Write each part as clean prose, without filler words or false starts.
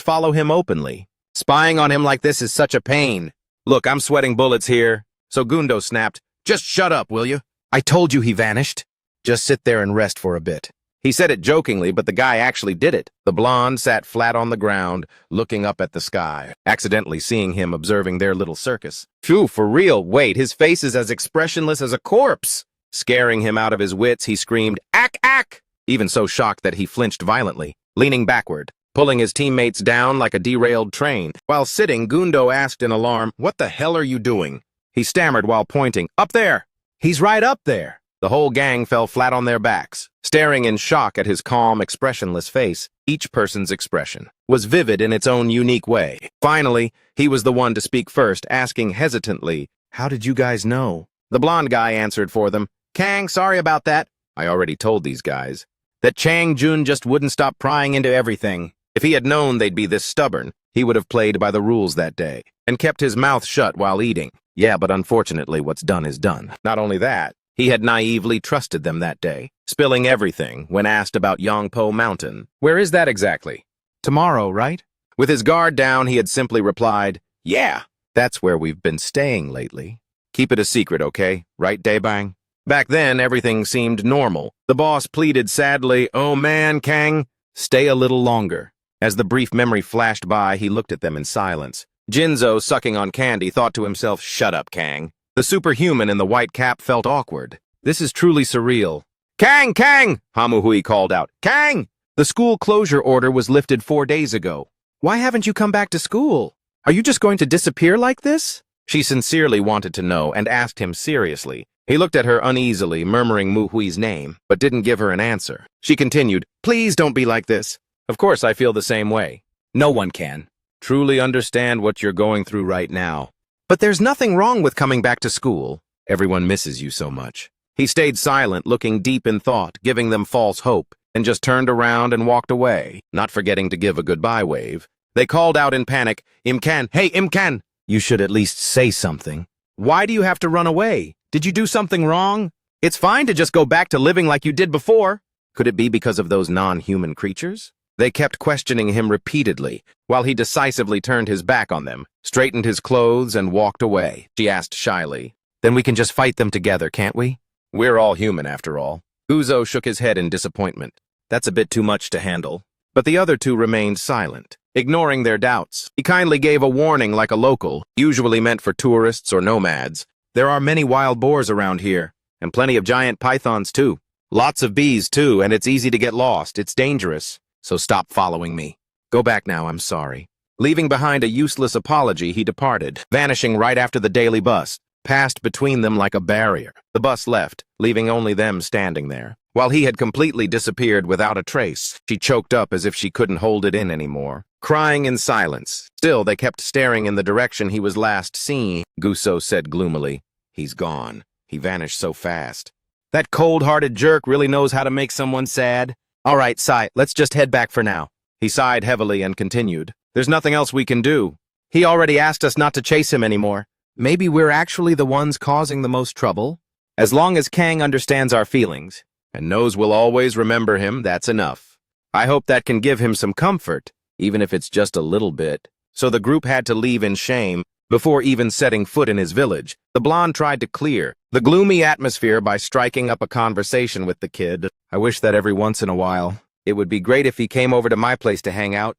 follow him openly. Spying on him like this is such a pain. Look, I'm sweating bullets here. So Gundo snapped, "Just shut up, will you? I told you he vanished. Just sit there and rest for a bit." He said it jokingly, but the guy actually did it. The blonde sat flat on the ground, looking up at the sky, accidentally seeing him observing their little circus. Phew, for real, wait, his face is as expressionless as a corpse. Scaring him out of his wits, he screamed, "Ack, ack!" Even so shocked that he flinched violently, leaning backward, pulling his teammates down like a derailed train. While sitting, Gundo asked in alarm, "What the hell are you doing?" He stammered while pointing, "Up there! He's right up there!" The whole gang fell flat on their backs, staring in shock at his calm, expressionless face. Each person's expression was vivid in its own unique way. Finally, he was the one to speak first, asking hesitantly, "How did you guys know?" The blonde guy answered for them, "Kang, sorry about that. I already told these guys that Chang Jun just wouldn't stop prying into everything. If he had known they'd be this stubborn, he would have played by the rules that day and kept his mouth shut while eating. Yeah, but unfortunately, what's done is done. Not only that, he had naively trusted them that day, spilling everything when asked about Yongpo Mountain. Where is that exactly? Tomorrow, right? With his guard down, he had simply replied, "Yeah, that's where we've been staying lately. Keep it a secret, okay? Right, Daebang?" Back then, everything seemed normal. The boss pleaded sadly, "Oh man, Kang, stay a little longer." As the brief memory flashed by, he looked at them in silence. Jinzo, sucking on candy, thought to himself, "Shut up, Kang." The superhuman in the white cap felt awkward. This is truly surreal. "Kang! Kang!" Hamuhui called out. "Kang! The school closure order was lifted 4 days ago. Why haven't you come back to school? Are you just going to disappear like this?" She sincerely wanted to know and asked him seriously. He looked at her uneasily, murmuring Muhui's name, but didn't give her an answer. She continued, "Please don't be like this. Of course I feel the same way. No one can truly understand what you're going through right now. But there's nothing wrong with coming back to school. Everyone misses you so much." He stayed silent, looking deep in thought, giving them false hope, and just turned around and walked away, not forgetting to give a goodbye wave. They called out in panic, "Imkan! Hey, Imkan! You should at least say something. Why do you have to run away? Did you do something wrong? It's fine to just go back to living like you did before." Could it be because of those non-human creatures? They kept questioning him repeatedly, while he decisively turned his back on them, straightened his clothes, and walked away. She asked shyly, "Then we can just fight them together, can't we? We're all human, after all." Uzo shook his head in disappointment. That's a bit too much to handle. But the other two remained silent, ignoring their doubts. He kindly gave a warning like a local, usually meant for tourists or nomads. "There are many wild boars around here, and plenty of giant pythons, too. Lots of bees, too, and it's easy to get lost. It's dangerous. So stop following me. Go back now, I'm sorry." Leaving behind a useless apology, he departed, vanishing right after the daily bus passed between them like a barrier. The bus left, leaving only them standing there. While he had completely disappeared without a trace, she choked up as if she couldn't hold it in anymore, crying in silence. Still, they kept staring in the direction he was last seen. Guso said gloomily, "He's gone. He vanished so fast. That cold-hearted jerk really knows how to make someone sad. All right, Sai, let's just head back for now." He sighed heavily and continued, "There's nothing else we can do. He already asked us not to chase him anymore. Maybe we're actually the ones causing the most trouble. As long as Kang understands our feelings and knows we'll always remember him, that's enough. I hope that can give him some comfort, even if it's just a little bit." So the group had to leave in shame. Before even setting foot in his village, the blonde tried to clear the gloomy atmosphere by striking up a conversation with the kid. "I wish that every once in a while. It would be great if he came over to my place to hang out."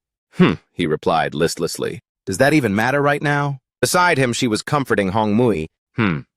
He replied listlessly. "Does that even matter right now?" Beside him, she was comforting Hong Mui.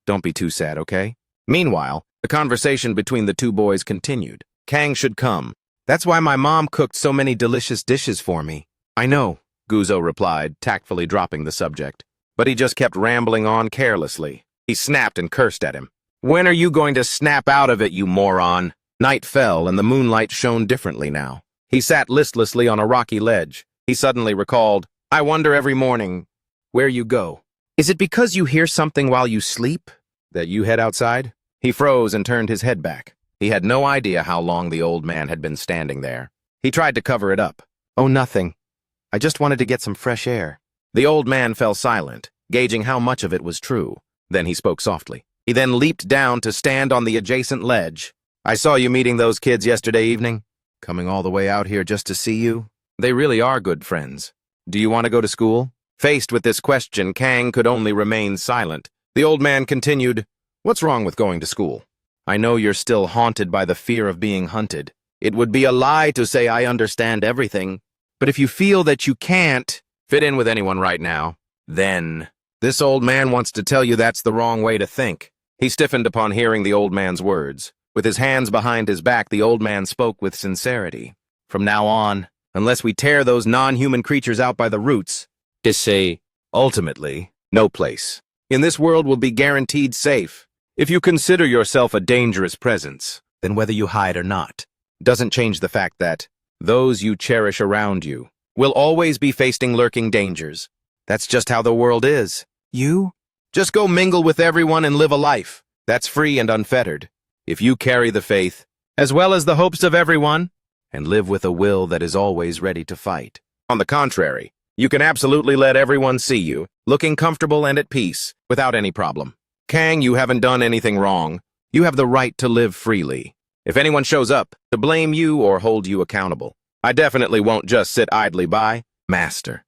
Don't be too sad, okay?" Meanwhile, the conversation between the two boys continued. "Kang should come. That's why my mom cooked so many delicious dishes for me." "I know," Guzo replied, tactfully dropping the subject. But he just kept rambling on carelessly. He snapped and cursed at him. "When are you going to snap out of it, you moron?" Night fell, and the moonlight shone differently now. He sat listlessly on a rocky ledge. He suddenly recalled, "I wonder every morning where you go. Is it because you hear something while you sleep that you head outside?" He froze and turned his head back. He had no idea how long the old man had been standing there. He tried to cover it up. "Oh, nothing. I just wanted to get some fresh air." The old man fell silent, gauging how much of it was true. Then he spoke softly. He then leaped down to stand on the adjacent ledge. "I saw you meeting those kids yesterday evening. Coming all the way out here just to see you. They really are good friends. Do you want to go to school? Faced with this question, Kang could only remain silent. The old man continued, What's wrong with going to school? I know you're still haunted by the fear of being hunted. It would be a lie to say I understand everything. But if you feel that you can't fit in with anyone right now, then this old man wants to tell you that's the wrong way to think. He stiffened upon hearing the old man's words. With his hands behind his back, the old man spoke with sincerity. From now on, unless we tear those non-human creatures out by the roots, to say, ultimately, no place in this world will be guaranteed safe. If you consider yourself a dangerous presence, then whether you hide or not, doesn't change the fact that those you cherish around you will always be facing lurking dangers. That's just how the world is. You just go mingle with everyone and live a life that's free and unfettered. If you carry the faith, as well as the hopes of everyone, and live with a will that is always ready to fight. On the contrary, you can absolutely let everyone see you, looking comfortable and at peace, without any problem. Kang, you haven't done anything wrong. You have the right to live freely. If anyone shows up to blame you or hold you accountable, I definitely won't just sit idly by, Master.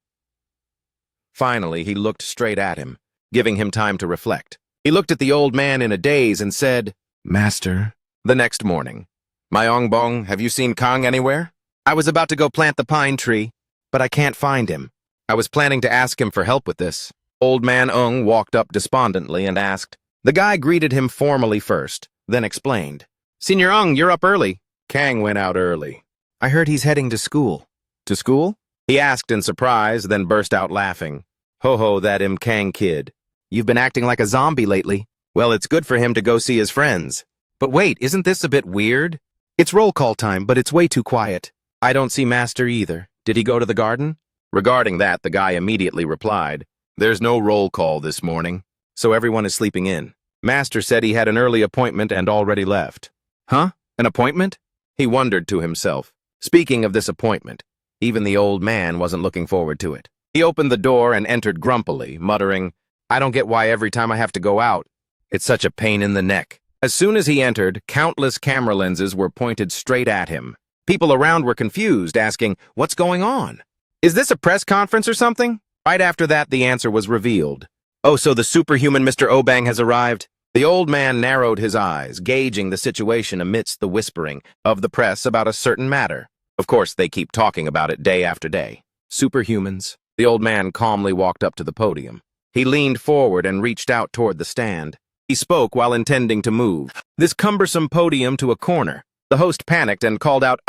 Finally, he looked straight at him, giving him time to reflect. He looked at the old man in a daze and said, Master. The next morning, Myongbong, have you seen Kang anywhere? I was about to go plant the pine tree, but I can't find him. I was planning to ask him for help with this. Old man Ung walked up despondently and asked. The guy greeted him formally first, then explained. Senior Ung, you're up early. Kang went out early. I heard he's heading to school. To school? He asked in surprise, then burst out laughing. Ho-ho, that Kang kid. You've been acting like a zombie lately. Well, it's good for him to go see his friends. But wait, isn't this a bit weird? It's roll call time, but it's way too quiet. I don't see Master either. Did he go to the garden? Regarding that, the guy immediately replied, There's no roll call this morning, so everyone is sleeping in. Master said he had an early appointment and already left. Huh? An appointment? He wondered to himself. Speaking of this appointment, even the old man wasn't looking forward to it. He opened the door and entered grumpily, muttering, I don't get why every time I have to go out. It's such a pain in the neck. As soon as he entered, countless camera lenses were pointed straight at him. People around were confused, asking, What's going on? Is this a press conference or something? Right after that, the answer was revealed. Oh, so the superhuman Mr. Obang has arrived? The old man narrowed his eyes, gauging the situation amidst the whispering of the press about a certain matter. Of course, they keep talking about it day after day. Superhumans. The old man calmly walked up to the podium. He leaned forward and reached out toward the stand. He spoke while intending to move this cumbersome podium to a corner. The host panicked and called out,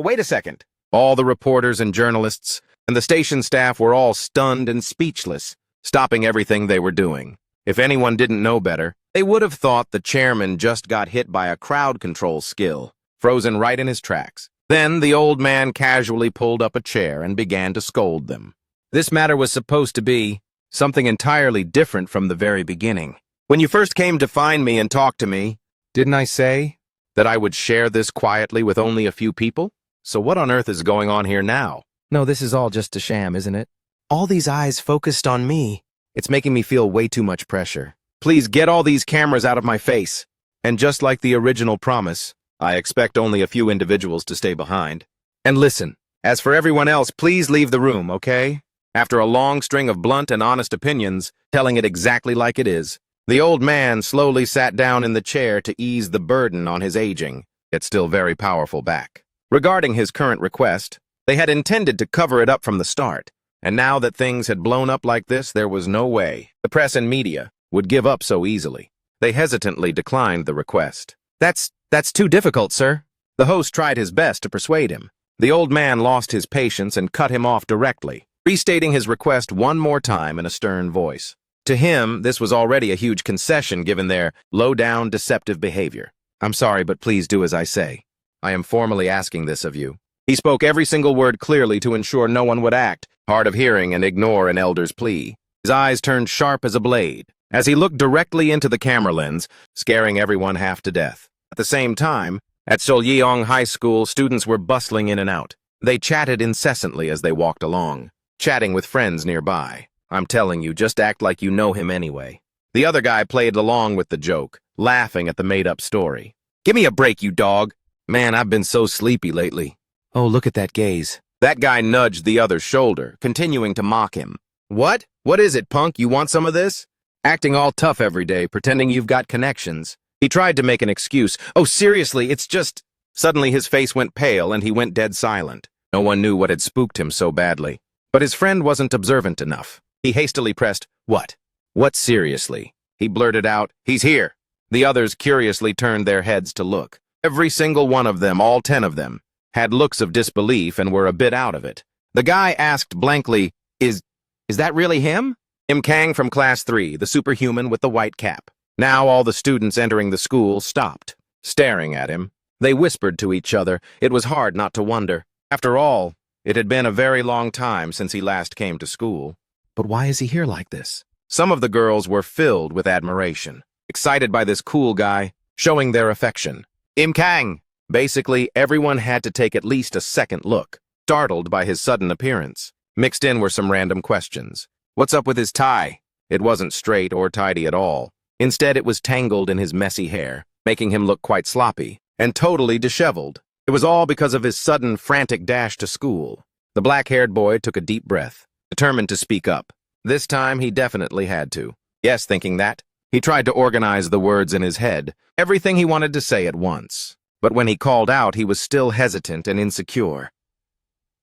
wait a second. All the reporters and journalists and the station staff were all stunned and speechless, stopping everything they were doing. If anyone didn't know better, they would have thought the chairman just got hit by a crowd control skill, frozen right in his tracks. Then the old man casually pulled up a chair and began to scold them. This matter was supposed to be something entirely different from the very beginning. When you first came to find me and talk to me, didn't I say that I would share this quietly with only a few people? So what on earth is going on here now? No, this is all just a sham, isn't it? All these eyes focused on me. It's making me feel way too much pressure. Please get all these cameras out of my face. And just like the original promise, I expect only a few individuals to stay behind. And listen, as for everyone else, please leave the room, okay? After a long string of blunt and honest opinions, telling it exactly like it is, the old man slowly sat down in the chair to ease the burden on his aging, yet still very powerful back. Regarding his current request, they had intended to cover it up from the start, and now that things had blown up like this, there was no way the press and media would give up so easily. They hesitantly declined the request. That's too difficult, sir. The host tried his best to persuade him. The old man lost his patience and cut him off directly, restating his request one more time in a stern voice. To him, this was already a huge concession given their low-down, deceptive behavior. I'm sorry, but please do as I say. I am formally asking this of you. He spoke every single word clearly to ensure no one would act, hard of hearing and ignore an elder's plea. His eyes turned sharp as a blade as he looked directly into the camera lens, scaring everyone half to death. At the same time, at Solyeong High School, students were bustling in and out. They chatted incessantly as they walked along, chatting with friends nearby. I'm telling you, just act like you know him anyway. The other guy played along with the joke, laughing at the made-up story. Give me a break, you dog. Man, I've been so sleepy lately. Oh, look at that gaze. That guy nudged the other's shoulder, continuing to mock him. What? What is it, punk? You want some of this? Acting all tough every day, pretending you've got connections. He tried to make an excuse. Oh, seriously, it's just... Suddenly his face went pale and he went dead silent. No one knew what had spooked him so badly. But his friend wasn't observant enough. He hastily pressed, "What? What seriously?" He blurted out, "He's here." The others curiously turned their heads to look. Every single one of them, all 10 of them, had looks of disbelief and were a bit out of it. The guy asked blankly, Is that really him? Im Kang from Class 3, the superhuman with the white cap. Now all the students entering the school stopped, staring at him. They whispered to each other. It was hard not to wonder. After all, it had been a very long time since he last came to school. But why is he here like this? Some of the girls were filled with admiration, excited by this cool guy, showing their affection. Im Kang! Basically, everyone had to take at least a second look, startled by his sudden appearance. Mixed in were some random questions. What's up with his tie? It wasn't straight or tidy at all. Instead, it was tangled in his messy hair, making him look quite sloppy and totally disheveled. It was all because of his sudden, frantic dash to school. The black-haired boy took a deep breath, determined to speak up. This time, he definitely had to. Yes, thinking that, he tried to organize the words in his head, everything he wanted to say at once. But when he called out, he was still hesitant and insecure.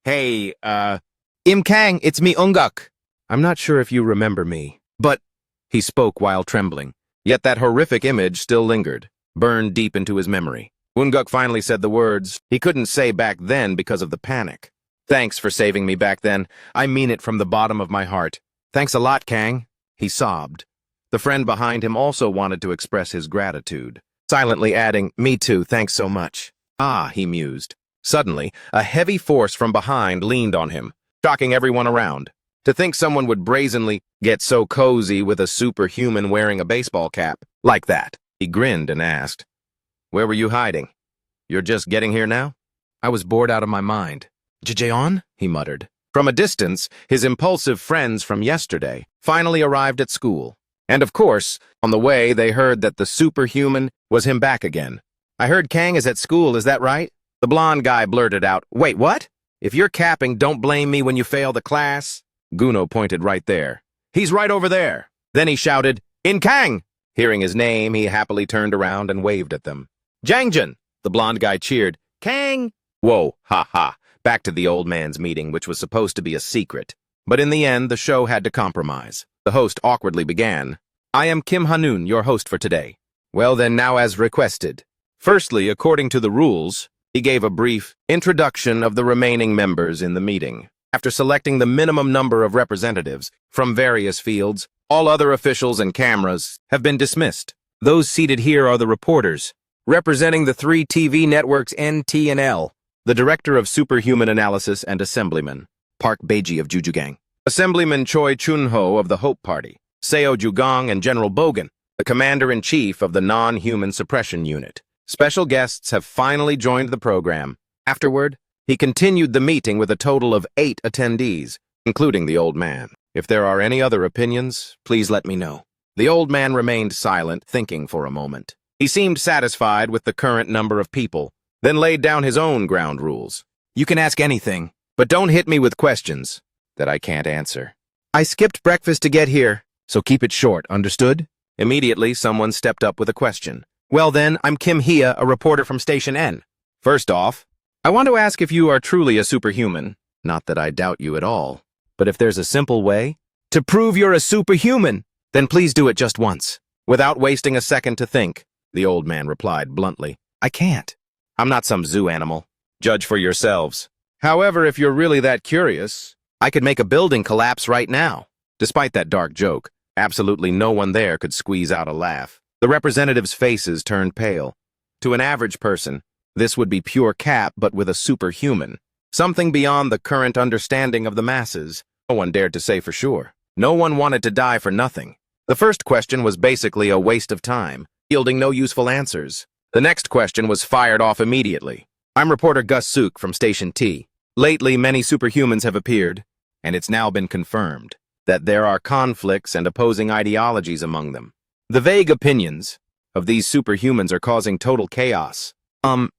Hey, Im Kang, it's me, Unguk. I'm not sure if you remember me, but... He spoke while trembling. Yet that horrific image still lingered, burned deep into his memory. Unguk finally said the words he couldn't say back then because of the panic. Thanks for saving me back then. I mean it from the bottom of my heart. Thanks a lot, Kang. He sobbed. The friend behind him also wanted to express his gratitude, silently adding, Me too, thanks so much. Ah, he mused. Suddenly, a heavy force from behind leaned on him, shocking everyone around. To think someone would brazenly get so cozy with a superhuman wearing a baseball cap. Like that. He grinned and asked, Where were you hiding? You're just getting here now? I was bored out of my mind. Jaeon? He muttered. From a distance, his impulsive friends from yesterday finally arrived at school. And of course, on the way, they heard that the superhuman was him back again. I heard Kang is at school, is that right? The blonde guy blurted out, Wait, what? If you're capping, don't blame me when you fail the class. Guno pointed right there. He's right over there. Then he shouted, In Kang! Hearing his name, he happily turned around and waved at them. Jangjin! The blonde guy cheered. Kang! Whoa, ha ha. Back to the old man's meeting, which was supposed to be a secret. But in the end, the show had to compromise. The host awkwardly began. I am Kim Hanun, your host for today. Well then, now as requested. Firstly, according to the rules, he gave a brief introduction of the remaining members in the meeting. After selecting the minimum number of representatives from various fields, all other officials and cameras have been dismissed. Those seated here are the reporters, representing the 3 TV networks NT and L, the Director of Superhuman Analysis and Assemblyman, Park Beiji of Jujugang, Assemblyman Choi Chun-ho of the Hope Party, Seo Jugong and General Bogan, the Commander-in-Chief of the Non-Human Suppression Unit. Special guests have finally joined the program. Afterward, he continued the meeting with a total of 8 attendees, including the old man. If there are any other opinions, please let me know. The old man remained silent, thinking for a moment. He seemed satisfied with the current number of people, then laid down his own ground rules. You can ask anything, but don't hit me with questions that I can't answer. I skipped breakfast to get here, so keep it short, understood? Immediately, someone stepped up with a question. Well then, I'm Kim Hia, a reporter from Station N. First off, I want to ask if you are truly a superhuman. Not that I doubt you at all. But if there's a simple way to prove you're a superhuman, then please do it just once, without wasting a second to think, the old man replied bluntly. I can't. I'm not some zoo animal. Judge for yourselves. However, if you're really that curious, I could make a building collapse right now. Despite that dark joke, absolutely no one there could squeeze out a laugh. The representatives' faces turned pale. To an average person, this would be pure cap, but with a superhuman. Something beyond the current understanding of the masses. No one dared to say for sure. No one wanted to die for nothing. The first question was basically a waste of time, yielding no useful answers. The next question was fired off immediately. I'm reporter Gus Suk from Station T. Lately, many superhumans have appeared, and it's now been confirmed that there are conflicts and opposing ideologies among them. The vague opinions of these superhumans are causing total chaos.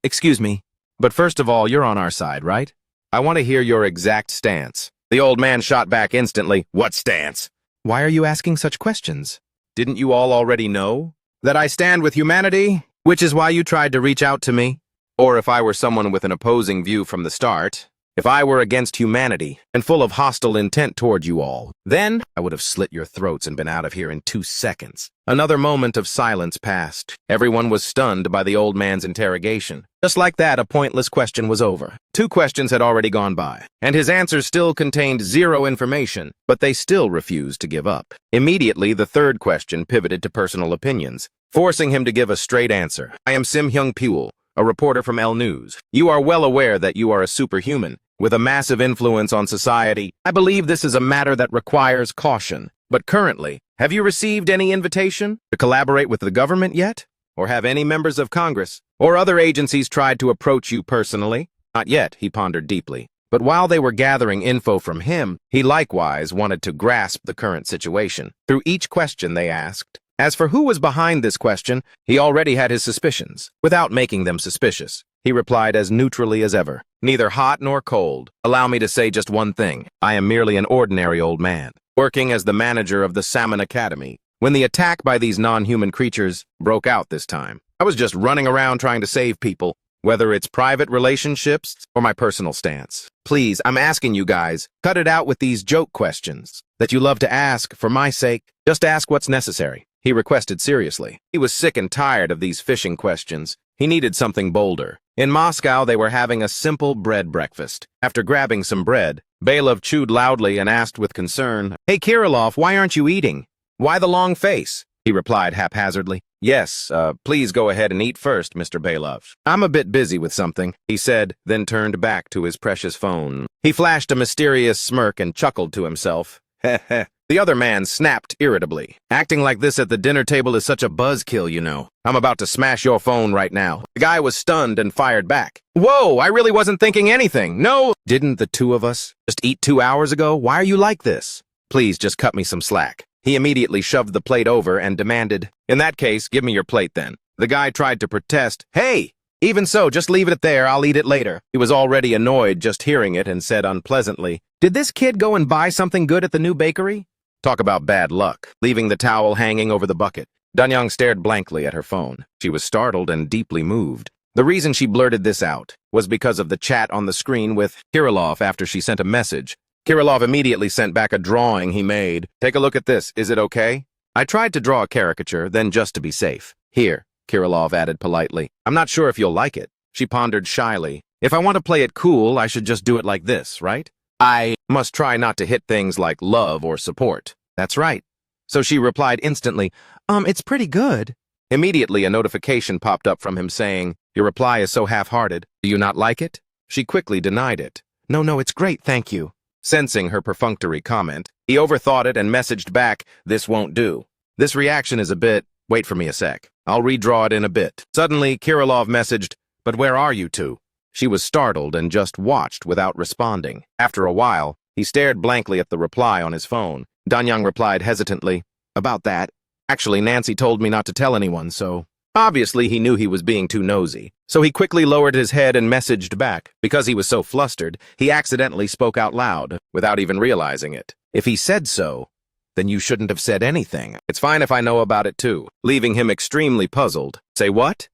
Excuse me, but first of all, you're on our side, right? I want to hear your exact stance. The old man shot back instantly. What stance? Why are you asking such questions? Didn't you all already know? That I stand with humanity, which is why you tried to reach out to me? Or if I were someone with an opposing view from the start, if I were against humanity and full of hostile intent toward you all, then I would have slit your throats and been out of here in 2 seconds. Another moment of silence passed. Everyone was stunned by the old man's interrogation. Just like that, a pointless question was over. 2 questions had already gone by, and his answers still contained 0 information, but they still refused to give up. Immediately, the 3rd question pivoted to personal opinions, forcing him to give a straight answer. I am Sim-Hyung Pule, a reporter from L News. You are well aware that you are a superhuman, with a massive influence on society. I believe this is a matter that requires caution. But currently, have you received any invitation to collaborate with the government yet? Or have any members of Congress or other agencies tried to approach you personally? Not yet, he pondered deeply. But while they were gathering info from him, he likewise wanted to grasp the current situation. Through each question they asked. As for who was behind this question, he already had his suspicions. Without making them suspicious, he replied as neutrally as ever. Neither hot nor cold. Allow me to say just one thing. I am merely an ordinary old man, working as the manager of the Salmon Academy. When the attack by these non-human creatures broke out this time, I was just running around trying to save people, whether it's private relationships or my personal stance. Please, I'm asking you guys, cut it out with these joke questions that you love to ask for my sake. Just ask what's necessary, he requested seriously. He was sick and tired of these fishing questions. He needed something bolder. In Moscow, they were having a simple bread breakfast. After grabbing some bread, Belov chewed loudly and asked with concern, Hey Kirillov, why aren't you eating? Why the long face? He replied haphazardly. Yes, please go ahead and eat first, Mr. Belov. I'm a bit busy with something, he said, then turned back to his precious phone. He flashed a mysterious smirk and chuckled to himself. Heh heh. The other man snapped irritably. Acting like this at the dinner table is such a buzzkill, you know. I'm about to smash your phone right now. The guy was stunned and fired back. Whoa, I really wasn't thinking anything. No. Didn't the 2 of us just eat 2 hours ago? Why are you like this? Please just cut me some slack. He immediately shoved the plate over and demanded, In that case, give me your plate then. The guy tried to protest. Hey! Even so, just leave it there, I'll eat it later. He was already annoyed just hearing it and said unpleasantly, Did this kid go and buy something good at the new bakery? Talk about bad luck. Leaving the towel hanging over the bucket, Danyang stared blankly at her phone. She was startled and deeply moved. The reason she blurted this out was because of the chat on the screen with Kirillov after she sent a message. Kirillov immediately sent back a drawing he made. Take a look at this, is it okay? I tried to draw a caricature, then just to be safe. Here, Kirillov added politely. I'm not sure if you'll like it. She pondered shyly. If I want to play it cool, I should just do it like this, right? I must try not to hit things like love or support. That's right. So she replied instantly, it's pretty good. Immediately, a notification popped up from him saying, Your reply is so half-hearted. Do you not like it? She quickly denied it. No, it's great, thank you. Sensing her perfunctory comment, he overthought it and messaged back, This won't do. This reaction is a bit, wait for me a sec. I'll redraw it in a bit. Suddenly, Kirillov messaged, But where are you two? She was startled and just watched without responding. After a while, he stared blankly at the reply on his phone. Danyang replied hesitantly, About that. Actually, Nancy told me not to tell anyone, so... Obviously, he knew he was being too nosy. So he quickly lowered his head and messaged back. Because he was so flustered, he accidentally spoke out loud, without even realizing it. If he said so, then you shouldn't have said anything. It's fine if I know about it too. Leaving him extremely puzzled. Say what?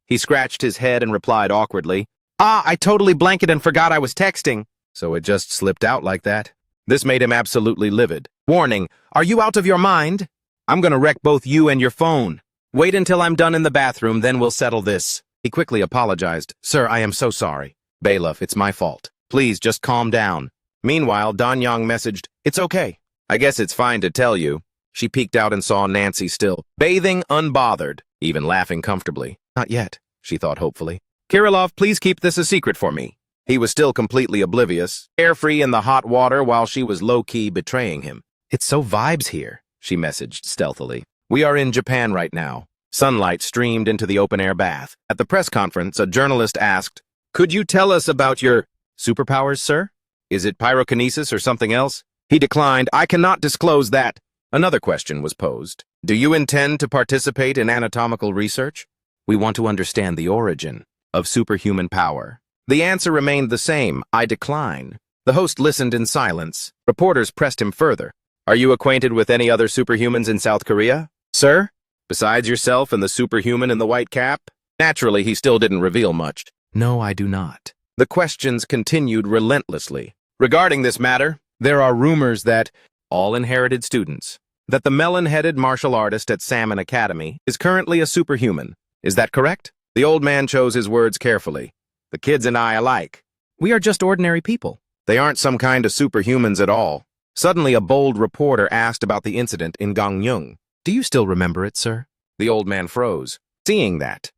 He scratched his head and replied awkwardly, I totally blanked and forgot I was texting. So it just slipped out like that. This made him absolutely livid. Warning, are you out of your mind? I'm gonna wreck both you and your phone. Wait until I'm done in the bathroom, then we'll settle this. He quickly apologized. Sir, I am so sorry. Belov, it's my fault. Please, just calm down. Meanwhile, Danyang messaged, It's okay. I guess it's fine to tell you. She peeked out and saw Nancy still, bathing unbothered, even laughing comfortably. Not yet, she thought hopefully. Kirillov, please keep this a secret for me. He was still completely oblivious, carefree in the hot water while she was low-key betraying him. It's so vibes here, she messaged stealthily. We are in Japan right now. Sunlight streamed into the open-air bath. At the press conference, a journalist asked, Could you tell us about your superpowers, sir? Is it pyrokinesis or something else? He declined, I cannot disclose that. Another question was posed. Do you intend to participate in anatomical research? We want to understand the origin of superhuman power. The answer remained the same, I decline. The host listened in silence. Reporters pressed him further. Are you acquainted with any other superhumans in South Korea, sir? Besides yourself and the superhuman in the white cap? Naturally, he still didn't reveal much. No, I do not. The questions continued relentlessly. Regarding this matter, there are rumors that all inherited students, that the melon-headed martial artist at Salmon Academy is currently a superhuman. Is that correct? The old man chose his words carefully. The kids and I alike. We are just ordinary people. They aren't some kind of superhumans at all. Suddenly, a bold reporter asked about the incident in Gangneung. Do you still remember it, sir? The old man froze. Seeing that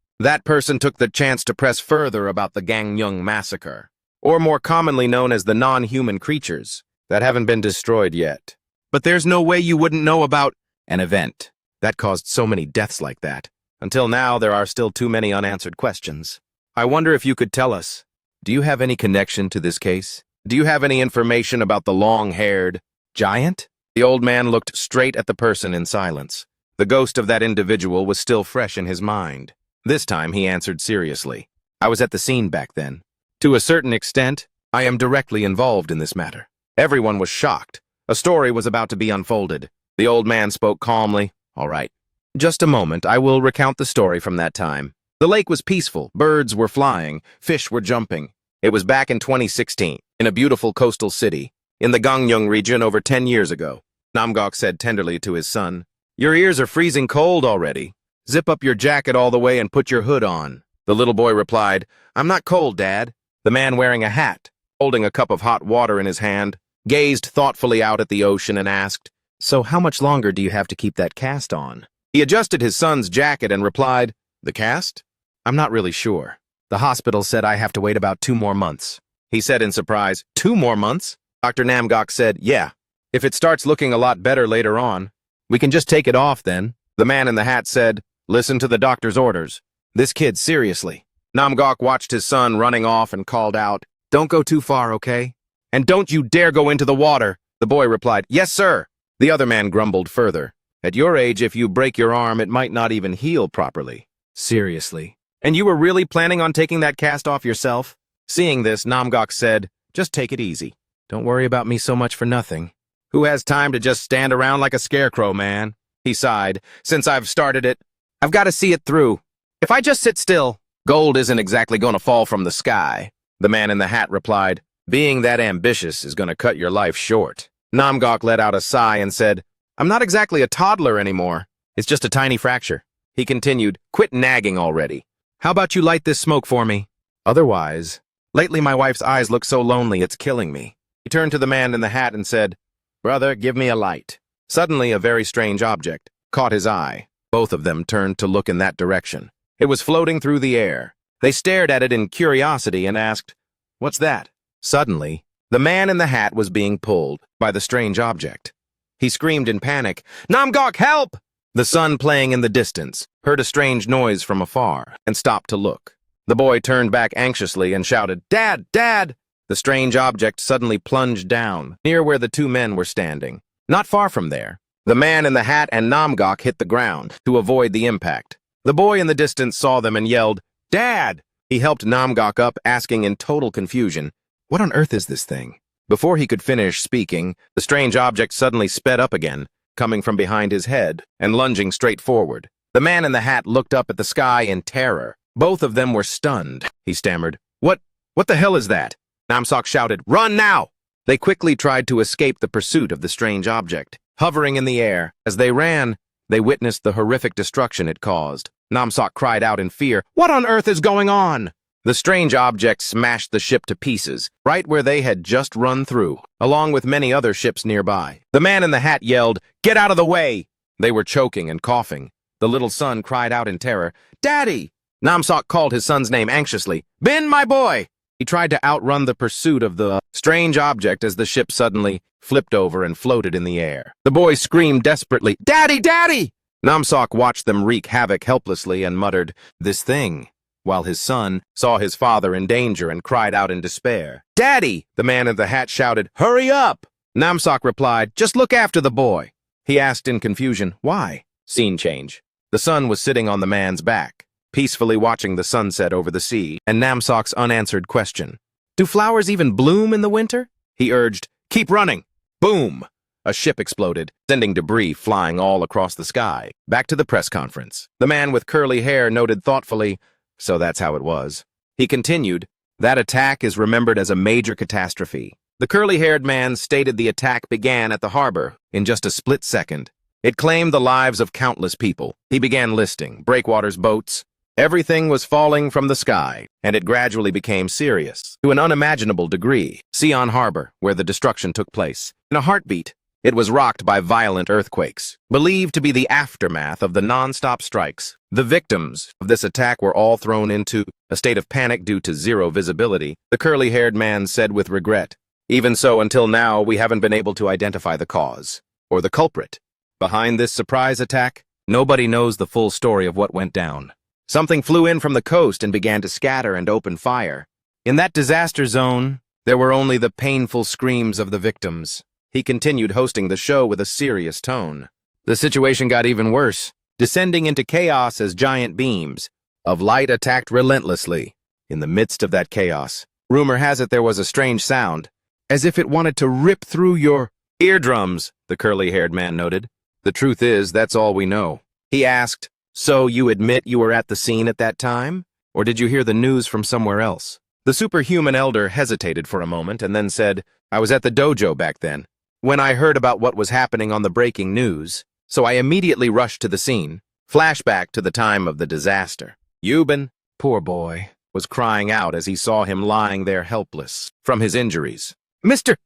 person took the chance to press further about the Gangneung massacre, or more commonly known as the non-human creatures that haven't been destroyed yet. But there's no way you wouldn't know about an event that caused so many deaths like that. Until now, there are still too many unanswered questions. I wonder if you could tell us, do you have any connection to this case? Do you have any information about the long-haired giant? The old man looked straight at the person in silence. The ghost of that individual was still fresh in his mind. This time he answered seriously. I was at the scene back then. To a certain extent, I am directly involved in this matter. Everyone was shocked. A story was about to be unfolded. The old man spoke calmly. All right. Just a moment, I will recount the story from that time. The lake was peaceful, birds were flying, fish were jumping. It was back in 2016, in a beautiful coastal city, in the Gangneung region over 10 years ago. Namgok said tenderly to his son, Your ears are freezing cold already. Zip up your jacket all the way and put your hood on. The little boy replied, I'm not cold, Dad. The man wearing a hat, holding a cup of hot water in his hand, gazed thoughtfully out at the ocean and asked, So how much longer do you have to keep that cast on? He adjusted his son's jacket and replied, The cast? I'm not really sure. The hospital said I have to wait about 2 more months. He said in surprise, 2 more months? Dr. Namgok said, Yeah. If it starts looking a lot better later on, we can just take it off then. The man in the hat said, Listen to the doctor's orders. This kid, seriously. Namgok watched his son running off and called out, Don't go too far, okay? And don't you dare go into the water. The boy replied, Yes, sir. The other man grumbled further. At your age, if you break your arm, it might not even heal properly. Seriously. And you were really planning on taking that cast off yourself? Seeing this, Namgok said, Just take it easy. Don't worry about me so much for nothing. Who has time to just stand around like a scarecrow, man? He sighed. Since I've started it, I've got to see it through. If I just sit still, gold isn't exactly going to fall from the sky. The man in the hat replied, Being that ambitious is going to cut your life short. Namgok let out a sigh and said, I'm not exactly a toddler anymore. It's just a tiny fracture. He continued, Quit nagging already. How about you light this smoke for me? Otherwise, lately my wife's eyes look so lonely it's killing me. He turned to the man in the hat and said, Brother, give me a light. Suddenly, a very strange object caught his eye. Both of them turned to look in that direction. It was floating through the air. They stared at it in curiosity and asked, What's that? Suddenly, the man in the hat was being pulled by the strange object. He screamed in panic, Namgok, help! The son playing in the distance heard a strange noise from afar and stopped to look. The boy turned back anxiously and shouted, Dad, Dad! The strange object suddenly plunged down near where the 2 men were standing. Not far from there, the man in the hat and Namgok hit the ground to avoid the impact. The boy in the distance saw them and yelled, Dad! He helped Namgok up, asking in total confusion, What on earth is this thing? Before he could finish speaking, the strange object suddenly sped up again, coming from behind his head and lunging straight forward. The man in the hat looked up at the sky in terror. Both of them were stunned. He stammered, What the hell is that? Namgok shouted, Run now! They quickly tried to escape the pursuit of the strange object. Hovering in the air, as they ran, they witnessed the horrific destruction it caused. Namgok cried out in fear, What on earth is going on? The strange object smashed the ship to pieces, right where they had just run through, along with many other ships nearby. The man in the hat yelled, Get out of the way! They were choking and coughing. The little son cried out in terror, Daddy! Namgok called his son's name anxiously, Ben, my boy! He tried to outrun the pursuit of the strange object as the ship suddenly flipped over and floated in the air. The boy screamed desperately, Daddy, Daddy! Namgok watched them wreak havoc helplessly and muttered, This thing, while his son saw his father in danger and cried out in despair. Daddy! The man in the hat shouted, Hurry up! Namgok replied, Just look after the boy. He asked in confusion, Why? Scene change. The son was sitting on the man's back, peacefully watching the sunset over the sea, and Namsok's unanswered question. Do flowers even bloom in the winter? He urged, keep running. Boom! A ship exploded, sending debris flying all across the sky. Back to the press conference. The man with curly hair noted thoughtfully, so that's how it was. He continued, that attack is remembered as a major catastrophe. The curly-haired man stated the attack began at the harbor in just a split second. It claimed the lives of countless people. He began listing breakwaters, boats. Everything was falling from the sky, and it gradually became serious, to an unimaginable degree. Sion Harbor, where the destruction took place. In a heartbeat, it was rocked by violent earthquakes, believed to be the aftermath of the non-stop strikes. The victims of this attack were all thrown into a state of panic due to zero visibility, the curly-haired man said with regret. Even so, until now, we haven't been able to identify the cause, or the culprit. Behind this surprise attack, nobody knows the full story of what went down. Something flew in from the coast and began to scatter and open fire. In that disaster zone, there were only the painful screams of the victims. He continued hosting the show with a serious tone. The situation got even worse, descending into chaos as giant beams of light attacked relentlessly. In the midst of that chaos, rumor has it there was a strange sound, as if it wanted to rip through your eardrums, the curly-haired man noted. The truth is, that's all we know. He asked, so you admit you were at the scene at that time? Or did you hear the news from somewhere else? The superhuman elder hesitated for a moment and then said, I was at the dojo back then, when I heard about what was happening on the breaking news, so I immediately rushed to the scene. Flashback to the time of the disaster. Yuben, poor boy, was crying out as he saw him lying there helpless from his injuries. Mister,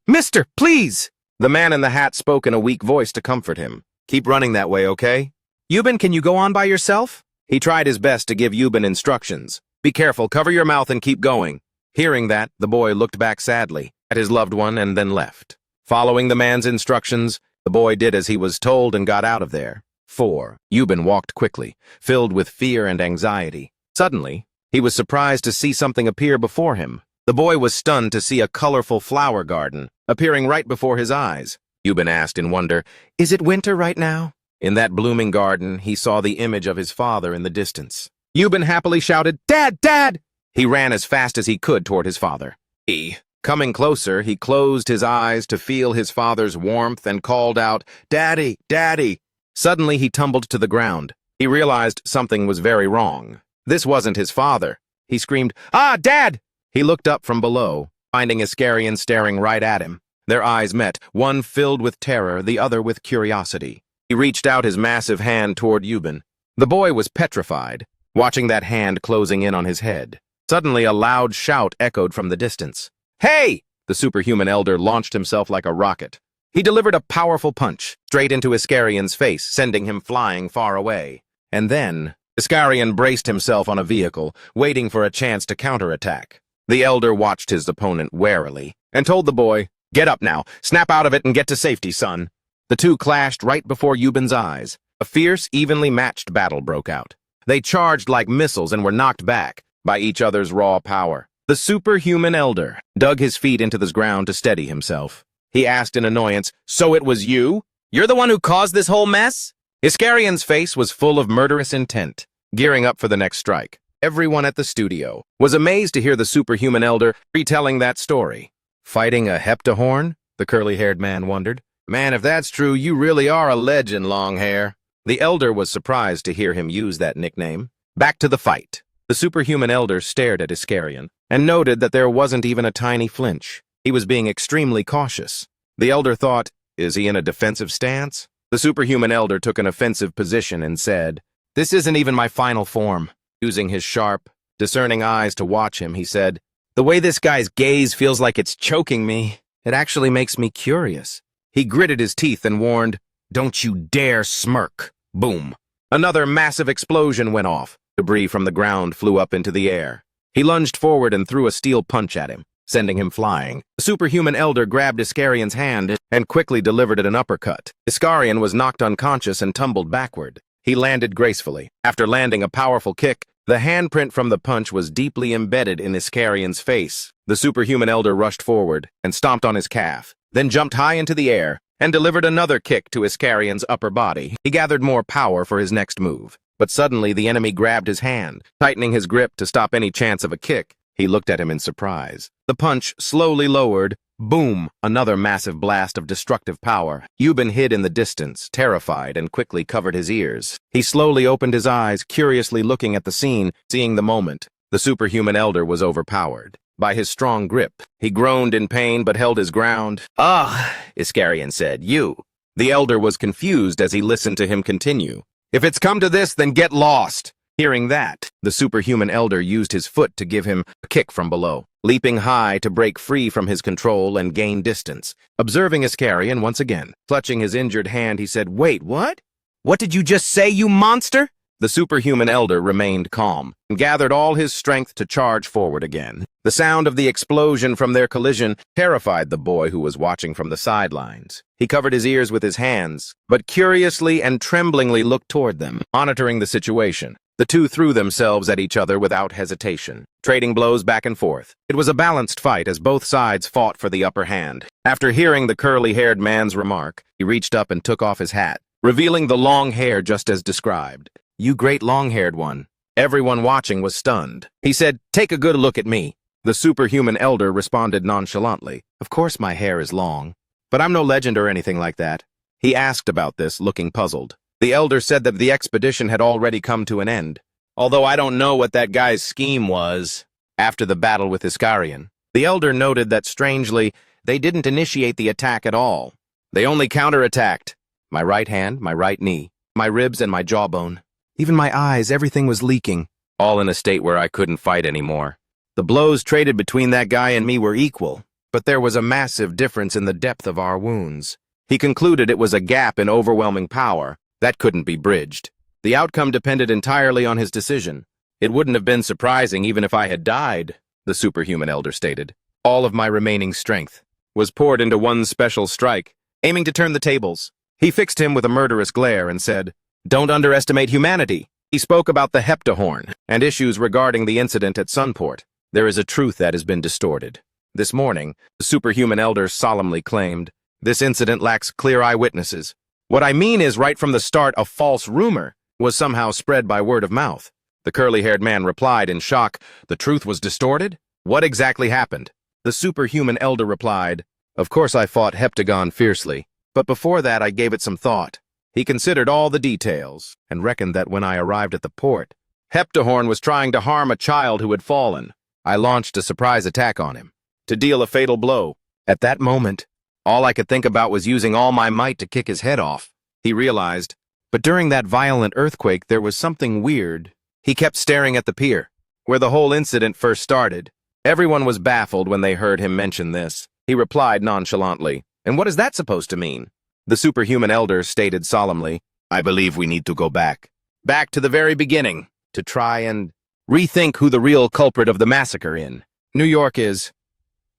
please! The man in the hat spoke in a weak voice to comfort him. Keep running that way, okay? Yuben, can you go on by yourself? He tried his best to give Yuben instructions. Be careful, cover your mouth and keep going. Hearing that, the boy looked back sadly at his loved one and then left. Following the man's instructions, the boy did as he was told and got out of there. 4. Yuben walked quickly, filled with fear and anxiety. Suddenly, he was surprised to see something appear before him. The boy was stunned to see a colorful flower garden appearing right before his eyes. Yuben asked in wonder, is it winter right now? In that blooming garden, he saw the image of his father in the distance. Yuben happily shouted, Dad, Dad! He ran as fast as he could toward his father. Coming closer, he closed his eyes to feel his father's warmth and called out, Daddy, Daddy! Suddenly, he tumbled to the ground. He realized something was very wrong. This wasn't his father. He screamed, Ah, Dad! He looked up from below, finding Iskarian staring right at him. Their eyes met, one filled with terror, the other with curiosity. He reached out his massive hand toward Yuben. The boy was petrified, watching that hand closing in on his head. Suddenly, a loud shout echoed from the distance. Hey! The superhuman elder launched himself like a rocket. He delivered a powerful punch straight into Iskarian's face, sending him flying far away. And then, Iskarian braced himself on a vehicle, waiting for a chance to counterattack. The elder watched his opponent warily and told the boy, Get up now, snap out of it and get to safety, son. The two clashed right before Yuben's eyes. A fierce, evenly matched battle broke out. They charged like missiles and were knocked back by each other's raw power. The superhuman elder dug his feet into the ground to steady himself. He asked in annoyance, So it was you? You're the one who caused this whole mess? Iskarian's face was full of murderous intent, gearing up for the next strike. Everyone at the studio was amazed to hear the superhuman elder retelling that story. Fighting a heptahorn? The curly-haired man wondered. Man, if that's true, you really are a legend, Longhair. The elder was surprised to hear him use that nickname. Back to the fight. The superhuman elder stared at Iskarian and noted that there wasn't even a tiny flinch. He was being extremely cautious. The elder thought, is he in a defensive stance? The superhuman elder took an offensive position and said, This isn't even my final form. Using his sharp, discerning eyes to watch him, he said, The way this guy's gaze feels like it's choking me, it actually makes me curious. He gritted his teeth and warned, Don't you dare smirk. Boom. Another massive explosion went off. Debris from the ground flew up into the air. He lunged forward and threw a steel punch at him, sending him flying. The superhuman elder grabbed Iskarian's hand and quickly delivered it an uppercut. Iskarian was knocked unconscious and tumbled backward. He landed gracefully. After landing a powerful kick, the handprint from the punch was deeply embedded in Iskarian's face. The superhuman elder rushed forward and stomped on his calf, then jumped high into the air and delivered another kick to Iskarian's upper body. He gathered more power for his next move. But suddenly the enemy grabbed his hand, tightening his grip to stop any chance of a kick. He looked at him in surprise. The punch slowly lowered. Boom! Another massive blast of destructive power. Yuban hid in the distance, terrified, and quickly covered his ears. He slowly opened his eyes, curiously looking at the scene, seeing the moment. The superhuman elder was overpowered by his strong grip. He groaned in pain but held his ground. "Ah," Iskarion said, "you." The elder was confused as he listened to him continue. "If it's come to this, then get lost." Hearing that, the superhuman elder used his foot to give him a kick from below, leaping high to break free from his control and gain distance. Observing Iskarion once again, clutching his injured hand, he said, "Wait, what? What did you just say, you monster?" The superhuman elder remained calm and gathered all his strength to charge forward again. The sound of the explosion from their collision terrified the boy who was watching from the sidelines. He covered his ears with his hands, but curiously and tremblingly looked toward them, monitoring the situation. The two threw themselves at each other without hesitation, trading blows back and forth. It was a balanced fight as both sides fought for the upper hand. After hearing the curly-haired man's remark, he reached up and took off his hat, revealing the long hair just as described. "You great long-haired one." Everyone watching was stunned. He said, "Take a good look at me." The superhuman elder responded nonchalantly, "Of course my hair is long, but I'm no legend or anything like that." He asked about this, looking puzzled. The elder said that the expedition had already come to an end, although I don't know what that guy's scheme was. After the battle with Iskarion, the elder noted that, strangely, they didn't initiate the attack at all. They only counterattacked. My right hand, my right knee, my ribs, and my jawbone. Even my eyes, everything was leaking, all in a state where I couldn't fight anymore. The blows traded between that guy and me were equal, but there was a massive difference in the depth of our wounds. He concluded it was a gap in overwhelming power that couldn't be bridged. The outcome depended entirely on his decision. It wouldn't have been surprising even if I had died, the superhuman elder stated. All of my remaining strength was poured into one special strike, aiming to turn the tables. He fixed him with a murderous glare and said, "Don't underestimate humanity." He spoke about the heptahorn and issues regarding the incident at Sunport. There is a truth that has been distorted. This morning, the superhuman elder solemnly claimed, "This incident lacks clear eyewitnesses. What I mean is, right from the start, a false rumor was somehow spread by word of mouth." The curly-haired man replied in shock, "The truth was distorted? What exactly happened?" The superhuman elder replied, "Of course I fought Heptagon fiercely, but before that I gave it some thought." He considered all the details and reckoned that when I arrived at the port, Heptahorn was trying to harm a child who had fallen. I launched a surprise attack on him to deal a fatal blow. At that moment, all I could think about was using all my might to kick his head off. He realized, but during that violent earthquake there was something weird. He kept staring at the pier, where the whole incident first started. Everyone was baffled when they heard him mention this. He replied nonchalantly, "And what is that supposed to mean?" The superhuman elder stated solemnly, "I believe we need to go back to the very beginning, to try and rethink who the real culprit of the massacre in New York is."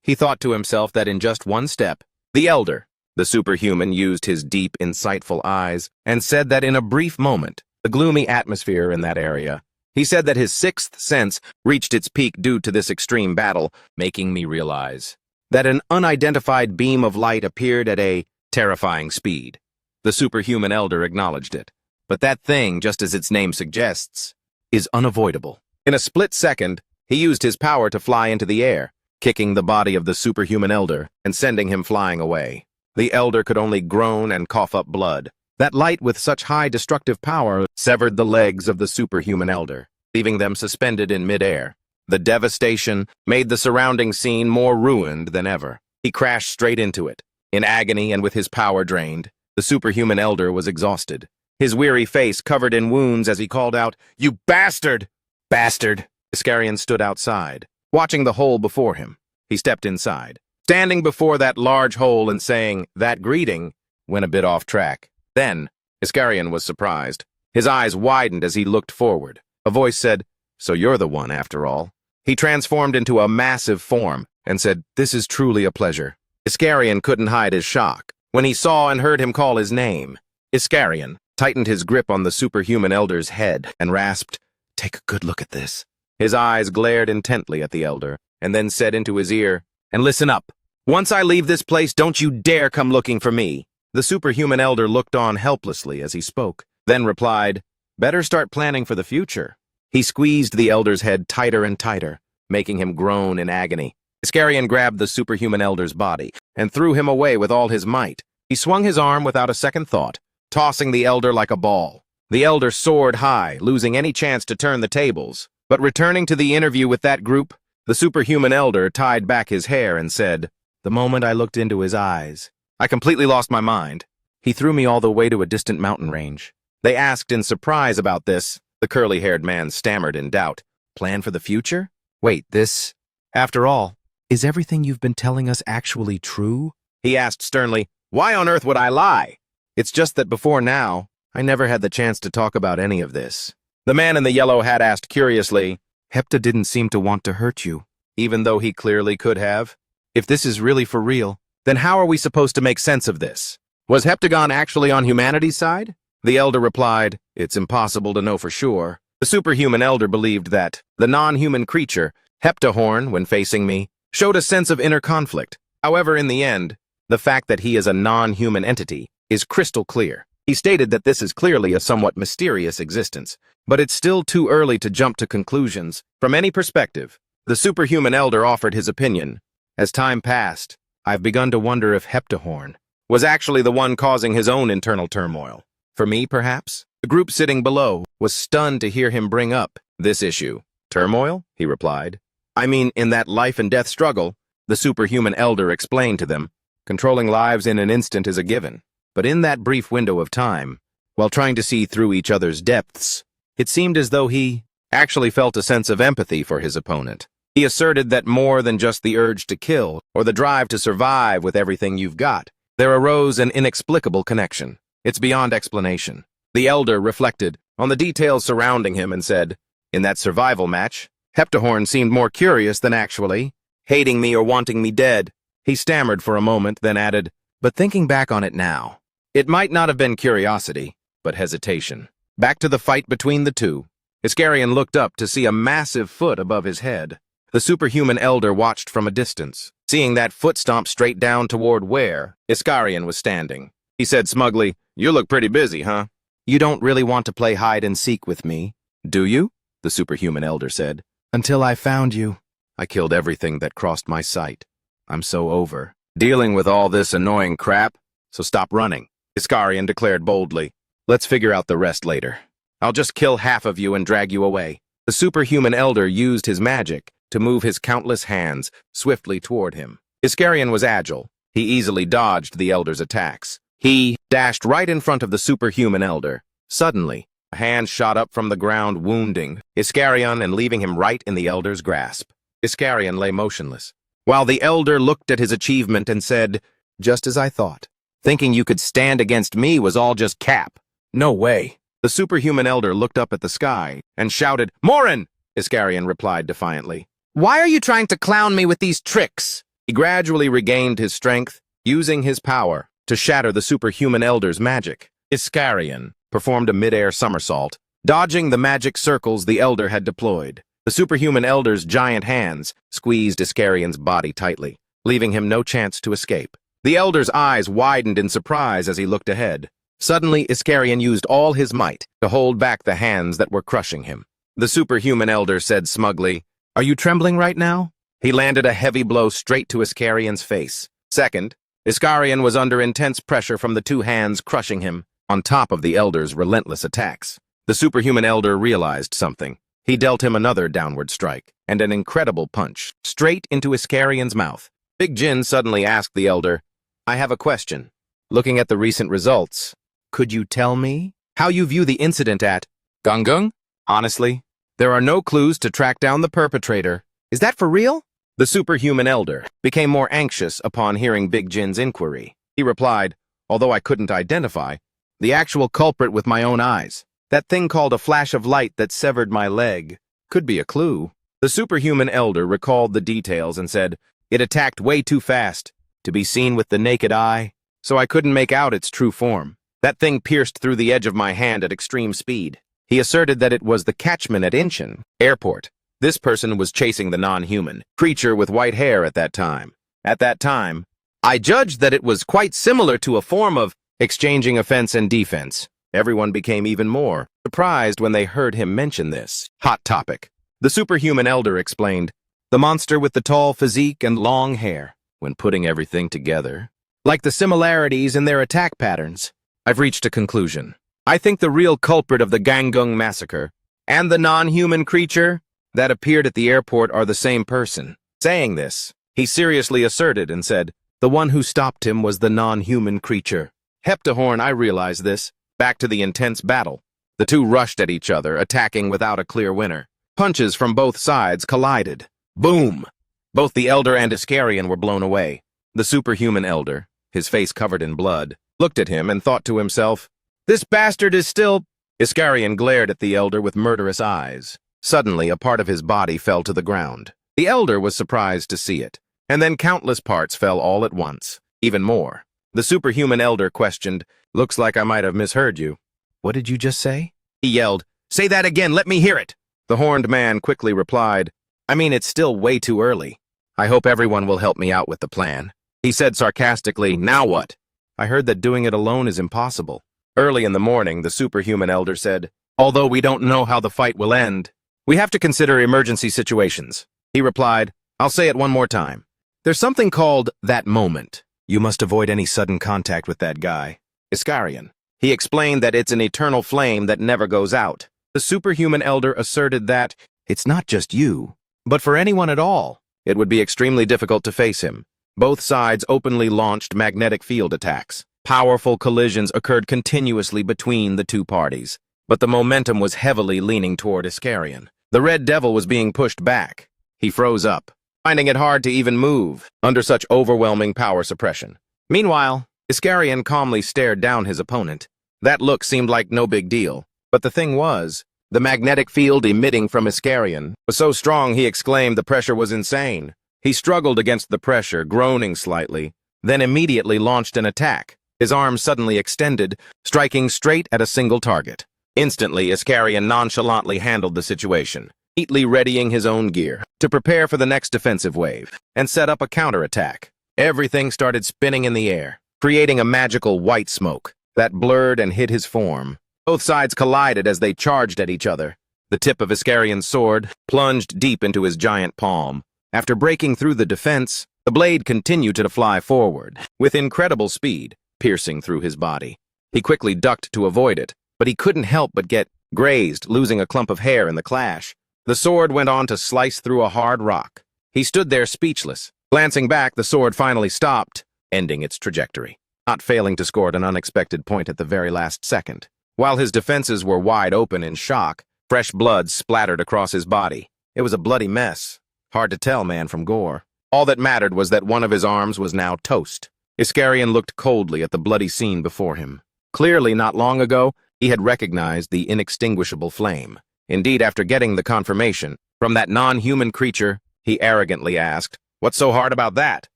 He thought to himself that in just one step, the elder, the superhuman, used his deep, insightful eyes and said that in a brief moment, the gloomy atmosphere in that area, he said that his sixth sense reached its peak due to this extreme battle, making me realize that an unidentified beam of light appeared at a terrifying speed. The superhuman elder acknowledged it. But that thing, just as its name suggests, is unavoidable. In a split second, he used his power to fly into the air, kicking the body of the superhuman elder and sending him flying away. The elder could only groan and cough up blood. That light with such high destructive power severed the legs of the superhuman elder, leaving them suspended in midair. The devastation made the surrounding scene more ruined than ever. He crashed straight into it. In agony and with his power drained, the superhuman elder was exhausted, his weary face covered in wounds as he called out, "You bastard! Bastard!" Iskarion stood outside, watching the hole before him. He stepped inside. Standing before that large hole and saying that greeting went a bit off track. Then, Iskarion was surprised. His eyes widened as he looked forward. A voice said, "So you're the one, after all." He transformed into a massive form and said, "This is truly a pleasure." Iskarion couldn't hide his shock when he saw and heard him call his name. Iskarion tightened his grip on the superhuman elder's head and rasped, "Take a good look at this." His eyes glared intently at the elder, and then said into his ear, "And listen up. Once I leave this place, don't you dare come looking for me." The superhuman elder looked on helplessly as he spoke, then replied, Better start planning for the future. He squeezed the elder's head tighter and tighter, making him groan in agony. Iskarion grabbed the superhuman elder's body and threw him away with all his might. He swung his arm without a second thought, tossing the elder like a ball. The elder soared high, losing any chance to turn the tables. But returning to the interview with that group, the superhuman elder tied back his hair and said, "The moment I looked into his eyes, I completely lost my mind. He threw me all the way to a distant mountain range." They asked in surprise about this. The curly-haired man stammered in doubt. "Plan for the future? Wait, this... After all, is everything you've been telling us actually true?" He asked sternly. "Why on earth would I lie? It's just that before now, I never had the chance to talk about any of this." The man in the yellow hat asked curiously, "Hepta didn't seem to want to hurt you, even though he clearly could have. If this is really for real, then how are we supposed to make sense of this? Was Heptagon actually on humanity's side?" The elder replied, "It's impossible to know for sure. The superhuman elder believed that the non-human creature, Heptahorn, when facing me, showed a sense of inner conflict. However, in the end, the fact that he is a non-human entity is crystal clear. He stated that this is clearly a somewhat mysterious existence, but it's still too early to jump to conclusions. From any perspective, the superhuman elder offered his opinion. As time passed, I've begun to wonder if Heptahorn was actually the one causing his own internal turmoil. For me, perhaps?" The group sitting below was stunned to hear him bring up this issue. "Turmoil?" he replied. "I mean, in that life-and-death struggle," the superhuman elder explained to them. "Controlling lives in an instant is a given. But in that brief window of time, while trying to see through each other's depths, it seemed as though he actually felt a sense of empathy for his opponent. He asserted that more than just the urge to kill or the drive to survive with everything you've got, there arose an inexplicable connection. It's beyond explanation." The elder reflected on the details surrounding him and said, "In that survival match, Heptahorn seemed more curious than actually hating me or wanting me dead." He stammered for a moment, then added, "But thinking back on it now, it might not have been curiosity, but hesitation." Back to the fight between the two. Iskarion looked up to see a massive foot above his head. The superhuman elder watched from a distance, seeing that foot stomp straight down toward where Iskarion was standing. He said smugly, "You look pretty busy, huh?" "You don't really want to play hide-and-seek with me, do you?" the superhuman elder said. "Until I found you, I killed everything that crossed my sight. I'm so over dealing with all this annoying crap, so stop running," Iskarion declared boldly. "Let's figure out the rest later. I'll just kill half of you and drag you away." The superhuman elder used his magic to move his countless hands swiftly toward him. Iskarion was agile. He easily dodged the elder's attacks. He dashed right in front of the superhuman elder. Suddenly, a hand shot up from the ground, wounding Iskarion and leaving him right in the elder's grasp. Iskarion lay motionless, while the elder looked at his achievement and said, "Just as I thought. Thinking you could stand against me was all just cap. No way." The superhuman elder looked up at the sky and shouted, "Morin!" Iskarion replied defiantly, "Why are you trying to clown me with these tricks?" He gradually regained his strength, using his power to shatter the superhuman elder's magic. Iskarion performed a mid-air somersault, dodging the magic circles the elder had deployed. The superhuman elder's giant hands squeezed Iskarion's body tightly, leaving him no chance to escape. The elder's eyes widened in surprise as he looked ahead. Suddenly, Iskarion used all his might to hold back the hands that were crushing him. The superhuman elder said smugly, "Are you trembling right now?" He landed a heavy blow straight to Iskarion's face. Second, Iskarion was under intense pressure from the two hands crushing him, on top of the elder's relentless attacks. The superhuman elder realized something. He dealt him another downward strike, and an incredible punch, straight into Iskarion's mouth. Big Jin suddenly asked the elder, "I have a question. Looking at the recent results, could you tell me how you view the incident at Gungung? Honestly, there are no clues to track down the perpetrator. Is that for real?" The superhuman elder became more anxious upon hearing Big Jin's inquiry. He replied, "Although I couldn't identify the actual culprit with my own eyes, that thing called a flash of light that severed my leg could be a clue." The superhuman elder recalled the details and said, "It attacked way too fast to be seen with the naked eye, so I couldn't make out its true form. That thing pierced through the edge of my hand at extreme speed." He asserted that it was the catchman at Incheon Airport. This person was chasing the non-human creature with white hair at that time. At that time, I judged that it was quite similar to a form of exchanging offense and defense. Everyone became even more surprised when they heard him mention this hot topic. The superhuman elder explained, the monster with the tall physique and long hair. When putting everything together, like the similarities in their attack patterns, I've reached a conclusion. I think the real culprit of the Gangung massacre and the non-human creature that appeared at the airport are the same person. Saying this, he seriously asserted and said, the one who stopped him was the non-human creature. Heptahorn, I realized this. Back to the intense battle. The two rushed at each other, attacking without a clear winner. Punches from both sides collided. Boom! Both the elder and Iskarion were blown away. The superhuman elder, his face covered in blood, looked at him and thought to himself, this bastard is still... Iskarion glared at the elder with murderous eyes. Suddenly, a part of his body fell to the ground. The elder was surprised to see it, and then countless parts fell all at once. Even more. The superhuman elder questioned, looks like I might have misheard you. What did you just say? He yelled, say that again, let me hear it. The horned man quickly replied, I mean, it's still way too early. I hope everyone will help me out with the plan. He said sarcastically, now what? I heard that doing it alone is impossible. Early in the morning, the superhuman elder said, although we don't know how the fight will end, we have to consider emergency situations. He replied, I'll say it one more time. There's something called that moment. You must avoid any sudden contact with that guy, Iskarion. He explained that it's an eternal flame that never goes out. The superhuman elder asserted that it's not just you, but for anyone at all. It would be extremely difficult to face him. Both sides openly launched magnetic field attacks. Powerful collisions occurred continuously between the two parties, but the momentum was heavily leaning toward Iskarion. The Red Devil was being pushed back. He froze up, finding it hard to even move under such overwhelming power suppression. Meanwhile, Iskarion calmly stared down his opponent. That look seemed like no big deal, but the thing was, the magnetic field emitting from Iskarion was so strong he exclaimed the pressure was insane. He struggled against the pressure, groaning slightly, then immediately launched an attack. His arm suddenly extended, striking straight at a single target. Instantly, Iskarion nonchalantly handled the situation, neatly readying his own gear to prepare for the next defensive wave and set up a counterattack. Everything started spinning in the air, creating a magical white smoke that blurred and hid his form. Both sides collided as they charged at each other. The tip of Iskarion's sword plunged deep into his giant palm. After breaking through the defense, the blade continued to fly forward with incredible speed, piercing through his body. He quickly ducked to avoid it, but he couldn't help but get grazed, losing a clump of hair in the clash. The sword went on to slice through a hard rock. He stood there speechless. Glancing back, the sword finally stopped, ending its trajectory, not failing to score an unexpected point at the very last second. While his defenses were wide open in shock, fresh blood splattered across his body. It was a bloody mess. Hard to tell man from gore. All that mattered was that one of his arms was now toast. Iskarion looked coldly at the bloody scene before him. Clearly, not long ago, he had recognized the inextinguishable flame. Indeed, after getting the confirmation from that non-human creature, he arrogantly asked, "What's so hard about that?"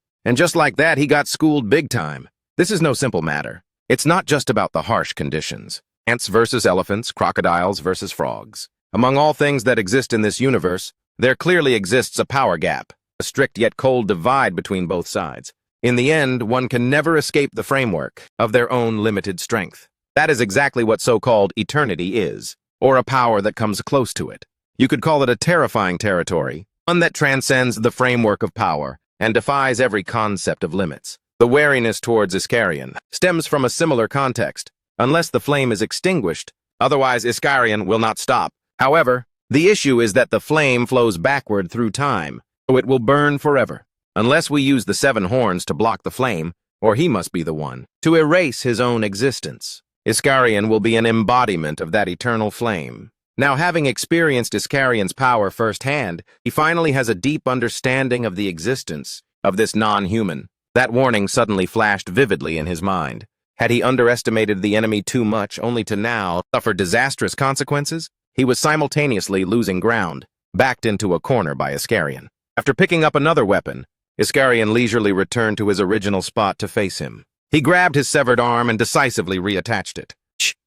And just like that, he got schooled big time. This is no simple matter. It's not just about the harsh conditions. Ants versus elephants, crocodiles versus frogs. Among all things that exist in this universe, there clearly exists a power gap, a strict yet cold divide between both sides. In the end, one can never escape the framework of their own limited strength. That is exactly what so-called eternity is, or a power that comes close to it. You could call it a terrifying territory, one that transcends the framework of power and defies every concept of limits. The wariness towards Iskarion stems from a similar context. Unless the flame is extinguished, otherwise Iskarion will not stop. However, the issue is that the flame flows backward through time, so it will burn forever. Unless we use the 7 horns to block the flame, or he must be the one, to erase his own existence. Iskarion will be an embodiment of that eternal flame. Now, having experienced Iskarion's power firsthand, he finally has a deep understanding of the existence of this non-human. That warning suddenly flashed vividly in his mind. Had he underestimated the enemy too much, only to now suffer disastrous consequences? He was simultaneously losing ground, backed into a corner by Iskarion. After picking up another weapon, Iskarion leisurely returned to his original spot to face him. He grabbed his severed arm and decisively reattached it.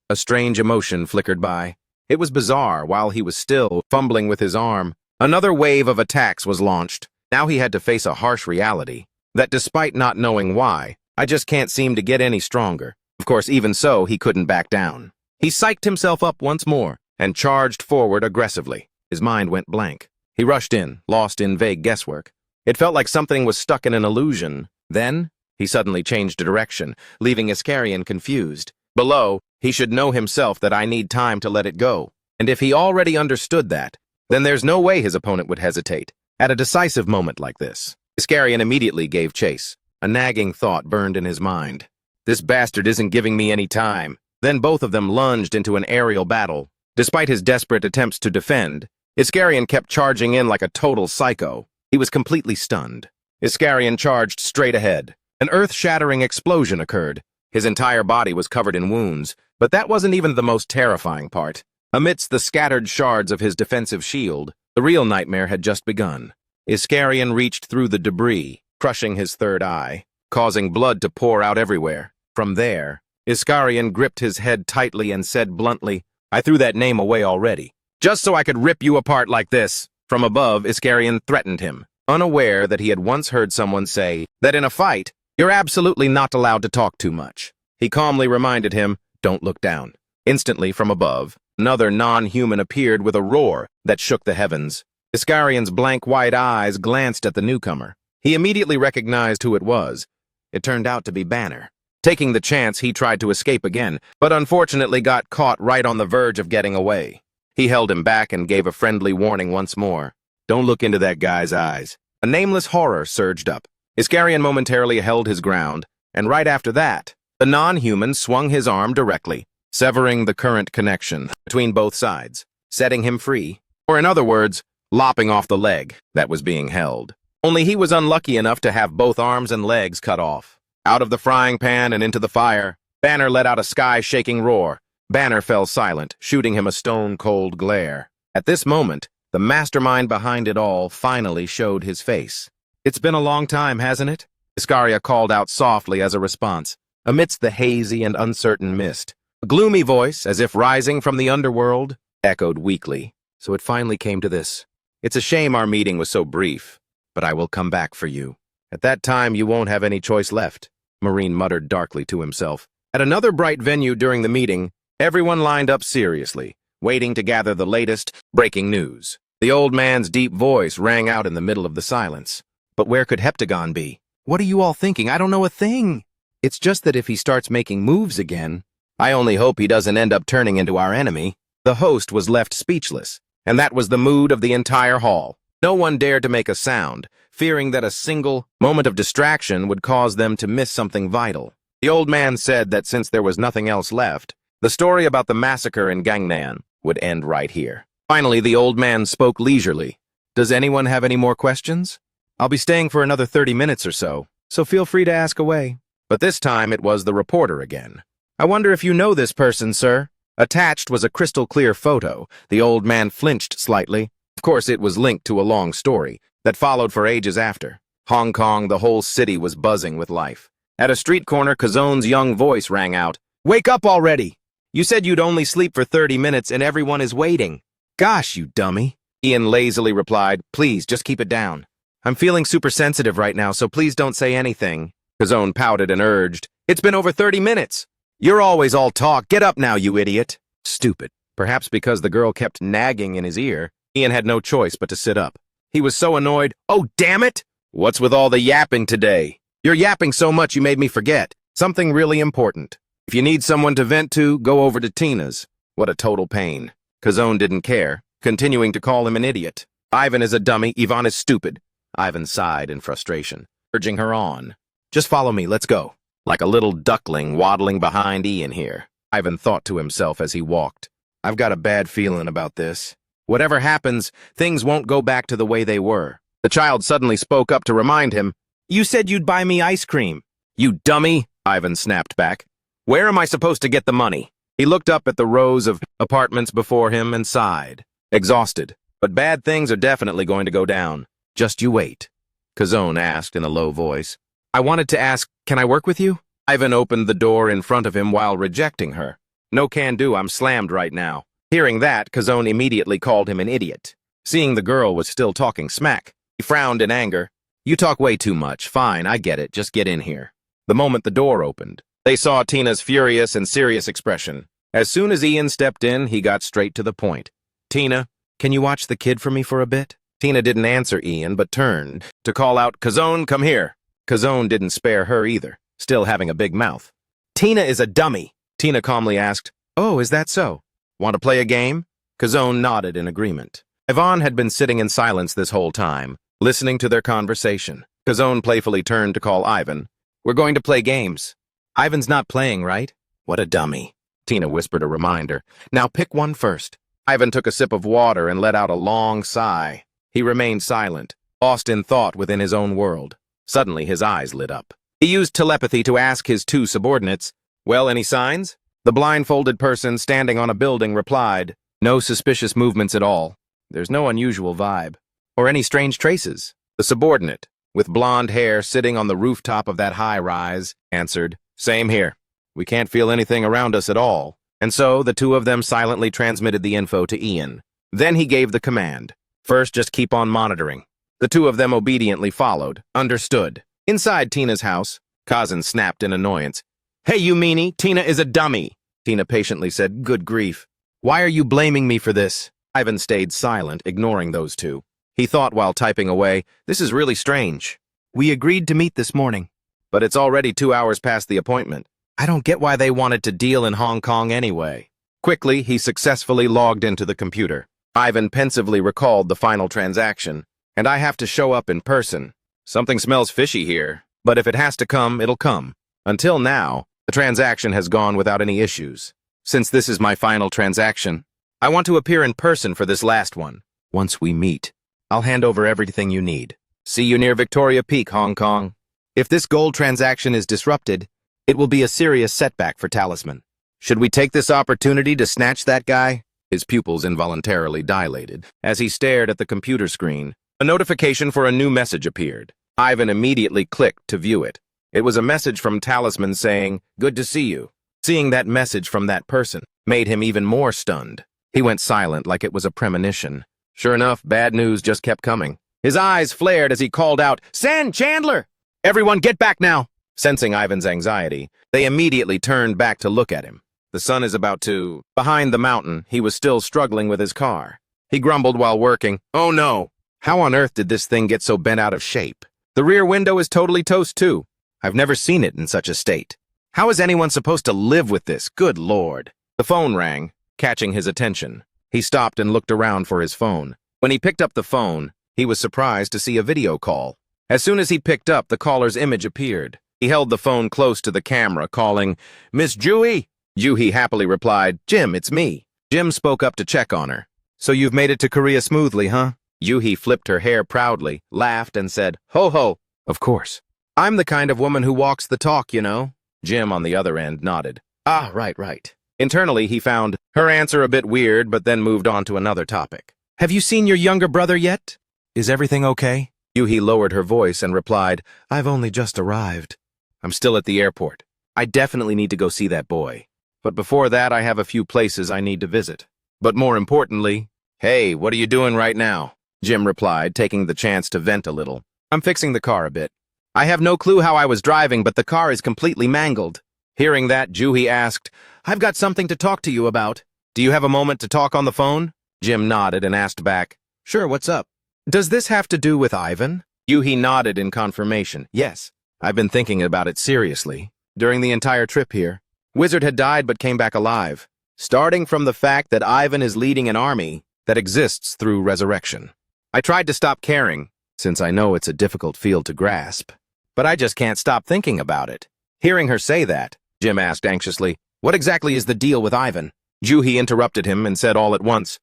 A strange emotion flickered by. It was bizarre. While he was still fumbling with his arm, another wave of attacks was launched. Now he had to face a harsh reality, that despite not knowing why, I just can't seem to get any stronger. Of course, even so, he couldn't back down. He psyched himself up once more and charged forward aggressively. His mind went blank. He rushed in, lost in vague guesswork. It felt like something was stuck in an illusion. Then, he suddenly changed direction, leaving Iskarian confused. Below, he should know himself that I need time to let it go. And if he already understood that, then there's no way his opponent would hesitate. At a decisive moment like this, Iskarian immediately gave chase. A nagging thought burned in his mind. This bastard isn't giving me any time. Then both of them lunged into an aerial battle. Despite his desperate attempts to defend, Iskarian kept charging in like a total psycho. He was completely stunned. Iskarian charged straight ahead. An earth-shattering explosion occurred. His entire body was covered in wounds, but that wasn't even the most terrifying part. Amidst the scattered shards of his defensive shield, the real nightmare had just begun. Iskarian reached through the debris, crushing his third eye, causing blood to pour out everywhere. From there, Iskarian gripped his head tightly and said bluntly, "I threw that name away already, just so I could rip you apart like this." From above, Iskarian threatened him, unaware that he had once heard someone say that in a fight, you're absolutely not allowed to talk too much. He calmly reminded him, "Don't look down." Instantly, from above, another non-human appeared with a roar that shook the heavens. Iskarian's blank white eyes glanced at the newcomer. He immediately recognized who it was. It turned out to be Banner. Taking the chance, he tried to escape again, but unfortunately got caught right on the verge of getting away. He held him back and gave a friendly warning once more. "Don't look into that guy's eyes." A nameless horror surged up. Iskarian momentarily held his ground, and right after that, the non-human swung his arm directly, severing the current connection between both sides, setting him free, or in other words, lopping off the leg that was being held. Only he was unlucky enough to have both arms and legs cut off. Out of the frying pan and into the fire, Banner let out a sky-shaking roar. Banner fell silent, shooting him a stone-cold glare. At this moment, the mastermind behind it all finally showed his face. "It's been a long time, hasn't it?" Iskaria called out softly as a response. Amidst the hazy and uncertain mist, a gloomy voice, as if rising from the underworld, echoed weakly. "So it finally came to this. It's a shame our meeting was so brief, but I will come back for you. At that time, you won't have any choice left," Marine muttered darkly to himself. At another bright venue during the meeting, everyone lined up seriously, waiting to gather the latest breaking news. The old man's deep voice rang out in the middle of the silence. "But where could Heptagon be? What are you all thinking? I don't know a thing. It's just that if he starts making moves again, I only hope he doesn't end up turning into our enemy." The host was left speechless, and that was the mood of the entire hall. No one dared to make a sound, fearing that a single moment of distraction would cause them to miss something vital. The old man said that since there was nothing else left, the story about the massacre in Gangnan would end right here. Finally, the old man spoke leisurely. "Does anyone have any more questions? I'll be staying for another 30 minutes or so feel free to ask away." But this time it was the reporter again. "I wonder if you know this person, sir?" Attached was a crystal-clear photo. The old man flinched slightly. Of course, it was linked to a long story that followed for ages after. Hong Kong, the whole city was buzzing with life. At a street corner, Kazon's young voice rang out. "Wake up already! You said you'd only sleep for 30 minutes and everyone is waiting." "Gosh, you dummy," Ian lazily replied. "Please, just keep it down. I'm feeling super sensitive right now, so please don't say anything." Kazon pouted and urged. "It's been over 30 minutes. You're always all talk. Get up now, you idiot." Stupid. Perhaps because the girl kept nagging in his ear, Ian had no choice but to sit up. He was so annoyed. "Oh, damn it! What's with all the yapping today? You're yapping so much you made me forget something really important. If you need someone to vent to, go over to Tina's." What a total pain. Kazon didn't care, continuing to call him an idiot. "Ivan is a dummy. Ivan is stupid." Ivan sighed in frustration, urging her on. "Just follow me. Let's go." Like a little duckling waddling behind Ian here, Ivan thought to himself as he walked. "I've got a bad feeling about this. Whatever happens, things won't go back to the way they were." The child suddenly spoke up to remind him. "You said you'd buy me ice cream." "You dummy," Ivan snapped back. "Where am I supposed to get the money?" He looked up at the rows of apartments before him and sighed, exhausted. "But bad things are definitely going to go down. Just you wait," Kazon asked in a low voice. "I wanted to ask, can I work with you?" Ivan opened the door in front of him while rejecting her. "No can do, I'm slammed right now." Hearing that, Kazon immediately called him an idiot. Seeing the girl was still talking smack, he frowned in anger. "You talk way too much. Fine, I get it. Just get in here." The moment the door opened, they saw Tina's furious and serious expression. As soon as Ian stepped in, he got straight to the point. Tina, can you watch the kid for me for a bit? Tina didn't answer Ian, but turned to call out, Kazone, come here. Kazone didn't spare her either, still having a big mouth. Tina is a dummy, Tina calmly asked. Oh, is that so? Want to play a game? Kazone nodded in agreement. Ivan had been sitting in silence this whole time, listening to their conversation. Kazone playfully turned to call Ivan. We're going to play games. Ivan's not playing, right? What a dummy, Tina whispered a reminder. Now pick one first. Ivan took a sip of water and let out a long sigh. He remained silent, lost in thought within his own world. Suddenly his eyes lit up. He used telepathy to ask his two subordinates, Well, any signs? The blindfolded person standing on a building replied, No suspicious movements at all. There's no unusual vibe. Or any strange traces. The subordinate, with blonde hair sitting on the rooftop of that high-rise, answered, Same here. We can't feel anything around us at all. And so the two of them silently transmitted the info to Ian. Then he gave the command. First, just keep on monitoring. The two of them obediently followed. Understood. Inside Tina's house, Kazan snapped in annoyance. Hey, you meanie, Tina is a dummy. Tina patiently said, Good grief. Why are you blaming me for this? Ivan stayed silent, ignoring those two. He thought while typing away, This is really strange. We agreed to meet this morning. But it's already 2 hours past the appointment. I don't get why they wanted to deal in Hong Kong anyway. Quickly, he successfully logged into the computer. Ivan pensively recalled the final transaction. And I have to show up in person. Something smells fishy here. But if it has to come, it'll come. Until now, the transaction has gone without any issues. Since this is my final transaction, I want to appear in person for this last one. Once we meet, I'll hand over everything you need. See you near Victoria Peak, Hong Kong. If this gold transaction is disrupted, it will be a serious setback for Talisman. Should we take this opportunity to snatch that guy? His pupils involuntarily dilated. As he stared at the computer screen, a notification for a new message appeared. Ivan immediately clicked to view it. It was a message from Talisman saying, Good to see you. Seeing that message from that person made him even more stunned. He went silent like it was a premonition. Sure enough, bad news just kept coming. His eyes flared as he called out, Sen, Chandler! Everyone get back now! Sensing Ivan's anxiety, they immediately turned back to look at him. The sun is about to... Behind the mountain, he was still struggling with his car. He grumbled while working, Oh no! How on earth did this thing get so bent out of shape? The rear window is totally toast too. I've never seen it in such a state. How is anyone supposed to live with this? Good Lord. The phone rang, catching his attention. He stopped and looked around for his phone. When he picked up the phone, he was surprised to see a video call. As soon as he picked up, the caller's image appeared. He held the phone close to the camera, calling, Miss Juhi? Juhi happily replied, Jim, it's me. Jim spoke up to check on her. So you've made it to Korea smoothly, huh? Juhi flipped her hair proudly, laughed, and said, Ho ho. Of course. I'm the kind of woman who walks the talk, you know. Jim, on the other end, nodded. Ah, right. Internally, he found her answer a bit weird, but then moved on to another topic. Have you seen your younger brother yet? Is everything okay? Juhi lowered her voice and replied, I've only just arrived. I'm still at the airport. I definitely need to go see that boy. But before that, I have a few places I need to visit. But more importantly, Hey, what are you doing right now? Jim replied, taking the chance to vent a little. I'm fixing the car a bit. I have no clue how I was driving, but the car is completely mangled. Hearing that, Juhi asked, I've got something to talk to you about. Do you have a moment to talk on the phone? Jim nodded and asked back, Sure, what's up? Does this have to do with Ivan? Juhi nodded in confirmation. Yes, I've been thinking about it seriously. During the entire trip here, Wizard had died but came back alive. Starting from the fact that Ivan is leading an army that exists through resurrection. I tried to stop caring, since I know it's a difficult field to grasp. But I just can't stop thinking about it. Hearing her say that, Jim asked anxiously, What exactly is the deal with Ivan? Juhi interrupted him and said all at once,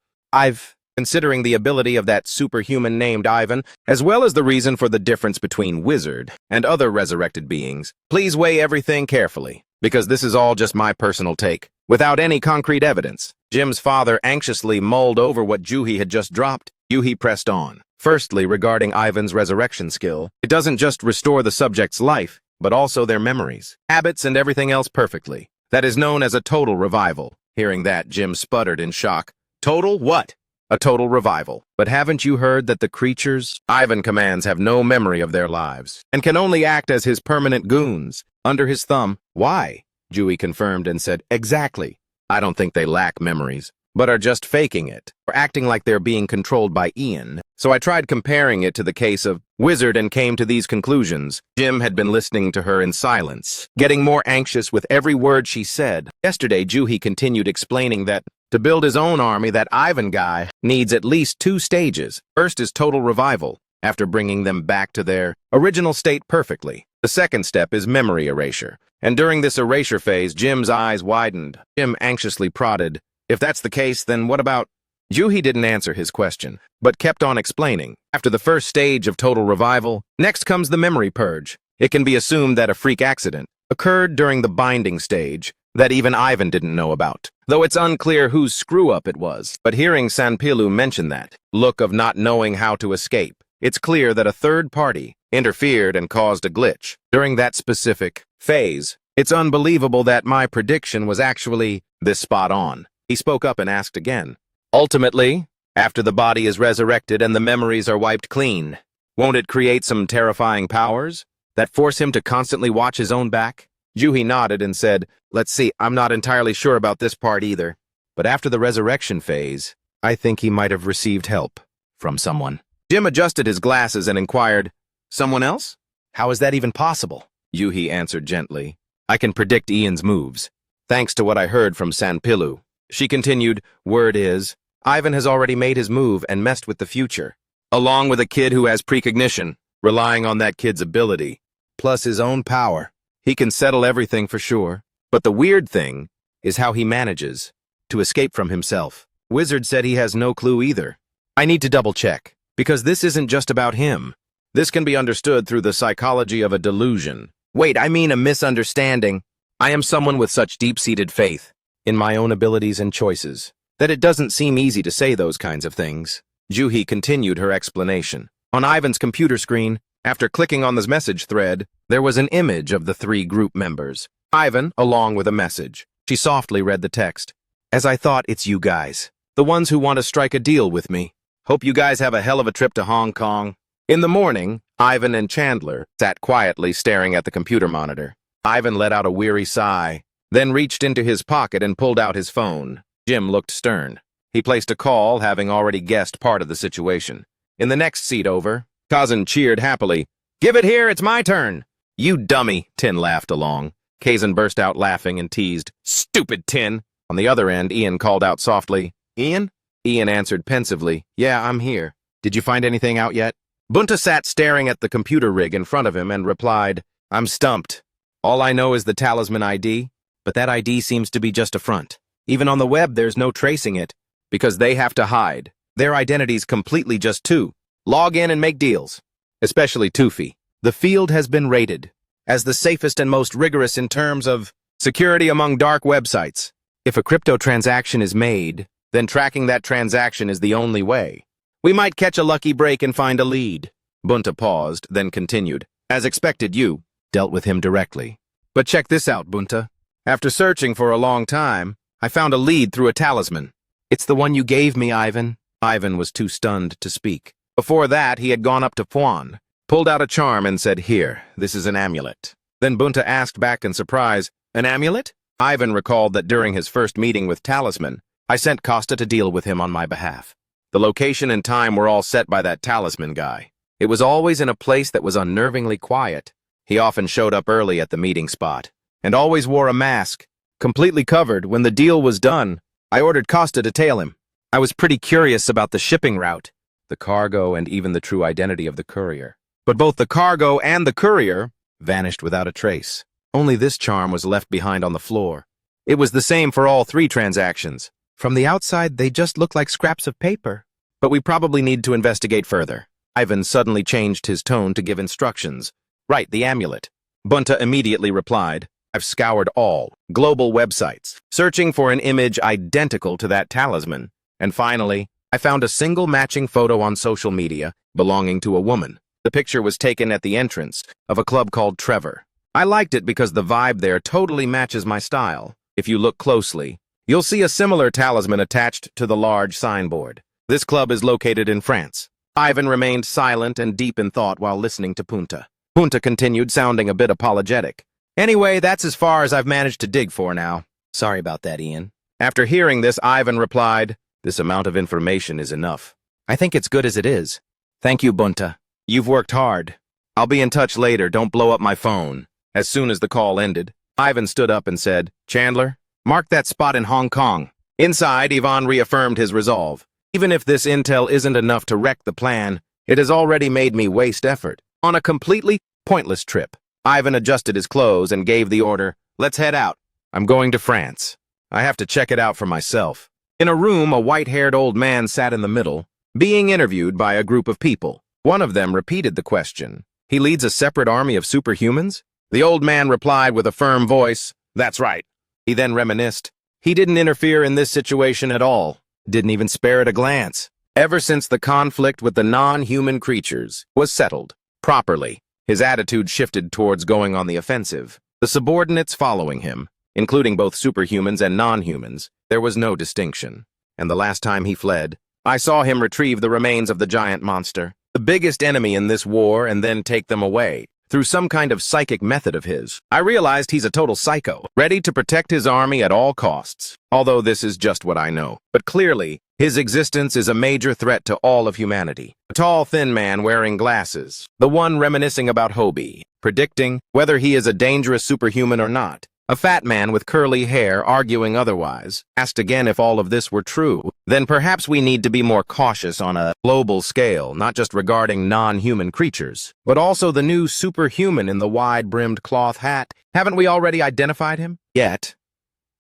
Considering the ability of that superhuman named Ivan, as well as the reason for the difference between Wizard and other resurrected beings, please weigh everything carefully, because this is all just my personal take, without any concrete evidence. Jim's father anxiously mulled over what Juhi had just dropped. Juhi pressed on. Firstly, regarding Ivan's resurrection skill, it doesn't just restore the subject's life, but also their memories, habits, and everything else perfectly. That is known as a total revival. Hearing that, Jim sputtered in shock. Total what? A total revival. But haven't you heard that the creatures Ivan commands have no memory of their lives, and can only act as his permanent goons, under his thumb? Why? Juhi confirmed and said, Exactly. I don't think they lack memories, but are just faking it, or acting like they're being controlled by Ian. So I tried comparing it to the case of Wizard and came to these conclusions. Jim had been listening to her in silence, getting more anxious with every word she said. Yesterday, Juhi continued explaining that to build his own army, that Ivan guy needs at least 2 stages. First is total revival, after bringing them back to their original state perfectly. The second step is memory erasure, and during this erasure phase, Jim's eyes widened. Jim anxiously prodded, "If that's the case, then what about—" Juhi didn't answer his question, but kept on explaining. After the first stage of total revival, next comes the memory purge. It can be assumed that a freak accident occurred during the binding stage that even Ivan didn't know about, though it's unclear whose screw-up it was. But hearing Sanpilu mention that look of not knowing how to escape, it's clear that a third party interfered and caused a glitch during that specific phase. It's unbelievable that my prediction was actually this spot on. He spoke up and asked again. Ultimately, after the body is resurrected and the memories are wiped clean, won't it create some terrifying powers that force him to constantly watch his own back? Juhi nodded and said, "Let's see, I'm not entirely sure about this part either. But after the resurrection phase, I think he might have received help from someone." Jim adjusted his glasses and inquired, "Someone else? How is that even possible?" Juhi answered gently, "I can predict Ian's moves, thanks to what I heard from Sanpilu." She continued, "Word is, Ivan has already made his move and messed with the future, along with a kid who has precognition, relying on that kid's ability, plus his own power. He can settle everything for sure. But the weird thing is how he manages to escape from himself. Wizard said he has no clue either. I need to double-check, because this isn't just about him. This can be understood through the psychology of a delusion. Wait, I mean a misunderstanding. I am someone with such deep-seated faith in my own abilities and choices that it doesn't seem easy to say those kinds of things." Juhi continued her explanation. On Ivan's computer screen, after clicking on the message thread, there was an image of the 3 group members. Ivan, along with a message. She softly read the text. "As I thought, it's you guys. The ones who want to strike a deal with me. Hope you guys have a hell of a trip to Hong Kong." In the morning, Ivan and Chandler sat quietly staring at the computer monitor. Ivan let out a weary sigh, then reached into his pocket and pulled out his phone. Jim looked stern. He placed a call, having already guessed part of the situation. In the next seat over, Kazan cheered happily. "Give it here, it's my turn." "You dummy," Tin laughed along. Kazan burst out laughing and teased, "Stupid Tin." On the other end, Ian called out softly, "Ian?" Ian answered pensively, "Yeah, I'm here. Did you find anything out yet?" Bunta sat staring at the computer rig in front of him and replied, "I'm stumped. All I know is the talisman ID, but that ID seems to be just a front. Even on the web, there's no tracing it, because they have to hide. Their identity's completely just 2. Log in and make deals. Especially Tufi. The field has been rated as the safest and most rigorous in terms of security among dark websites. If a crypto transaction is made, then tracking that transaction is the only way. We might catch a lucky break and find a lead." Bunta paused, then continued, "As expected, you dealt with him directly. But check this out, Bunta. After searching for a long time, I found a lead through a talisman. It's the one you gave me, Ivan." Ivan was too stunned to speak. Before that, he had gone up to Puan, pulled out a charm and said, "Here, this is an amulet." Then Bunta asked back in surprise, "An amulet?" Ivan recalled that during his first meeting with Talisman, I sent Costa to deal with him on my behalf. The location and time were all set by that Talisman guy. It was always in a place that was unnervingly quiet. He often showed up early at the meeting spot, and always wore a mask, completely covered. When the deal was done, I ordered Costa to tail him. I was pretty curious about the shipping route, the cargo, and even the true identity of the courier. But both the cargo and the courier vanished without a trace. Only this charm was left behind on the floor. It was the same for all 3 transactions. From the outside, they just looked like scraps of paper. But we probably need to investigate further. Ivan suddenly changed his tone to give instructions. "Right, the amulet." Bunta immediately replied, "I've scoured all global websites, searching for an image identical to that talisman. And finally, I found a single matching photo on social media belonging to a woman. The picture was taken at the entrance of a club called Trevor. I liked it because the vibe there totally matches my style. If you look closely, you'll see a similar talisman attached to the large signboard. This club is located in France." Ivan remained silent and deep in thought while listening to Punta. Punta continued, sounding a bit apologetic. "Anyway, that's as far as I've managed to dig for now." "Sorry about that, Ian. After hearing this, Ivan replied, "This amount of information is enough. I think it's good as it is. Thank you, Bunta. You've worked hard. I'll be in touch later. Don't blow up my phone." As soon as the call ended, Ivan stood up and said, "Chandler, mark that spot in Hong Kong." Inside, Ivan reaffirmed his resolve. "Even if this intel isn't enough to wreck the plan, it has already made me waste effort on a completely pointless trip." Ivan adjusted his clothes and gave the order, "Let's head out. I'm going to France. I have to check it out for myself." In a room, a white-haired old man sat in the middle, being interviewed by a group of people. One of them repeated the question. "He leads a separate army of superhumans?" The old man replied with a firm voice, "That's right." He then reminisced. He didn't interfere in this situation at all, didn't even spare it a glance. Ever since the conflict with the non-human creatures was settled properly, his attitude shifted towards going on the offensive. The subordinates following him, including both superhumans and non-humans, there was no distinction. And the last time he fled, I saw him retrieve the remains of the giant monster, the biggest enemy in this war, and then take them away. Through some kind of psychic method of his, I realized he's a total psycho, ready to protect his army at all costs. Although this is just what I know. But clearly, his existence is a major threat to all of humanity. A tall, thin man wearing glasses, the one reminiscing about Hobie, predicting whether he is a dangerous superhuman or not. A fat man with curly hair arguing otherwise, asked again if all of this were true. Then perhaps we need to be more cautious on a global scale, not just regarding non-human creatures, but also the new superhuman in the wide-brimmed cloth hat. Haven't we already identified him? Yet.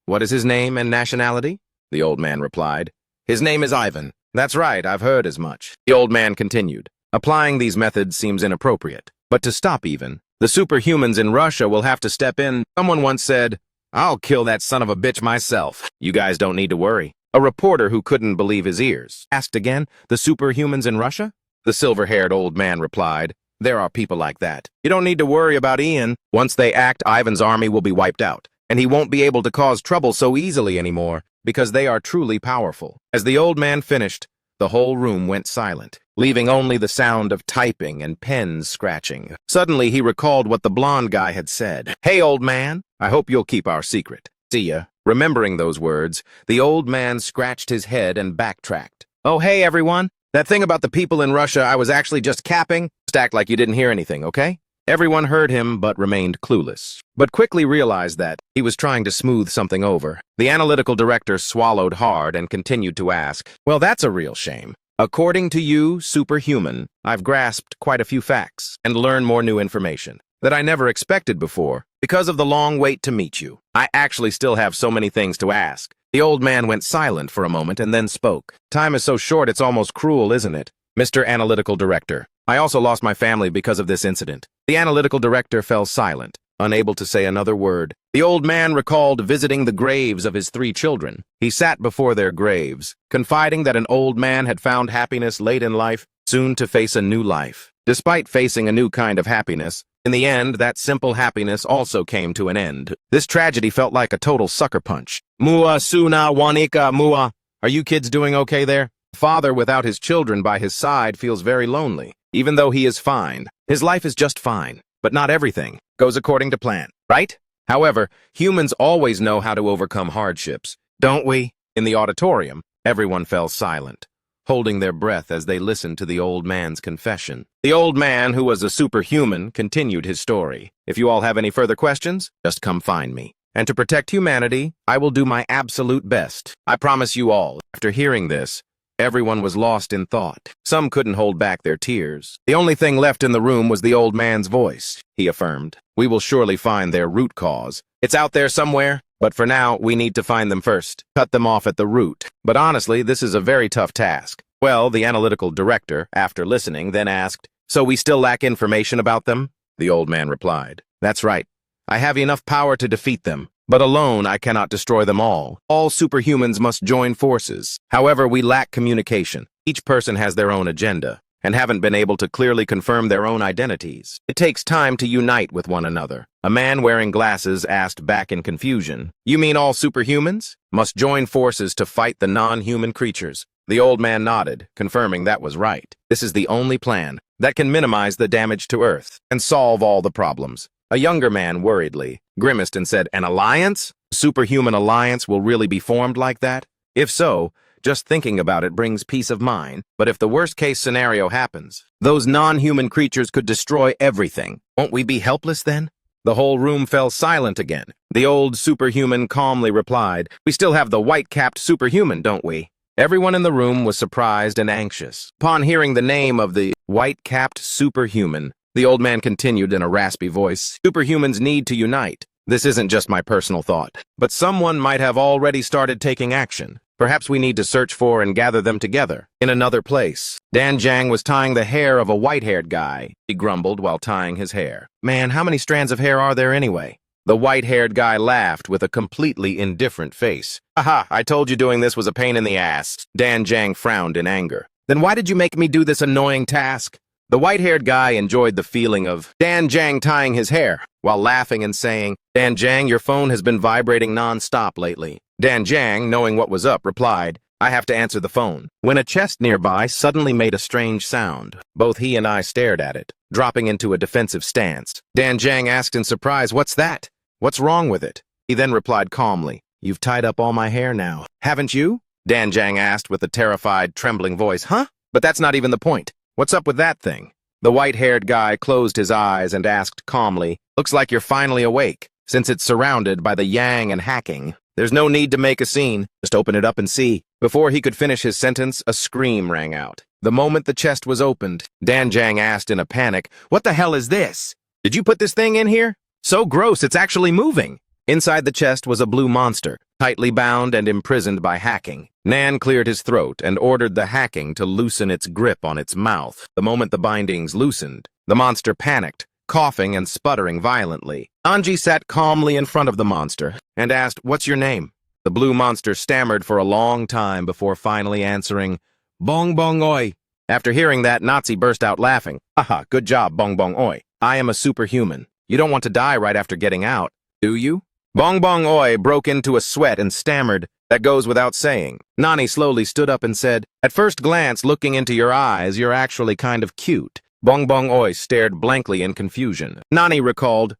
What is his name and nationality? The old man replied. His name is Ivan. That's right, I've heard as much. The old man continued. Applying these methods seems inappropriate. But to stop even, the superhumans in Russia will have to step in. Someone once said, "I'll kill that son of a bitch myself." You guys don't need to worry. A reporter who couldn't believe his ears asked again, "The superhumans in Russia?" The silver-haired old man replied, "There are people like that. You don't need to worry about Ian. Once they act, Ivan's army will be wiped out, and he won't be able to cause trouble so easily anymore, because they are truly powerful." As the old man finished, the whole room went silent, leaving only the sound of typing and pens scratching. Suddenly, he recalled what the blonde guy had said. "Hey, old man, I hope you'll keep our secret. See ya." Remembering those words, the old man scratched his head and backtracked. "Oh, hey, everyone. That thing about the people in Russia, I was actually just capping. Just act like you didn't hear anything, okay?" Everyone heard him but remained clueless, but quickly realized that he was trying to smooth something over. The analytical director swallowed hard and continued to ask, "Well, that's a real shame. According to you, Superhuman, I've grasped quite a few facts and learned more new information that I never expected before because of the long wait to meet you. I actually still have so many things to ask." The old man went silent for a moment and then spoke. "Time is so short it's almost cruel, isn't it? Mr. Analytical Director, I also lost my family because of this incident." The analytical director fell silent, unable to say another word. The old man recalled visiting the graves of his 3 children. He sat before their graves, confiding that an old man had found happiness late in life, soon to face a new life. Despite facing a new kind of happiness, in the end, that simple happiness also came to an end. This tragedy felt like a total sucker punch. "Mua suna wanika mua." Are you kids doing okay there? Father without his children by his side feels very lonely, even though he is fine. His life is just fine, but not everything goes according to plan, right? However, humans always know how to overcome hardships, don't we? In the auditorium, everyone fell silent, holding their breath as they listened to the old man's confession. The old man, who was a superhuman, continued his story. "If you all have any further questions, just come find me. And to protect humanity, I will do my absolute best. I promise you all." After hearing this, everyone was lost in thought. Some couldn't hold back their tears. The only thing left in the room was the old man's voice. He affirmed, "We will surely find their root cause. It's out there somewhere, but for now, we need to find them first. Cut them off at the root. But honestly, this is a very tough task." Well, the analytical director, after listening, then asked, "So we still lack information about them?" The old man replied, "That's right. I have enough power to defeat them. But alone, I cannot destroy them all. All superhumans must join forces. However, we lack communication. Each person has their own agenda, and haven't been able to clearly confirm their own identities. It takes time to unite with one another." A man wearing glasses asked back in confusion, "You mean all superhumans must join forces to fight the non-human creatures?" The old man nodded, confirming that was right. "This is the only plan that can minimize the damage to Earth and solve all the problems." A younger man worriedly grimaced and said, "An alliance? Superhuman alliance will really be formed like that? If so, just thinking about it brings peace of mind. But if the worst-case scenario happens, those non-human creatures could destroy everything. Won't we be helpless then? The whole room fell silent again. The old superhuman calmly replied, "We still have the white-capped superhuman, don't we?" Everyone in the room was surprised and anxious. Upon hearing the name of the white-capped superhuman, the old man continued in a raspy voice, "Superhumans need to unite. This isn't just my personal thought, but someone might have already started taking action. Perhaps we need to search for and gather them together in another place." Dan Jiang was tying the hair of a white-haired guy. He grumbled while tying his hair. "Man, how many strands of hair are there anyway?" The white-haired guy laughed with a completely indifferent face. "Aha, I told you doing this was a pain in the ass." Dan Jiang frowned in anger. "Then why did you make me do this annoying task?" The white-haired guy enjoyed the feeling of Dan Jiang tying his hair, while laughing and saying, "Dan Jiang, your phone has been vibrating non-stop lately." Dan Jiang, knowing what was up, replied, "I have to answer the phone," when a chest nearby suddenly made a strange sound. Both he and I stared at it, dropping into a defensive stance. Dan Jiang asked in surprise, "What's that? What's wrong with it?" He then replied calmly, "You've tied up all my hair now. Haven't you?" Dan Jiang asked with a terrified, trembling voice. "Huh? But that's not even the point. What's up with that thing?" The white-haired guy closed his eyes and asked calmly, "Looks like you're finally awake. Since it's surrounded by the yang and hacking, there's no need to make a scene. Just open it up and see." Before he could finish his sentence, a scream rang out. The moment the chest was opened, Dan Jiang asked in a panic, "What the hell is this? Did you put this thing in here? So gross, it's actually moving." Inside the chest was a blue monster, tightly bound and imprisoned by hacking. Nan cleared his throat and ordered the hacking to loosen its grip on its mouth. The moment the bindings loosened, the monster panicked, coughing and sputtering violently. Anji sat calmly in front of the monster and asked, "What's your name?" The blue monster stammered for a long time before finally answering, "Bong Bong Oi." After hearing that, Nazi burst out laughing. "Haha, good job, Bong Bong Oi. I am a superhuman. You don't want to die right after getting out, do you?" Bong Bong Oi broke into a sweat and stammered, "That goes without saying." Nani slowly stood up and said, "At first glance, looking into your eyes, you're actually kind of cute." Bong Bong Oi stared blankly in confusion. Nani recalled,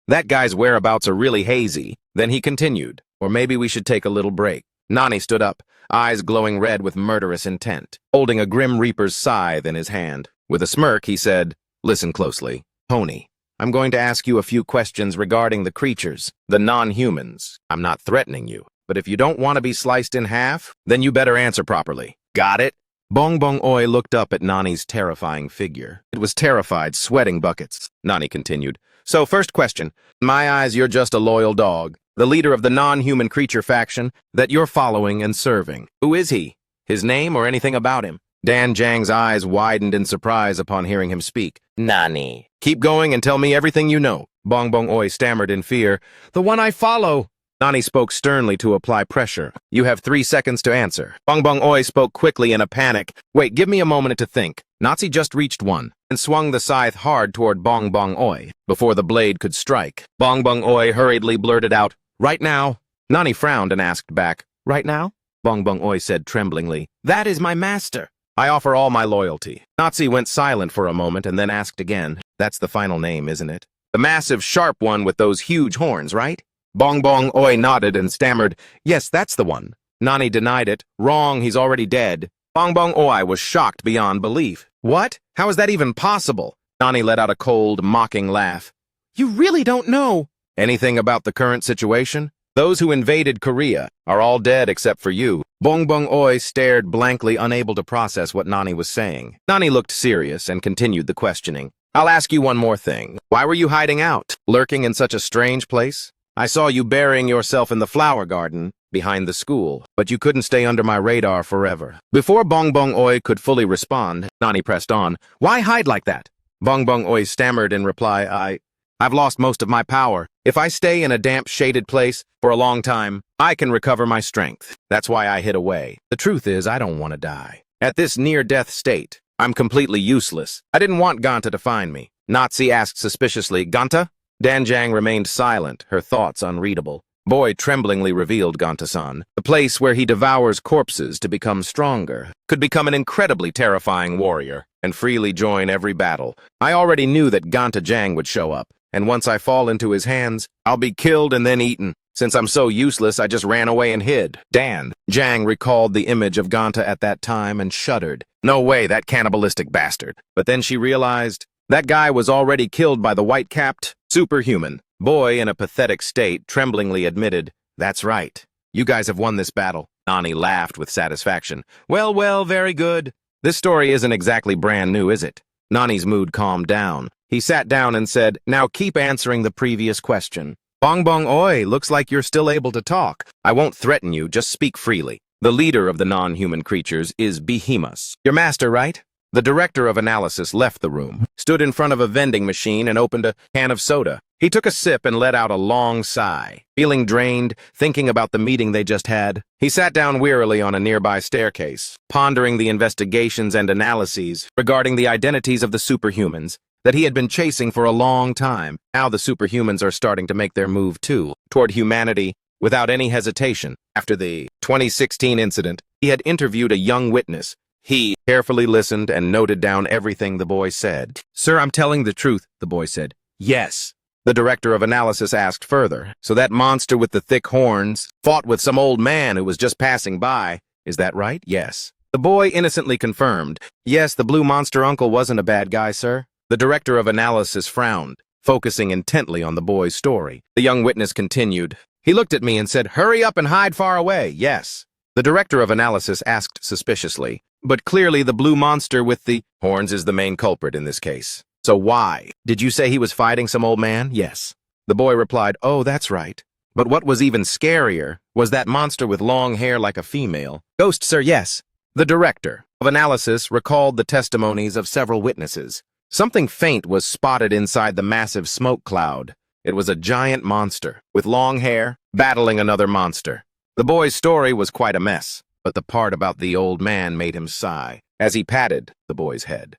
That guy's whereabouts are really hazy." Then he continued, "Or maybe we should take a little break." Nani stood up, eyes glowing red with murderous intent, holding a Grim Reaper's scythe in his hand. With a smirk, he said, "Listen closely. Pony, I'm going to ask you a few questions regarding the creatures, the non-humans. I'm not threatening you, but if you don't want to be sliced in half, then you better answer properly. Got it?" Bong Bong Oi looked up at Nani's terrifying figure. It was terrified, sweating buckets. Nani continued, "So, first question. In my eyes, you're just a loyal dog, the leader of the non-human creature faction that you're following and serving. Who is he? His name or anything about him?" Dan Jiang's eyes widened in surprise upon hearing him speak. "Nani. Keep going and tell me everything you know." Bong Bong Oi stammered in fear. "The one I follow." Nani spoke sternly to apply pressure. "You have 3 seconds to answer." Bong Bong Oi spoke quickly in a panic. "Wait, give me a moment to think." Nazi just reached one and swung the scythe hard toward Bong Bong Oi. Before the blade could strike, Bong Bong Oi hurriedly blurted out, "Right now." Nani frowned and asked back, "Right now?" Bong Bong Oi said tremblingly, "That is my master. I offer all my loyalty." Nazi went silent for a moment and then asked again, "That's the final name, isn't it? The massive, sharp one with those huge horns, right?" Bong Bong Oi nodded and stammered, "Yes, that's the one." Nani denied it. "Wrong, he's already dead." Bong Bong Oi was shocked beyond belief. "What? How is that even possible?" Nani let out a cold, mocking laugh. "You really don't know anything about the current situation? Those who invaded Korea are all dead except for you." Bong Bong Oi stared blankly, unable to process what Nani was saying. Nani looked serious and continued the questioning. "I'll ask you one more thing. Why were you hiding out, lurking in such a strange place? I saw you burying yourself in the flower garden behind the school, but you couldn't stay under my radar forever." Before Bong Bong Oi could fully respond, Nani pressed on. "Why hide like that?" Bong Bong Oi stammered in reply, I've lost most of my power. If I stay in a damp, shaded place for a long time, I can recover my strength. That's why I hid away. The truth is, I don't want to die. At this near-death state, I'm completely useless. I didn't want Ganta to find me." Nazi asked suspiciously, "Ganta?" Dan Jiang remained silent, her thoughts unreadable. Boy tremblingly revealed Ganta-san. The place where he devours corpses to become stronger could become an incredibly terrifying warrior and freely join every battle. I already knew that Ganta Jiang would show up, and once I fall into his hands, I'll be killed and then eaten. Since I'm so useless, I just ran away and hid. Dan. Jang recalled the image of Ganta at that time and shuddered. No way, that cannibalistic bastard. But then she realized that guy was already killed by the white-capped Superhuman. Boy, in a pathetic state, tremblingly admitted, "That's right. You guys have won this battle." Nani laughed with satisfaction. Well, very good. This story isn't exactly brand new, is it? Nani's mood calmed down. He sat down and said, "Now keep answering the previous question." Bong Bong Oi, looks like you're still able to talk. I won't threaten you, just speak freely. The leader of the non-human creatures is Behemoth. Your master, right? The director of analysis left the room, stood in front of a vending machine and opened a can of soda. He took a sip and let out a long sigh. Feeling drained, thinking about the meeting they just had, he sat down wearily on a nearby staircase, pondering the investigations and analyses regarding the identities of the superhumans that he had been chasing for a long time. Now the superhumans are starting to make their move too, toward humanity, without any hesitation. After the 2016 incident, he had interviewed a young witness. He carefully listened and noted down everything the boy said. "Sir, I'm telling the truth," the boy said. "Yes." The director of analysis asked further. "So that monster with the thick horns fought with some old man who was just passing by. Is that right?" "Yes." The boy innocently confirmed. "Yes, the blue monster uncle wasn't a bad guy, sir." The director of analysis frowned, focusing intently on the boy's story. The young witness continued. "He looked at me and said, 'Hurry up and hide far away.' Yes." The director of analysis asked suspiciously, "But clearly the blue monster with the horns is the main culprit in this case. So why? Did you say he was fighting some old man?" "Yes." The boy replied, "Oh, that's right. But what was even scarier was that monster with long hair like a female." "Ghost, sir, yes." The director of analysis recalled the testimonies of several witnesses. Something faint was spotted inside the massive smoke cloud. It was a giant monster, with long hair, battling another monster. The boy's story was quite a mess, but the part about the old man made him sigh as he patted the boy's head.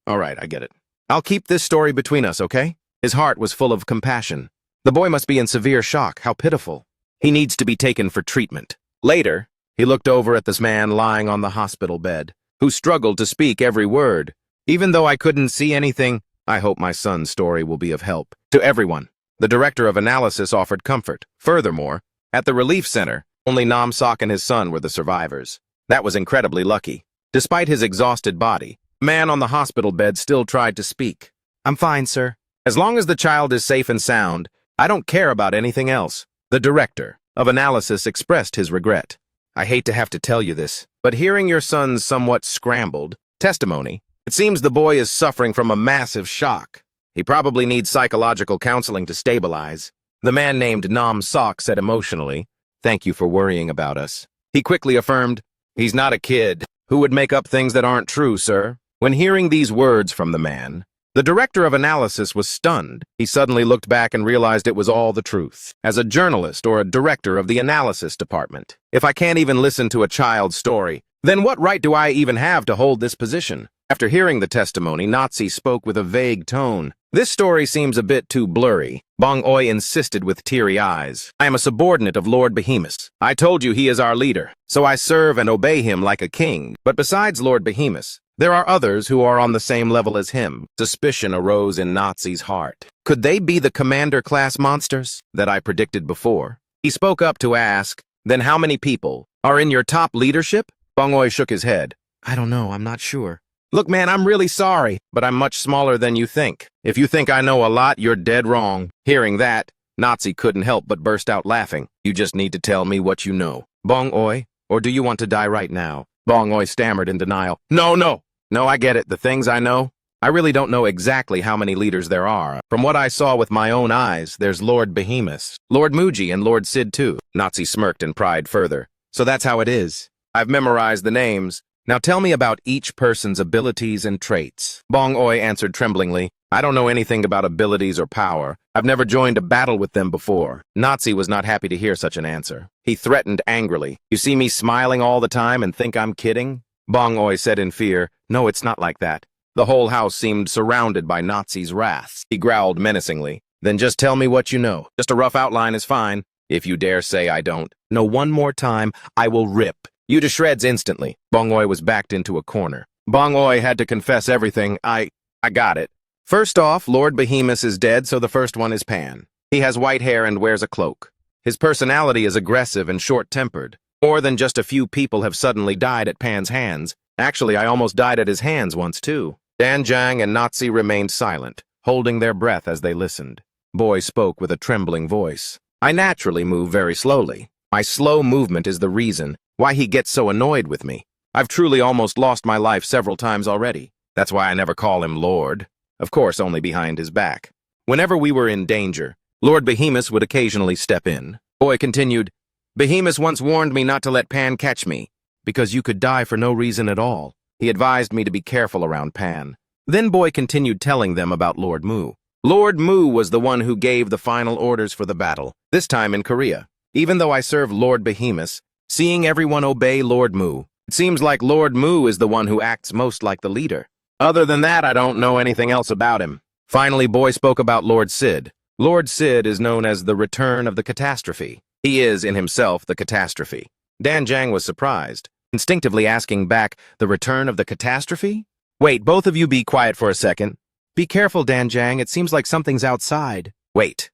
"All right, I get it. I'll keep this story between us, okay?" His heart was full of compassion. The boy must be in severe shock. How pitiful. He needs to be taken for treatment. Later, he looked over at this man lying on the hospital bed, who struggled to speak every word. "Even though I couldn't see anything, I hope my son's story will be of help to everyone." The director of analysis offered comfort. Furthermore, at the relief center, only Nam Sok and his son were the survivors. That was incredibly lucky. Despite his exhausted body, the man on the hospital bed still tried to speak. "I'm fine, sir. As long as the child is safe and sound, I don't care about anything else." The director of analysis expressed his regret. "I hate to have to tell you this, but hearing your son's somewhat scrambled testimony, it seems the boy is suffering from a massive shock. He probably needs psychological counseling to stabilize." The man named Nam Sok said emotionally, "Thank you for worrying about us." He quickly affirmed, "He's not a kid. Who would make up things that aren't true, sir?" When hearing these words from the man, the director of analysis was stunned. He suddenly looked back and realized it was all the truth. As a journalist or a director of the analysis department, if I can't even listen to a child's story, then what right do I even have to hold this position? After hearing the testimony, Nazi spoke with a vague tone. "This story seems a bit too blurry." Bong Oi insisted with teary eyes. "I am a subordinate of Lord Behemoth. I told you he is our leader, so I serve and obey him like a king. But besides Lord Behemoth, there are others who are on the same level as him." Suspicion arose in Nazi's heart. Could they be the commander-class monsters that I predicted before? He spoke up to ask, "Then how many people are in your top leadership?" Bong Oi shook his head. "I don't know, I'm not sure." "Look, man, I'm really sorry, but I'm much smaller than you think. If you think I know a lot, you're dead wrong." Hearing that, Nazi couldn't help but burst out laughing. "You just need to tell me what you know, Bong Oi, or do you want to die right now?" Bong Oi stammered in denial. No, I get it, the things I know. I really don't know exactly how many leaders there are. From what I saw with my own eyes, there's Lord Behemoth, Lord Muji, and Lord Sid too." Nazi smirked and pried further. "So that's how it is. I've memorized the names. Now tell me about each person's abilities and traits." Bong Oi answered tremblingly, "I don't know anything about abilities or power. I've never joined a battle with them before." Nazi was not happy to hear such an answer. He threatened angrily. "You see me smiling all the time and think I'm kidding?" Bong Oi said in fear, "No, it's not like that." The whole house seemed surrounded by Nazi's wrath. He growled menacingly, "Then just tell me what you know. Just a rough outline is fine. If you dare say I don't. No, one more time, I will rip you to shreds instantly." Bong Oi was backed into a corner. Bong Oi had to confess everything. I got it. First off, Lord Behemoth is dead, so the first one is Pan. He has white hair and wears a cloak. His personality is aggressive and short-tempered. More than just a few people have suddenly died at Pan's hands. Actually, I almost died at his hands once, too. Dan Jang and Nazi remained silent, holding their breath as they listened. Boy spoke with a trembling voice. I naturally move very slowly. My slow movement is the reason why he gets so annoyed with me. I've truly almost lost my life several times already. That's why I never call him Lord. Of course, only behind his back. Whenever we were in danger, Lord Behemoth would occasionally step in. Boy continued, Behemoth once warned me not to let Pan catch me, because you could die for no reason at all. He advised me to be careful around Pan. Then Boy continued telling them about Lord Mu. Lord Mu was the one who gave the final orders for the battle, this time in Korea. Even though I serve Lord Behemoth, seeing everyone obey Lord Mu, it seems like Lord Mu is the one who acts most like the leader. Other than that, I don't know anything else about him. Finally, Boy spoke about Lord Sid. Lord Sid is known as the Return of the Catastrophe. He is, in himself, the catastrophe. Dan Jang was surprised, instinctively asking back, the Return of the Catastrophe? Wait, both of you be quiet for a second. Be careful, Dan Jang, it seems like something's outside. Wait.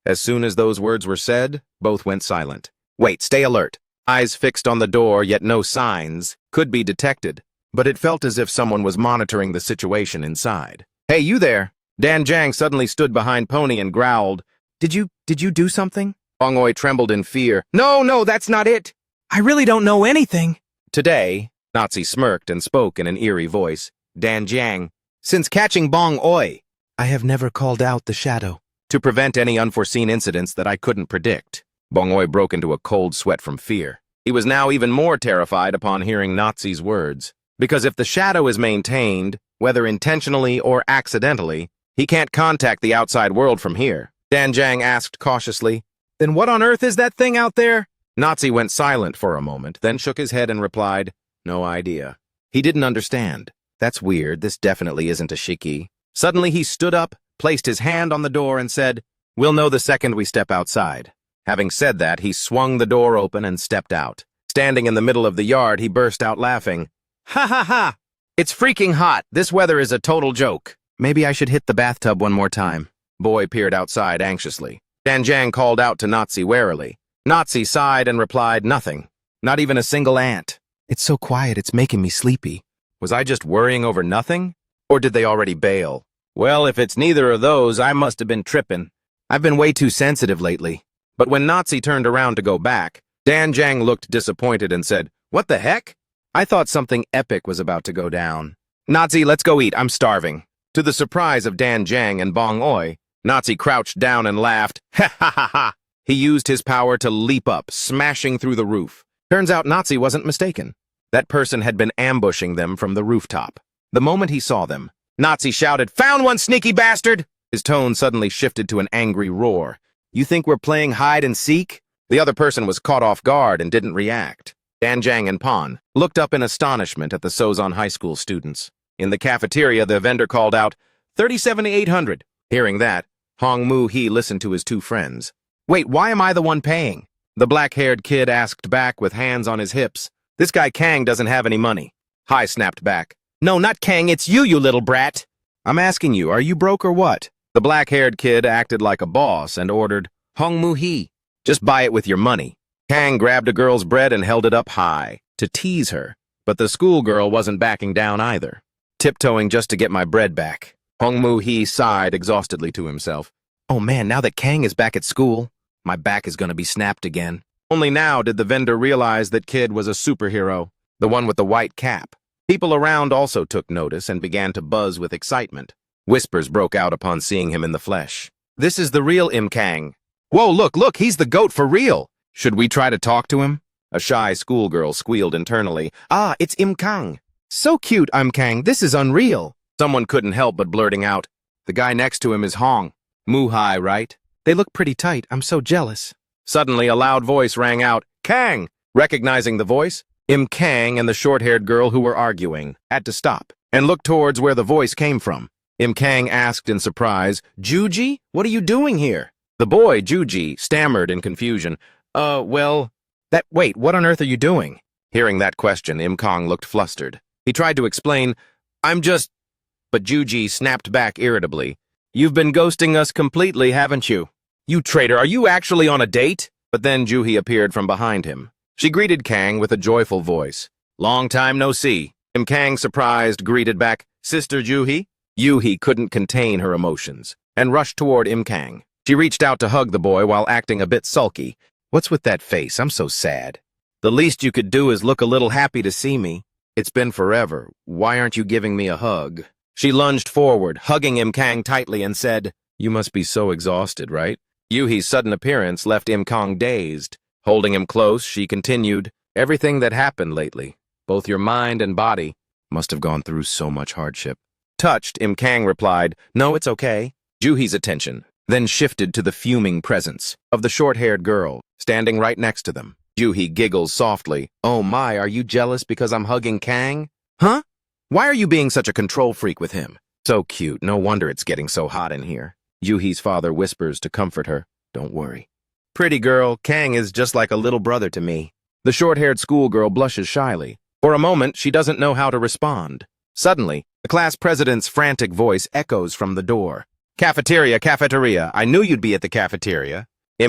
As soon as those words were said, both went silent. Wait, stay alert. Eyes fixed on the door, yet no signs could be detected, but it felt as if someone was monitoring the situation inside. Hey, you there! Dan Jang suddenly stood behind Pony and growled, Did you do something? Bong Oi trembled in fear. No, that's not it. I really don't know anything. Today, Nazi smirked and spoke in an eerie voice. Dan Jang, since catching Bong Oi, I have never called out the shadow to prevent any unforeseen incidents that I couldn't predict. Bong Oi broke into a cold sweat from fear. He was now even more terrified upon hearing Nazi's words. Because if the shadow is maintained, whether intentionally or accidentally, he can't contact the outside world from here. Dan Jang asked cautiously, Then what on earth is that thing out there? Nazi went silent for a moment, then shook his head and replied, No idea. He didn't understand. That's weird, this definitely isn't a shiki. Suddenly he stood up, placed his hand on the door and said, We'll know the second we step outside. Having said that, he swung the door open and stepped out. Standing in the middle of the yard, he burst out laughing. Ha ha ha! It's freaking hot. This weather is a total joke. Maybe I should hit the bathtub one more time. Boy peered outside anxiously. Dan Jang called out to Nazi warily. Nazi sighed and replied, Nothing. Not even a single ant. It's so quiet, it's making me sleepy. Was I just worrying over nothing? Or did they already bail? Well, if it's neither of those, I must have been tripping. I've been way too sensitive lately. But when Nazi turned around to go back, Dan Jang looked disappointed and said, What the heck? I thought something epic was about to go down. Nazi, let's go eat, I'm starving. To the surprise of Dan Jang and Bong Oi, Nazi crouched down and laughed. Ha ha ha ha! He used his power to leap up, smashing through the roof. Turns out Nazi wasn't mistaken. That person had been ambushing them from the rooftop. The moment he saw them, Nazi shouted, Found one, sneaky bastard! His tone suddenly shifted to an angry roar. You think we're playing hide and seek? The other person was caught off guard and didn't react. Dan Jang and Pan looked up in astonishment at the Sozon High School students. In the cafeteria, the vendor called out, 307800. Hearing that, Hong Mu-hee listened to his two friends. Wait, why am I the one paying? The black-haired kid asked back with hands on his hips. This guy Kang doesn't have any money. Hai snapped back. No, not Kang, it's you little brat. I'm asking you, are you broke or what? The black-haired kid acted like a boss and ordered, Hong Mu-hee, just buy it with your money. Kang grabbed a girl's bread and held it up high to tease her, but the schoolgirl wasn't backing down either. Tiptoeing just to get my bread back. Hong Mu-hee sighed exhaustedly to himself. Oh man, now that Kang is back at school, my back is gonna be snapped again. Only now did the vendor realize that Kid was a superhero, the one with the white cap. People around also took notice and began to buzz with excitement. Whispers broke out upon seeing him in the flesh. This is the real Im Kang. Whoa, look, he's the goat for real. Should we try to talk to him? A shy schoolgirl squealed internally. Ah, it's Im Kang. So cute, Im Kang, this is unreal. Someone couldn't help but blurting out. The guy next to him is Hong. Mu-hai, right? They look pretty tight, I'm so jealous. Suddenly, a loud voice rang out, Kang! Recognizing the voice, Im Kang and the short-haired girl who were arguing had to stop and look towards where the voice came from. Im Kang asked in surprise, Juji, what are you doing here? The boy, Juji, stammered in confusion. Wait, what on earth are you doing? Hearing that question, Im Kang looked flustered. He tried to explain, But Juji snapped back irritably. You've been ghosting us completely, haven't you? You traitor, are you actually on a date? But then Juhi appeared from behind him. She greeted Kang with a joyful voice. "Long time no see." Kang, surprised, greeted back, "Sister Juhi?" Juhi couldn't contain her emotions and rushed toward Kang. She reached out to hug the boy while acting a bit sulky. "What's with that face? I'm so sad." "The least you could do is look a little happy to see me. It's been forever. Why aren't you giving me a hug?" She lunged forward, hugging Kang tightly, and said, "You must be so exhausted, right?" Yuhi's sudden appearance left Kang dazed. Holding him close, she continued, "Everything that happened lately, both your mind and body, must have gone through so much hardship." Touched, Kang replied, "No, it's okay." Juhi's attention then shifted to the fuming presence of the short-haired girl, standing right next to them. Juhi giggles softly. "Oh my, are you jealous because I'm hugging Kang?" "Huh? Why are you being such a control freak with him?" "So cute, no wonder it's getting so hot in here." Juhi's father whispers to comfort her, "Don't worry." "Pretty girl, Kang is just like a little brother to me." The short-haired schoolgirl blushes shyly. For a moment, she doesn't know how to respond. Suddenly, the class president's frantic voice echoes from the door. "Cafeteria, cafeteria, I knew you'd be at the cafeteria."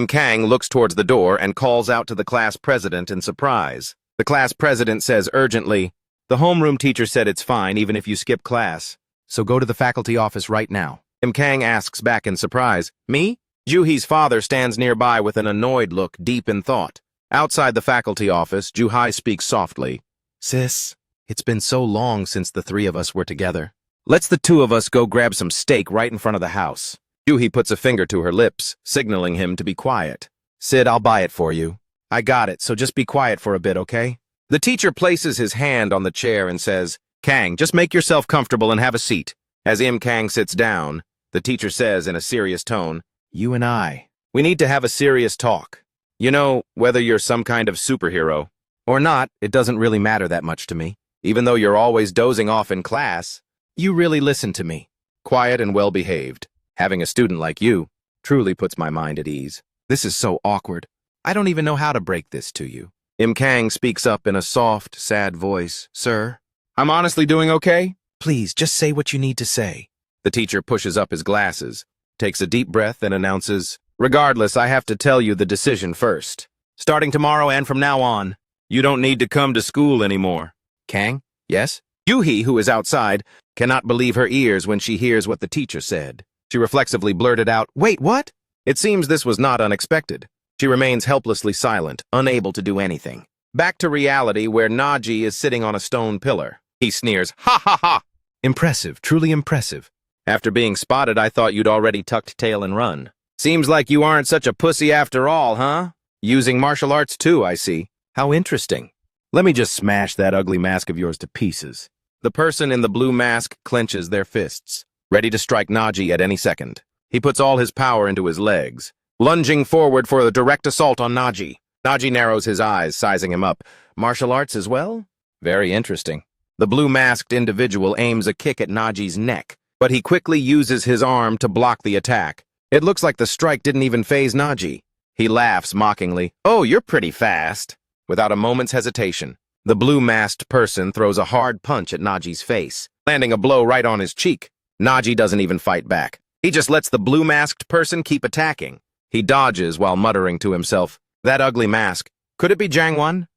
Kang looks towards the door and calls out to the class president in surprise. The class president says urgently, "The homeroom teacher said it's fine even if you skip class, so go to the faculty office right now." Kang asks back in surprise, "Me?" Juhi's father stands nearby with an annoyed look, deep in thought. Outside the faculty office, Juhi speaks softly. "Sis, it's been so long since the three of us were together. Let's the two of us go grab some steak right in front of the house." Juhi puts a finger to her lips, signaling him to be quiet. "Sid, I'll buy it for you." "I got it, so just be quiet for a bit, okay?" The teacher places his hand on the chair and says, "Kang, just make yourself comfortable and have a seat." As Kang sits down, the teacher says in a serious tone, "You and we need to have a serious talk. You know, whether you're some kind of superhero or not, it doesn't really matter that much to me. Even though you're always dozing off in class, you really listen to me. Quiet and well-behaved. Having a student like you truly puts my mind at ease. This is so awkward. I don't even know how to break this to you." Kang speaks up in a soft, sad voice. "Sir, I'm honestly doing okay. Please, just say what you need to say." The teacher pushes up his glasses, takes a deep breath, and announces, "Regardless, I have to tell you the decision first. Starting tomorrow and from now on, you don't need to come to school anymore." "Kang? Yes?" Juhi, who is outside, cannot believe her ears when she hears what the teacher said. She reflexively blurted out, "Wait, what?" It seems this was not unexpected. She remains helplessly silent, unable to do anything. Back to reality, where Naji is sitting on a stone pillar. He sneers, "Ha ha ha! Impressive, truly impressive. After being spotted, I thought you'd already tucked tail and run. Seems like you aren't such a pussy after all, huh? Using martial arts too, I see. How interesting. Let me just smash that ugly mask of yours to pieces." The person in the blue mask clenches their fists, ready to strike Naji at any second. He puts all his power into his legs, lunging forward for the direct assault on Naji. Naji narrows his eyes, sizing him up. "Martial arts as well? Very interesting." The blue-masked individual aims a kick at Naji's neck, but he quickly uses his arm to block the attack. It looks like the strike didn't even faze Naji. He laughs mockingly. "Oh, you're pretty fast." Without a moment's hesitation, the blue-masked person throws a hard punch at Naji's face, landing a blow right on his cheek. Naji doesn't even fight back. He just lets the blue-masked person keep attacking. He dodges while muttering to himself, "That ugly mask. Could it be Jangwon?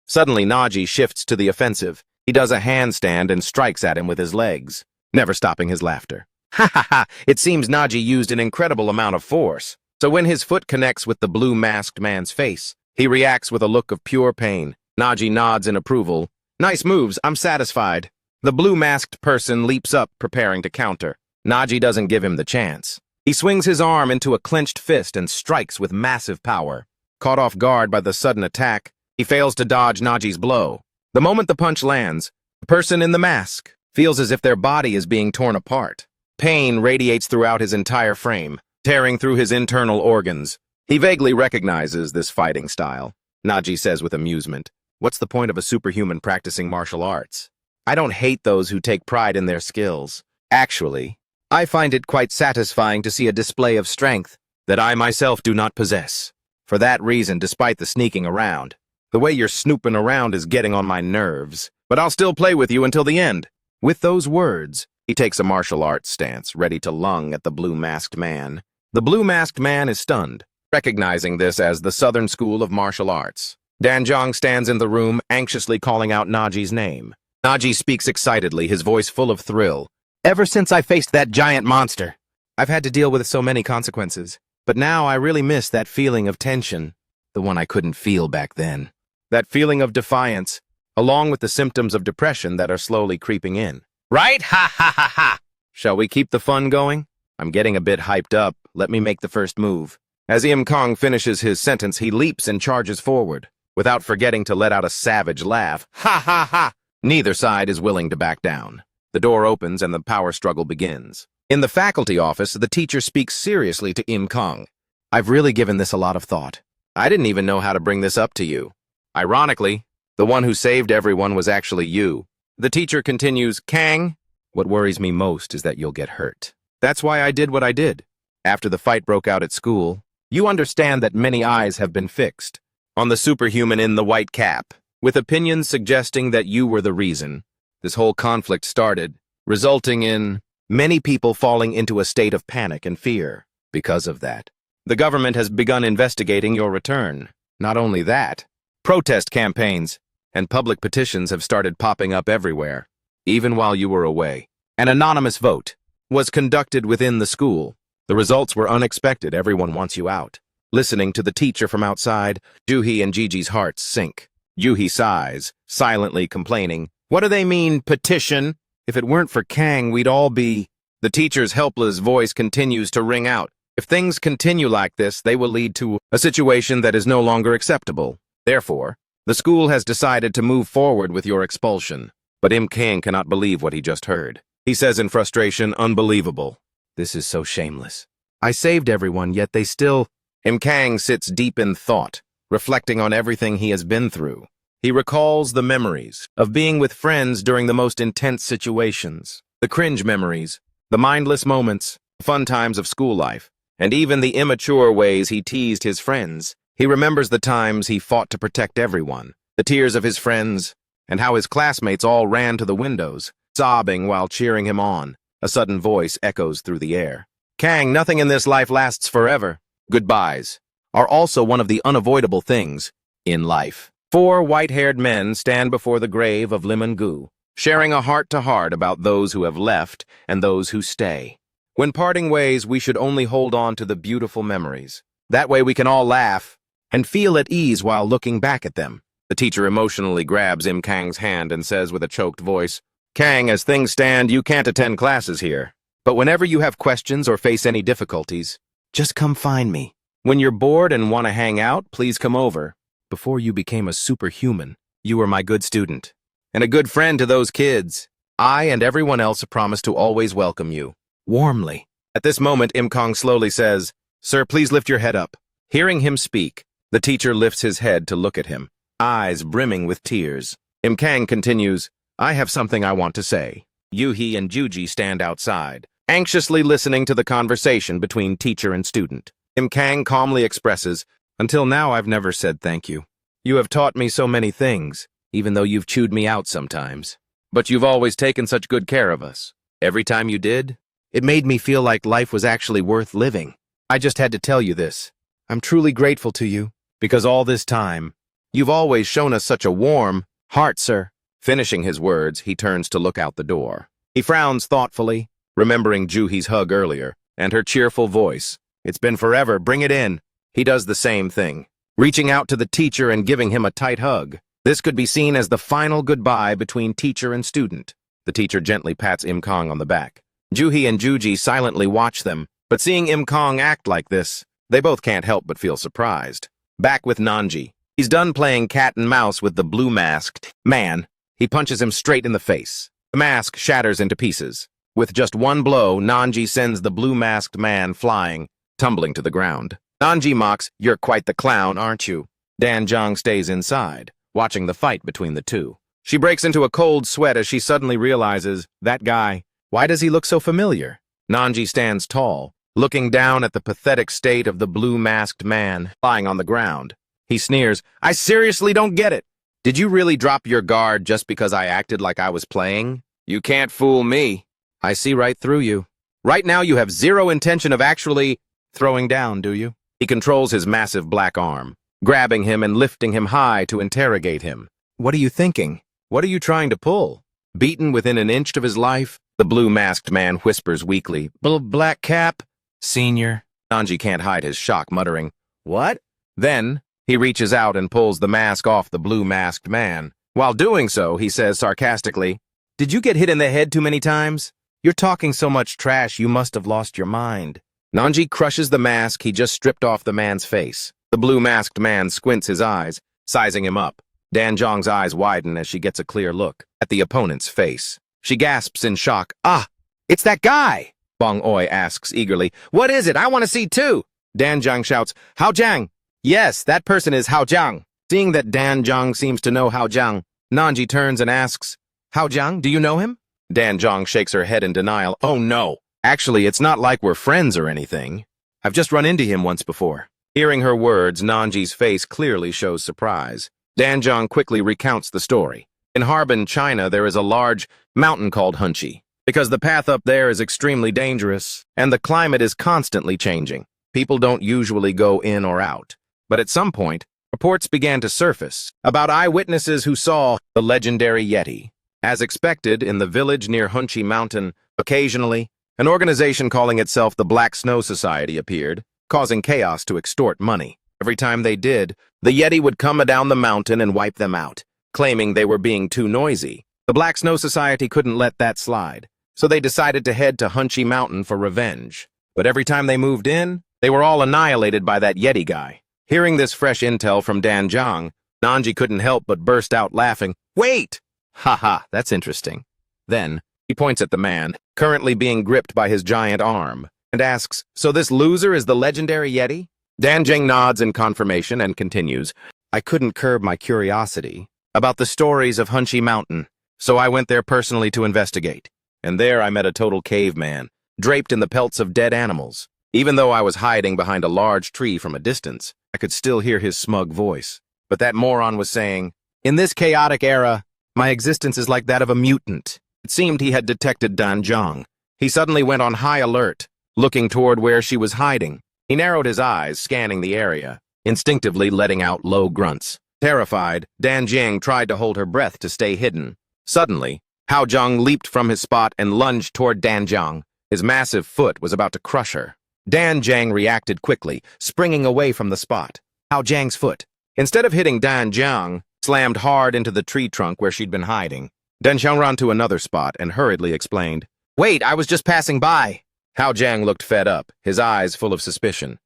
Suddenly, Naji shifts to the offensive. He does a handstand and strikes at him with his legs, never stopping his laughter. "Ha ha ha! It seems Naji used an incredible amount of force. So when his foot connects with the blue-masked man's face, he reacts with a look of pure pain. Naji nods in approval. "Nice moves, I'm satisfied." The blue-masked person leaps up, preparing to counter. Naji doesn't give him the chance. He swings his arm into a clenched fist and strikes with massive power. Caught off guard by the sudden attack, he fails to dodge Naji's blow. The moment the punch lands, the person in the mask feels as if their body is being torn apart. Pain radiates throughout his entire frame, tearing through his internal organs. He vaguely recognizes this fighting style. Naji says with amusement, "What's the point of a superhuman practicing martial arts? I don't hate those who take pride in their skills. Actually, I find it quite satisfying to see a display of strength that I myself do not possess. For that reason, despite the sneaking around, the way you're snooping around is getting on my nerves. But I'll still play with you until the end." With those words, he takes a martial arts stance, ready to lung at the blue-masked man. The blue-masked man is stunned, recognizing this as the Southern School of Martial Arts. Danjong stands in the room, anxiously calling out Naji's name. Naji speaks excitedly, his voice full of thrill. Ever since I faced that giant monster, I've had to deal with so many consequences. But now I really miss that feeling of tension, the one I couldn't feel back then. That feeling of defiance, along with the symptoms of depression that are slowly creeping in. Right? Ha ha ha ha! Shall we keep the fun going? I'm getting a bit hyped up. Let me make the first move. As Im Kong finishes his sentence, he leaps and charges forward, without forgetting to let out a savage laugh. Ha ha ha! Neither side is willing to back down. The door opens and the power struggle begins. In the faculty office, the teacher speaks seriously to Im Kong. I've really given this a lot of thought. I didn't even know how to bring this up to you. Ironically, the one who saved everyone was actually you. The teacher continues, Kang, what worries me most is that you'll get hurt. That's why I did what I did. After the fight broke out at school, you understand that many eyes have been fixed on the superhuman in the white cap, with opinions suggesting that you were the reason. This whole conflict started, resulting in many people falling into a state of panic and fear. Because of that, the government has begun investigating your return. Not only that, protest campaigns and public petitions have started popping up everywhere. Even while you were away, an anonymous vote was conducted within the school. The results were unexpected. Everyone wants you out. Listening to the teacher from outside, Juhi and Gigi's hearts sink. Juhi sighs, silently complaining, what do they mean, petition? If it weren't for Kang, we'd all be... The teacher's helpless voice continues to ring out. If things continue like this, they will lead to a situation that is no longer acceptable. Therefore, the school has decided to move forward with your expulsion. But Im Kang cannot believe what he just heard. He says in frustration, unbelievable. This is so shameless. I saved everyone, yet they still... Im Kang sits deep in thought, reflecting on everything he has been through. He recalls the memories of being with friends during the most intense situations, the cringe memories, the mindless moments, fun times of school life, and even the immature ways he teased his friends. He remembers the times he fought to protect everyone, the tears of his friends, and how his classmates all ran to the windows, sobbing while cheering him on. A sudden voice echoes through the air. Kang, nothing in this life lasts forever. Goodbyes are also one of the unavoidable things in life. 4 white-haired men stand before the grave of Lim Gu, sharing a heart-to-heart about those who have left and those who stay. When parting ways, we should only hold on to the beautiful memories. That way we can all laugh and feel at ease while looking back at them. The teacher emotionally grabs Im Kang's hand and says with a choked voice, Kang, as things stand, you can't attend classes here. But whenever you have questions or face any difficulties, just come find me. When you're bored and want to hang out, please come over. Before you became a superhuman, you were my good student and a good friend to those kids. I and everyone else promise to always welcome you warmly. At this moment, Im Kang slowly says, Sir, please lift your head up. Hearing him speak, the teacher lifts his head to look at him, eyes brimming with tears. Im Kang continues, I have something I want to say. Yuhi and Juji stand outside, anxiously listening to the conversation between teacher and student. Im Kang calmly expresses, until now I've never said thank you. You have taught me so many things, even though you've chewed me out sometimes. But you've always taken such good care of us. Every time you did, it made me feel like life was actually worth living. I just had to tell you this. I'm truly grateful to you, because all this time, you've always shown us such a warm heart, sir. Finishing his words, he turns to look out the door. He frowns thoughtfully, remembering Juhi's hug earlier, and her cheerful voice. It's been forever, bring it in. He does the same thing, reaching out to the teacher and giving him a tight hug. This could be seen as the final goodbye between teacher and student. The teacher gently pats Im Kang on the back. Juhi and Juji silently watch them, but seeing Im Kang act like this, they both can't help but feel surprised. Back with Nanji. He's done playing cat and mouse with the blue-masked man. He punches him straight in the face. The mask shatters into pieces. With just one blow, Nanji sends the blue-masked man flying, tumbling to the ground. Nanji mocks, you're quite the clown, aren't you? Danjong stays inside, watching the fight between the two. She breaks into a cold sweat as she suddenly realizes, that guy, why does he look so familiar? Nanji stands tall, looking down at the pathetic state of the blue-masked man lying on the ground. He sneers, I seriously don't get it. Did you really drop your guard just because I acted like I was playing? You can't fool me. I see right through you. Right now you have zero intention of actually throwing down, do you? He controls his massive black arm, grabbing him and lifting him high to interrogate him. What are you thinking? What are you trying to pull? Beaten within an inch of his life, the blue-masked man whispers weakly, Black cap? Senior. Nanji can't hide his shock, muttering, What? Then, he reaches out and pulls the mask off the blue-masked man. While doing so, he says sarcastically, Did you get hit in the head too many times? You're talking so much trash you must have lost your mind. Nanji crushes the mask he just stripped off the man's face. The blue-masked man squints his eyes, sizing him up. Danjong's eyes widen as she gets a clear look at the opponent's face. She gasps in shock. Ah, it's that guy! Bong Oi asks eagerly. What is it? I want to see too! Danjong shouts, Hao Jiang! Yes, that person is Hao Jiang. Seeing that Danjong seems to know Hao Jiang, Nanji turns and asks, Hao Jiang, do you know him? Danjong shakes her head in denial. Oh no! Actually, it's not like we're friends or anything. I've just run into him once before. Hearing her words, Nanji's face clearly shows surprise. Danjong quickly recounts the story. In Harbin, China, there is a large mountain called Hunchi, because the path up there is extremely dangerous, and the climate is constantly changing. People don't usually go in or out. But at some point, reports began to surface about eyewitnesses who saw the legendary Yeti. As expected, in the village near Hunchi Mountain, occasionally, an organization calling itself the Black Snow Society appeared, causing chaos to extort money. Every time they did, the Yeti would come down the mountain and wipe them out, claiming they were being too noisy. The Black Snow Society couldn't let that slide, so they decided to head to Hunchi Mountain for revenge. But every time they moved in, they were all annihilated by that Yeti guy. Hearing this fresh intel from Danjong, Nanji couldn't help but burst out laughing. Wait! Haha, that's interesting. Then, he points at the man, currently being gripped by his giant arm, and asks, So this loser is the legendary Yeti? Danjong nods in confirmation and continues, I couldn't curb my curiosity about the stories of Hunchi Mountain, so I went there personally to investigate. And there I met a total caveman, draped in the pelts of dead animals. Even though I was hiding behind a large tree from a distance, I could still hear his smug voice. But that moron was saying, In this chaotic era, my existence is like that of a mutant. It seemed he had detected Danjong. He suddenly went on high alert, looking toward where she was hiding. He narrowed his eyes, scanning the area, instinctively letting out low grunts. Terrified, Danjong tried to hold her breath to stay hidden. Suddenly, Hao Jiang leaped from his spot and lunged toward Danjong. His massive foot was about to crush her. Danjong reacted quickly, springing away from the spot. Hao Jiang's foot, instead of hitting Danjong, slammed hard into the tree trunk where she'd been hiding. Danjong ran to another spot and hurriedly explained, Wait, I was just passing by. Hao Jiang looked fed up, his eyes full of suspicion.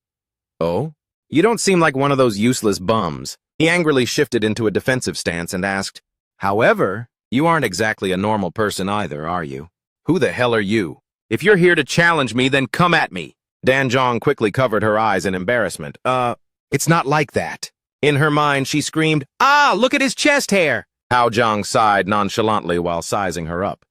Oh? You don't seem like one of those useless bums. He angrily shifted into a defensive stance and asked, However, you aren't exactly a normal person either, are you? Who the hell are you? If you're here to challenge me, then come at me. Danjong quickly covered her eyes in embarrassment. It's not like that. In her mind, she screamed, Ah, look at his chest hair! Hao Jiang sighed nonchalantly while sizing her up.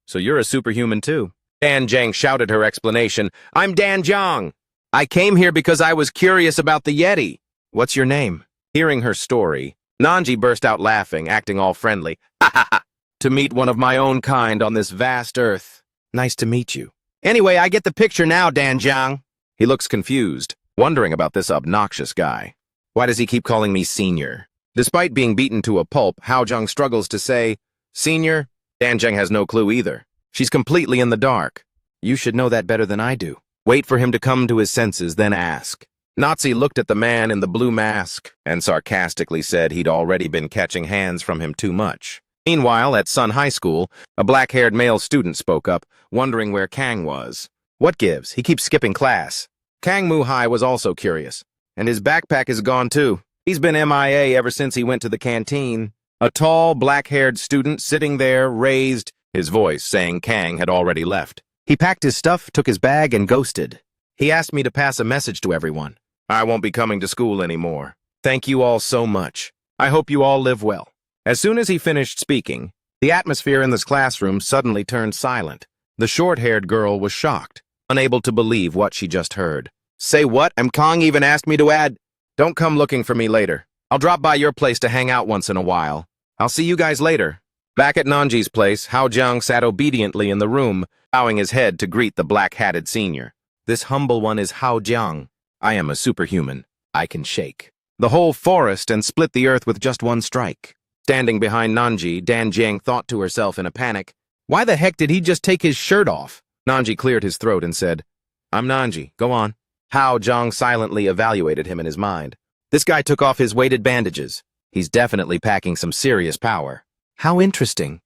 So you're a superhuman too. Danjong shouted her explanation. I'm Danjong. I came here because I was curious about the Yeti. What's your name? Hearing her story, Nanji burst out laughing, acting all friendly. Ha ha ha! To meet one of my own kind on this vast earth. Nice to meet you. Anyway, I get the picture now, Danjong. He looks confused, wondering about this obnoxious guy. Why does he keep calling me senior? Despite being beaten to a pulp, Hao Jiang struggles to say, Senior? Danjong has no clue either. She's completely in the dark. You should know that better than I do. Wait for him to come to his senses, then ask. Nazi looked at the man in the blue mask and sarcastically said he'd already been catching hands from him too much. Meanwhile, at Sun High School, a black-haired male student spoke up, wondering where Kang was. What gives? He keeps skipping class. Kang Mu-hai was also curious. And his backpack is gone too. He's been MIA ever since he went to the canteen. A tall, black-haired student sitting there raised his voice, saying Kang had already left. He packed his stuff, took his bag, and ghosted. He asked me to pass a message to everyone. I won't be coming to school anymore. Thank you all so much. I hope you all live well. As soon as he finished speaking, the atmosphere in this classroom suddenly turned silent. The short-haired girl was shocked, unable to believe what she just heard. Say what? Kang even asked me to add. Don't come looking for me later. I'll drop by your place to hang out once in a while. I'll see you guys later. Back at Nanji's place, Hao Jiang sat obediently in the room, bowing his head to greet the black-hatted senior. This humble one is Hao Jiang. I am a superhuman. I can shake the whole forest and split the earth with just one strike. Standing behind Nanji, Dan Jiang thought to herself in a panic, why the heck did he just take his shirt off? Nanji cleared his throat and said, I'm Nanji, go on. Hao Zhang silently evaluated him in his mind. This guy took off his weighted bandages. He's definitely packing some serious power. How interesting.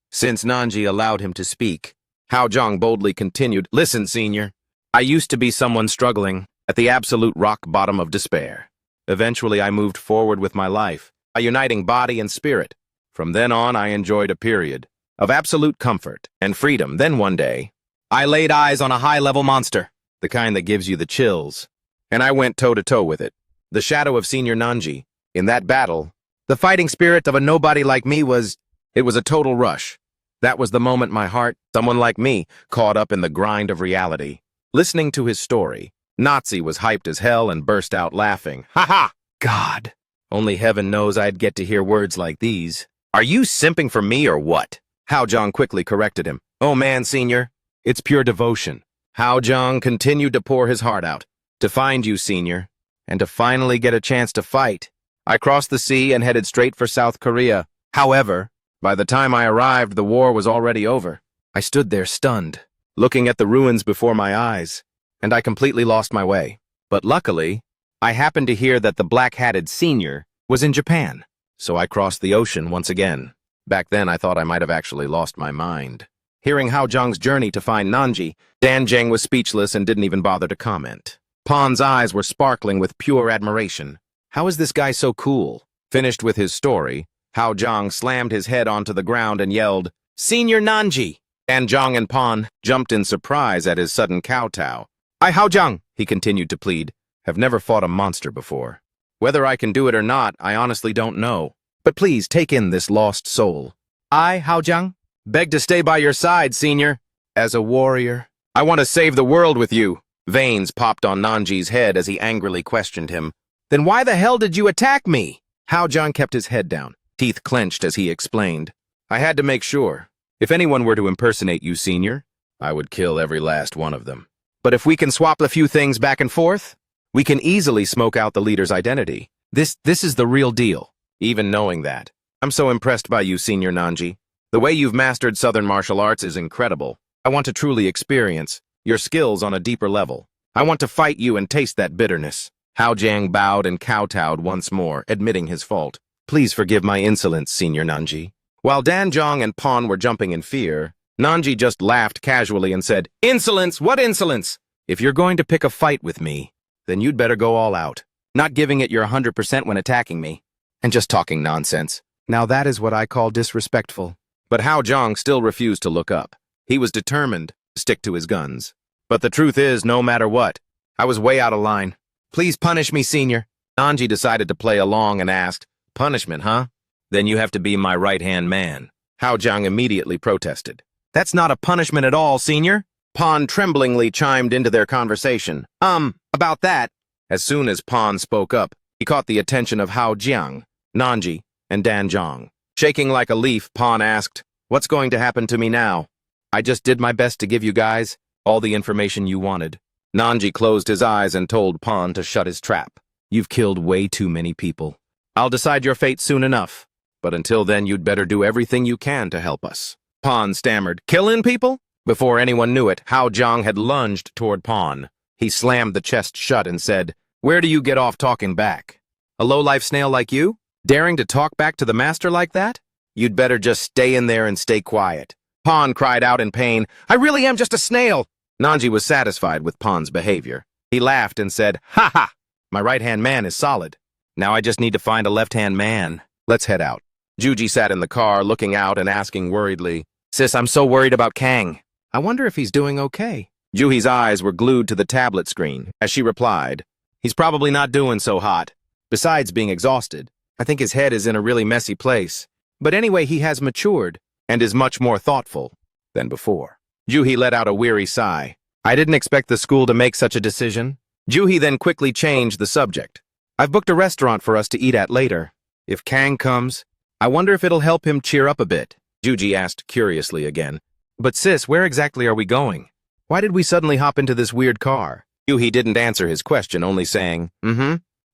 Since Nanji allowed him to speak, Hao Zhang boldly continued, listen, senior. I used to be someone struggling at the absolute rock bottom of despair. Eventually, I moved forward with my life, by uniting body and spirit. From then on, I enjoyed a period of absolute comfort and freedom. Then one day, I laid eyes on a high-level monster, the kind that gives you the chills, and I went toe-to-toe with it. The shadow of Senior Nanji. In that battle, the fighting spirit of a nobody like me was a total rush. That was the moment my heart, someone like me, caught up in the grind of reality. Listening to his story, Nazi was hyped as hell and burst out laughing. Ha ha! God! Only heaven knows I'd get to hear words like these. Are you simping for me or what? Hao Zhang quickly corrected him. Oh man, senior, it's pure devotion. Hao Zhang continued to pour his heart out. To find you, senior, and to finally get a chance to fight. I crossed the sea and headed straight for South Korea. However, by the time I arrived, the war was already over. I stood there stunned, looking at the ruins before my eyes, and I completely lost my way. But luckily, I happened to hear that the black-hatted senior was in Japan, so I crossed the ocean once again. Back then, I thought I might have actually lost my mind. Hearing Hao Zhang's journey to find Nanji, Dan Jiang was speechless and didn't even bother to comment. Pon's eyes were sparkling with pure admiration. How is this guy so cool? Finished with his story, Hao Zhang slammed his head onto the ground and yelled, Senior Nanji! Dan Zhang and Pon jumped in surprise at his sudden kowtow. I, Hao Zhang, he continued to plead, have never fought a monster before. Whether I can do it or not, I honestly don't know. But please take in this lost soul. I, Hao Zhang, beg to stay by your side, senior. As a warrior, I want to save the world with you. Veins popped on Nanji's head as he angrily questioned him. Then why the hell did you attack me? Hao Zhang kept his head down, teeth clenched as he explained. I had to make sure. If anyone were to impersonate you, senior, I would kill every last one of them. But if we can swap a few things back and forth, we can easily smoke out the leader's identity. This is the real deal. Even knowing that, I'm so impressed by you, Senior Nanji. The way you've mastered Southern martial arts is incredible. I want to truly experience your skills on a deeper level. I want to fight you and taste that bitterness. Hao Zhang bowed and kowtowed once more, admitting his fault. Please forgive my insolence, Senior Nanji. While Dan Zhang and Pon were jumping in fear, Nanji just laughed casually and said, Insolence? What insolence? If you're going to pick a fight with me, then you'd better go all out, not giving it your 100% when attacking me, and just talking nonsense. Now that is what I call disrespectful. But Hao Zhang still refused to look up. He was determined to stick to his guns. But the truth is, no matter what, I was way out of line. Please punish me, senior. Nanji decided to play along and asked, Punishment, huh? Then you have to be my right-hand man. Hao Zhang immediately protested. That's not a punishment at all, senior. Pon tremblingly chimed into their conversation. About that. As soon as Pon spoke up, he caught the attention of Hao Jiang, Nanji, and Dan Zhang. Shaking like a leaf, Pon asked, What's going to happen to me now? I just did my best to give you guys all the information you wanted. Nanji closed his eyes and told Pon to shut his trap. You've killed way too many people. I'll decide your fate soon enough. But until then, you'd better do everything you can to help us. Pon stammered, Killing people? Before anyone knew it, Hao Zhang had lunged toward Pon. He slammed the chest shut and said, Where do you get off talking back? A low-life snail like you? Daring to talk back to the master like that? You'd better just stay in there and stay quiet. Pon cried out in pain, I really am just a snail. Nanji was satisfied with Pon's behavior. He laughed and said, Ha ha! My right-hand man is solid. Now I just need to find a left-hand man. Let's head out. Juji sat in the car, looking out and asking worriedly, Sis, I'm so worried about Kang. I wonder if he's doing okay. Juhi's eyes were glued to the tablet screen as she replied, He's probably not doing so hot. Besides being exhausted, I think his head is in a really messy place. But anyway, he has matured and is much more thoughtful than before. Juhi let out a weary sigh. I didn't expect the school to make such a decision. Juhi then quickly changed the subject. I've booked a restaurant for us to eat at later. If Kang comes, I wonder if it'll help him cheer up a bit. Juji asked curiously again. But sis, where exactly are we going? Why did we suddenly hop into this weird car? Juhi didn't answer his question, only saying,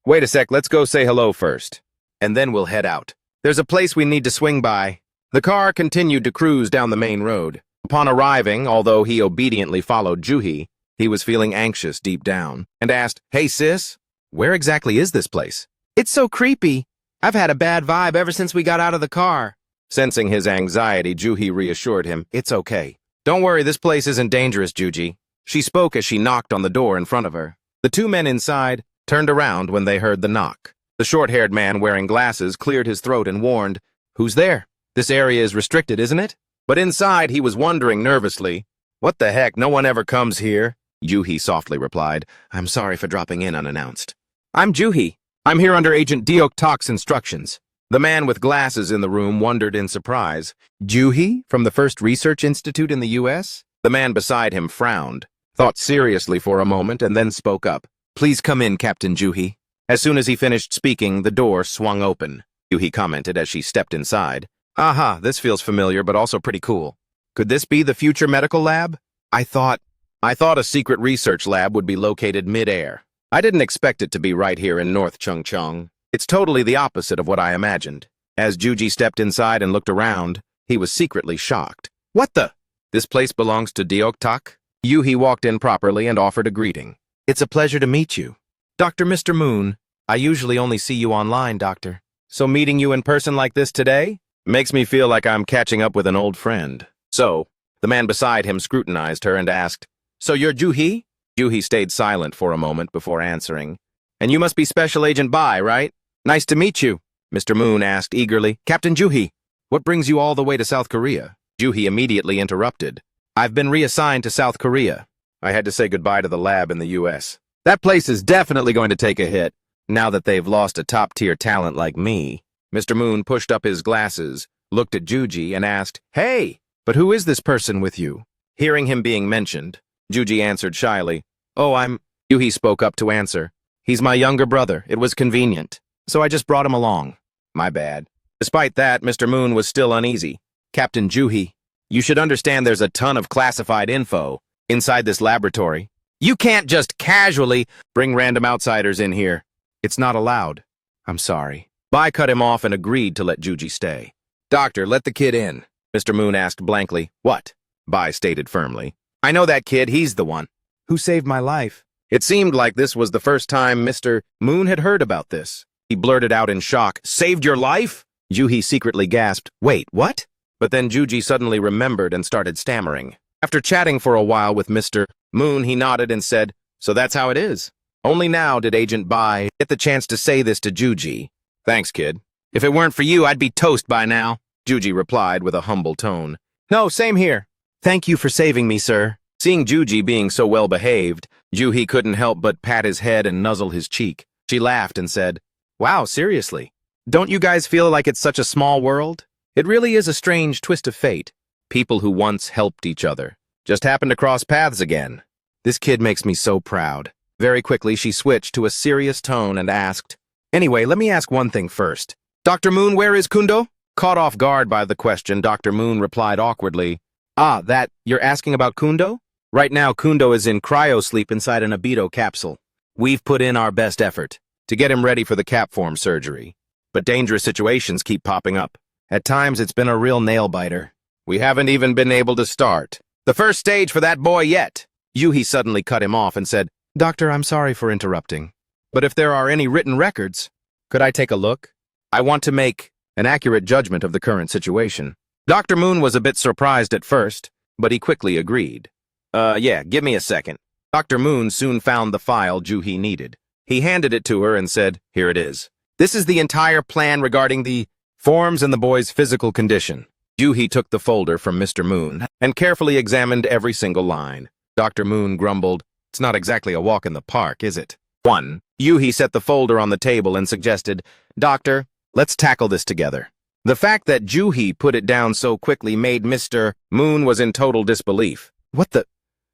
Wait a sec, let's go say hello first. And then we'll head out. There's a place we need to swing by. The car continued to cruise down the main road. Upon arriving, although he obediently followed Juhi, he was feeling anxious deep down and asked, Hey sis, where exactly is this place? It's so creepy. I've had a bad vibe ever since we got out of the car. Sensing his anxiety, Juhi reassured him, It's okay. Don't worry, this place isn't dangerous, Juji. She spoke as she knocked on the door in front of her. The two men inside turned around when they heard the knock. The short-haired man wearing glasses cleared his throat and warned, Who's there? This area is restricted, isn't it? But inside he was wondering nervously, What the heck, no one ever comes here. Juhi softly replied, I'm sorry for dropping in unannounced. I'm Juhi. I'm here under Agent Deok-Tok's instructions. The man with glasses in the room wondered in surprise. Juhi, from the First Research Institute in the U.S.? The man beside him frowned, thought seriously for a moment, and then spoke up. Please come in, Captain Juhi. As soon as he finished speaking, the door swung open. Juhi commented as she stepped inside. Aha, this feels familiar, but also pretty cool. Could this be the future medical lab? I thought a secret research lab would be located mid-air. I didn't expect it to be right here in North Chungcheong. It's totally the opposite of what I imagined. As Juji stepped inside and looked around, he was secretly shocked. What the? This place belongs to Deok-Tok? Juhi walked in properly and offered a greeting. It's a pleasure to meet you. Dr. Mr. Moon, I usually only see you online, Doctor. So meeting you in person like this today makes me feel like I'm catching up with an old friend. So, the man beside him scrutinized her and asked, So you're Juhi? Juhi stayed silent for a moment before answering. And you must be Special Agent Bai, right? Nice to meet you, Mr. Moon asked eagerly. Captain Juhi, what brings you all the way to South Korea? Juhi immediately interrupted. I've been reassigned to South Korea. I had to say goodbye to the lab in the U.S. That place is definitely going to take a hit, now that they've lost a top-tier talent like me. Mr. Moon pushed up his glasses, looked at Juji, and asked, Hey, but who is this person with you? Hearing him being mentioned, Juji answered shyly, Juhi spoke up to answer. He's my younger brother. It was convenient. So I just brought him along. My bad. Despite that, Mr. Moon was still uneasy. Captain Juhi, you should understand there's a ton of classified info inside this laboratory. You can't just casually bring random outsiders in here. It's not allowed. I'm sorry. Bai cut him off and agreed to let Juji stay. Doctor, let the kid in. Mr. Moon asked blankly. What? Bai stated firmly. I know that kid. He's the one who saved my life. It seemed like this was the first time Mr. Moon had heard about this. He blurted out in shock, Saved your life? Juhi secretly gasped, Wait, what? But then Juji suddenly remembered and started stammering. After chatting for a while with Mr. Moon, he nodded and said, So that's how it is. Only now did Agent Bai get the chance to say this to Juji. Thanks, kid. If it weren't for you, I'd be toast by now, Juji replied with a humble tone. No, same here. Thank you for saving me, sir. Seeing Juji being so well-behaved, Juhi couldn't help but pat his head and nuzzle his cheek. She laughed and said, Wow, seriously? Don't you guys feel like it's such a small world? It really is a strange twist of fate. People who once helped each other just happened to cross paths again. This kid makes me so proud. Very quickly, she switched to a serious tone and asked, Anyway, let me ask one thing first. Dr. Moon, where is Kundo? Caught off guard by the question, Dr. Moon replied awkwardly, You're asking about Kundo? Right now, Kundo is in cryo-sleep inside an Abito capsule. We've put in our best effort to get him ready for the cap-form surgery. But dangerous situations keep popping up. At times, it's been a real nail-biter. We haven't even been able to start the first stage for that boy yet. Juhi suddenly cut him off and said, Doctor, I'm sorry for interrupting. But if there are any written records, could I take a look? I want to make an accurate judgment of the current situation. Dr. Moon was a bit surprised at first, but he quickly agreed. Yeah, give me a second. Dr. Moon soon found the file Juhi needed. He handed it to her and said, Here it is. This is the entire plan regarding the forms and the boy's physical condition. Juhi took the folder from Mr. Moon and carefully examined every single line. Dr. Moon grumbled, It's not exactly a walk in the park, is it? 1. Juhi set the folder on the table and suggested, Doctor, let's tackle this together. The fact that Juhi put it down so quickly made Mr. Moon was in total disbelief. What the?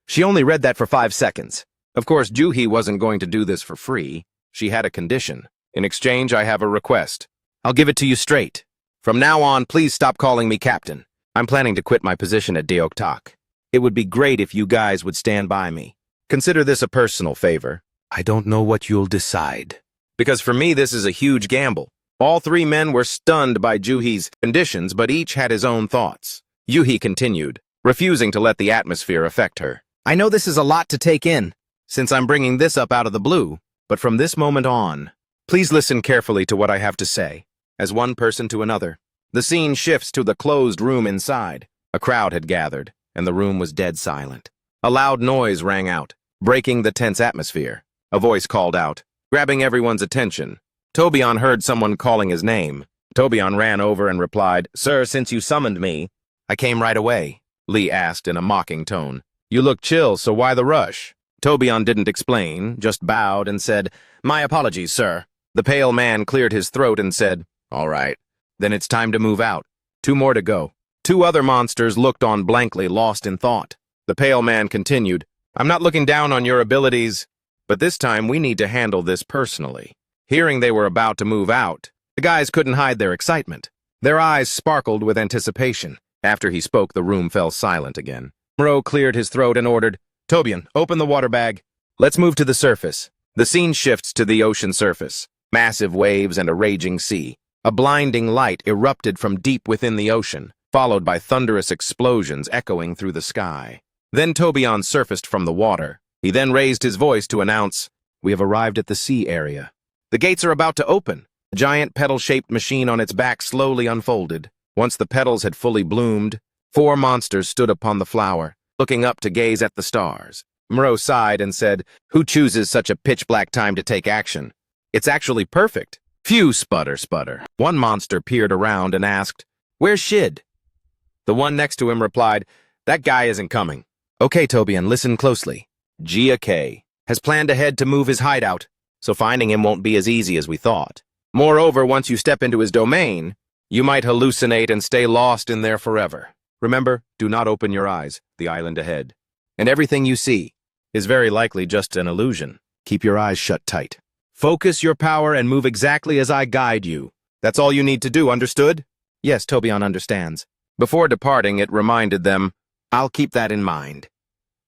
She only read that for 5 seconds. Of course, Juhi wasn't going to do this for free. She had a condition. In exchange, I have a request. I'll give it to you straight. From now on, please stop calling me Captain. I'm planning to quit my position at Deok-Tok. It would be great if you guys would stand by me. Consider this a personal favor. I don't know what you'll decide. Because for me, this is a huge gamble. All three men were stunned by Juhi's conditions, but each had his own thoughts. Juhi continued, refusing to let the atmosphere affect her. I know this is a lot to take in, since I'm bringing this up out of the blue, but from this moment on, please listen carefully to what I have to say. As one person to another, the scene shifts to the closed room inside. A crowd had gathered, and the room was dead silent. A loud noise rang out, breaking the tense atmosphere. A voice called out, grabbing everyone's attention. Tobion heard someone calling his name. Tobion ran over and replied, Sir, since you summoned me. I came right away, Lee asked in a mocking tone. You look chill, so why the rush? Tobion didn't explain, just bowed and said, My apologies, sir. The pale man cleared his throat and said, All right, then it's time to move out. 2 more to go. 2 other monsters looked on blankly, lost in thought. The pale man continued, I'm not looking down on your abilities, but this time we need to handle this personally. Hearing they were about to move out, the guys couldn't hide their excitement. Their eyes sparkled with anticipation. After he spoke, the room fell silent again. Muro cleared his throat and ordered, Tobion, open the water bag. Let's move to the surface. The scene shifts to the ocean surface. Massive waves and a raging sea. A blinding light erupted from deep within the ocean, followed by thunderous explosions echoing through the sky. Then Tobion surfaced from the water. He then raised his voice to announce, We have arrived at the sea area. The gates are about to open. A giant petal-shaped machine on its back slowly unfolded. Once the petals had fully bloomed, 4 monsters stood upon the flower, looking up to gaze at the stars. Muro sighed and said, Who chooses such a pitch-black time to take action? It's actually perfect. Phew, sputter, sputter. One monster peered around and asked, Where's Shid? The one next to him replied, That guy isn't coming. Okay, Tobion, listen closely. Gia K has planned ahead to move his hideout, so finding him won't be as easy as we thought. Moreover, once you step into his domain, you might hallucinate and stay lost in there forever. Remember, do not open your eyes, the island ahead. And everything you see is very likely just an illusion. Keep your eyes shut tight. Focus your power and move exactly as I guide you. That's all you need to do, understood? Yes, Tobion understands. Before departing, it reminded them, I'll keep that in mind.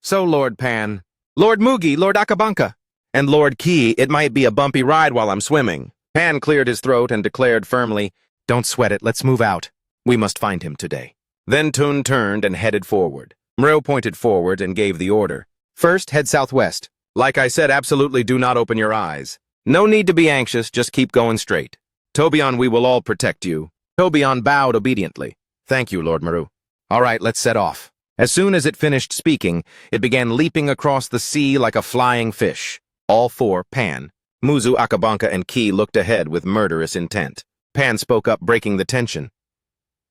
So, Lord Pan, Lord Mugi, Lord Akabanka, and Lord Ki, it might be a bumpy ride while I'm swimming. Pan cleared his throat and declared firmly, Don't sweat it, let's move out. We must find him today. Then Tun turned and headed forward. Muro pointed forward and gave the order. First, head southwest. Like I said, absolutely do not open your eyes. No need to be anxious, just keep going straight. Tobion, we will all protect you. Tobion bowed obediently. Thank you, Lord Muro. All right, let's set off. As soon as it finished speaking, it began leaping across the sea like a flying fish. All 4, Pan, Muzu, Akabanka, and Ki looked ahead with murderous intent. Pan spoke up, breaking the tension.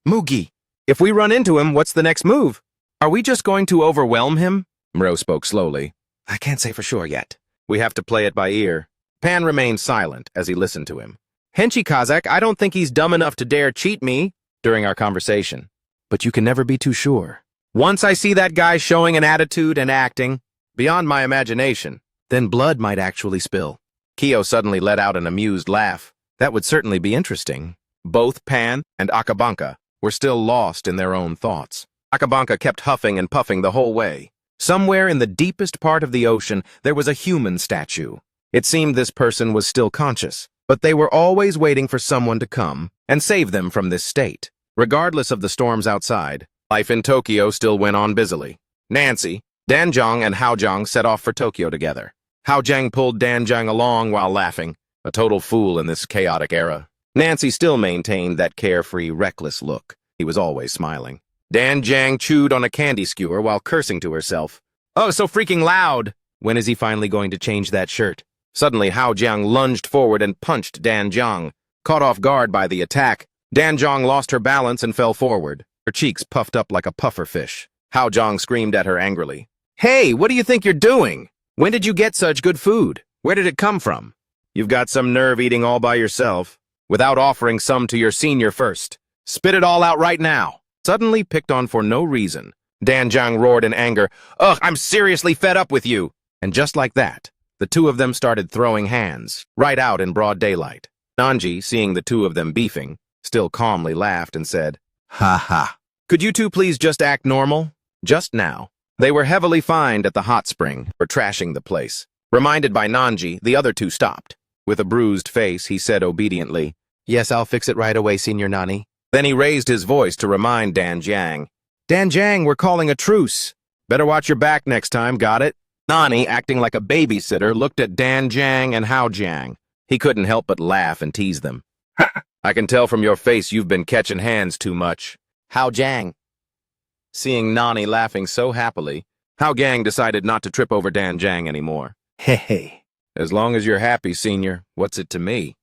Mugi, if we run into him, what's the next move? Are we just going to overwhelm him? Muro spoke slowly. I can't say for sure yet. We have to play it by ear. Pan remained silent as he listened to him. Henchi Kazak, I don't think he's dumb enough to dare cheat me during our conversation. But you can never be too sure. Once I see that guy showing an attitude and acting beyond my imagination, then blood might actually spill. Kyo suddenly let out an amused laugh. That would certainly be interesting. Both Pan and Akabanka were still lost in their own thoughts. Akabanka kept huffing and puffing the whole way. Somewhere in the deepest part of the ocean, there was a human statue. It seemed this person was still conscious, but they were always waiting for someone to come and save them from this state. Regardless of the storms outside, life in Tokyo still went on busily. Nancy, Danjang, and Haojang set off for Tokyo together. Haojang pulled Danjang along while laughing, a total fool in this chaotic era. Nancy still maintained that carefree, reckless look. He was always smiling. Danjang chewed on a candy skewer while cursing to herself. Oh, so freaking loud! When is he finally going to change that shirt? Suddenly, Haojang lunged forward and punched Danjang. Caught off guard by the attack, Danjang lost her balance and fell forward. Her cheeks puffed up like a puffer fish. Haojang screamed at her angrily. Hey, what do you think you're doing? When did you get such good food? Where did it come from? You've got some nerve eating all by yourself, without offering some to your senior first. Spit it all out right now. Suddenly picked on for no reason, Danjang roared in anger, Ugh, I'm seriously fed up with you. And just like that, the 2 of them started throwing hands, right out in broad daylight. Nanji, seeing the 2 of them beefing, still calmly laughed and said, Ha ha. Could you 2 please just act normal? Just now, They were heavily fined at the hot spring for trashing the place. Reminded by Nanji, the other two stopped. With a bruised face, he said obediently, "Yes, I'll fix it right away, Senior Nani." Then he raised his voice to remind Dan Jiang. "Dan Jiang, we're calling a truce. Better watch your back next time, got it?" Nani, acting like a babysitter, looked at Dan Jiang and Hao Jiang. He couldn't help but laugh and tease them. "I can tell from your face you've been catching hands too much." Hao Jiang. Seeing Nani laughing so happily, Hao Jiang decided not to trip over Dan Jiang anymore. "Hey. As long as you're happy, Senior, what's it to me?"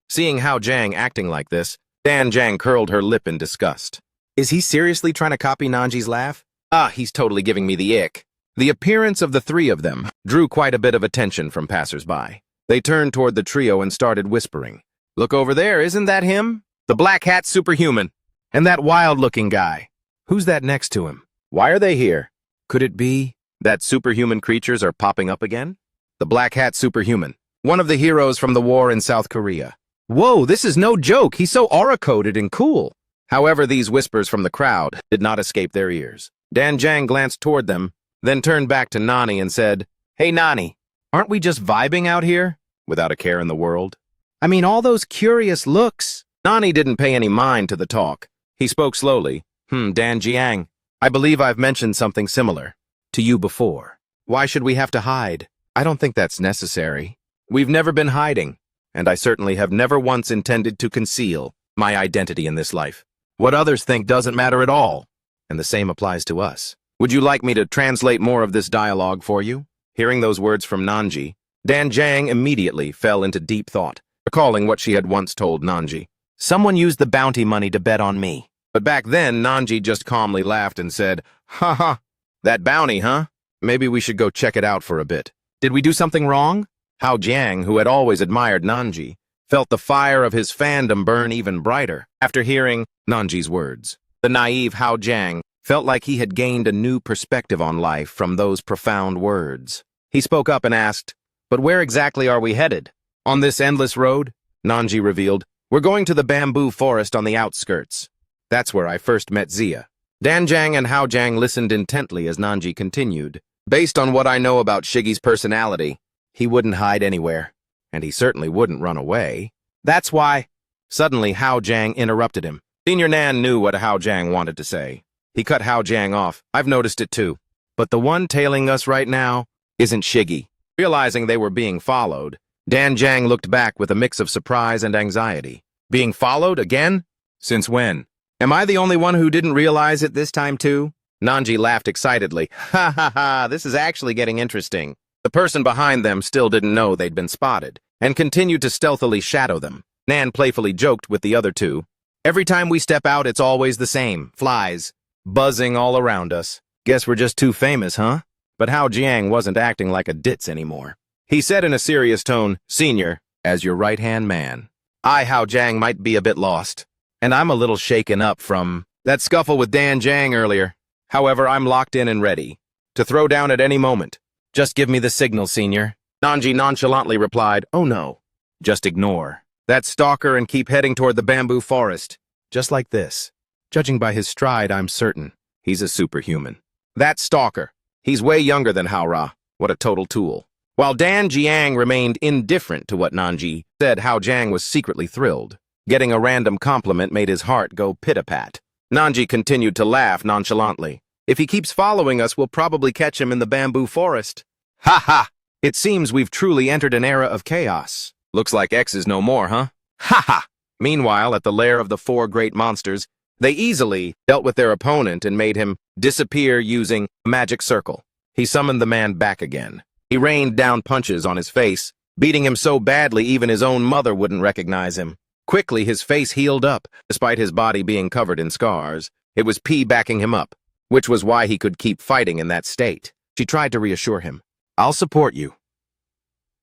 Seeing Hao Jiang acting like this, Dan Jiang curled her lip in disgust. Is he seriously trying to copy Nanji's laugh? He's totally giving me the ick. The appearance of the three of them drew quite a bit of attention from passers-by. They turned toward the trio and started whispering. "Look over there, isn't that him? The black hat superhuman. And that wild-looking guy. Who's that next to him? Why are they here? Could it be that superhuman creatures are popping up again?" The black hat superhuman, one of the heroes from the war in South Korea. Whoa, this is no joke. He's so aura-coded and cool. However, these whispers from the crowd did not escape their ears. Dan Jiang glanced toward them, then turned back to Nani and said, "Hey, Nani, aren't we just vibing out here? Without a care in the world? I mean, all those curious looks." Nani didn't pay any mind to the talk. He spoke slowly. Dan Jiang, I believe I've mentioned something similar to you before. Why should we have to hide? I don't think that's necessary. We've never been hiding, and I certainly have never once intended to conceal my identity in this life. What others think doesn't matter at all, and the same applies to us. Would you like me to translate more of this dialogue for you?" Hearing those words from Nanji, Dan Jiang immediately fell into deep thought, recalling what she had once told Nanji. "Someone used the bounty money to bet on me." But back then, Nanji just calmly laughed and said, "Ha ha, that bounty, huh? Maybe we should go check it out for a bit. Did we do something wrong?" Hao Jiang, who had always admired Nanji, felt the fire of his fandom burn even brighter after hearing Nanji's words. The naive Hao Jiang felt like he had gained a new perspective on life from those profound words. He spoke up and asked, "But where exactly are we headed?" "On this endless road," Nanji revealed, "we're going to the bamboo forest on the outskirts. That's where I first met Zia." Dan Jiang and Hao Jiang listened intently as Nanji continued. "Based on what I know about Shiggy's personality, he wouldn't hide anywhere, and he certainly wouldn't run away. That's why—" Suddenly, Hao Jiang interrupted him. Senior Nan knew what Hao Jiang wanted to say. He cut Hao Jiang off. "I've noticed it too. But the one tailing us right now isn't Shiggy." Realizing they were being followed, Dan Jiang looked back with a mix of surprise and anxiety. "Being followed again? Since when? Am I the only one who didn't realize it this time too?" Nanji laughed excitedly. "Ha ha ha, this is actually getting interesting." The person behind them still didn't know they'd been spotted, and continued to stealthily shadow them. Nan playfully joked with the other two. "Every time we step out, it's always the same. Flies, buzzing all around us. Guess we're just too famous, huh?" But Hao Jiang wasn't acting like a ditz anymore. He said in a serious tone, "Senior, as your right-hand man, I, Hao Jiang, might be a bit lost. And I'm a little shaken up from that scuffle with Dan Jiang earlier. However, I'm locked in and ready to throw down at any moment. Just give me the signal, Senior." Nanji nonchalantly replied, "Oh no, just ignore that stalker and keep heading toward the bamboo forest. Just like this. Judging by his stride, I'm certain he's a superhuman. That stalker, he's way younger than Hao-Ra. What a total tool." While Dan Jiang remained indifferent to what Nanji said, Hao Jiang was secretly thrilled. Getting a random compliment made his heart go pit-a-pat. Nanji continued to laugh nonchalantly. "If he keeps following us, we'll probably catch him in the bamboo forest." "Ha ha! It seems we've truly entered an era of chaos. Looks like X is no more, huh? Ha ha!" Meanwhile, at the lair of the four great monsters, they easily dealt with their opponent and made him disappear using a magic circle. He summoned the man back again. He rained down punches on his face, beating him so badly even his own mother wouldn't recognize him. Quickly, his face healed up, despite his body being covered in scars. It was P backing him up, which was why he could keep fighting in that state. She tried to reassure him. "I'll support you."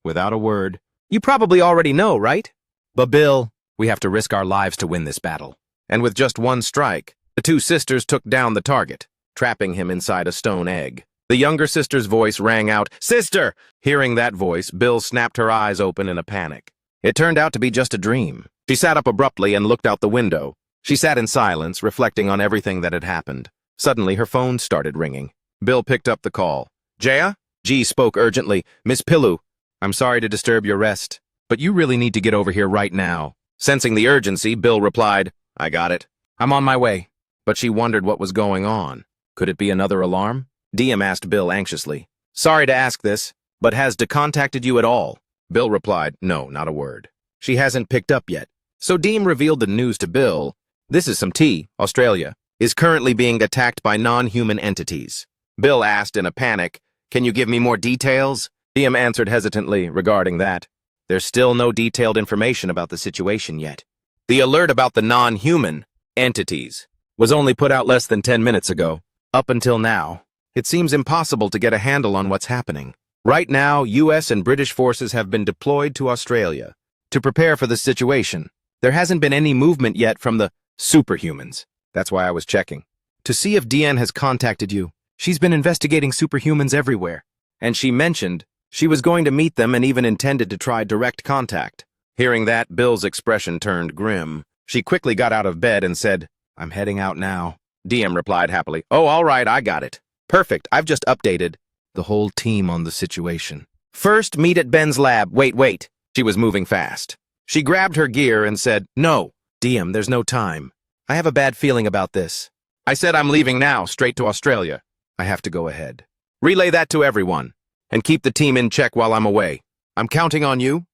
Without a word, "You probably already know, right? But Bill, we have to risk our lives to win this battle." And with just one strike, the two sisters took down the target, trapping him inside a stone egg. The younger sister's voice rang out, "Sister!" Hearing that voice, Bill snapped her eyes open in a panic. It turned out to be just a dream. She sat up abruptly and looked out the window. She sat in silence, reflecting on everything that had happened. Suddenly, her phone started ringing. Bill picked up the call. Jaya? G spoke urgently. Miss Pillu, I'm sorry to disturb your rest, but you really need to get over here right now. Sensing the urgency, Bill replied, I got it. I'm on my way. But she wondered what was going on. Could it be another alarm? Diem asked Bill anxiously. Sorry to ask this, but has Dee contacted you at all? Bill replied, no, not a word. She hasn't picked up yet. So Diem revealed the news to Bill. This is some tea. Australia is currently being attacked by non-human entities. Bill asked in a panic, can you give me more details? Diem answered hesitantly regarding that. There's still no detailed information about the situation yet. The alert about the non-human entities was only put out less than 10 minutes ago. Up until now, it seems impossible to get a handle on what's happening. Right now, US and British forces have been deployed to Australia to prepare for the situation. There hasn't been any movement yet from the Superhumans. That's why I was checking. To see if Deanne has contacted you. She's been investigating Superhumans everywhere. And she mentioned she was going to meet them and even intended to try direct contact. Hearing that, Bill's expression turned grim. She quickly got out of bed and said, I'm heading out now. Diem replied happily, oh, all right, I got it. Perfect, I've just updated the whole team on the situation. First, meet at Ben's lab. Wait. She was moving fast. She grabbed her gear and said, no, Diem, there's no time. I have a bad feeling about this. I said I'm leaving now, straight to Australia. I have to go ahead. Relay that to everyone, and keep the team in check while I'm away. I'm counting on you.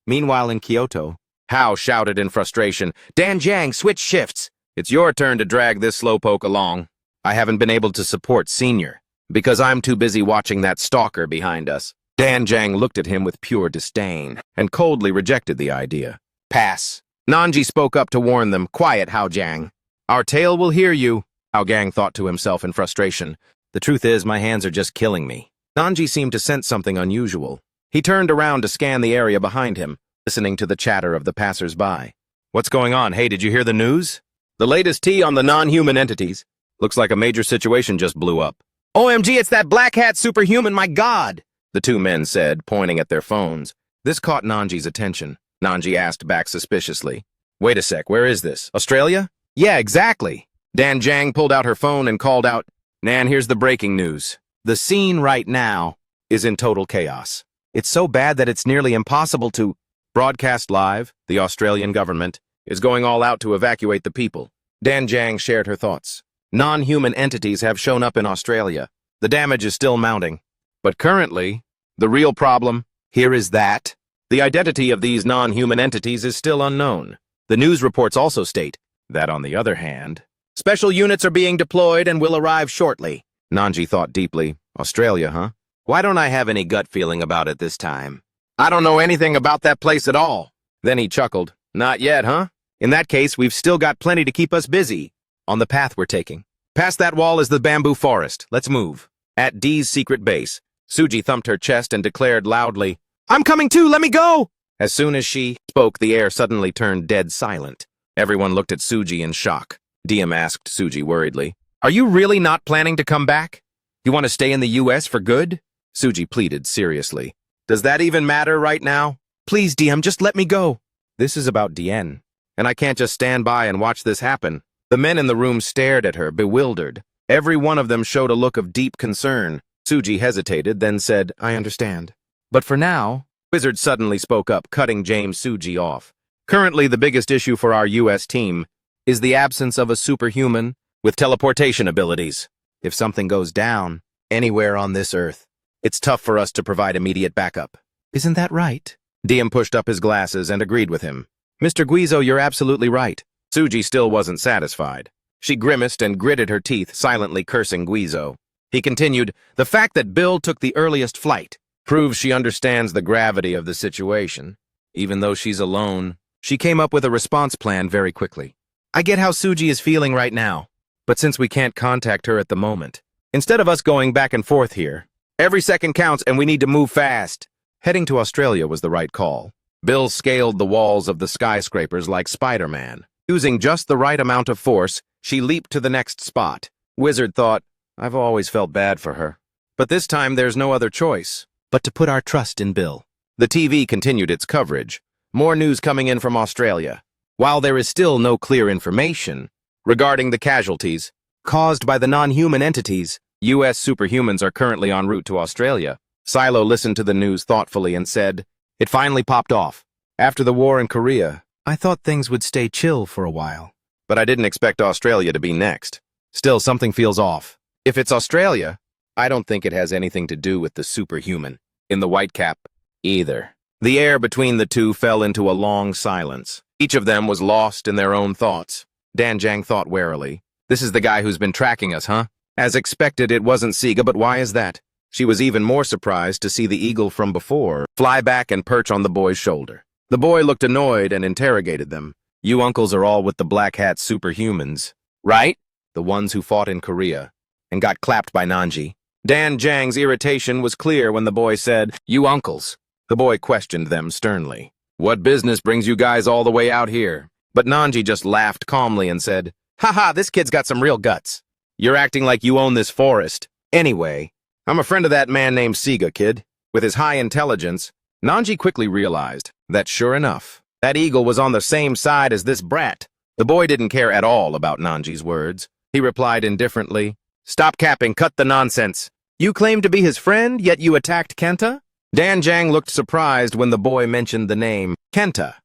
Meanwhile in Kyoto, Hao shouted in frustration, Dan Jiang, switch shifts. It's your turn to drag this slowpoke along. I haven't been able to support Senior, because I'm too busy watching that stalker behind us. Dan Jiang looked at him with pure disdain, and coldly rejected the idea. Pass. Nanji spoke up to warn them, quiet, Hao Jiang. Our tail will hear you, Hao Gang thought to himself in frustration. The truth is, my hands are just killing me. Nanji seemed to sense something unusual. He turned around to scan the area behind him, listening to the chatter of the passers-by. What's going on? Hey, did you hear the news? The latest tea on the non-human entities. Looks like a major situation just blew up. OMG, it's that black hat superhuman, my god! The two men said, pointing at their phones. This caught Nanji's attention. Nanji asked back suspiciously. Wait a sec, where is this? Australia? Yeah, exactly. Dan Jiang pulled out her phone and called out, Nan, here's the breaking news. The scene right now is in total chaos. It's so bad that it's nearly impossible to broadcast live. The Australian government is going all out to evacuate the people. Dan Jiang shared her thoughts. Non-human entities have shown up in Australia. The damage is still mounting. But currently, the real problem here is that the identity of these non-human entities is still unknown. The news reports also state that, on the other hand, special units are being deployed and will arrive shortly. Nanji thought deeply. Australia, huh? Why don't I have any gut feeling about it this time? I don't know anything about that place at all. Then he chuckled. Not yet, huh? In that case, we've still got plenty to keep us busy on the path we're taking. Past that wall is the bamboo forest. Let's move. At Dee's secret base, Suji thumped her chest and declared loudly, I'm coming too, let me go! As soon as she spoke, the air suddenly turned dead silent. Everyone looked at Suji in shock. Diem asked Suji worriedly, Are you really not planning to come back? You want to stay in the US for good? Suji pleaded seriously. Does that even matter right now? Please, Diem, just let me go. This is about Dien, and I can't just stand by and watch this happen. The men in the room stared at her, bewildered. Every one of them showed a look of deep concern. Suji hesitated, then said, I understand. But for now, Wizard suddenly spoke up, cutting James Suji off. Currently, the biggest issue for our US team is the absence of a superhuman with teleportation abilities. If something goes down anywhere on this Earth, it's tough for us to provide immediate backup. Isn't that right? Diem pushed up his glasses and agreed with him. Mr. Guizzo, you're absolutely right. Suji still wasn't satisfied. She grimaced and gritted her teeth, silently cursing Guizzo. He continued, the fact that Bill took the earliest flight proves she understands the gravity of the situation. Even though she's alone, she came up with a response plan very quickly. I get how Suji is feeling right now, but since we can't contact her at the moment, instead of us going back and forth here, every second counts and we need to move fast. Heading to Australia was the right call. Bill scaled the walls of the skyscrapers like Spider-Man. Using just the right amount of force, she leaped to the next spot. Wizard thought, I've always felt bad for her. But this time there's no other choice but to put our trust in Bill. The TV continued its coverage. More news coming in from Australia. While there is still no clear information regarding the casualties caused by the non-human entities, U.S. superhumans are currently en route to Australia. Silo listened to the news thoughtfully and said, "It finally popped off. After the war in Korea, I thought things would stay chill for a while. But I didn't expect Australia to be next. Still, something feels off. If it's Australia, I don't think it has anything to do with the superhuman in the white cap either." The air between the two fell into a long silence. Each of them was lost in their own thoughts. Dan Jang thought warily, "This is the guy who's been tracking us, huh?" As expected, it wasn't Siga, but why is that? She was even more surprised to see the eagle from before fly back and perch on the boy's shoulder. The boy looked annoyed and interrogated them. "You uncles are all with the black hat superhumans, right? The ones who fought in Korea and got clapped by Nanji." Dan Jang's irritation was clear when the boy said, "You uncles." The boy questioned them sternly. "What business brings you guys all the way out here?" But Nanji just laughed calmly and said, "Haha, this kid's got some real guts. You're acting like you own this forest. Anyway, I'm a friend of that man named Siga, kid." With his high intelligence, Nanji quickly realized that, sure enough, that eagle was on the same side as this brat. The boy didn't care at all about Nanji's words. He replied indifferently, "Stop capping, cut the nonsense. You claim to be his friend, yet you attacked Kenta?" Dan Jang looked surprised when the boy mentioned the name Kenta.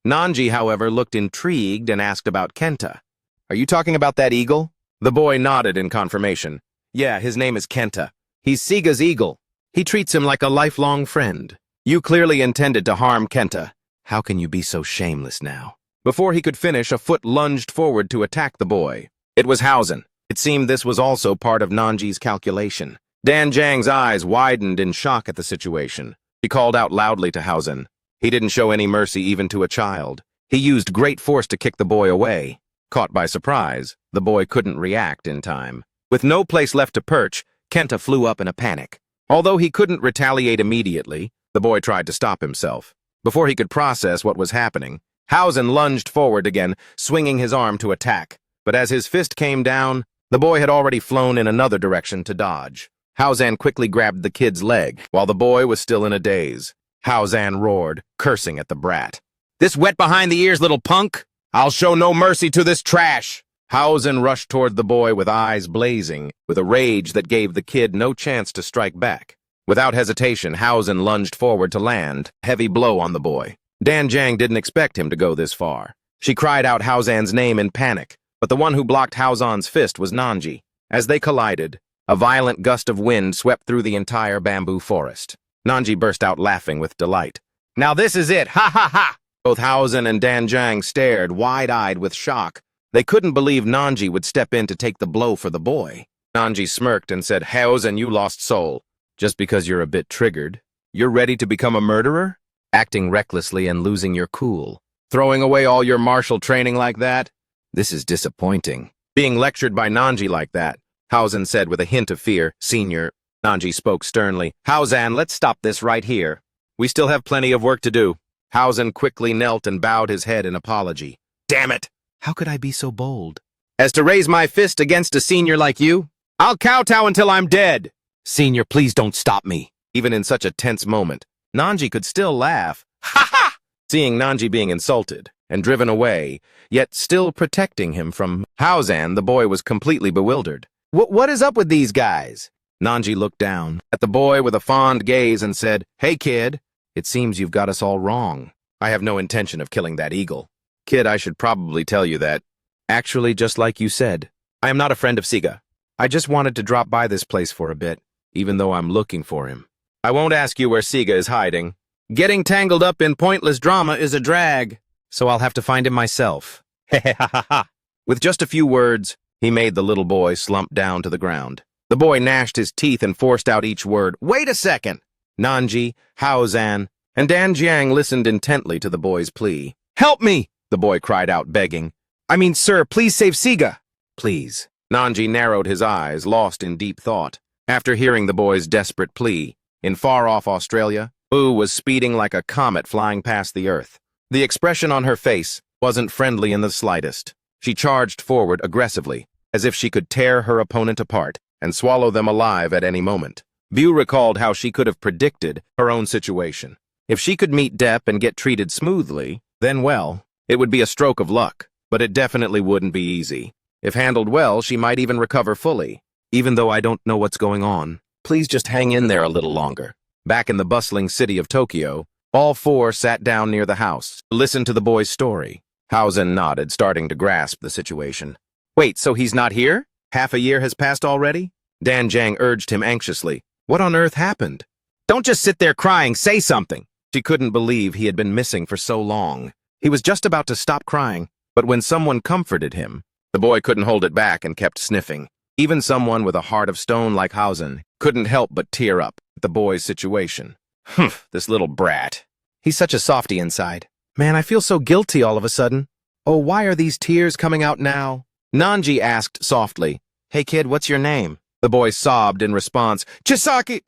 Nanji, however, looked intrigued and asked about Kenta. "Are you talking about that eagle?" The boy nodded in confirmation. "Yeah, his name is Kenta. He's Siga's eagle. He treats him like a lifelong friend. You clearly intended to harm Kenta. How can you be so shameless now?" Before he could finish, a foot lunged forward to attack the boy. It was Hausen. It seemed this was also part of Nanji's calculation. Dan Jang's eyes widened in shock at the situation. He called out loudly to Hausen. He didn't show any mercy even to a child. He used great force to kick the boy away. Caught by surprise, the boy couldn't react in time. With no place left to perch, Kenta flew up in a panic. Although he couldn't retaliate immediately, the boy tried to stop himself. Before he could process what was happening, Hausen lunged forward again, swinging his arm to attack. But as his fist came down, the boy had already flown in another direction to dodge. Hausen quickly grabbed the kid's leg, while the boy was still in a daze. Hausen roared, cursing at the brat. "This wet behind the ears little punk! I'll show no mercy to this trash!" Hausen rushed toward the boy with eyes blazing, with a rage that gave the kid no chance to strike back. Without hesitation, Hausen lunged forward to land, a heavy blow on the boy. Dan Jang didn't expect him to go this far. She cried out Hausen's name in panic, but the one who blocked Hausen's fist was Nanji. As they collided, a violent gust of wind swept through the entire bamboo forest. Nanji burst out laughing with delight. "Now this is it! Ha ha ha!" Both Hausen and Dan Jang stared, wide-eyed with shock. They couldn't believe Nanji would step in to take the blow for the boy. Nanji smirked and said, "Hausen, you lost soul. Just because you're a bit triggered, you're ready to become a murderer? Acting recklessly and losing your cool. Throwing away all your martial training like that? This is disappointing." Being lectured by Nanji like that, Hausen said with a hint of fear, "Senior." Nanji spoke sternly. "Hausen, let's stop this right here. We still have plenty of work to do." Hausen quickly knelt and bowed his head in apology. "Damn it! How could I be so bold? As to raise my fist against a senior like you? I'll kowtow until I'm dead." "Senior, please don't stop me." Even in such a tense moment, Nanji could still laugh. "Ha ha!" Seeing Nanji being insulted and driven away, yet still protecting him from Hausen, the boy was completely bewildered. What is up with these guys?" Nanji looked down at the boy with a fond gaze and said, "Hey, kid, it seems you've got us all wrong. I have no intention of killing that eagle. Kid, I should probably tell you that. Actually, just like you said, I am not a friend of Siga. I just wanted to drop by this place for a bit, even though I'm looking for him. I won't ask you where Siga is hiding. Getting tangled up in pointless drama is a drag, so I'll have to find him myself." Hehehehe. With just a few words, he made the little boy slump down to the ground. The boy gnashed his teeth and forced out each word. "Wait a second!" Nanji, Hausen, and Dan Jiang listened intently to the boy's plea. "Help me!" the boy cried out, begging. "I mean, sir, please save Siga." "Please." Nanji narrowed his eyes, lost in deep thought. After hearing the boy's desperate plea, in far-off Australia, Boo was speeding like a comet flying past the earth. The expression on her face wasn't friendly in the slightest. She charged forward aggressively, as if she could tear her opponent apart and swallow them alive at any moment. Boo recalled how she could have predicted her own situation. If she could meet Depp and get treated smoothly, then well, it would be a stroke of luck, but it definitely wouldn't be easy. If handled well, she might even recover fully. even though I don't know what's going on. Please just hang in there a little longer. Back in the bustling city of Tokyo, all four sat down near the house to listen to the boy's story. Hausen nodded, starting to grasp the situation. Wait, so he's not here? Half a year has passed already? Dan Jiang urged him anxiously. What on earth happened? Don't just sit there crying, say something! She couldn't believe he had been missing for so long. He was just about to stop crying, but when someone comforted him, the boy couldn't hold it back and kept sniffing. Even someone with a heart of stone like Hausen couldn't help but tear up at the boy's situation. Humph, this little brat. He's such a softy inside. Man, I feel so guilty all of a sudden. Oh, why are these tears coming out now? Nanji asked softly, Hey kid, what's your name? The boy sobbed in response, Chisaki!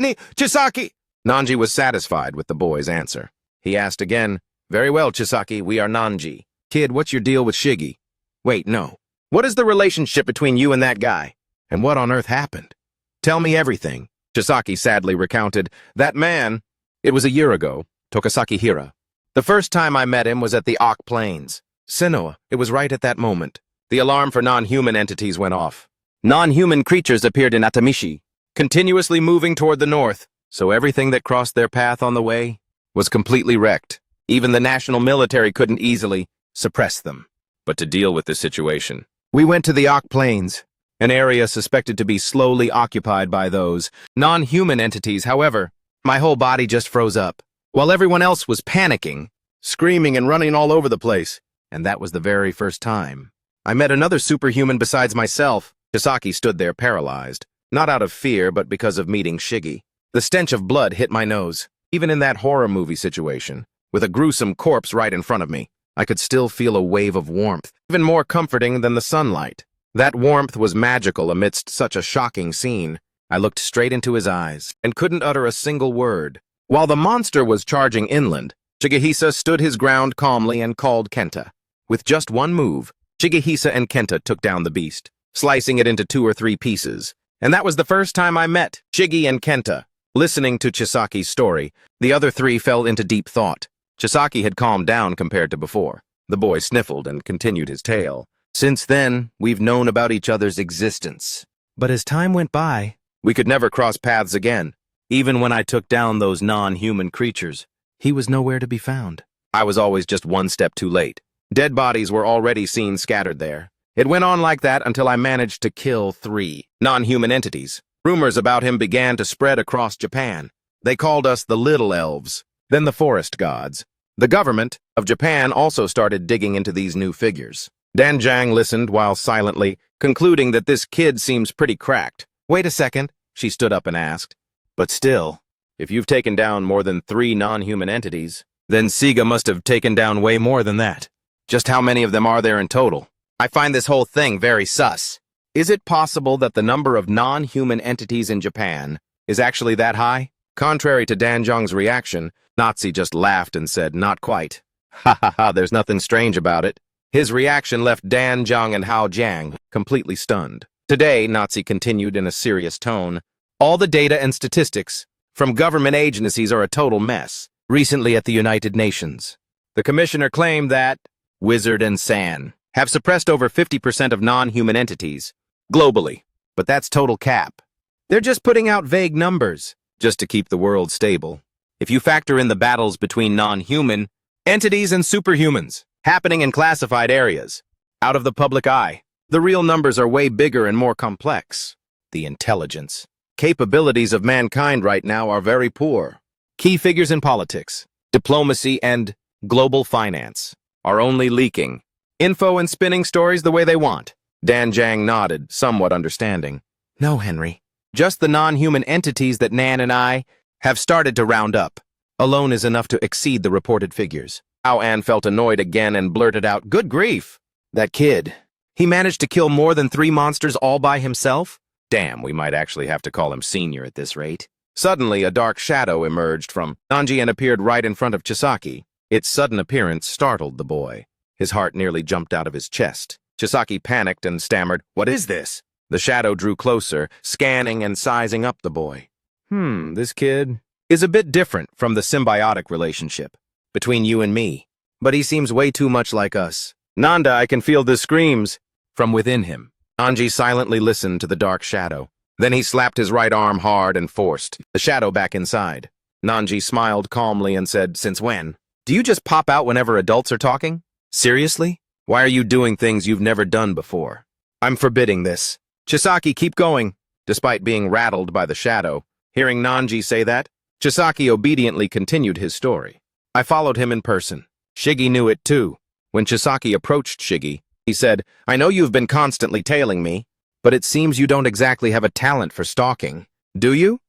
Nanji was satisfied with the boy's answer. He asked again, Very well, Chisaki, we are Nanji. Kid, what's your deal with Shiggy? Wait, no. What is the relationship between you and that guy? And what on earth happened? Tell me everything. Chisaki sadly recounted. That man, it was a year ago, Tokasaki Hira. The first time I met him was at the Ak Plains. Sinnoh, it was right at that moment. The alarm for non-human entities went off. Non-human creatures appeared in Atamishi, continuously moving toward the north, so everything that crossed their path on the way was completely wrecked. Even the national military couldn't easily suppress them. But to deal with the situation, we went to the Ak Plains, an area suspected to be slowly occupied by those non-human entities. However, my whole body just froze up, while everyone else was panicking, screaming and running all over the place. And that was the very first time I met another superhuman besides myself. Chisaki stood there paralyzed, not out of fear, but because of meeting Shiggy. The stench of blood hit my nose. Even in that horror movie situation, with a gruesome corpse right in front of me, I could still feel a wave of warmth, even more comforting than the sunlight. That warmth was magical amidst such a shocking scene. I looked straight into his eyes and couldn't utter a single word. While the monster was charging inland, Shigehisa stood his ground calmly and called Kenta. With just one move, Shigehisa and Kenta took down the beast, slicing it into 2 or 3 pieces. And that was the first time I met Shigi and Kenta. Listening to Chisaki's story, the other 3 fell into deep thought. Chisaki had calmed down compared to before. The boy sniffled and continued his tale. Since then, we've known about each other's existence. But as time went by, we could never cross paths again. Even when I took down those non-human creatures, he was nowhere to be found. I was always just one step too late. Dead bodies were already seen scattered there. It went on like that until I managed to kill 3 non-human entities. Rumors about him began to spread across Japan. They called us the Little Elves, then the Forest Gods. The government of Japan also started digging into these new figures. Dan Jiang listened while silently, concluding that this kid seems pretty cracked. Wait a second, she stood up and asked. But still, if you've taken down more than 3 non-human entities, then Siga must have taken down way more than that. Just how many of them are there in total? I find this whole thing very sus. Is it possible that the number of non-human entities in Japan is actually that high? Contrary to Dan Jiang's reaction, Nazi just laughed and said, Not quite. Ha ha ha, there's nothing strange about it. His reaction left Dan Jiang and Hao Jiang completely stunned. Today, Nazi continued in a serious tone, all the data and statistics from government agencies are a total mess. Recently at the United Nations, the commissioner claimed that Wizard and San have suppressed over 50% of non-human entities globally. But that's total cap. They're just putting out vague numbers just to keep the world stable. If you factor in the battles between non-human entities and superhumans happening in classified areas, out of the public eye, the real numbers are way bigger and more complex. The intelligence, capabilities of mankind right now are very poor. Key figures in politics, diplomacy, and global finance are only leaking info and spinning stories the way they want. Dan Jiang nodded, somewhat understanding. No, Henry. Just the non-human entities that Nan and I have started to round up alone is enough to exceed the reported figures. Hao An felt annoyed again and blurted out, Good grief! That kid. He managed to kill more than 3 monsters all by himself? Damn, we might actually have to call him senior at this rate. Suddenly, a dark shadow emerged from Nanji and appeared right in front of Chisaki. Its sudden appearance startled the boy. His heart nearly jumped out of his chest. Chisaki panicked and stammered, What is this? The shadow drew closer, scanning and sizing up the boy. This kid is a bit different from the symbiotic relationship between you and me, but he seems way too much like us. Nanda, I can feel the screams from within him. Anji silently listened to the dark shadow. Then he slapped his right arm hard and forced the shadow back inside. Nanji smiled calmly and said, "Since when? Do you just pop out whenever adults are talking? Seriously? Why are you doing things you've never done before? I'm forbidding this. Chisaki, keep going." Despite being rattled by the shadow, hearing Nanji say that, Chisaki obediently continued his story. "I followed him in person. Shigi knew it too. When Chisaki approached Shigi, he said, 'I know you've been constantly tailing me, but it seems you don't exactly have a talent for stalking. Do you?'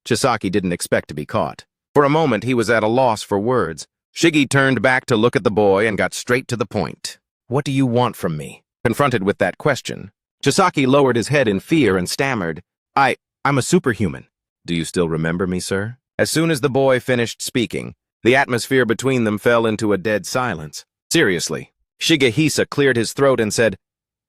Chisaki didn't expect to be caught. For a moment, he was at a loss for words. Shigi turned back to look at the boy and got straight to the point. "What do you want from me?" Confronted with that question, Chisaki lowered his head in fear and stammered, I'm a superhuman. "Do you still remember me, sir?" As soon as the boy finished speaking, the atmosphere between them fell into a dead silence. Seriously, Shigehisa cleared his throat and said,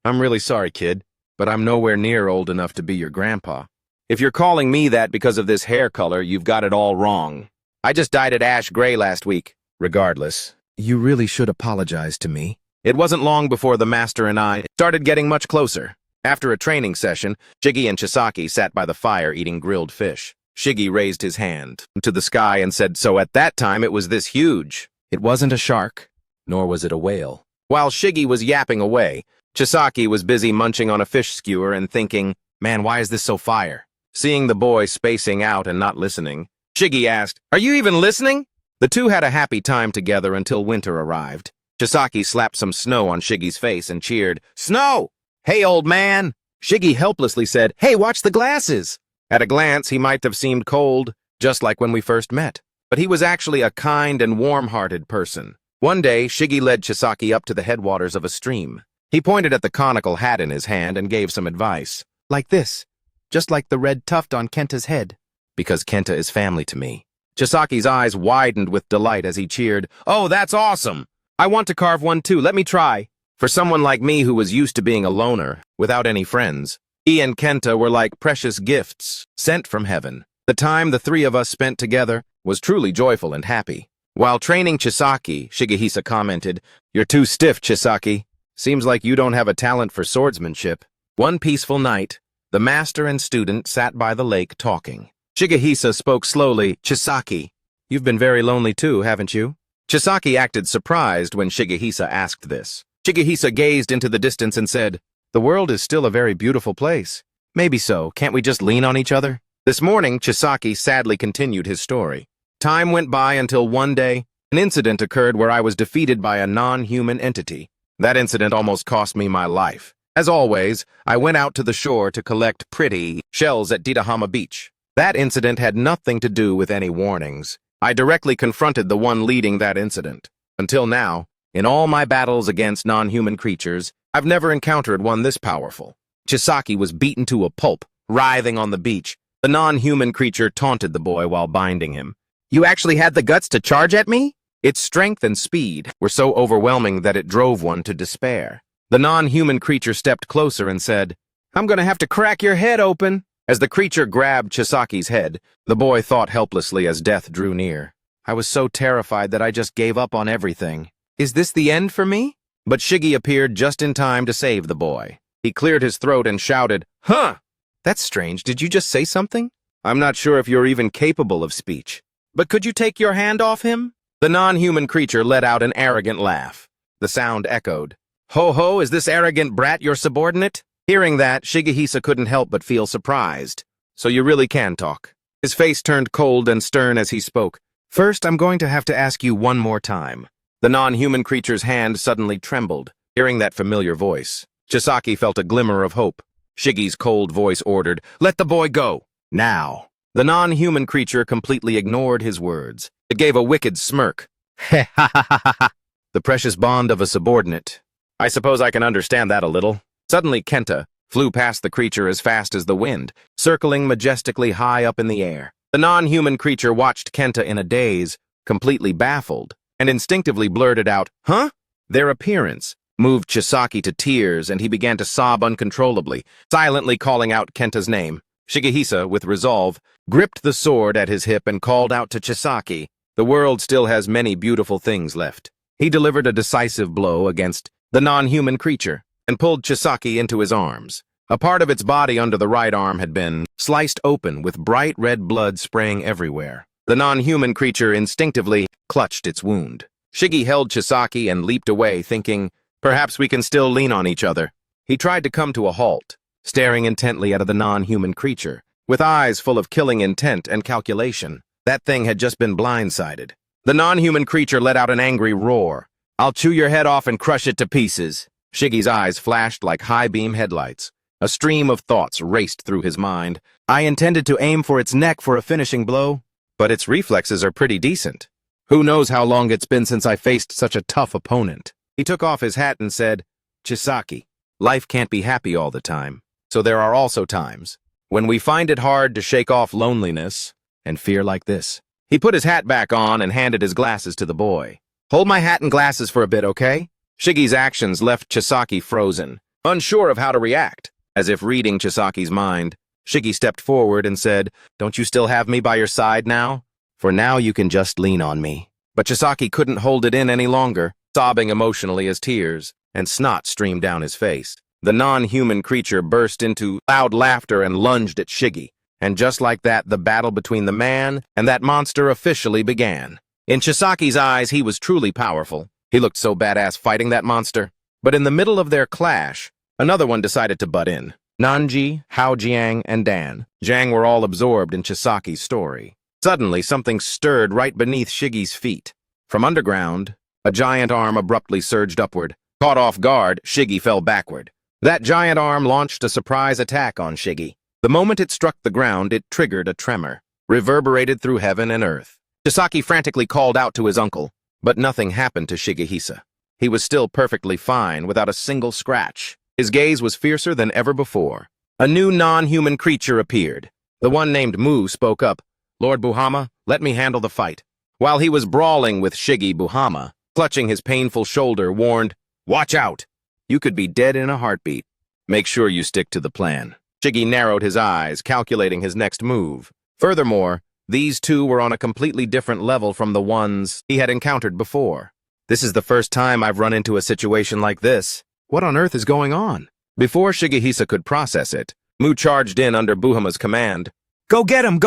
"I'm really sorry, kid, but I'm nowhere near old enough to be your grandpa. If you're calling me that because of this hair color, you've got it all wrong. I just dyed it ash gray last week. Regardless, you really should apologize to me." It wasn't long before the master and I started getting much closer. After a training session, Shigi and Chisaki sat by the fire eating grilled fish. Shigi raised his hand to the sky and said, "So at that time it was this huge." It wasn't a shark, nor was it a whale. While Shigi was yapping away, Chisaki was busy munching on a fish skewer and thinking, "Man, why is this so fire?" Seeing the boy spacing out and not listening, Shigi asked, "Are you even listening?" The two had a happy time together until winter arrived. Chisaki slapped some snow on Shigi's face and cheered, "Snow! Hey, old man!" Shigi helplessly said, "Hey, watch the glasses!" At a glance, he might have seemed cold, just like when we first met. But he was actually a kind and warm-hearted person. One day, Shigi led Chisaki up to the headwaters of a stream. He pointed at the conical hat in his hand and gave some advice. "Like this, just like the red tuft on Kenta's head. Because Kenta is family to me." Chisaki's eyes widened with delight as he cheered, "Oh, that's awesome! I want to carve one too, let me try." For someone like me who was used to being a loner, without any friends, he and Kenta were like precious gifts sent from heaven. The time the three of us spent together was truly joyful and happy. While training Chisaki, Shigehisa commented, "You're too stiff, Chisaki. Seems like you don't have a talent for swordsmanship." One peaceful night, the master and student sat by the lake talking. Shigehisa spoke slowly, "Chisaki, you've been very lonely too, haven't you?" Chisaki acted surprised when Shigehisa asked this. Shigehisa gazed into the distance and said, "The world is still a very beautiful place. Maybe so, can't we just lean on each other?" This morning, Chisaki sadly continued his story. Time went by until one day, an incident occurred where I was defeated by a non-human entity. That incident almost cost me my life. As always, I went out to the shore to collect pretty shells at Ditahama Beach. That incident had nothing to do with any warnings. I directly confronted the one leading that incident. Until now, in all my battles against non-human creatures, I've never encountered one this powerful. Chisaki was beaten to a pulp, writhing on the beach. The non-human creature taunted the boy while binding him. "You actually had the guts to charge at me?" Its strength and speed were so overwhelming that it drove one to despair. The non-human creature stepped closer and said, "I'm gonna have to crack your head open." As the creature grabbed Chisaki's head, the boy thought helplessly as death drew near. I was so terrified that I just gave up on everything. Is this the end for me? But Shigi appeared just in time to save the boy. He cleared his throat and shouted, "Huh! That's strange. Did you just say something? I'm not sure if you're even capable of speech. But could you take your hand off him?" The non-human creature let out an arrogant laugh. The sound echoed. "Ho ho, is this arrogant brat your subordinate?" Hearing that, Shigehisa couldn't help but feel surprised. "So you really can talk." His face turned cold and stern as he spoke. "First, I'm going to have to ask you one more time." The non-human creature's hand suddenly trembled. Hearing that familiar voice, Chisaki felt a glimmer of hope. Shigi's cold voice ordered, "Let the boy go, now." The non-human creature completely ignored his words. It gave a wicked smirk. "Heh ha ha ha ha ha. The precious bond of a subordinate. I suppose I can understand that a little." Suddenly Kenta flew past the creature as fast as the wind, circling majestically high up in the air. The non-human creature watched Kenta in a daze, completely baffled, and instinctively blurted out, "Huh?" Their appearance moved Chisaki to tears, and he began to sob uncontrollably, silently calling out Kenta's name. Shigehisa, with resolve, gripped the sword at his hip and called out to Chisaki, "The world still has many beautiful things left." He delivered a decisive blow against the non-human creature and pulled Chisaki into his arms. A part of its body under the right arm had been sliced open with bright red blood spraying everywhere. The non-human creature instinctively clutched its wound. Shiggy held Chisaki and leaped away, thinking, perhaps we can still lean on each other. He tried to come to a halt, staring intently at the non-human creature, with eyes full of killing intent and calculation. That thing had just been blindsided. The non-human creature let out an angry roar. I'll chew your head off and crush it to pieces. Shiggy's eyes flashed like high-beam headlights. A stream of thoughts raced through his mind. I intended to aim for its neck for a finishing blow, but its reflexes are pretty decent. Who knows how long it's been since I faced such a tough opponent. He took off his hat and said, Chisaki, life can't be happy all the time, so there are also times when we find it hard to shake off loneliness and fear like this. He put his hat back on and handed his glasses to the boy. Hold my hat and glasses for a bit, okay? Shiggy's actions left Chisaki frozen, unsure of how to react. As if reading Chisaki's mind, Shiggy stepped forward and said, don't you still have me by your side now? For now you can just lean on me. But Chisaki couldn't hold it in any longer, sobbing emotionally as tears and snot streamed down his face. The non-human creature burst into loud laughter and lunged at Shiggy. And just like that, the battle between the man and that monster officially began. In Chisaki's eyes, he was truly powerful. He looked so badass fighting that monster. But in the middle of their clash, another one decided to butt in. Nanji, Hao Jiang, and Dan. Jiang were all absorbed in Chisaki's story. Suddenly, something stirred right beneath Shiggy's feet. From underground, a giant arm abruptly surged upward. Caught off guard, Shiggy fell backward. That giant arm launched a surprise attack on Shiggy. The moment it struck the ground, it triggered a tremor, reverberated through heaven and earth. Chisaki frantically called out to his uncle, but nothing happened to Shigehisa. He was still perfectly fine, without a single scratch. His gaze was fiercer than ever before. A new non-human creature appeared. The one named Mu spoke up, Lord Buhama, let me handle the fight. While he was brawling with Shiggy, Buhama, clutching his painful shoulder, warned, watch out! You could be dead in a heartbeat. Make sure you stick to the plan. Shiggy narrowed his eyes, calculating his next move. Furthermore, these two were on a completely different level from the ones he had encountered before. This is the first time I've run into a situation like this. What on earth is going on? Before Shigehisa could process it, Mu charged in under Buhama's command. Go get him,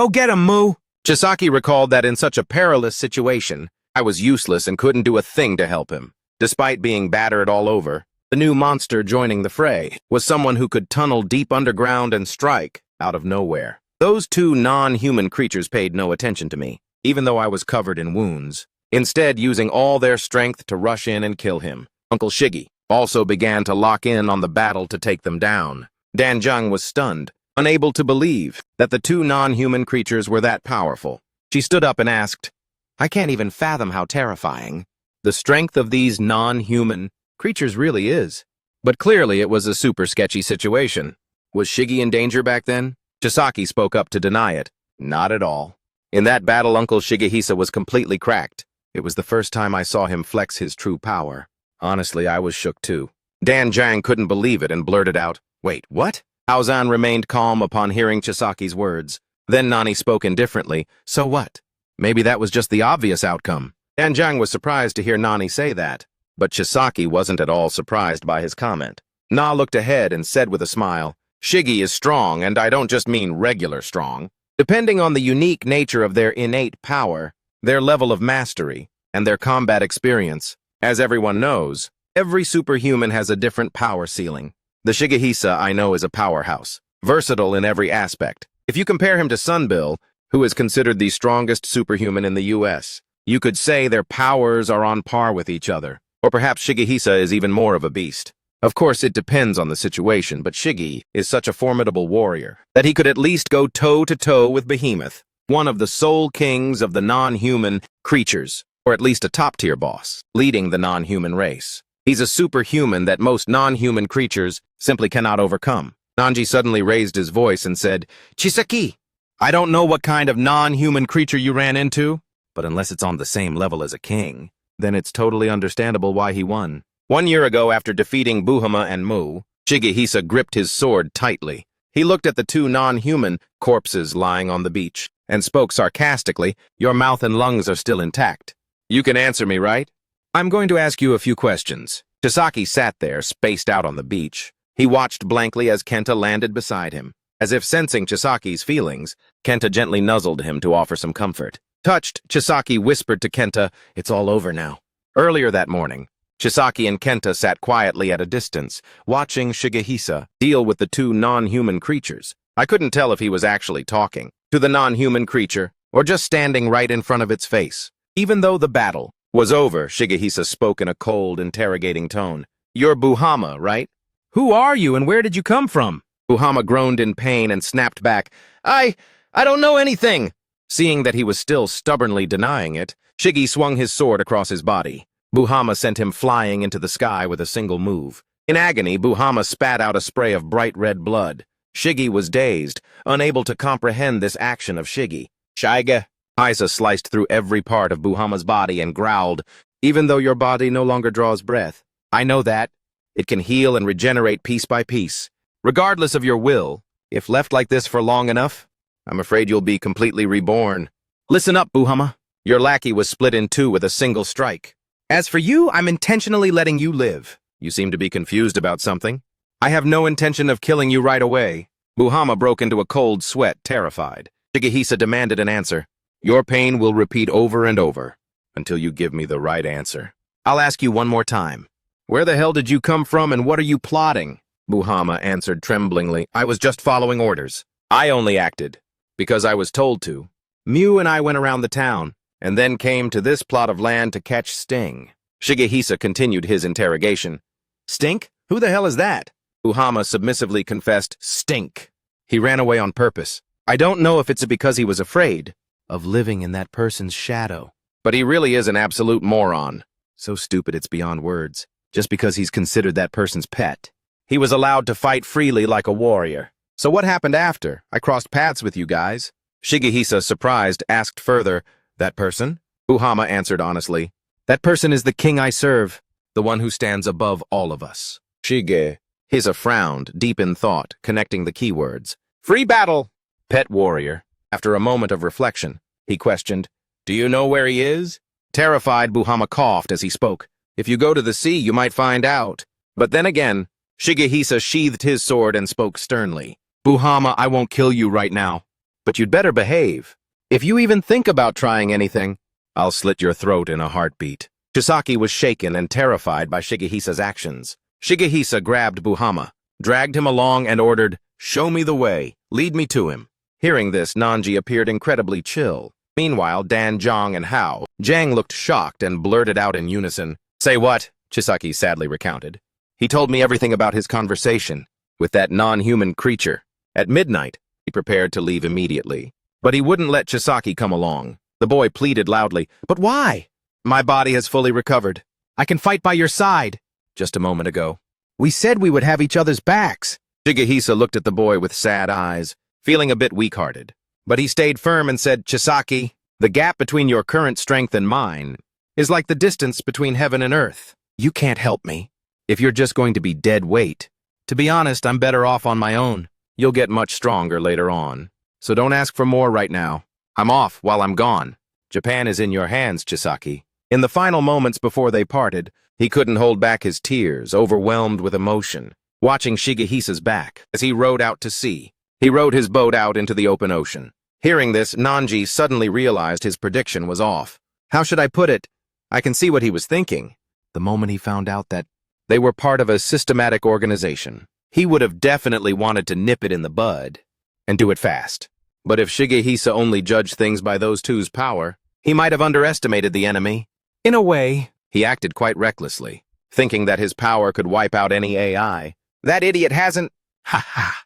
Mu! Chisaki recalled that in such a perilous situation, I was useless and couldn't do a thing to help him. Despite being battered all over, the new monster joining the fray was someone who could tunnel deep underground and strike out of nowhere. Those two non-human creatures paid no attention to me, even though I was covered in wounds, instead using all their strength to rush in and kill him. Uncle Shiggy also began to lock in on the battle to take them down. Danjung was stunned, unable to believe that the two non-human creatures were that powerful. She stood up and asked, I can't even fathom how terrifying the strength of these non-human creatures really is. But clearly it was a super sketchy situation. Was Shiggy in danger back then? Chisaki spoke up to deny it. Not at all. In that battle, Uncle Shigehisa was completely cracked. It was the first time I saw him flex his true power. Honestly, I was shook too. Dan Jiang couldn't believe it and blurted out, wait, what? Haozan remained calm upon hearing Chisaki's words. Then Nani spoke indifferently, so what? Maybe that was just the obvious outcome. Dan Jiang was surprised to hear Nani say that, but Chisaki wasn't at all surprised by his comment. Na looked ahead and said with a smile, Shiggy is strong, and I don't just mean regular strong. Depending on the unique nature of their innate power, their level of mastery, and their combat experience. As everyone knows, every superhuman has a different power ceiling. The Shigehisa I know is a powerhouse, versatile in every aspect. If you compare him to Sunbill, who is considered the strongest superhuman in the US, you could say their powers are on par with each other. Or perhaps Shigehisa is even more of a beast. Of course, it depends on the situation, but Shiggy is such a formidable warrior that he could at least go toe-to-toe with Behemoth, one of the sole kings of the non-human creatures, or at least a top-tier boss, leading the non-human race. He's a superhuman that most non-human creatures simply cannot overcome. Nanji suddenly raised his voice and said, Chisaki, I don't know what kind of non-human creature you ran into, but unless it's on the same level as a king, then it's totally understandable why he won. 1 year ago, after defeating Buhama and Mu, Shigehisa gripped his sword tightly. He looked at the two non-human corpses lying on the beach and spoke sarcastically, your mouth and lungs are still intact. You can answer me, right? I'm going to ask you a few questions. Chisaki sat there, spaced out on the beach. He watched blankly as Kenta landed beside him. As if sensing Chisaki's feelings, Kenta gently nuzzled him to offer some comfort. Touched, Chisaki whispered to Kenta, "It's all over now." Earlier that morning, Chisaki and Kenta sat quietly at a distance, watching Shigehisa deal with the two non-human creatures. I couldn't tell if he was actually talking to the non-human creature or just standing right in front of its face. Even though the battle was over, Shigehisa spoke in a cold, interrogating tone. "You're Buhama, right? Who are you and where did you come from?" Buhama groaned in pain and snapped back, I don't know anything." Seeing that he was still stubbornly denying it, Shigi swung his sword across his body. Buhama sent him flying into the sky with a single move. In agony, Buhama spat out a spray of bright red blood. Shigi was dazed, unable to comprehend this action of Shigi. "Shiga." Isa sliced through every part of Buhama's body and growled, "Even though your body no longer draws breath, I know that. It can heal and regenerate piece by piece. Regardless of your will, if left like this for long enough, I'm afraid you'll be completely reborn. Listen up, Buhama. Your lackey was split in two with a single strike. As for you, I'm intentionally letting you live. You seem to be confused about something. I have no intention of killing you right away." Buhama broke into a cold sweat, terrified. Shigehisa demanded an answer. "Your pain will repeat over and over until you give me the right answer. I'll ask you one more time. Where the hell did you come from and what are you plotting?" Buhama answered tremblingly. "I was just following orders. I only acted because I was told to. Mew and I went around the town and then came to this plot of land to catch Sting." Shigehisa continued his interrogation. "Stink? Who the hell is that?" Buhama submissively confessed, "Stink. He ran away on purpose. I don't know if it's because he was afraid of living in that person's shadow. But he really is an absolute moron. So stupid it's beyond words. Just because he's considered that person's pet. He was allowed to fight freely like a warrior. So what happened after? I crossed paths with you guys." Shigehisa, surprised, asked further, "That person?" Buhama answered honestly, "That person is the king I serve, the one who stands above all of us." Shigehisa frowned, deep in thought, connecting the keywords. "Free battle!" Pet warrior. After a moment of reflection, he questioned, "Do you know where he is?" Terrified, Buhama coughed as he spoke. "If you go to the sea, you might find out." But then again, Shigehisa sheathed his sword and spoke sternly. "Buhama, I won't kill you right now, but you'd better behave. If you even think about trying anything, I'll slit your throat in a heartbeat." Chisaki was shaken and terrified by Shigehisa's actions. Shigehisa grabbed Buhama, dragged him along and ordered, "Show me the way, lead me to him." Hearing this, Nanji appeared incredibly chill. Meanwhile, Dan, Zhang, and Hao Jiang looked shocked and blurted out in unison. "Say what?" Chisaki sadly recounted. "He told me everything about his conversation with that non-human creature. At midnight, he prepared to leave immediately. But he wouldn't let Chisaki come along. The boy pleaded loudly, "But why?" "My body has fully recovered. I can fight by your side." Just a moment ago, we said we would have each other's backs. Shigehisa looked at the boy with sad eyes, feeling a bit weak-hearted. But he stayed firm and said, "Chisaki, the gap between your current strength and mine is like the distance between heaven and earth. You can't help me if you're just going to be dead weight. To be honest, I'm better off on my own. You'll get much stronger later on. So don't ask for more right now. I'm off while I'm gone. Japan is in your hands, Chisaki." In the final moments before they parted, he couldn't hold back his tears, overwhelmed with emotion, watching Shigehisa's back as he rowed out to sea. He rowed his boat out into the open ocean. Hearing this, Nanji suddenly realized his prediction was off. How should I put it? I can see what he was thinking. The moment he found out that they were part of a systematic organization, he would have definitely wanted to nip it in the bud and do it fast. But if Shigehisa only judged things by those two's power, he might have underestimated the enemy. In a way, he acted quite recklessly, thinking that his power could wipe out any AI. That idiot hasn't... Ha ha!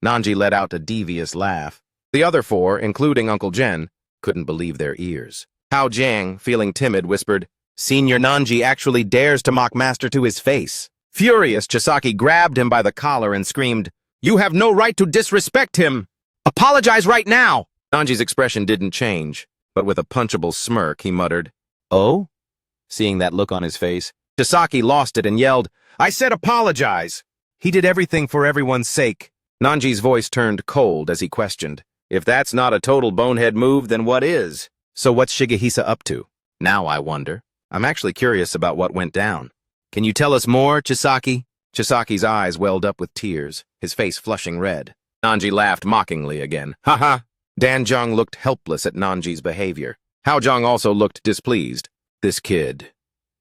Nanji let out a devious laugh. The other four, including Uncle Jen, couldn't believe their ears. Hao Jiang, feeling timid, whispered, "Senior Nanji actually dares to mock Master to his face." Furious, Chisaki grabbed him by the collar and screamed, "You have no right to disrespect him! Apologize right now!" Nanji's expression didn't change, but with a punchable smirk, he muttered, "Oh?" Seeing that look on his face, Chisaki lost it and yelled, "I said apologize!" He did everything for everyone's sake. Nanji's voice turned cold as he questioned, "If that's not a total bonehead move, then what is?" "So what's Shigehisa up to? Now I wonder. I'm actually curious about what went down. Can you tell us more, Chisaki?" Chisaki's eyes welled up with tears, his face flushing red. Nanji laughed mockingly again. Ha ha! Danjong looked helpless at Nanji's behavior. Haojong also looked displeased. This kid.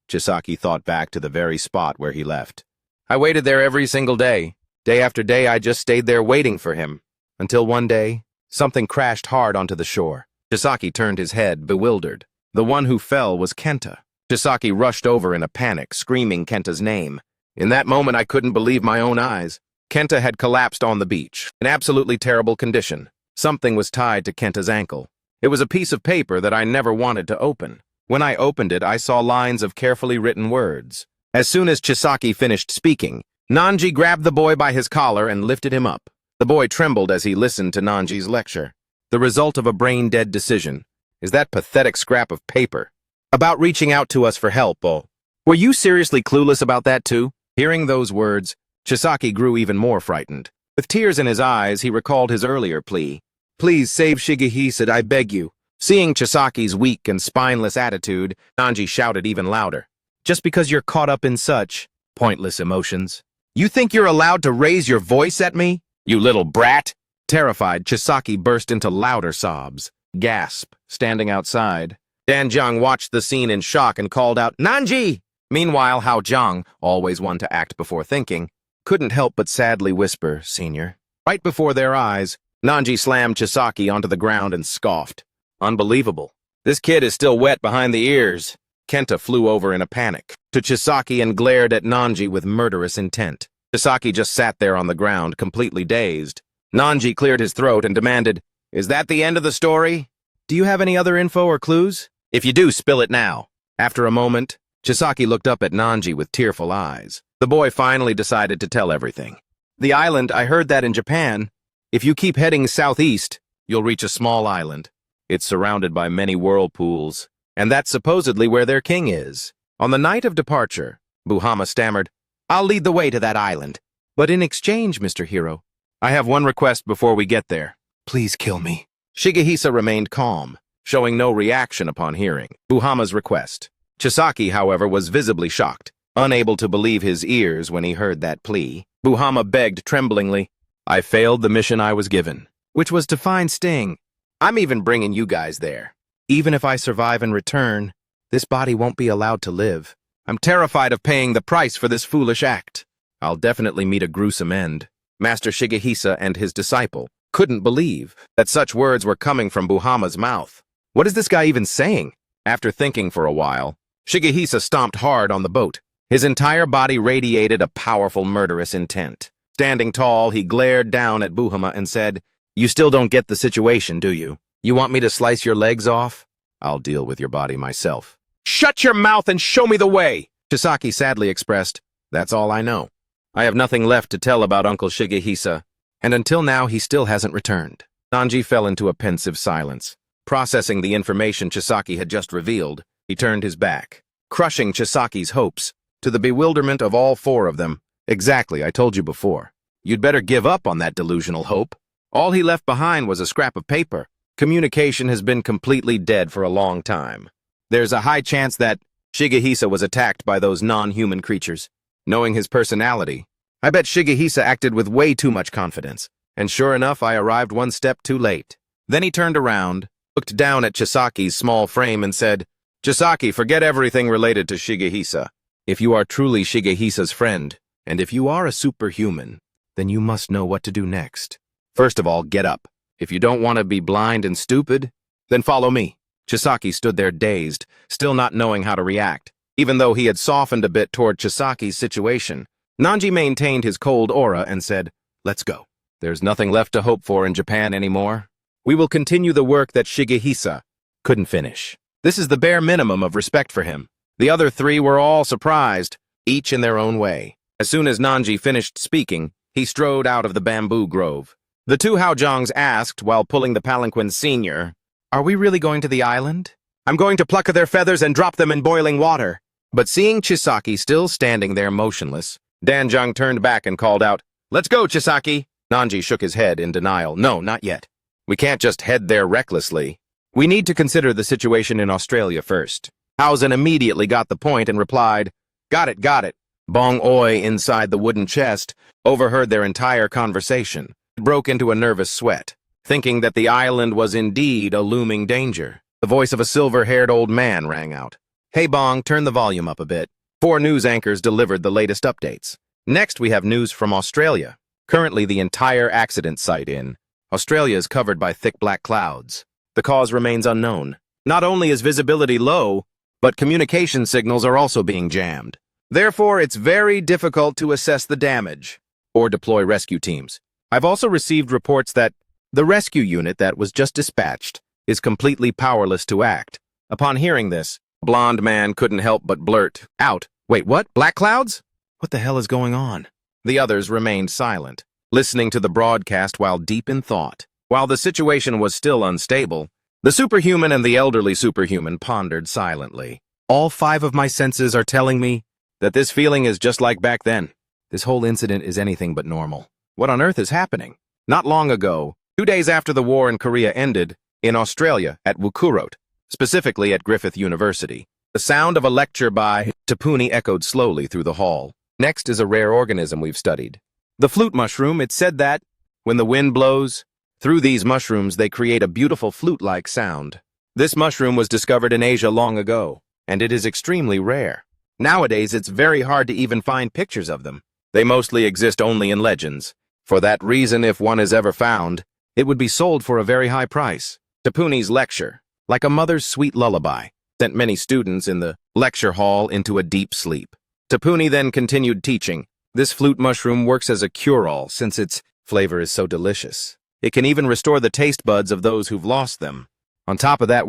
Chisaki thought back to the very spot where he left. I waited there every single day. Day after day, I just stayed there waiting for him. Until one day, something crashed hard onto the shore. Chisaki turned his head, bewildered. The one who fell was Kenta. Chisaki rushed over in a panic, screaming Kenta's name. In that moment, I couldn't believe my own eyes. Kenta had collapsed on the beach, in absolutely terrible condition. Something was tied to Kenta's ankle. It was a piece of paper that I never wanted to open. When I opened it, I saw lines of carefully written words. As soon as Chisaki finished speaking, Nanji grabbed the boy by his collar and lifted him up. The boy trembled as he listened to Nanji's lecture. The result of a brain-dead decision is that pathetic scrap of paper. About reaching out to us for help, oh. Were you seriously clueless about that too? Hearing those words, Chisaki grew even more frightened. With tears in his eyes, he recalled his earlier plea. Please save Shigehisa, I beg you. Seeing Chisaki's weak and spineless attitude, Nanji shouted even louder. Just because you're caught up in such pointless emotions, you think you're allowed to raise your voice at me? You little brat! Terrified, Chisaki burst into louder sobs. Gasp, standing outside. Danjiang watched the scene in shock and called out, Nanji! Meanwhile, Haojong, always one to act before thinking, couldn't help but sadly whisper, Senior. Right before their eyes, Nanji slammed Chisaki onto the ground and scoffed. Unbelievable. This kid is still wet behind the ears. Kenta flew over in a panic to Chisaki and glared at Nanji with murderous intent. Chisaki just sat there on the ground, completely dazed. Nanji cleared his throat and demanded, Is that the end of the story? Do you have any other info or clues? If you do, spill it now. After a moment, Chisaki looked up at Nanji with tearful eyes. The boy finally decided to tell everything. The island, I heard that in Japan. If you keep heading southeast, you'll reach a small island. It's surrounded by many whirlpools, and that's supposedly where their king is. On the night of departure, Buhama stammered, I'll lead the way to that island. But in exchange, Mr. Hero, I have one request before we get there. Please kill me. Shigehisa remained calm, showing no reaction upon hearing Buhama's request. Chisaki, however, was visibly shocked, unable to believe his ears when he heard that plea. Buhama begged tremblingly, I failed the mission I was given, which was to find Sting. I'm even bringing you guys there. Even if I survive and return, this body won't be allowed to live. I'm terrified of paying the price for this foolish act. I'll definitely meet a gruesome end. Master Shigehisa and his disciple couldn't believe that such words were coming from Buhama's mouth. What is this guy even saying? After thinking for a while, Shigehisa stomped hard on the boat. His entire body radiated a powerful murderous intent. Standing tall, he glared down at Buhama and said, You still don't get the situation, do you? You want me to slice your legs off? I'll deal with your body myself. Shut your mouth and show me the way! Chisaki sadly expressed, That's all I know. I have nothing left to tell about Uncle Shigehisa, and until now he still hasn't returned. Nanji fell into a pensive silence. Processing the information Chisaki had just revealed, he turned his back, crushing Chisaki's hopes, to the bewilderment of all four of them. Exactly, I told you before. You'd better give up on that delusional hope. All he left behind was a scrap of paper. Communication has been completely dead for a long time. There's a high chance that Shigehisa was attacked by those non-human creatures. Knowing his personality, I bet Shigehisa acted with way too much confidence. And sure enough, I arrived one step too late. Then he turned around, looked down at Chisaki's small frame and said, Chisaki, forget everything related to Shigehisa. If you are truly Shigehisa's friend, and if you are a superhuman, then you must know what to do next. First of all, get up. If you don't want to be blind and stupid, then follow me. Chisaki stood there dazed, still not knowing how to react. Even though he had softened a bit toward Chisaki's situation, Nanji maintained his cold aura and said, Let's go. There's nothing left to hope for in Japan anymore. We will continue the work that Shigehisa couldn't finish. This is the bare minimum of respect for him. The other three were all surprised, each in their own way. As soon as Nanji finished speaking, he strode out of the bamboo grove. The two Haojongs asked, while pulling the palanquin, Senior, Are we really going to the island? I'm going to pluck their feathers and drop them in boiling water. But seeing Chisaki still standing there motionless, Danjong turned back and called out, Let's go, Chisaki! Nanji shook his head in denial. No, not yet. We can't just head there recklessly. We need to consider the situation in Australia first. Hausen immediately got the point and replied, Got it. Bong Oi, inside the wooden chest, overheard their entire conversation. He broke into a nervous sweat, thinking that the island was indeed a looming danger. The voice of a silver-haired old man rang out. "Hey Bong, turn the volume up a bit." 4 news anchors delivered the latest updates. Next, we have news from Australia. Currently, the entire accident site in Australia is covered by thick black clouds. The cause remains unknown. Not only is visibility low, but communication signals are also being jammed. Therefore, it's very difficult to assess the damage or deploy rescue teams. I've also received reports that the rescue unit that was just dispatched is completely powerless to act. Upon hearing this, a blonde man couldn't help but blurt out, "Wait, what? Black clouds? What the hell is going on?" The others remained silent, listening to the broadcast while deep in thought. While the situation was still unstable, the superhuman and the elderly superhuman pondered silently. All 5 of my senses are telling me that this feeling is just like back then. This whole incident is anything but normal. What on earth is happening? Not long ago, 2 days after the war in Korea ended, in Australia at Wukurot, specifically at Griffith University, the sound of a lecture by Tapuni echoed slowly through the hall. Next is a rare organism we've studied. The flute mushroom. It said that, when the wind blows, through these mushrooms they create a beautiful flute-like sound. This mushroom was discovered in Asia long ago, and it is extremely rare. Nowadays, it's very hard to even find pictures of them. They mostly exist only in legends. For that reason, if one is ever found, it would be sold for a very high price. Tapuni's lecture, like a mother's sweet lullaby, sent many students in the lecture hall into a deep sleep. Tapuni then continued teaching. This flute mushroom works as a cure-all since its flavor is so delicious. It can even restore the taste buds of those who've lost them. On top of that,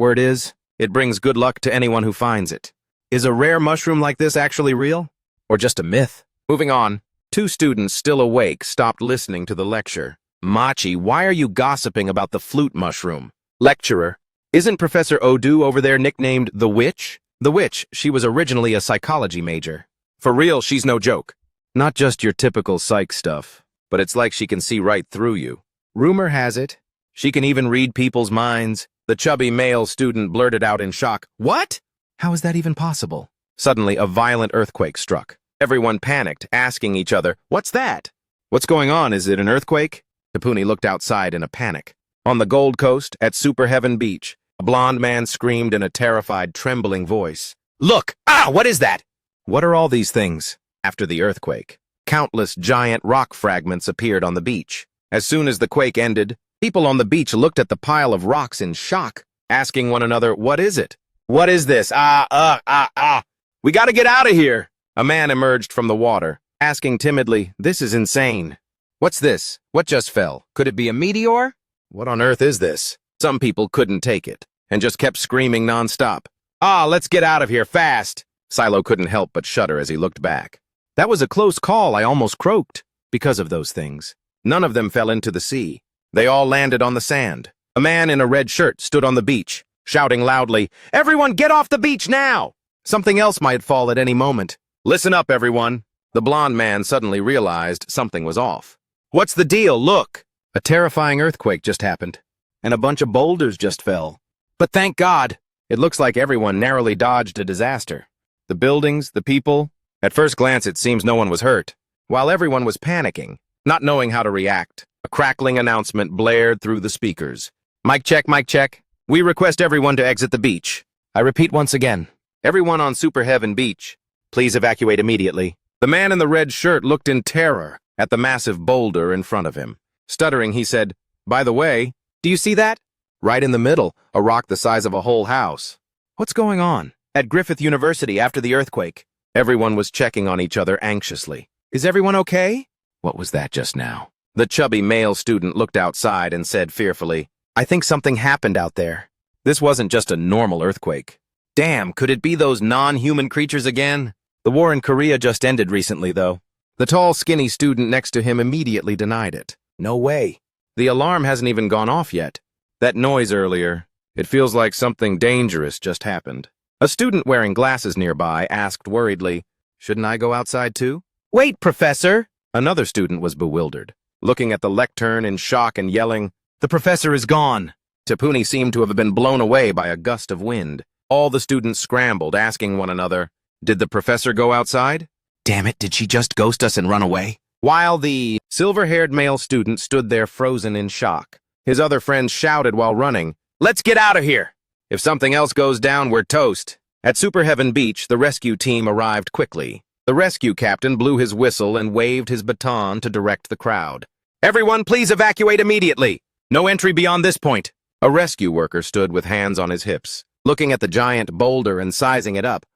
it brings good luck to anyone who finds it. Is a rare mushroom like this actually real? Or just a myth? Moving on, 2 students still awake stopped listening to the lecture. "Machi, why are you gossiping about the flute mushroom?" Lecturer, "Isn't Professor Odu over there nicknamed the Witch?" The Witch, she was originally a psychology major. For real, she's no joke. Not just your typical psych stuff, but it's like she can see right through you. Rumor has it, she can even read people's minds. The chubby male student blurted out in shock, "What? How is that even possible?" Suddenly, a violent earthquake struck. Everyone panicked, asking each other, "What's that? What's going on? Is it an earthquake?" Tapuni looked outside in a panic. On the Gold Coast, at Superhuman Beach, a blond man screamed in a terrified, trembling voice, "Look! Ah, what is that?" What are all these things? After the earthquake, countless giant rock fragments appeared on the beach. As soon as the quake ended, people on the beach looked at the pile of rocks in shock, asking one another, "What is it? What is this? We gotta get out of here!" A man emerged from the water, asking timidly, "This is insane. What's this? What just fell? Could it be a meteor? What on earth is this?" Some people couldn't take it, and just kept screaming nonstop. Let's get out of here, fast!" Silo couldn't help but shudder as he looked back. That was a close call. I almost croaked. Because of those things, none of them fell into the sea. They all landed on the sand. A man in a red shirt stood on the beach, shouting loudly, "Everyone get off the beach now! Something else might fall at any moment. Listen up, everyone." The blond man suddenly realized something was off. "What's the deal? Look! A terrifying earthquake just happened, and a bunch of boulders just fell. But thank God, it looks like everyone narrowly dodged a disaster. The buildings, the people, at first glance it seems no one was hurt. While everyone was panicking, not knowing how to react, a crackling announcement blared through the speakers. Mic check, mic check. We request everyone to exit the beach. I repeat once again, everyone on Superhuman Beach, please evacuate immediately." The man in the red shirt looked in terror at the massive boulder in front of him. Stuttering, he said, "By the way, do you see that? Right in the middle, a rock the size of a whole house. What's going on?" At Griffith University after the earthquake, everyone was checking on each other anxiously. "Is everyone okay?" What was that just now? The chubby male student looked outside and said fearfully, "I think something happened out there. This wasn't just a normal earthquake. Damn, could it be those non-human creatures again?" The war in Korea just ended recently, though. The tall, skinny student next to him immediately denied it. "No way. The alarm hasn't even gone off yet. That noise earlier, it feels like something dangerous just happened." A student wearing glasses nearby asked worriedly, "Shouldn't I go outside too?" "Wait, Professor!" Another student was bewildered, looking at the lectern in shock and yelling, "The professor is gone!" Tapuni seemed to have been blown away by a gust of wind. All the students scrambled, asking one another, "Did the professor go outside?" Damn it, did she just ghost us and run away? While the silver-haired male student stood there frozen in shock, his other friends shouted while running, "Let's get out of here! If something else goes down, we're toast." At Superhuman Beach, the rescue team arrived quickly. The rescue captain blew his whistle and waved his baton to direct the crowd. "Everyone, please evacuate immediately! No entry beyond this point." A rescue worker stood with hands on his hips, looking at the giant boulder and sizing it up.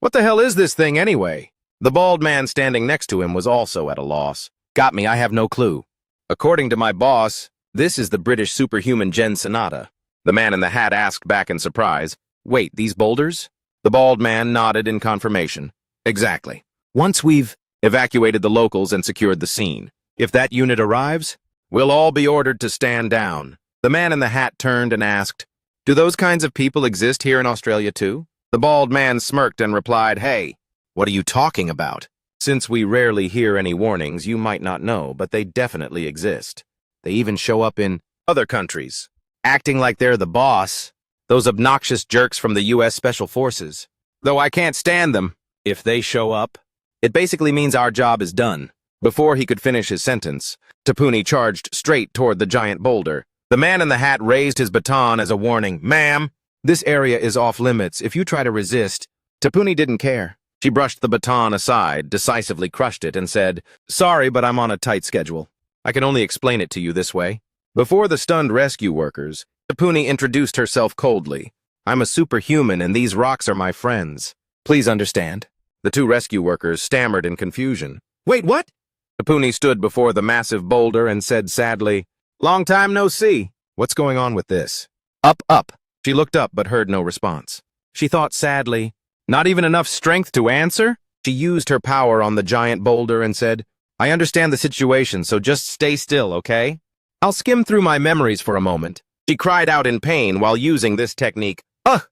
What the hell is this thing anyway? The bald man standing next to him was also at a loss. "Got me, I have no clue. According to my boss, this is the British superhuman Gen Sonata." The man in the hat asked back in surprise, "Wait, these boulders?" The bald man nodded in confirmation. "Exactly. Once we've evacuated the locals and secured the scene, if that unit arrives, we'll all be ordered to stand down." The man in the hat turned and asked, "Do those kinds of people exist here in Australia too?" The bald man smirked and replied, "Hey, what are you talking about? Since we rarely hear any warnings, you might not know, but they definitely exist. They even show up in other countries, acting like they're the boss. Those obnoxious jerks from the U.S. Special Forces. Though I can't stand them. If they show up, it basically means our job is done." Before he could finish his sentence, Tapuni charged straight toward the giant boulder. The man in the hat raised his baton as a warning. "Ma'am, this area is off limits. If you try to resist..." Tapuni didn't care. She brushed the baton aside, decisively crushed it, and said, "Sorry, but I'm on a tight schedule. I can only explain it to you this way." Before the stunned rescue workers, Tapuni introduced herself coldly. "I'm a superhuman, and these rocks are my friends. Please understand." The two rescue workers stammered in confusion. "Wait, what?" Tapuni stood before the massive boulder and said sadly, "Long time no see. What's going on with this?" "Up, up." She looked up but heard no response. She thought sadly, "Not even enough strength to answer?" She used her power on the giant boulder and said, "I understand the situation, so just stay still, okay? I'll skim through my memories for a moment." She cried out in pain while using this technique. Ha!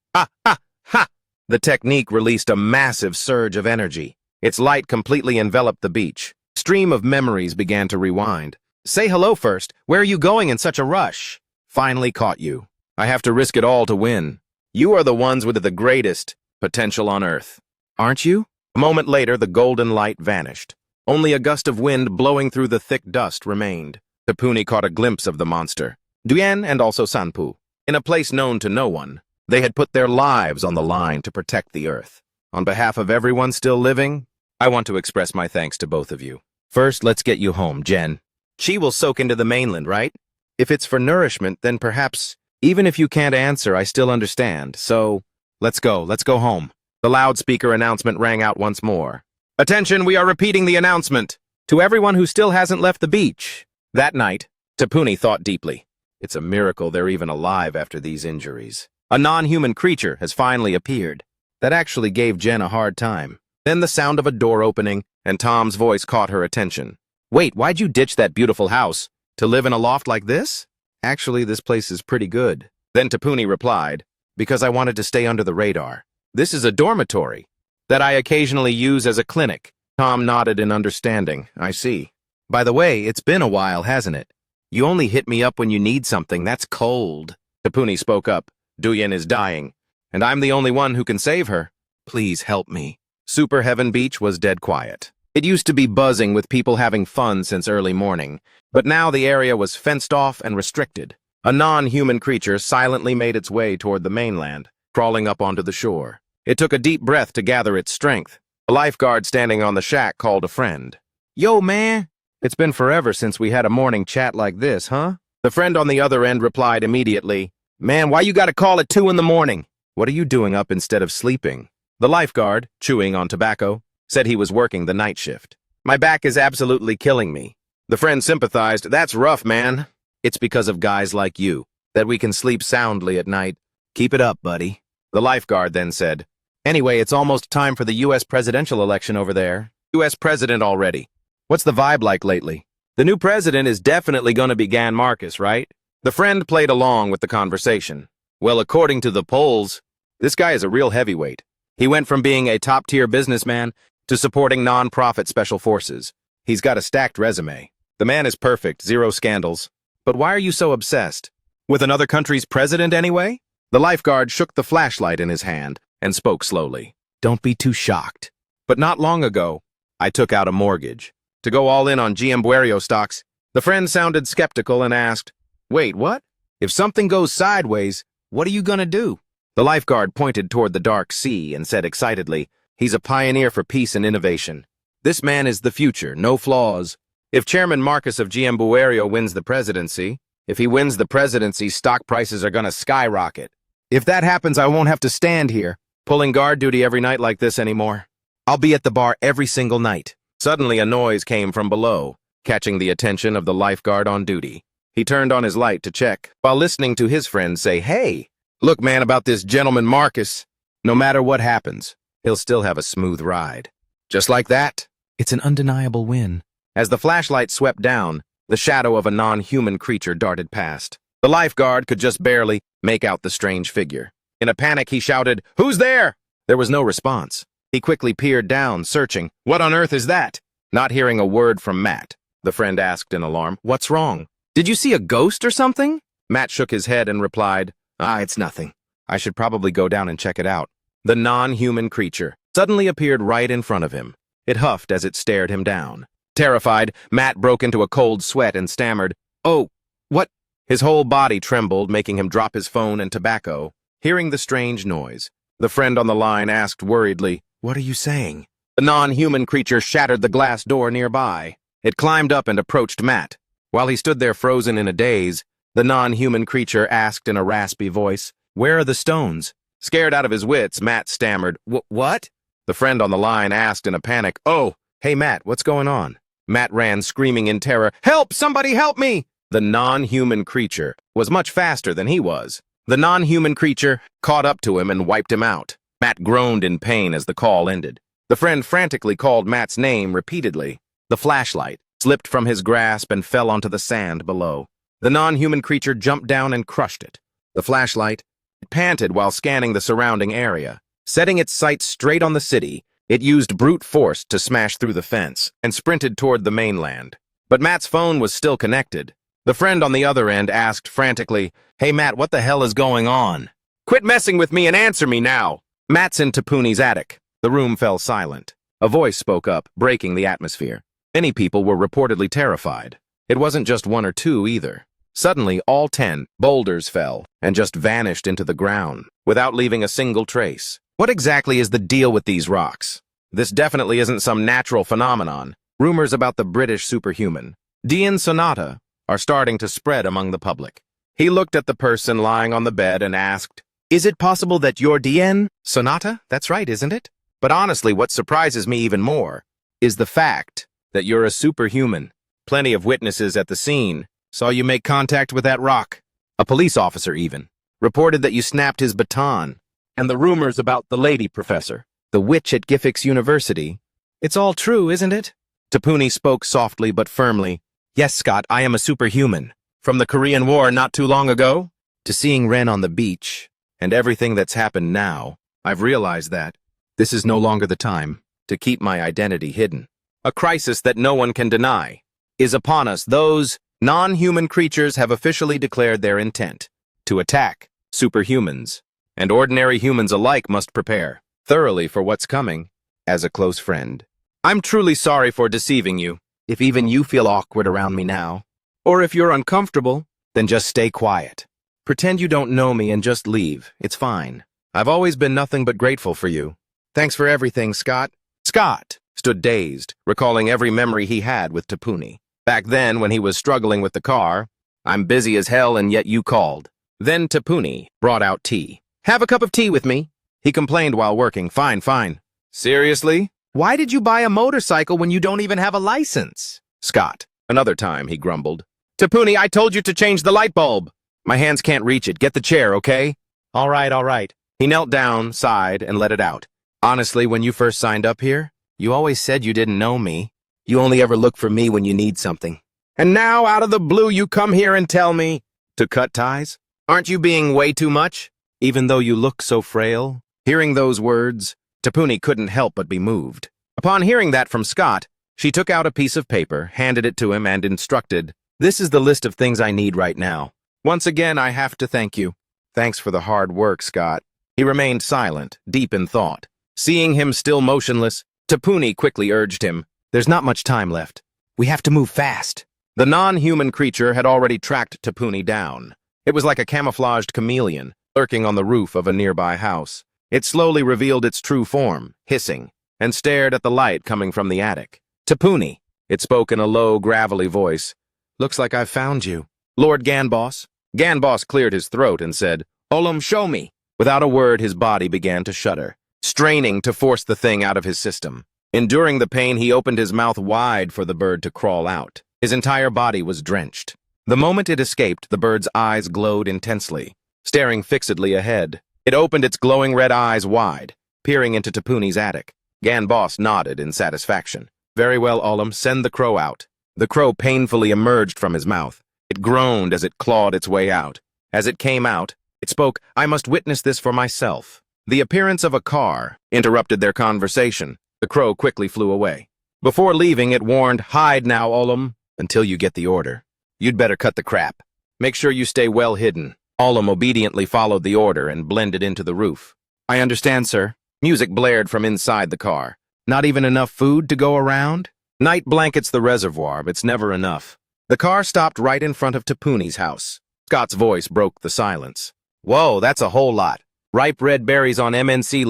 The technique released a massive surge of energy. Its light completely enveloped the beach. Stream of memories began to rewind. "Say hello first. Where are you going in such a rush?" "Finally caught you. I have to risk it all to win. You are the ones with the greatest potential on Earth. Aren't you?" A moment later, the golden light vanished. Only a gust of wind blowing through the thick dust remained. Tapuni caught a glimpse of the monster, Duyen and also Sanpu, in a place known to no one. They had put their lives on the line to protect the Earth. On behalf of everyone still living, I want to express my thanks to both of you. First, let's get you home, Jen. She will soak into the mainland, right? If it's for nourishment, then perhaps, even if you can't answer, I still understand. So, let's go home. The loudspeaker announcement rang out once more. "Attention, we are repeating the announcement. To everyone who still hasn't left the beach." That night, Tapuni thought deeply. It's a miracle they're even alive after these injuries. A non-human creature has finally appeared. That actually gave Jen a hard time. Then the sound of a door opening, and Tom's voice caught her attention. "Wait, why'd you ditch that beautiful house? To live in a loft like this? Actually, this place is pretty good." Then Tapuni replied, "Because I wanted to stay under the radar. This is a dormitory that I occasionally use as a clinic." Tom nodded in understanding. "I see. By the way, it's been a while, hasn't it? You only hit me up when you need something. That's cold." Tapuni spoke up. "Duyen is dying, and I'm the only one who can save her. Please help me." Superhuman Beach was dead quiet. It used to be buzzing with people having fun since early morning, but now the area was fenced off and restricted. A non-human creature silently made its way toward the mainland, crawling up onto the shore. It took a deep breath to gather its strength. A lifeguard standing on the shack called a friend. "Yo, man! It's been forever since we had a morning chat like this, huh?" The friend on the other end replied immediately, "Man, why you gotta call at 2 in the morning? What are you doing up instead of sleeping?" The lifeguard, chewing on tobacco, said he was working the night shift. "My back is absolutely killing me." The friend sympathized. "That's rough, man. It's because of guys like you that we can sleep soundly at night. Keep it up, buddy." The lifeguard then said, "Anyway, it's almost time for the U.S. presidential election over there. U.S. president already. What's the vibe like lately? The new president is definitely going to be Gan Marcus, right?" The friend played along with the conversation. "Well, according to the polls, this guy is a real heavyweight. He went from being a top-tier businessman to supporting non-profit special forces. He's got a stacked resume. The man is perfect, zero scandals. But why are you so obsessed? With another country's president anyway?" The lifeguard shook the flashlight in his hand and spoke slowly. "Don't be too shocked. But not long ago, I took out a mortgage to go all in on GM Buerio stocks. The friend sounded skeptical and asked, "Wait, what? If something goes sideways, what are you gonna do?" The lifeguard pointed toward the dark sea and said excitedly, "He's a pioneer for peace and innovation. This man is the future, no flaws. If Chairman Marcus of GM Buerio wins the presidency, if he wins the presidency, stock prices are gonna skyrocket. If that happens, I won't have to stand here, pulling guard duty every night like this anymore. I'll be at the bar every single night." Suddenly a noise came from below, catching the attention of the lifeguard on duty. He turned on his light to check, while listening to his friend say, "Hey, look, man, about this gentleman Marcus. No matter what happens, he'll still have a smooth ride." Just like that, it's an undeniable win. As the flashlight swept down, the shadow of a non-human creature darted past. The lifeguard could just barely make out the strange figure. In a panic, he shouted, "Who's there?" There was no response. He quickly peered down, searching. "What on earth is that?" Not hearing a word from Matt, the friend asked in alarm, "What's wrong? Did you see a ghost or something?" Matt shook his head and replied, It's nothing. I should probably go down and check it out." The non-human creature suddenly appeared right in front of him. It huffed as it stared him down. Terrified, Matt broke into a cold sweat and stammered, "Oh, what?" His whole body trembled, making him drop his phone and tobacco. Hearing the strange noise, the friend on the line asked worriedly, "What are you saying?" The non-human creature shattered the glass door nearby. It climbed up and approached Matt. While he stood there frozen in a daze, the non-human creature asked in a raspy voice, "Where are the stones?" Scared out of his wits, Matt stammered, "What?" The friend on the line asked in a panic, "Oh, hey Matt, what's going on?" Matt ran screaming in terror, "Help! Somebody help me!" The non-human creature was much faster than he was. The non-human creature caught up to him and wiped him out. Matt groaned in pain as the call ended. The friend frantically called Matt's name repeatedly. The flashlight slipped from his grasp and fell onto the sand below. The non-human creature jumped down and crushed it. The flashlight panted while scanning the surrounding area. Setting its sights straight on the city, it used brute force to smash through the fence and sprinted toward the mainland. But Matt's phone was still connected. The friend on the other end asked frantically, "Hey Matt, what the hell is going on? Quit messing with me and answer me now." Matt's in Tapuni's attic. The room fell silent. A voice spoke up, breaking the atmosphere. Many people were reportedly terrified. It wasn't just one or two either. Suddenly, all 10 boulders fell and just vanished into the ground without leaving a single trace. What exactly is the deal with these rocks? This definitely isn't some natural phenomenon. Rumors about the British superhuman, Dian Sonata, are starting to spread among the public. He looked at the person lying on the bed and asked, "Is it possible that you're Dian Sonata? That's right, isn't it? But honestly, what surprises me even more is the fact that you're a superhuman. Plenty of witnesses at the scene saw you make contact with that rock. A police officer even reported that you snapped his baton. And the rumors about the lady professor, the witch at Gifix University. It's all true, isn't it?" Tapuni spoke softly but firmly. "Yes, Scott, I am a superhuman. From the Korean War not too long ago, to seeing Ren on the beach, and everything that's happened now, I've realized that this is no longer the time to keep my identity hidden. A crisis that no one can deny is upon us. Those non-human creatures have officially declared their intent to attack superhumans, and ordinary humans alike must prepare thoroughly for what's coming. As a close friend, I'm truly sorry for deceiving you. If even you feel awkward around me now, or if you're uncomfortable, then just stay quiet. Pretend you don't know me and just leave. It's fine. I've always been nothing but grateful for you. Thanks for everything, Scott." Scott stood dazed, recalling every memory he had with Tapuni. Back then, when he was struggling with the car, "I'm busy as hell and yet you called." Then Tapuni brought out tea. "Have a cup of tea with me," he complained while working. "Fine, fine." "Seriously? Why did you buy a motorcycle when you don't even have a license?" Scott. Another time, he grumbled. "Tapuni, I told you to change the light bulb." "My hands can't reach it. Get the chair, okay?" All right, all right." He knelt down, sighed, and let it out. "Honestly, when you first signed up here, you always said you didn't know me. You only ever look for me when you need something. And now, out of the blue, you come here and tell me to cut ties? Aren't you being way too much? Even though you look so frail?" Hearing those words, Tapuni couldn't help but be moved. Upon hearing that from Scott, she took out a piece of paper, handed it to him, and instructed, "This is the list of things I need right now. Once again, I have to thank you." "Thanks for the hard work, Scott." He remained silent, deep in thought. Seeing him still motionless, Tapuni quickly urged him. There's not much time left. We have to move fast. The non-human creature had already tracked Tapuni down. It was like a camouflaged chameleon, lurking on the roof of a nearby house. It slowly revealed its true form, hissing, and stared at the light coming from the attic. Tapuni, it spoke in a low, gravelly voice. Looks like I've found you. Lord Ganboss. Ganboss cleared his throat and said, Olam, show me. Without a word, his body began to shudder, straining to force the thing out of his system. Enduring the pain, he opened his mouth wide for the bird to crawl out. His entire body was drenched. The moment it escaped, the bird's eyes glowed intensely, staring fixedly ahead. It opened its glowing red eyes wide, peering into Tapuni's attic. Ganboss nodded in satisfaction. Very well, Olam, send the crow out. The crow painfully emerged from his mouth. It groaned as it clawed its way out. As it came out, it spoke, I must witness this for myself. The appearance of a car interrupted their conversation. The crow quickly flew away. Before leaving, it warned, hide now, Olam, until you get the order. You'd better cut the crap. Make sure you stay well hidden. Olam obediently followed the order and blended into the roof. I understand, sir. Music blared from inside the car. Not even enough food to go around? Night blankets the reservoir, but it's never enough. The car stopped right in front of Tapuni's house. Scott's voice broke the silence. Whoa, that's a whole lot. Ripe red berries on MNC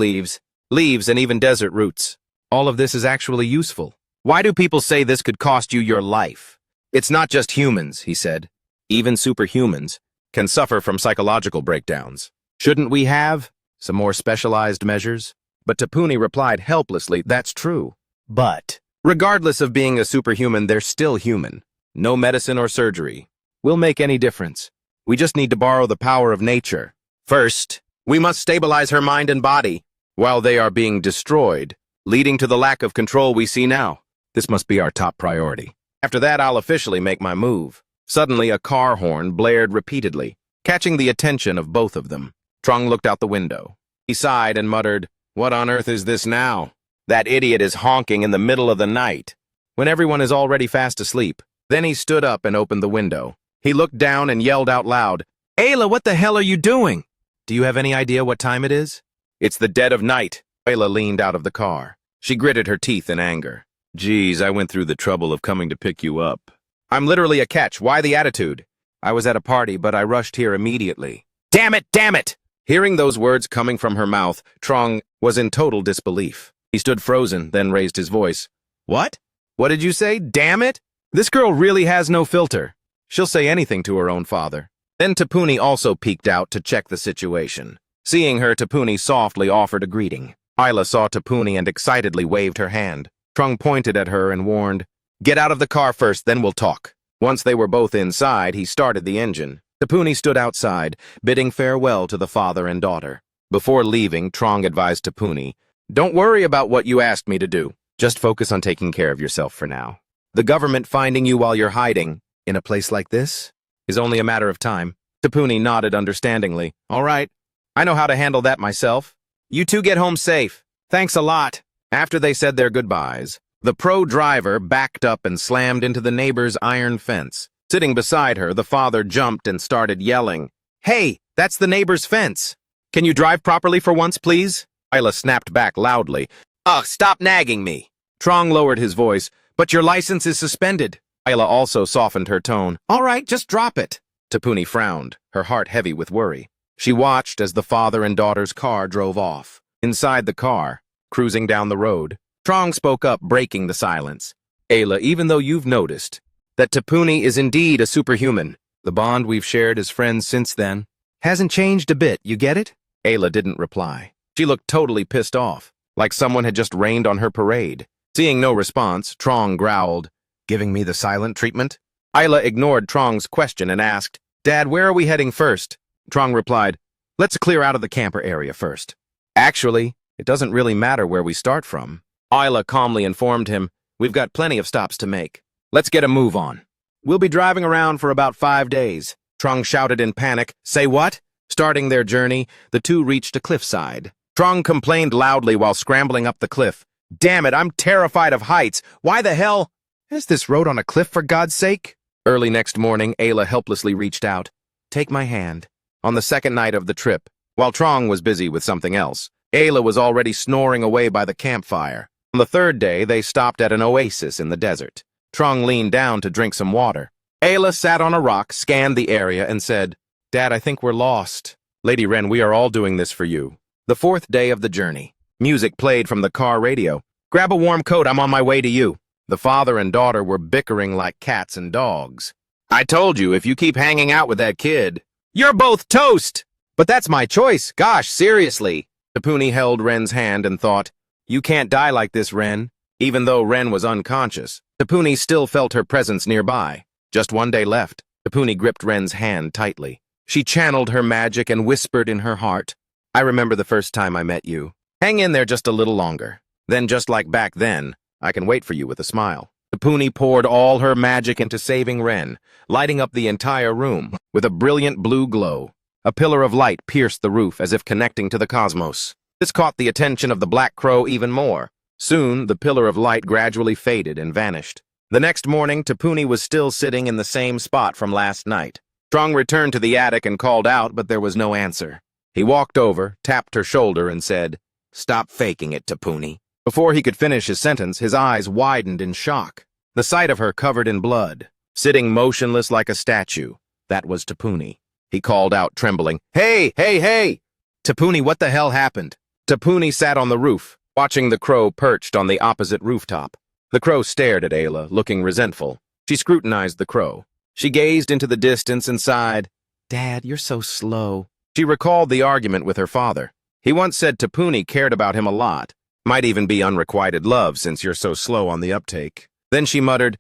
leaves and even desert roots. All of this is actually useful. Why do people say this could cost you your life? It's not just humans, he said. Even superhumans can suffer from psychological breakdowns. Shouldn't we have some more specialized measures? But Tapuni replied helplessly, that's true. But regardless of being a superhuman, they're still human. No medicine or surgery will make any difference. We just need to borrow the power of nature. First, we must stabilize her mind and body while they are being destroyed, leading to the lack of control we see now. This must be our top priority. After that, I'll officially make my move. Suddenly, a car horn blared repeatedly, catching the attention of both of them. Trung looked out the window. He sighed and muttered, what on earth is this now? That idiot is honking in the middle of the night, when everyone is already fast asleep. Then he stood up and opened the window. He looked down and yelled out loud, Ayla, what the hell are you doing? Do you have any idea what time it is? It's the dead of night. Ayla leaned out of the car. She gritted her teeth in anger. Geez, I went through the trouble of coming to pick you up. I'm literally a catch. Why the attitude? I was at a party, but I rushed here immediately. Damn it, damn it! Hearing those words coming from her mouth, Trung was in total disbelief. He stood frozen, then raised his voice. What? What did you say? Damn it? This girl really has no filter. She'll say anything to her own father. Then Tapuni also peeked out to check the situation. Seeing her, Tapuni softly offered a greeting. Ayla saw Tapuni and excitedly waved her hand. Trung pointed at her and warned, get out of the car first, then we'll talk. Once they were both inside, he started the engine. Tapuni stood outside, bidding farewell to the father and daughter. Before leaving, Trung advised Tapuni, don't worry about what you asked me to do. Just focus on taking care of yourself for now. The government finding you while you're hiding in a place like this is only a matter of time. Tapuni nodded understandingly. All right, I know how to handle that myself. You two get home safe. Thanks a lot. After they said their goodbyes, the pro driver backed up and slammed into the neighbor's iron fence. Sitting beside her, the father jumped and started yelling, Hey, that's the neighbor's fence. Can you drive properly for once, please? Ayla snapped back loudly. Ugh, stop nagging me. Trung lowered his voice, but your license is suspended. Ayla also softened her tone. All right, just drop it. Tapuni frowned, her heart heavy with worry. She watched as the father and daughter's car drove off. Inside the car, cruising down the road, Trung spoke up, breaking the silence. Ayla, even though you've noticed that Tapuni is indeed a superhuman, the bond we've shared as friends since then hasn't changed a bit, you get it? Ayla didn't reply. She looked totally pissed off, like someone had just rained on her parade. Seeing no response, Trung growled, giving me the silent treatment? Ayla ignored Trung's question and asked, Dad, where are we heading first? Trung replied, let's clear out of the camper area first. Actually, it doesn't really matter where we start from. Ayla calmly informed him, we've got plenty of stops to make. Let's get a move on. We'll be driving around for about 5 days. Trung shouted in panic, say what? Starting their journey, the two reached a cliffside. Trung complained loudly while scrambling up the cliff. Damn it, I'm terrified of heights. Why the hell is this road on a cliff, for God's sake? Early next morning, Ayla helplessly reached out. Take my hand. On the second night of the trip, while Trung was busy with something else, Ayla was already snoring away by the campfire. On the third day, they stopped at an oasis in the desert. Trung leaned down to drink some water. Ayla sat on a rock, scanned the area, and said, "Dad, I think we're lost. Lady Wren, we are all doing this for you." The fourth day of the journey. Music played from the car radio. "Grab a warm coat, I'm on my way to you." The father and daughter were bickering like cats and dogs. "I told you, if you keep hanging out with that kid, you're both toast!" "But that's my choice. Gosh, seriously." Tapuni held Ren's hand and thought, "You can't die like this, Ren." Even though Ren was unconscious, Tapuni still felt her presence nearby. Just one day left. Tapuni gripped Ren's hand tightly. She channeled her magic and whispered in her heart, "I remember the first time I met you. Hang in there just a little longer. Then, just like back then, I can wait for you with a smile." Tapuni poured all her magic into saving Ren, lighting up the entire room with a brilliant blue glow. A pillar of light pierced the roof as if connecting to the cosmos. This caught the attention of the Black Crow even more. Soon, the pillar of light gradually faded and vanished. The next morning, Tapuni was still sitting in the same spot from last night. Trung returned to the attic and called out, but there was no answer. He walked over, tapped her shoulder, and said, "Stop faking it, Tapuni." Before he could finish his sentence, his eyes widened in shock. The sight of her covered in blood, sitting motionless like a statue, that was Tapuni. He called out, trembling, "Hey, hey, hey!" "Tapuni, what the hell happened?" Tapuni sat on the roof, watching the crow perched on the opposite rooftop. The crow stared at Ayla, looking resentful. She scrutinized the crow. She gazed into the distance and sighed, "Dad, you're so slow." She recalled the argument with her father. He once said Tapuni cared about him a lot. Might even be unrequited love since you're so slow on the uptake. Then she muttered,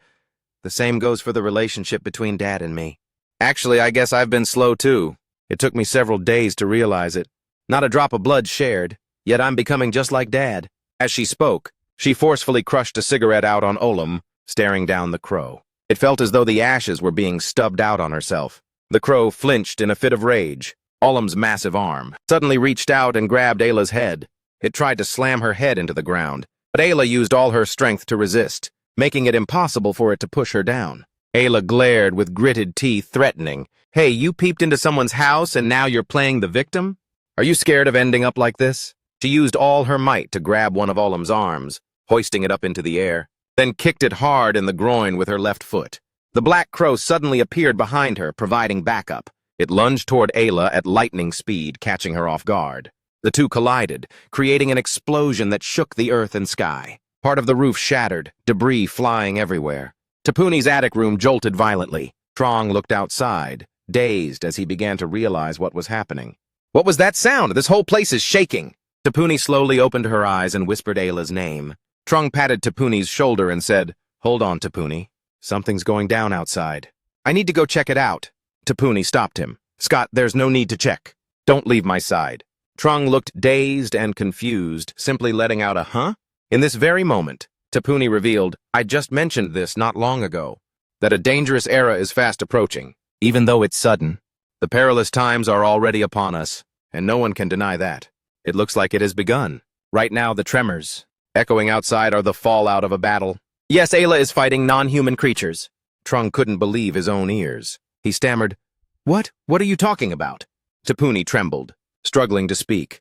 "The same goes for the relationship between Dad and me. Actually, I guess I've been slow too. It took me several days to realize it. Not a drop of blood shared, yet I'm becoming just like Dad." As she spoke, she forcefully crushed a cigarette out on Olam, staring down the crow. It felt as though the ashes were being stubbed out on herself. The crow flinched in a fit of rage. Olam's massive arm suddenly reached out and grabbed Ayla's head. It tried to slam her head into the ground, but Ayla used all her strength to resist, making it impossible for it to push her down. Ayla glared with gritted teeth, threatening, "Hey, you peeped into someone's house and now you're playing the victim? Are you scared of ending up like this?" She used all her might to grab one of Olam's arms, hoisting it up into the air, then kicked it hard in the groin with her left foot. The black crow suddenly appeared behind her, providing backup. It lunged toward Ayla at lightning speed, catching her off guard. The two collided, creating an explosion that shook the earth and sky. Part of the roof shattered, debris flying everywhere. Tapuni's attic room jolted violently. Trung looked outside, dazed as he began to realize what was happening. "What was that sound? This whole place is shaking." Tapuni slowly opened her eyes and whispered Ayla's name. Trung patted Tapuni's shoulder and said, "Hold on, Tapuni. Something's going down outside. I need to go check it out." Tapuni stopped him. "Scott, there's no need to check. Don't leave my side." Trung looked dazed and confused, simply letting out a "huh?" In this very moment, Tapuni revealed, "I just mentioned this not long ago, that a dangerous era is fast approaching, even though it's sudden. The perilous times are already upon us, and no one can deny that. It looks like it has begun. Right now, the tremors echoing outside are the fallout of a battle. Yes, Ayla is fighting non-human creatures." Trung couldn't believe his own ears. He stammered, What? What are you talking about?" Tapuni trembled, struggling to speak.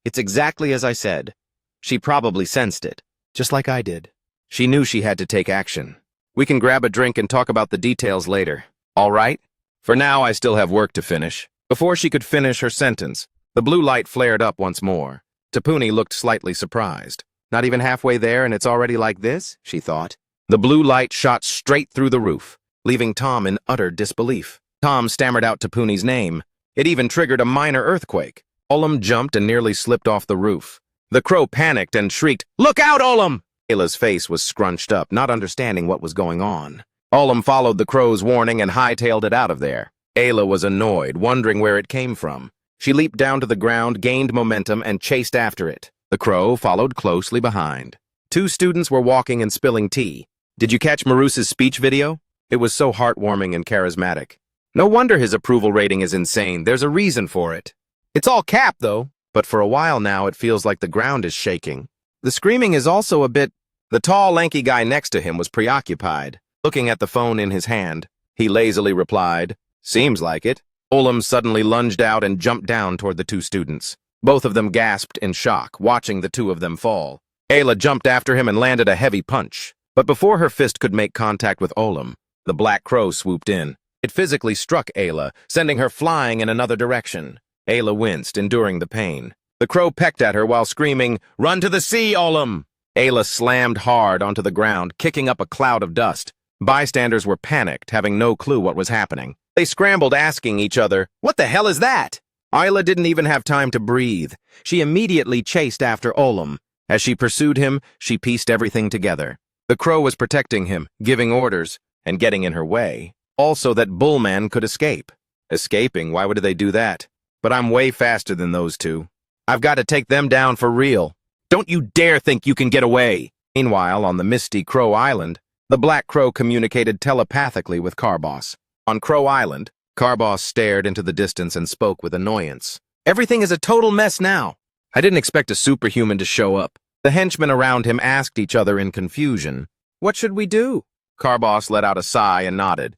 "It's exactly as I said. She probably sensed it, just like I did. She knew she had to take action. We can grab a drink and talk about the details later. All right? For now, I still have work to finish." Before she could finish her sentence, the blue light flared up once more. Tapuni looked slightly surprised. "Not even halfway there and it's already like this?" she thought. The blue light shot straight through the roof, leaving Tom in utter disbelief. Tom stammered out Tapuni's name. It even triggered a minor earthquake. Olam jumped and nearly slipped off the roof. The crow panicked and shrieked, "Look out, Olam!" Ayla's face was scrunched up, not understanding what was going on. Olam followed the crow's warning and hightailed it out of there. Ayla was annoyed, wondering where it came from. She leaped down to the ground, gained momentum, and chased after it. The crow followed closely behind. Two students were walking and spilling tea. Did you catch Marusa's speech video? It was so heartwarming and charismatic. No wonder his approval rating is insane. There's a reason for it. It's all cap, though. But for a while now, it feels like the ground is shaking. The screaming is also a bit... The tall, lanky guy next to him was preoccupied, looking at the phone in his hand. He lazily replied, "Seems like it." Olam suddenly lunged out and jumped down toward the two students. Both of them gasped in shock, watching the two of them fall. Ayla jumped after him and landed a heavy punch. But before her fist could make contact with Olam, the black crow swooped in. It physically struck Ayla, sending her flying in another direction. Ayla winced, enduring the pain. The crow pecked at her while screaming, "Run to the sea, Olam!" Ayla slammed hard onto the ground, kicking up a cloud of dust. Bystanders were panicked, having no clue what was happening. They scrambled, asking each other, "What the hell is that?" Ayla didn't even have time to breathe. She immediately chased after Olam. As she pursued him, she pieced everything together. The crow was protecting him, giving orders, and getting in her way. Also that Bullman could escape. Escaping, why would they do that? But I'm way faster than those two. I've got to take them down for real. Don't you dare think you can get away! Meanwhile, on the misty Crow Island, the Black Crow communicated telepathically with Carboss. On Crow Island, Carboss stared into the distance and spoke with annoyance. "Everything is a total mess now. I didn't expect a superhuman to show up." The henchmen around him asked each other in confusion. "What should we do?" Carboss let out a sigh and nodded.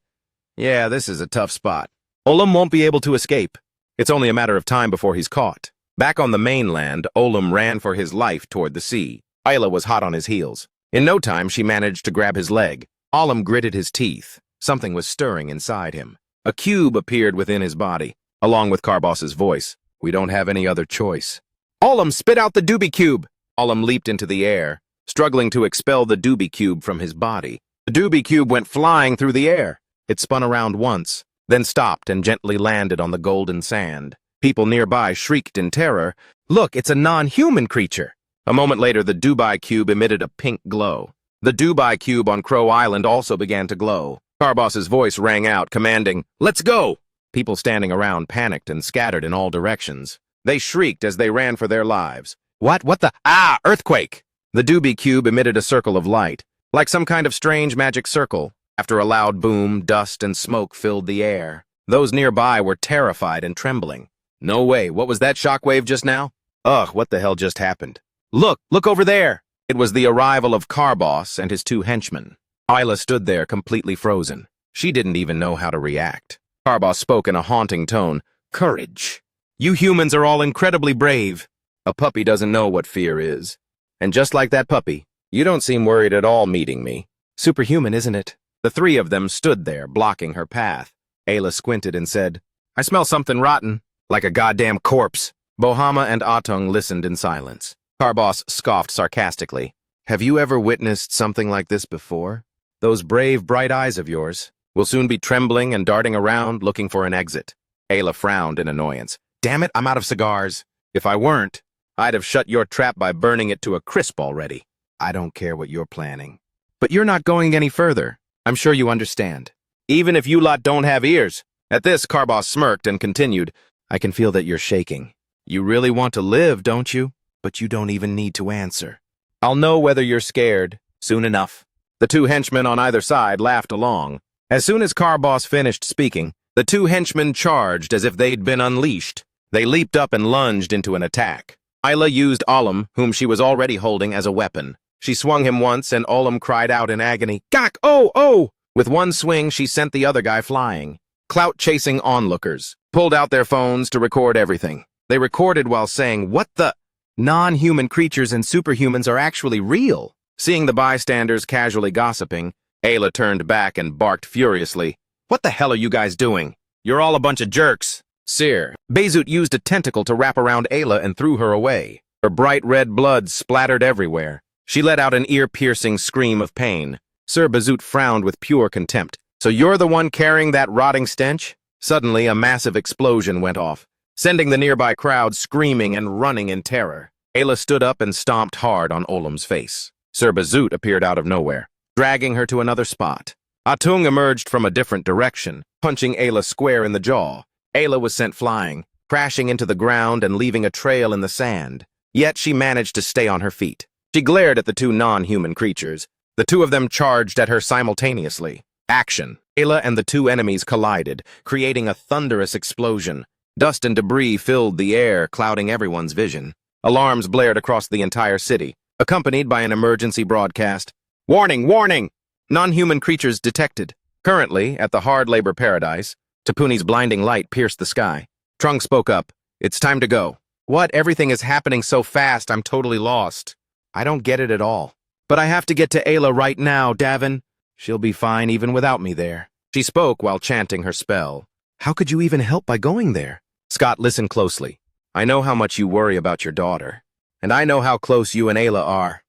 "Yeah, this is a tough spot. Olam won't be able to escape. It's only a matter of time before he's caught." Back on the mainland, Olam ran for his life toward the sea. Ayla was hot on his heels. In no time, she managed to grab his leg. Olam gritted his teeth. Something was stirring inside him. A cube appeared within his body, along with Carboss's voice. "We don't have any other choice." "Olam, spit out the doobie cube!" Olam leaped into the air, struggling to expel the doobie cube from his body. The doobie cube went flying through the air. It spun around once, then stopped and gently landed on the golden sand. People nearby shrieked in terror. "Look, it's a non-human creature!" A moment later, the Dubai cube emitted a pink glow. The Dubai cube on Crow Island also began to glow. Carboss's voice rang out, commanding, "Let's go!" People standing around panicked and scattered in all directions. They shrieked as they ran for their lives. What the? Ah! Earthquake! The Doobie Cube emitted a circle of light, like some kind of strange magic circle. After a loud boom, dust and smoke filled the air. Those nearby were terrified and trembling. "No way, what was that shockwave just now? Ugh, what the hell just happened? Look over there!" It was the arrival of Carboss and his two henchmen. Ayla stood there completely frozen. She didn't even know how to react. Carboss spoke in a haunting tone. "Courage. You humans are all incredibly brave. A puppy doesn't know what fear is. And just like that puppy, you don't seem worried at all meeting me. Superhuman, isn't it?" The three of them stood there, blocking her path. Ayla squinted and said, "I smell something rotten, like a goddamn corpse." Bohama and Atung listened in silence. Carboss scoffed sarcastically. "Have you ever witnessed something like this before? Those brave, bright eyes of yours will soon be trembling and darting around, looking for an exit." Ayla frowned in annoyance. "Damn it, I'm out of cigars. If I weren't, I'd have shut your trap by burning it to a crisp already. I don't care what you're planning. But you're not going any further. I'm sure you understand. Even if you lot don't have ears." At this, Carboss smirked and continued, "I can feel that you're shaking. You really want to live, don't you? But you don't even need to answer. I'll know whether you're scared soon enough." The two henchmen on either side laughed along. As soon as Carboss finished speaking, the two henchmen charged as if they'd been unleashed. They leaped up and lunged into an attack. Ayla used Olam, whom she was already holding, as a weapon. She swung him once, and Olam cried out in agony, "Gak! Oh, oh!" With one swing, she sent the other guy flying. Clout-chasing onlookers pulled out their phones to record everything. They recorded while saying, "What the? Non-human creatures and superhumans are actually real." Seeing the bystanders casually gossiping, Ayla turned back and barked furiously, "What the hell are you guys doing? You're all a bunch of jerks." Sir Bezut used a tentacle to wrap around Ayla and threw her away. Her bright red blood splattered everywhere. She let out an ear-piercing scream of pain. Sir Bezut frowned with pure contempt. "So you're the one carrying that rotting stench?" Suddenly, a massive explosion went off, sending the nearby crowd screaming and running in terror. Ayla stood up and stomped hard on Olam's face. Sir Bezut appeared out of nowhere, dragging her to another spot. Atung emerged from a different direction, punching Ayla square in the jaw. Ayla was sent flying, crashing into the ground and leaving a trail in the sand. Yet she managed to stay on her feet. She glared at the two non-human creatures. The two of them charged at her simultaneously. Action. Ayla and the two enemies collided, creating a thunderous explosion. Dust and debris filled the air, clouding everyone's vision. Alarms blared across the entire city, accompanied by an emergency broadcast. "Warning, warning! Non-human creatures detected." Currently, at the hard labor paradise, Tapuni's blinding light pierced the sky. Trung spoke up. "It's time to go." "What? Everything is happening so fast, I'm totally lost." I don't get it at all. But I have to get to Ayla right now, Davin. She'll be fine even without me there. She spoke while chanting her spell. How could you even help by going there? Scott, listen closely. I know how much you worry about your daughter. And I know how close you and Ayla are.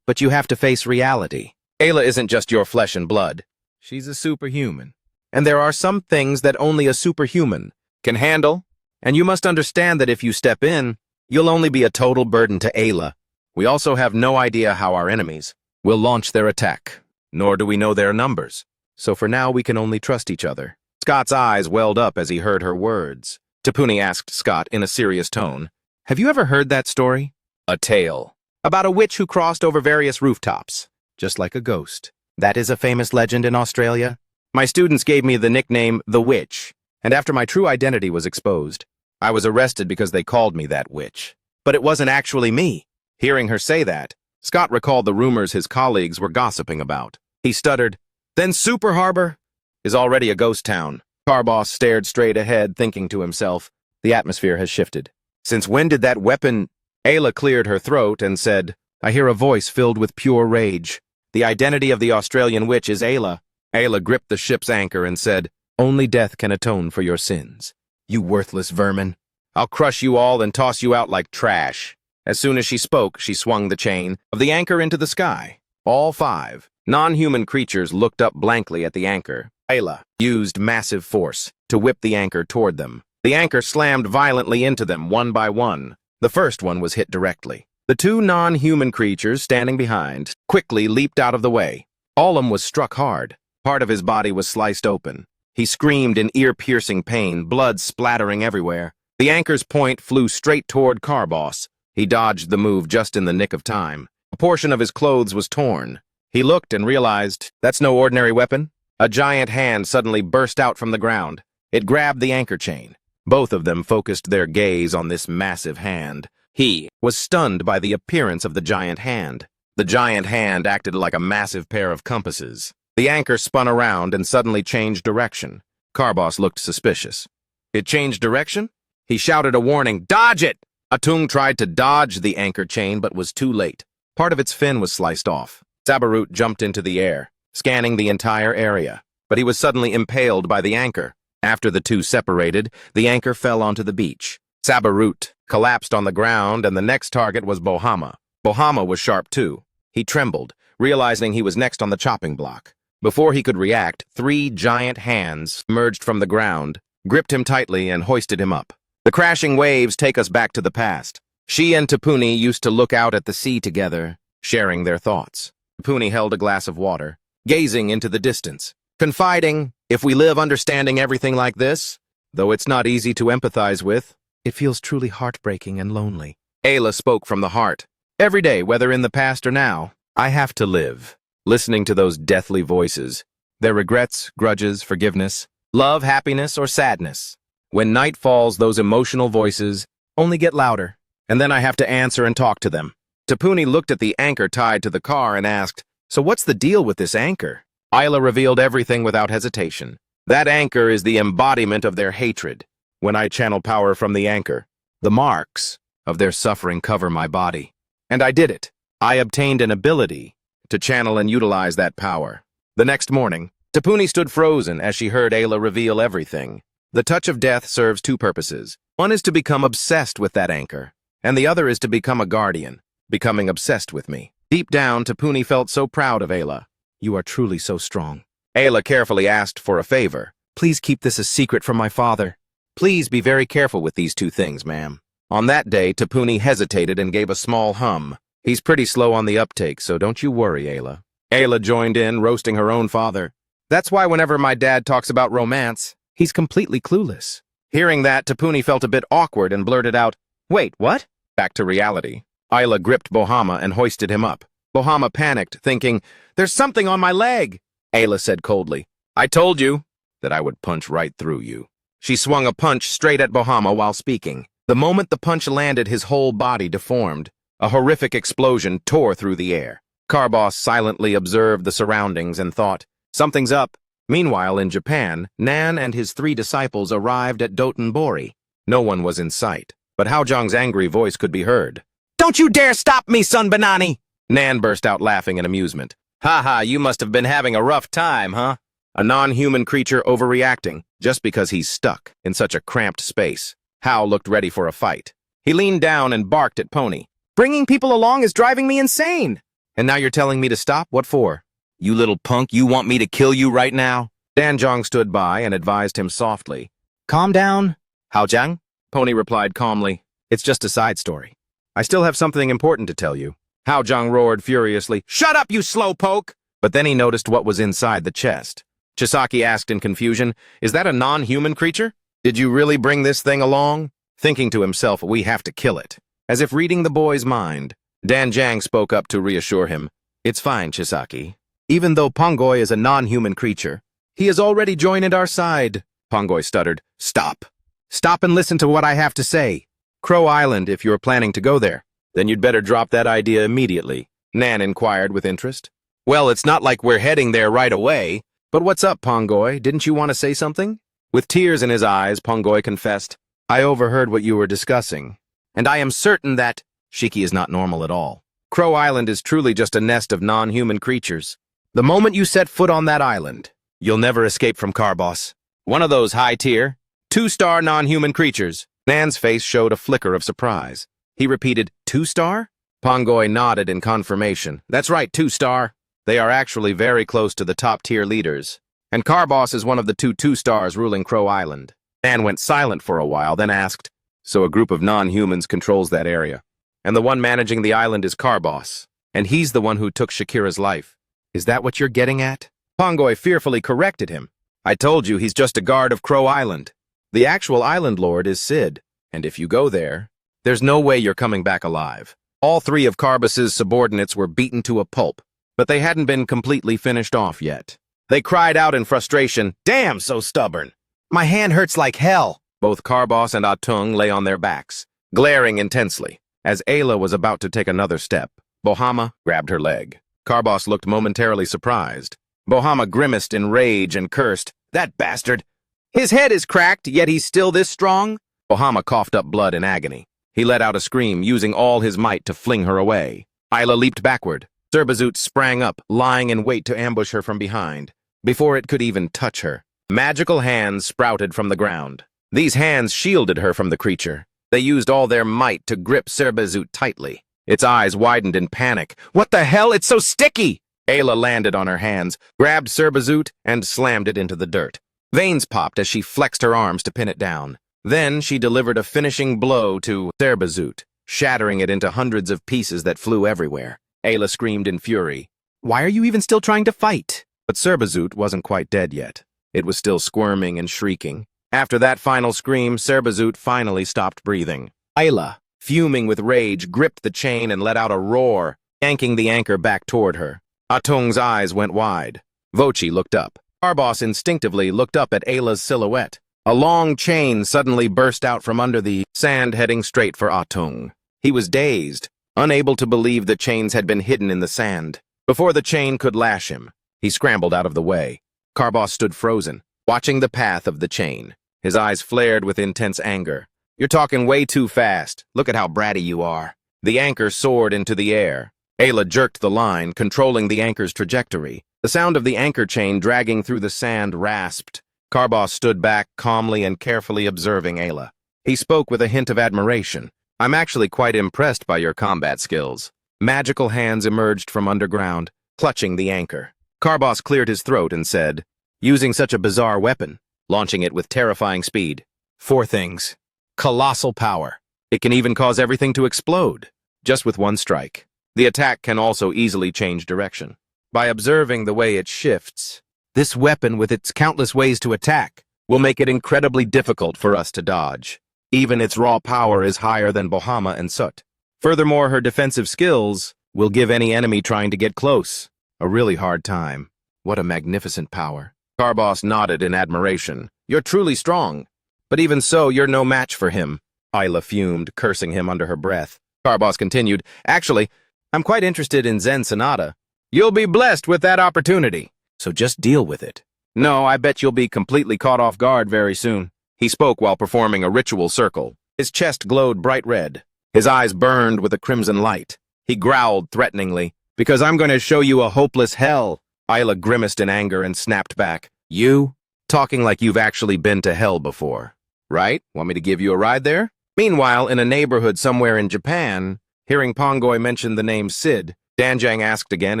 But you have to face reality. Ayla isn't just your flesh and blood. She's a superhuman. And there are some things that only a superhuman can handle. And you must understand that if you step in, you'll only be a total burden to Ayla. We also have no idea how our enemies will launch their attack, nor do we know their numbers. So for now, we can only trust each other. Scott's eyes welled up as he heard her words. Tapuni asked Scott in a serious tone, have you ever heard that story? A tale about a witch who crossed over various rooftops, just like a ghost. That is a famous legend in Australia. My students gave me the nickname The Witch, and after my true identity was exposed, I was arrested because they called me that witch. But it wasn't actually me. Hearing her say that, Scott recalled the rumors his colleagues were gossiping about. He stuttered, then Super Harbor is already a ghost town. Carboss stared straight ahead, thinking to himself, the atmosphere has shifted. Since when did that weapon... Ayla cleared her throat and said, I hear a voice filled with pure rage. The identity of the Australian witch is Ayla. Ayla gripped the ship's anchor and said, only death can atone for your sins. You worthless vermin. I'll crush you all and toss you out like trash. As soon as she spoke, she swung the chain of the anchor into the sky. All 5 non-human creatures looked up blankly at the anchor. Ayla used massive force to whip the anchor toward them. The anchor slammed violently into them one by one. The first one was hit directly. The 2 non-human creatures standing behind quickly leaped out of the way. Ollum was struck hard. Part of his body was sliced open. He screamed in ear-piercing pain, blood splattering everywhere. The anchor's point flew straight toward Carboss. He dodged the move just in the nick of time. A portion of his clothes was torn. He looked and realized, that's no ordinary weapon. A giant hand suddenly burst out from the ground. It grabbed the anchor chain. Both of them focused their gaze on this massive hand. He was stunned by the appearance of the giant hand. The giant hand acted like a massive pair of compasses. The anchor spun around and suddenly changed direction. Carboss looked suspicious. It changed direction? He shouted a warning, dodge it! Atung tried to dodge the anchor chain but was too late. Part of its fin was sliced off. Sabarut jumped into the air, scanning the entire area, but he was suddenly impaled by the anchor. After the 2 separated, the anchor fell onto the beach. Sabarut collapsed on the ground, and the next target was Bohama. Bohama was sharp too. He trembled, realizing he was next on the chopping block. Before he could react, 3 giant hands emerged from the ground, gripped him tightly, and hoisted him up. The crashing waves take us back to the past. She and Tapuni used to look out at the sea together, sharing their thoughts. Tapuni held a glass of water, gazing into the distance, confiding, if we live understanding everything like this, though it's not easy to empathize with, it feels truly heartbreaking and lonely. Ayla spoke from the heart. Every day, whether in the past or now, I have to live, listening to those deathly voices, their regrets, grudges, forgiveness, love, happiness, or sadness. When night falls, those emotional voices only get louder, and then I have to answer and talk to them. Tapuni looked at the anchor tied to the car and asked, so what's the deal with this anchor? Ayla revealed everything without hesitation. That anchor is the embodiment of their hatred. When I channel power from the anchor, the marks of their suffering cover my body. And I did it. I obtained an ability to channel and utilize that power. The next morning, Tapuni stood frozen as she heard Ayla reveal everything. The touch of death serves 2 purposes. One is to become obsessed with that anchor, and the other is to become a guardian, becoming obsessed with me. Deep down, Tapuni felt so proud of Ayla. You are truly so strong. Ayla carefully asked for a favor. Please keep this a secret from my father. Please be very careful with these 2 things, ma'am. On that day, Tapuni hesitated and gave a small hum. He's pretty slow on the uptake, so don't you worry, Ayla. Ayla joined in, roasting her own father. That's why whenever my dad talks about romance, he's completely clueless. Hearing that, Tapuni felt a bit awkward and blurted out, wait, what? Back to reality. Ayla gripped Bohama and hoisted him up. Bohama panicked, thinking, there's something on my leg. Ayla said coldly, I told you that I would punch right through you. She swung a punch straight at Bohama while speaking. The moment the punch landed, his whole body deformed. A horrific explosion tore through the air. Carboss silently observed the surroundings and thought, something's up. Meanwhile, in Japan, Nan and his 3 disciples arrived at Dotonbori. No one was in sight, but Haojong's angry voice could be heard. Don't you dare stop me, Son Banani! Nan burst out laughing in amusement. Ha ha, you must have been having a rough time, huh? A non-human creature overreacting just because he's stuck in such a cramped space. Hao looked ready for a fight. He leaned down and barked at Pony. Bringing people along is driving me insane! And now you're telling me to stop? What for? You little punk, you want me to kill you right now? Danjong stood by and advised him softly. Calm down. Haojiang? Pony replied calmly. It's just a side story. I still have something important to tell you. Haojiang roared furiously. Shut up, you slowpoke! But then he noticed what was inside the chest. Chisaki asked in confusion, is that a non-human creature? Did you really bring this thing along? Thinking to himself, we have to kill it. As if reading the boy's mind, Danjang spoke up to reassure him. It's fine, Chisaki. Even though Pongoy is a non-human creature, he has already joined our side. Pongoy stuttered. Stop. Stop and listen to what I have to say. Crow Island, if you're planning to go there. Then you'd better drop that idea immediately, Nan inquired with interest. Well, it's not like we're heading there right away. But what's up, Pongoy? Didn't you want to say something? With tears in his eyes, Pongoy confessed, I overheard what you were discussing. And I am certain that Shiki is not normal at all. Crow Island is truly just a nest of non-human creatures. The moment you set foot on that island, you'll never escape from Carboss. One of those high-tier, 2-star non-human creatures. Nan's face showed a flicker of surprise. He repeated, 2-star? Pongoy nodded in confirmation. That's right, 2-star. They are actually very close to the top-tier leaders. And Carboss is one of the 2-stars ruling Crow Island. Nan went silent for a while, then asked, so a group of non-humans controls that area. And the one managing the island is Carboss. And he's the one who took Shakira's life. Is that what you're getting at? Pongoy fearfully corrected him. I told you he's just a guard of Crow Island. The actual island lord is Sid. And if you go there, there's no way you're coming back alive. All 3 of Carboss's subordinates were beaten to a pulp, but they hadn't been completely finished off yet. They cried out in frustration, damn, so stubborn. My hand hurts like hell. Both Carboss and Atung lay on their backs, glaring intensely. As Ayla was about to take another step, Bohama grabbed her leg. Carboss looked momentarily surprised. Bohama grimaced in rage and cursed, that bastard. His head is cracked, yet he's still this strong? Bohama coughed up blood in agony. He let out a scream, using all his might to fling her away. Ayla leaped backward. Serbazut sprang up, lying in wait to ambush her from behind. Before it could even touch her, magical hands sprouted from the ground. These hands shielded her from the creature. They used all their might to grip Serbazut tightly. Its eyes widened in panic. What the hell? It's so sticky! Ayla landed on her hands, grabbed Serbazut, and slammed it into the dirt. Veins popped as she flexed her arms to pin it down. Then she delivered a finishing blow to Serbazut, shattering it into hundreds of pieces that flew everywhere. Ayla screamed in fury. Why are you even still trying to fight? But Serbazut wasn't quite dead yet. It was still squirming and shrieking. After that final scream, Serbazut finally stopped breathing. Ayla, fuming with rage, gripped the chain and let out a roar, yanking the anchor back toward her. Atung's eyes went wide. Vochi looked up. Carboss instinctively looked up at Ayla's silhouette. A long chain suddenly burst out from under the sand, heading straight for Atung. He was dazed, unable to believe the chains had been hidden in the sand. Before the chain could lash him, he scrambled out of the way. Carboss stood frozen, watching the path of the chain. His eyes flared with intense anger. You're talking way too fast. Look at how bratty you are. The anchor soared into the air. Ayla jerked the line, controlling the anchor's trajectory. The sound of the anchor chain dragging through the sand rasped. Carboss stood back, calmly and carefully observing Ayla. He spoke with a hint of admiration. I'm actually quite impressed by your combat skills. Magical hands emerged from underground, clutching the anchor. Carboss cleared his throat and said, using such a bizarre weapon, launching it with terrifying speed. 4 things. Colossal power. It can even cause everything to explode, just with one strike. The attack can also easily change direction. By observing the way it shifts, this weapon, with its countless ways to attack, will make it incredibly difficult for us to dodge. Even its raw power is higher than Bohama and Sut. Furthermore, her defensive skills will give any enemy trying to get close a really hard time. What a magnificent power. Carboss nodded in admiration. You're truly strong. But even so, you're no match for him. Ayla fumed, cursing him under her breath. Carboss continued, actually, I'm quite interested in Zen Sonata. You'll be blessed with that opportunity. So just deal with it. No, I bet you'll be completely caught off guard very soon. He spoke while performing a ritual circle. His chest glowed bright red. His eyes burned with a crimson light. He growled threateningly, "Because I'm going to show you a hopeless hell." Isla grimaced in anger and snapped back, "You? Talking like you've actually been to hell before. Right? Want me to give you a ride there?" Meanwhile, in a neighborhood somewhere in Japan, hearing Pongoy mention the name Sid, Danjang asked again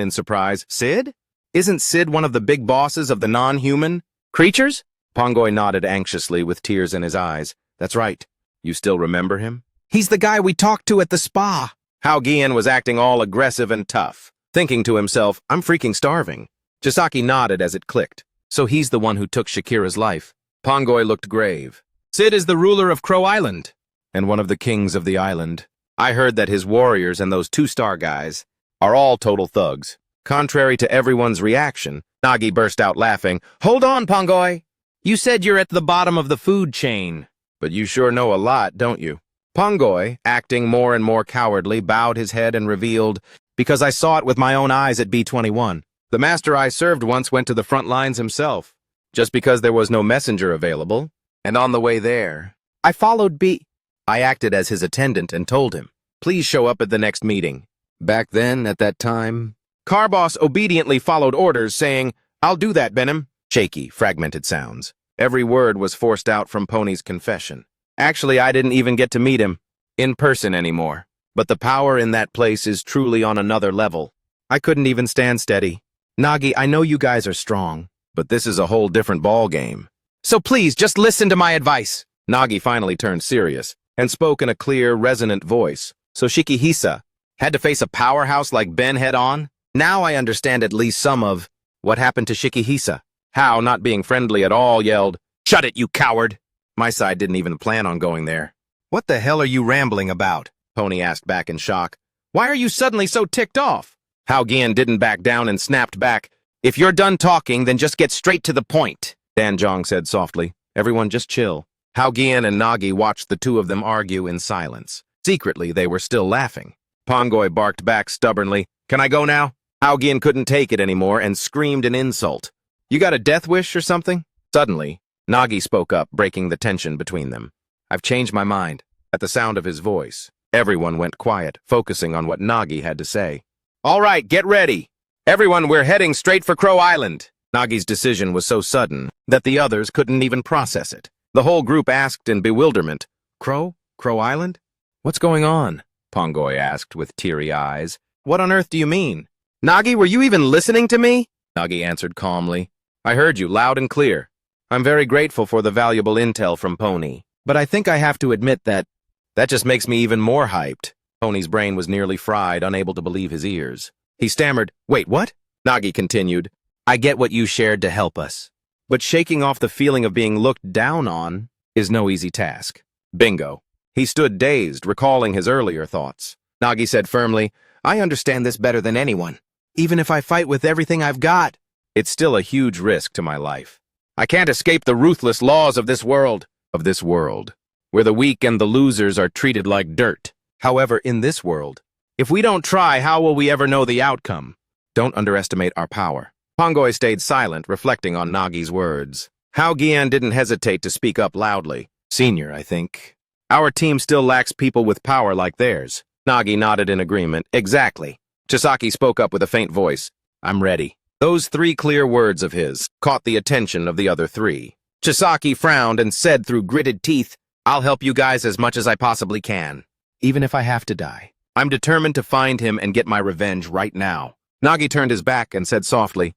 in surprise, "Sid? Isn't Sid one of the big bosses of the non-human creatures?" Pongoy nodded anxiously with tears in his eyes. "That's right. You still remember him? He's the guy we talked to at the spa." Hao Gian was acting all aggressive and tough, thinking to himself, "I'm freaking starving." Chisaki nodded as it clicked. "So he's the one who took Shakira's life." Pongoy looked grave. "Sid is the ruler of Crow Island, and one of the kings of the island. I heard that his warriors and those two-star guys are all total thugs." Contrary to everyone's reaction, Nagi burst out laughing. "Hold on, Pongoy! You said you're at the bottom of the food chain, but you sure know a lot, don't you?" Pongoy, acting more and more cowardly, bowed his head and revealed, "Because I saw it with my own eyes at B-21. The master I served once went to the front lines himself, just because there was no messenger available, and on the way there, I followed B. I acted as his attendant and told him, 'Please show up at the next meeting.' Back then, at that time, Carboss obediently followed orders, saying, 'I'll do that, Benham.'" Shaky, fragmented sounds. Every word was forced out from Pony's confession. "Actually, I didn't even get to meet him in person anymore. But the power in that place is truly on another level. I couldn't even stand steady. Nagi, I know you guys are strong, but this is a whole different ball game. So please, just listen to my advice." Nagi finally turned serious and spoke in a clear, resonant voice. "So Shikihisa had to face a powerhouse like Ben head-on? Now I understand at least some of what happened to Shikihisa." Hao, not being friendly at all, yelled, "Shut it, you coward!" My side didn't even plan on going there. "What the hell are you rambling about?" Pony asked back in shock. "Why are you suddenly so ticked off?" Hao Gian didn't back down and snapped back, "If you're done talking, then just get straight to the point," Danjong said softly. "Everyone just chill." Hao Gian and Nagi watched the two of them argue in silence. Secretly, they were still laughing. Pongoy barked back stubbornly, "Can I go now?" Hao Gian couldn't take it anymore and screamed an insult. "You got a death wish or something?" Suddenly, Nagi spoke up, breaking the tension between them. "I've changed my mind." At the sound of his voice, everyone went quiet, focusing on what Nagi had to say. "All right, get ready. Everyone, we're heading straight for Crow Island." Nagi's decision was so sudden that the others couldn't even process it. The whole group asked in bewilderment, Crow Island? What's going on?" Pongoy asked with teary eyes. "What on earth do you mean?" "Nagi, were you even listening to me?" Nagi answered calmly. "I heard you loud and clear. I'm very grateful for the valuable intel from Pony, but I think I have to admit that just makes me even more hyped." Pony's brain was nearly fried, unable to believe his ears. He stammered, "Wait, what?" Nagi continued, "I get what you shared to help us, but shaking off the feeling of being looked down on is no easy task." Bingo. He stood dazed, recalling his earlier thoughts. Nagi said firmly, "I understand this better than anyone. Even if I fight with everything I've got, it's still a huge risk to my life. I can't escape the ruthless laws of this world, where the weak and the losers are treated like dirt. However, in this world, if we don't try, how will we ever know the outcome? Don't underestimate our power." Pongoy stayed silent, reflecting on Nagi's words. Hao Gian didn't hesitate to speak up loudly. "Senior, I think our team still lacks people with power like theirs." Nagi nodded in agreement. "Exactly." Chisaki spoke up with a faint voice. "I'm ready." Those three clear words of his caught the attention of the other three. Chisaki frowned and said through gritted teeth, "I'll help you guys as much as I possibly can, even if I have to die. I'm determined to find him and get my revenge right now." Nagi turned his back and said softly,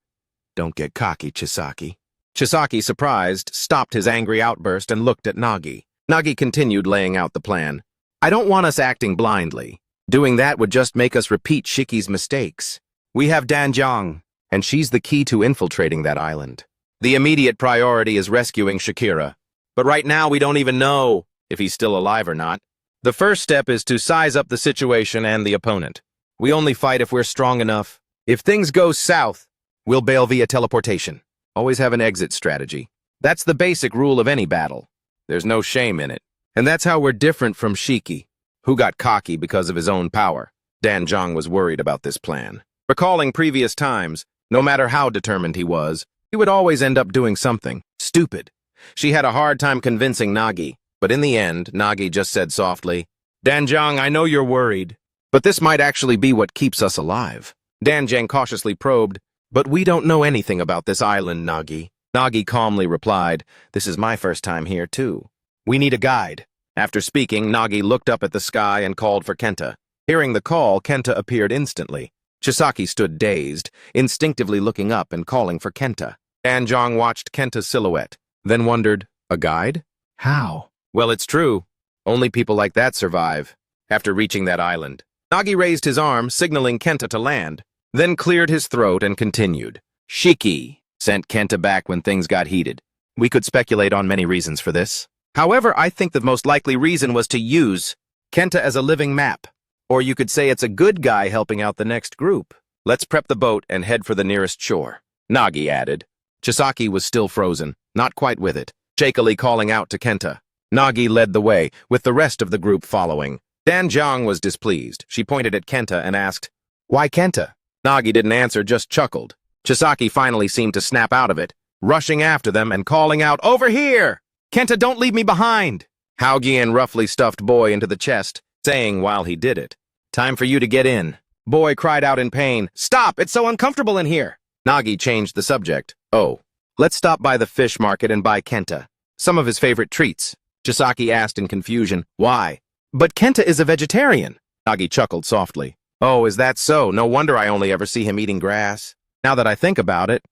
"Don't get cocky, Chisaki." Chisaki, surprised, stopped his angry outburst and looked at Nagi. Nagi continued laying out the plan. "I don't want us acting blindly. Doing that would just make us repeat Shiki's mistakes. We have Danjong, and she's the key to infiltrating that island. The immediate priority is rescuing Shakira. But right now we don't even know if he's still alive or not. The first step is to size up the situation and the opponent. We only fight if we're strong enough. If things go south, we'll bail via teleportation. Always have an exit strategy. That's the basic rule of any battle. There's no shame in it. And that's how we're different from Shiki, who got cocky because of his own power." Danjong was worried about this plan. Recalling previous times, no matter how determined he was, he would always end up doing something stupid. She had a hard time convincing Nagi, but in the end, Nagi just said softly, Danjiang, I know you're worried, but this might actually be what keeps us alive. Danjiang cautiously probed, but we don't know anything about this island, Nagi. Nagi calmly replied, this is my first time here, too. We need a guide. After speaking, Nagi looked up at the sky and called for Kenta. Hearing the call, Kenta appeared instantly. Chisaki stood dazed, instinctively looking up and calling for Kenta. Danjiang watched Kenta's silhouette, then wondered, a guide? How? Well, it's true. Only people like that survive. After reaching that island, Nagi raised his arm, signaling Kenta to land, then cleared his throat and continued. Shiki sent Kenta back when things got heated. We could speculate on many reasons for this. However, I think the most likely reason was to use Kenta as a living map. Or you could say it's a good guy helping out the next group. Let's prep the boat and head for the nearest shore, Nagi added. Chisaki was still frozen, not quite with it, shakily calling out to Kenta. Nagi led the way, with the rest of the group following. Danjiang was displeased. She pointed at Kenta and asked, why Kenta? Nagi didn't answer, just chuckled. Chisaki finally seemed to snap out of it, rushing after them and calling out, over here! Kenta, don't leave me behind! Haogian roughly stuffed Boy into the chest, saying while he did it, time for you to get in. Boy cried out in pain, stop, it's so uncomfortable in here. Nagi changed the subject. Oh, let's stop by the fish market and buy Kenta some of his favorite treats. Chisaki asked in confusion, why? But Kenta is a vegetarian. Nagi chuckled softly. Oh, is that so? No wonder I only ever see him eating grass. Now that I think about it,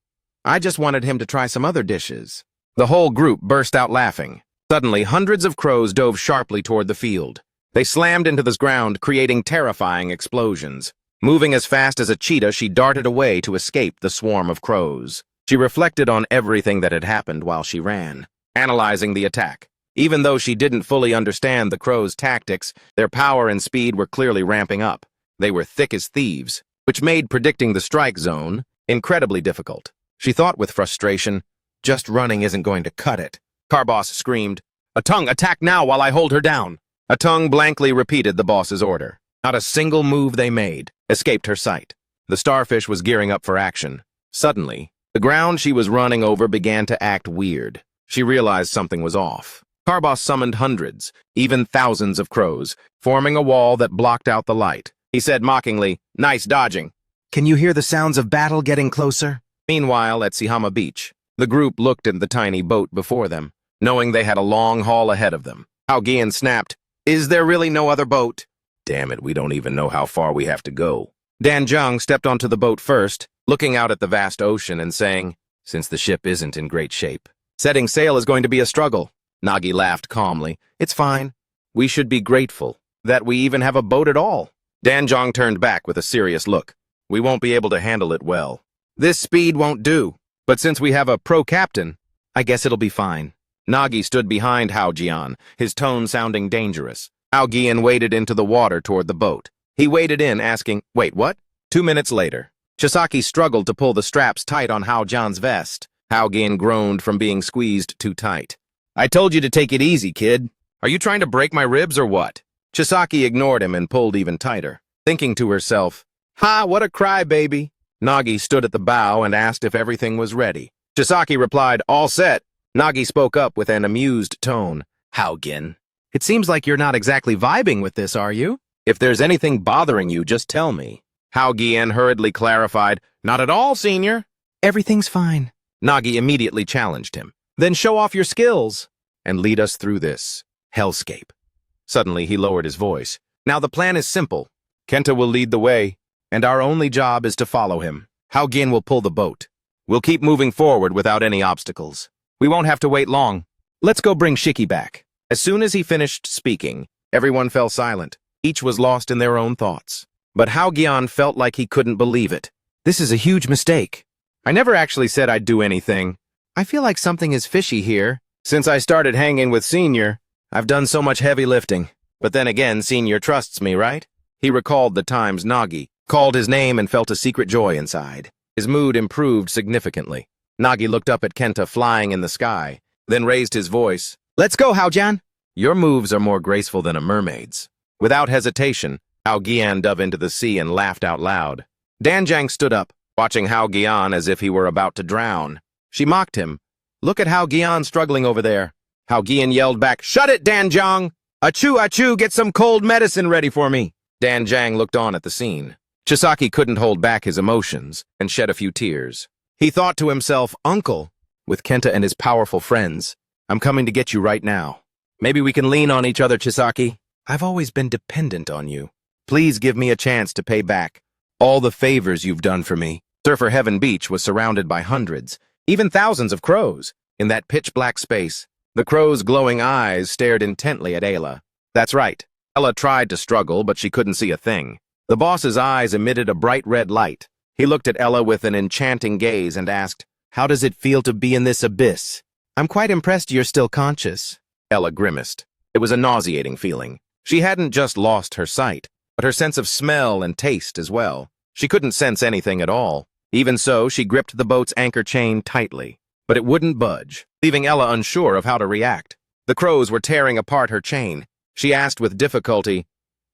I just wanted him to try some other dishes. The whole group burst out laughing. Suddenly, hundreds of crows dove sharply toward the field. They slammed into the ground, creating terrifying explosions. Moving as fast as a cheetah, she darted away to escape the swarm of crows. She reflected on everything that had happened while she ran, analyzing the attack. Even though she didn't fully understand the crows' tactics, their power and speed were clearly ramping up. They were thick as thieves, which made predicting the strike zone incredibly difficult. She thought with frustration, just running isn't going to cut it. Carboss screamed, Atung, attack now while I hold her down. Atung blankly repeated the boss's order. Not a single move they made escaped her sight. The starfish was gearing up for action. Suddenly, the ground she was running over began to act weird. She realized something was off. Carboss summoned hundreds, even thousands of crows, forming a wall that blocked out the light. He said mockingly, nice dodging. Can you hear the sounds of battle getting closer? Meanwhile, at Sihama Beach, the group looked at the tiny boat before them, knowing they had a long haul ahead of them. Haogian snapped, is there really no other boat? Damn it, we don't even know how far we have to go. Danjiang stepped onto the boat first, looking out at the vast ocean and saying, since the ship isn't in great shape, setting sail is going to be a struggle. Nagi laughed calmly. It's fine. We should be grateful that we even have a boat at all. Danjiang turned back with a serious look. We won't be able to handle it well. This speed won't do, but since we have a pro-captain, I guess it'll be fine. Nagi stood behind Haogian, his tone sounding dangerous. Haogian waded into the water toward the boat. He waded in, asking, wait, what? 2 minutes later, Chisaki struggled to pull the straps tight on Haojian's vest. Haogian groaned from being squeezed too tight. I told you to take it easy, kid. Are you trying to break my ribs or what? Chisaki ignored him and pulled even tighter, thinking to herself, ha, what a crybaby. Nagi stood at the bow and asked if everything was ready. Chisaki replied, all set. Nagi spoke up with an amused tone. Haogian, it seems like you're not exactly vibing with this, are you? If there's anything bothering you, just tell me. Haogian hurriedly clarified, not at all, senior. Everything's fine. Nagi immediately challenged him. Then show off your skills and lead us through this hellscape. Suddenly, he lowered his voice. Now the plan is simple. Kenta will lead the way, and our only job is to follow him. Haogian will pull the boat. We'll keep moving forward without any obstacles. We won't have to wait long. Let's go bring Shiki back. As soon as he finished speaking, everyone fell silent. Each was lost in their own thoughts. But Haogian felt like he couldn't believe it. This is a huge mistake. I never actually said I'd do anything. I feel like something is fishy here. Since I started hanging with Senior, I've done so much heavy lifting. But then again, Senior trusts me, right? He recalled the times Nagi called his name and felt a secret joy inside. His mood improved significantly. Nagi looked up at Kenta flying in the sky, then raised his voice. Let's go, Haojian! Your moves are more graceful than a mermaid's. Without hesitation, Haogian dove into the sea and laughed out loud. Danjiang stood up, watching Haogian as if he were about to drown. She mocked him. Look at Haogian struggling over there. Haogian yelled back, shut it, Danjiang! Achoo, achoo, get some cold medicine ready for me. Dan Jang looked on at the scene. Chisaki couldn't hold back his emotions and shed a few tears. He thought to himself, Uncle, with Kenta and his powerful friends, I'm coming to get you right now. Maybe we can lean on each other, Chisaki. I've always been dependent on you. Please give me a chance to pay back all the favors you've done for me. Surfer Heaven Beach was surrounded by hundreds, even thousands of crows. In that pitch-black space, the crow's glowing eyes stared intently at Ayla. That's right. Ella tried to struggle, but she couldn't see a thing. The boss's eyes emitted a bright red light. He looked at Ella with an enchanting gaze and asked, How does it feel to be in this abyss? I'm quite impressed you're still conscious. Ella grimaced. It was a nauseating feeling. She hadn't just lost her sight, but her sense of smell and taste as well. She couldn't sense anything at all. Even so, she gripped the boat's anchor chain tightly, but it wouldn't budge, leaving Ella unsure of how to react. The crows were tearing apart her chain. She asked with difficulty,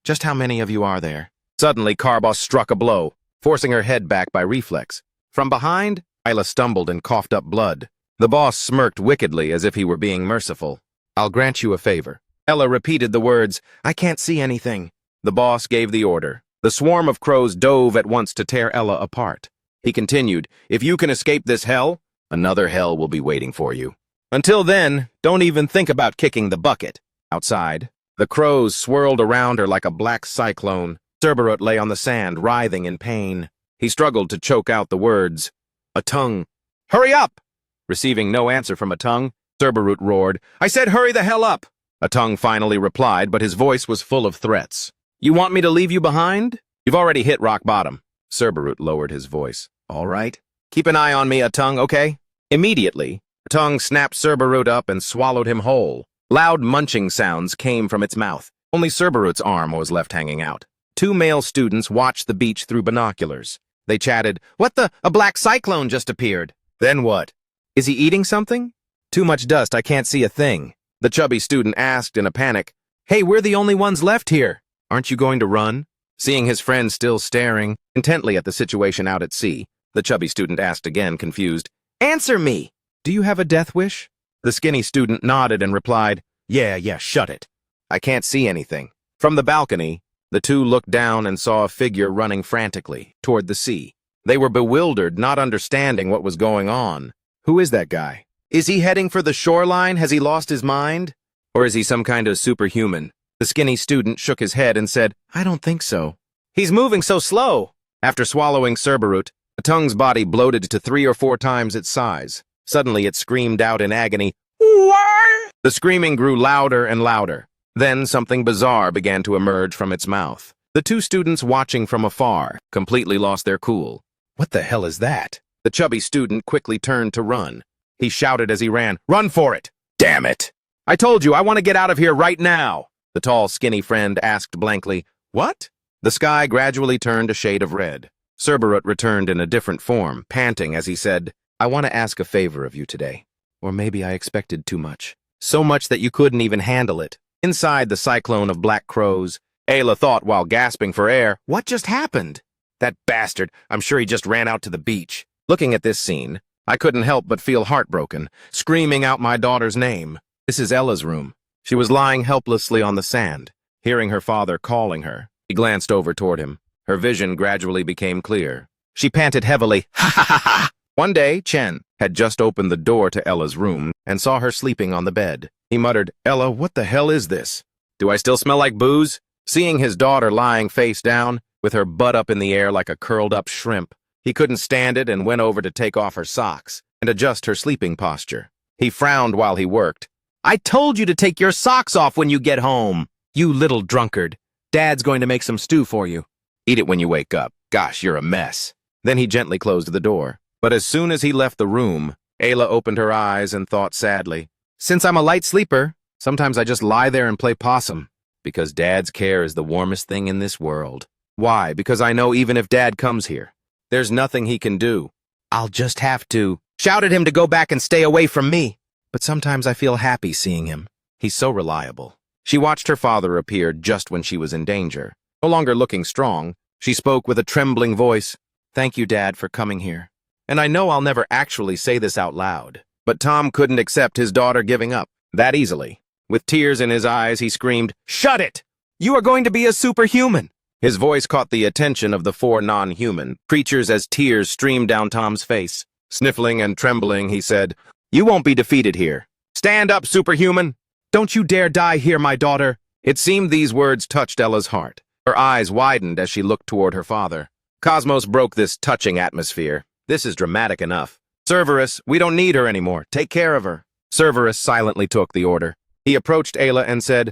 Just how many of you are there? Suddenly, Carbos struck a blow, forcing her head back by reflex. From behind, Ayla stumbled and coughed up blood. The boss smirked wickedly as if he were being merciful. I'll grant you a favor. Ella repeated the words, I can't see anything. The boss gave the order. The swarm of crows dove at once to tear Ella apart. He continued, If you can escape this hell, another hell will be waiting for you. Until then, don't even think about kicking the bucket. Outside, the crows swirled around her like a black cyclone. Cerberus lay on the sand, writhing in pain. He struggled to choke out the words. A tongue. Hurry up! Receiving no answer from a tongue, Cerberus roared, I said hurry the hell up! A tongue finally replied, but his voice was full of threats. You want me to leave you behind? You've already hit rock bottom. Cerberus lowered his voice. All right. Keep an eye on me, a tongue, okay? Immediately, a tongue snapped Cerberus up and swallowed him whole. Loud munching sounds came from its mouth. Only Cerberus's arm was left hanging out. Two male students watched the beach through binoculars. They chatted, What the? A black cyclone just appeared. Then what? Is he eating something? Too much dust, I can't see a thing. The chubby student asked in a panic, Hey, we're the only ones left here. Aren't you going to run? Seeing his friend still staring intently at the situation out at sea, the chubby student asked again, confused, Answer me! Do you have a death wish? The skinny student nodded and replied, Yeah, shut it. I can't see anything. From the balcony, the two looked down and saw a figure running frantically toward the sea. They were bewildered, not understanding what was going on. Who is that guy? Is he heading for the shoreline? Has he lost his mind? Or is he some kind of superhuman? The skinny student shook his head and said, I don't think so. He's moving so slow. After swallowing Cerberus, the tongue's body bloated to 3 or 4 times its size. Suddenly it screamed out in agony, What? The screaming grew louder and louder. Then something bizarre began to emerge from its mouth. The two students watching from afar completely lost their cool. What the hell is that? The chubby student quickly turned to run. He shouted as he ran, Run for it! Damn it! I told you, I want to get out of here right now! The tall, skinny friend asked blankly, What? The sky gradually turned a shade of red. Cerberus returned in a different form, panting as he said, I want to ask a favor of you today. Or maybe I expected too much. So much that you couldn't even handle it. Inside the cyclone of black crows, Ayla thought while gasping for air, What just happened? That bastard, I'm sure he just ran out to the beach. Looking at this scene, I couldn't help but feel heartbroken, screaming out my daughter's name. This is Ella's room. She was lying helplessly on the sand, hearing her father calling her. He glanced over toward him. Her vision gradually became clear. She panted heavily, Ha ha ha ha! One day, Chen had just opened the door to Ella's room and saw her sleeping on the bed. He muttered, Ella, what the hell is this? Do I still smell like booze? Seeing his daughter lying face down, with her butt up in the air like a curled-up shrimp, he couldn't stand it and went over to take off her socks and adjust her sleeping posture. He frowned while he worked. I told you to take your socks off when you get home. You little drunkard. Dad's going to make some stew for you. Eat it when you wake up. Gosh, you're a mess. Then he gently closed the door. But as soon as he left the room, Ayla opened her eyes and thought sadly, Since I'm a light sleeper, sometimes I just lie there and play possum. Because Dad's care is the warmest thing in this world. Why? Because I know even if Dad comes here, there's nothing he can do. I'll just have to shout at him to go back and stay away from me. But sometimes I feel happy seeing him. He's so reliable. She watched her father appear just when she was in danger. No longer looking strong, she spoke with a trembling voice. Thank you, Dad, for coming here. And I know I'll never actually say this out loud, but Tom couldn't accept his daughter giving up that easily. With tears in his eyes, he screamed, "Shut it! You are going to be a superhuman!" His voice caught the attention of the four non-human creatures as tears streamed down Tom's face. Sniffling and trembling, he said, "You won't be defeated here. Stand up, superhuman! Don't you dare die here, my daughter!" It seemed these words touched Ella's heart. Her eyes widened as she looked toward her father. Cosmos broke this touching atmosphere. "This is dramatic enough. Cerberus, we don't need her anymore. Take care of her." Cerberus silently took the order. He approached Ayla and said,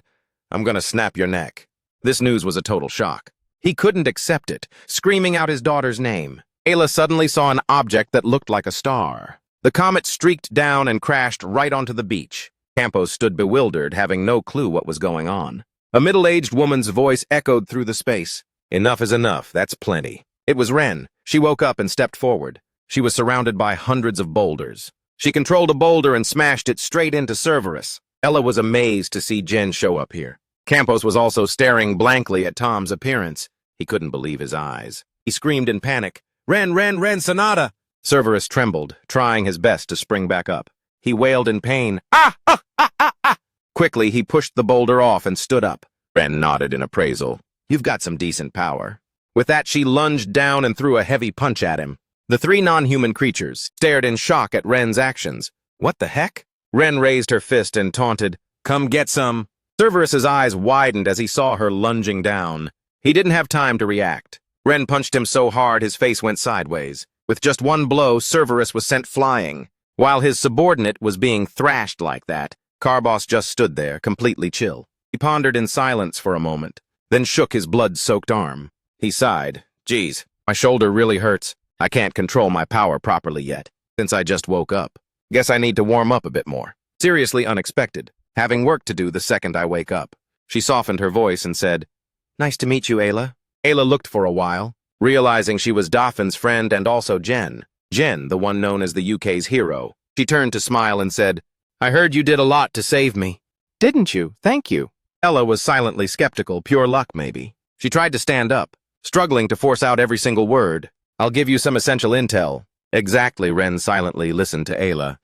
"I'm gonna snap your neck." This news was a total shock. He couldn't accept it, screaming out his daughter's name. Ayla suddenly saw an object that looked like a star. The comet streaked down and crashed right onto the beach. Campos stood bewildered, having no clue what was going on. A middle-aged woman's voice echoed through the space. "Enough is enough, that's plenty." It was Ren. She woke up and stepped forward. She was surrounded by hundreds of boulders. She controlled a boulder and smashed it straight into Cerberus. Ella was amazed to see Jen show up here. Campos was also staring blankly at Tom's appearance. He couldn't believe his eyes. He screamed in panic, Ren, Sonata!" Cerberus trembled, trying his best to spring back up. He wailed in pain, "Ah! Ah! Ah! Ah! Ah!" Quickly, he pushed the boulder off and stood up. Ren nodded in appraisal. "You've got some decent power." With that, she lunged down and threw a heavy punch at him. The three non-human creatures stared in shock at Ren's actions. "What the heck?" Ren raised her fist and taunted, "Come get some." Cerberus's eyes widened as he saw her lunging down. He didn't have time to react. Ren punched him so hard his face went sideways. With just one blow, Cerberus was sent flying. While his subordinate was being thrashed like that, Carbos just stood there, completely chill. He pondered in silence for a moment, then shook his blood-soaked arm. He sighed, "Geez, my shoulder really hurts. I can't control my power properly yet, since I just woke up. Guess I need to warm up a bit more." Seriously unexpected, having work to do the second I wake up. She softened her voice and said, "Nice to meet you, Ayla." Ayla looked for a while, realizing she was Daffin's friend and also Jen. Jen, the one known as the UK's hero. She turned to smile and said, "I heard you did a lot to save me." "Didn't you? Thank you." Ella was silently skeptical, pure luck maybe. She tried to stand up, struggling to force out every single word. "I'll give you some essential intel." "Exactly," Ren silently listened to Ayla.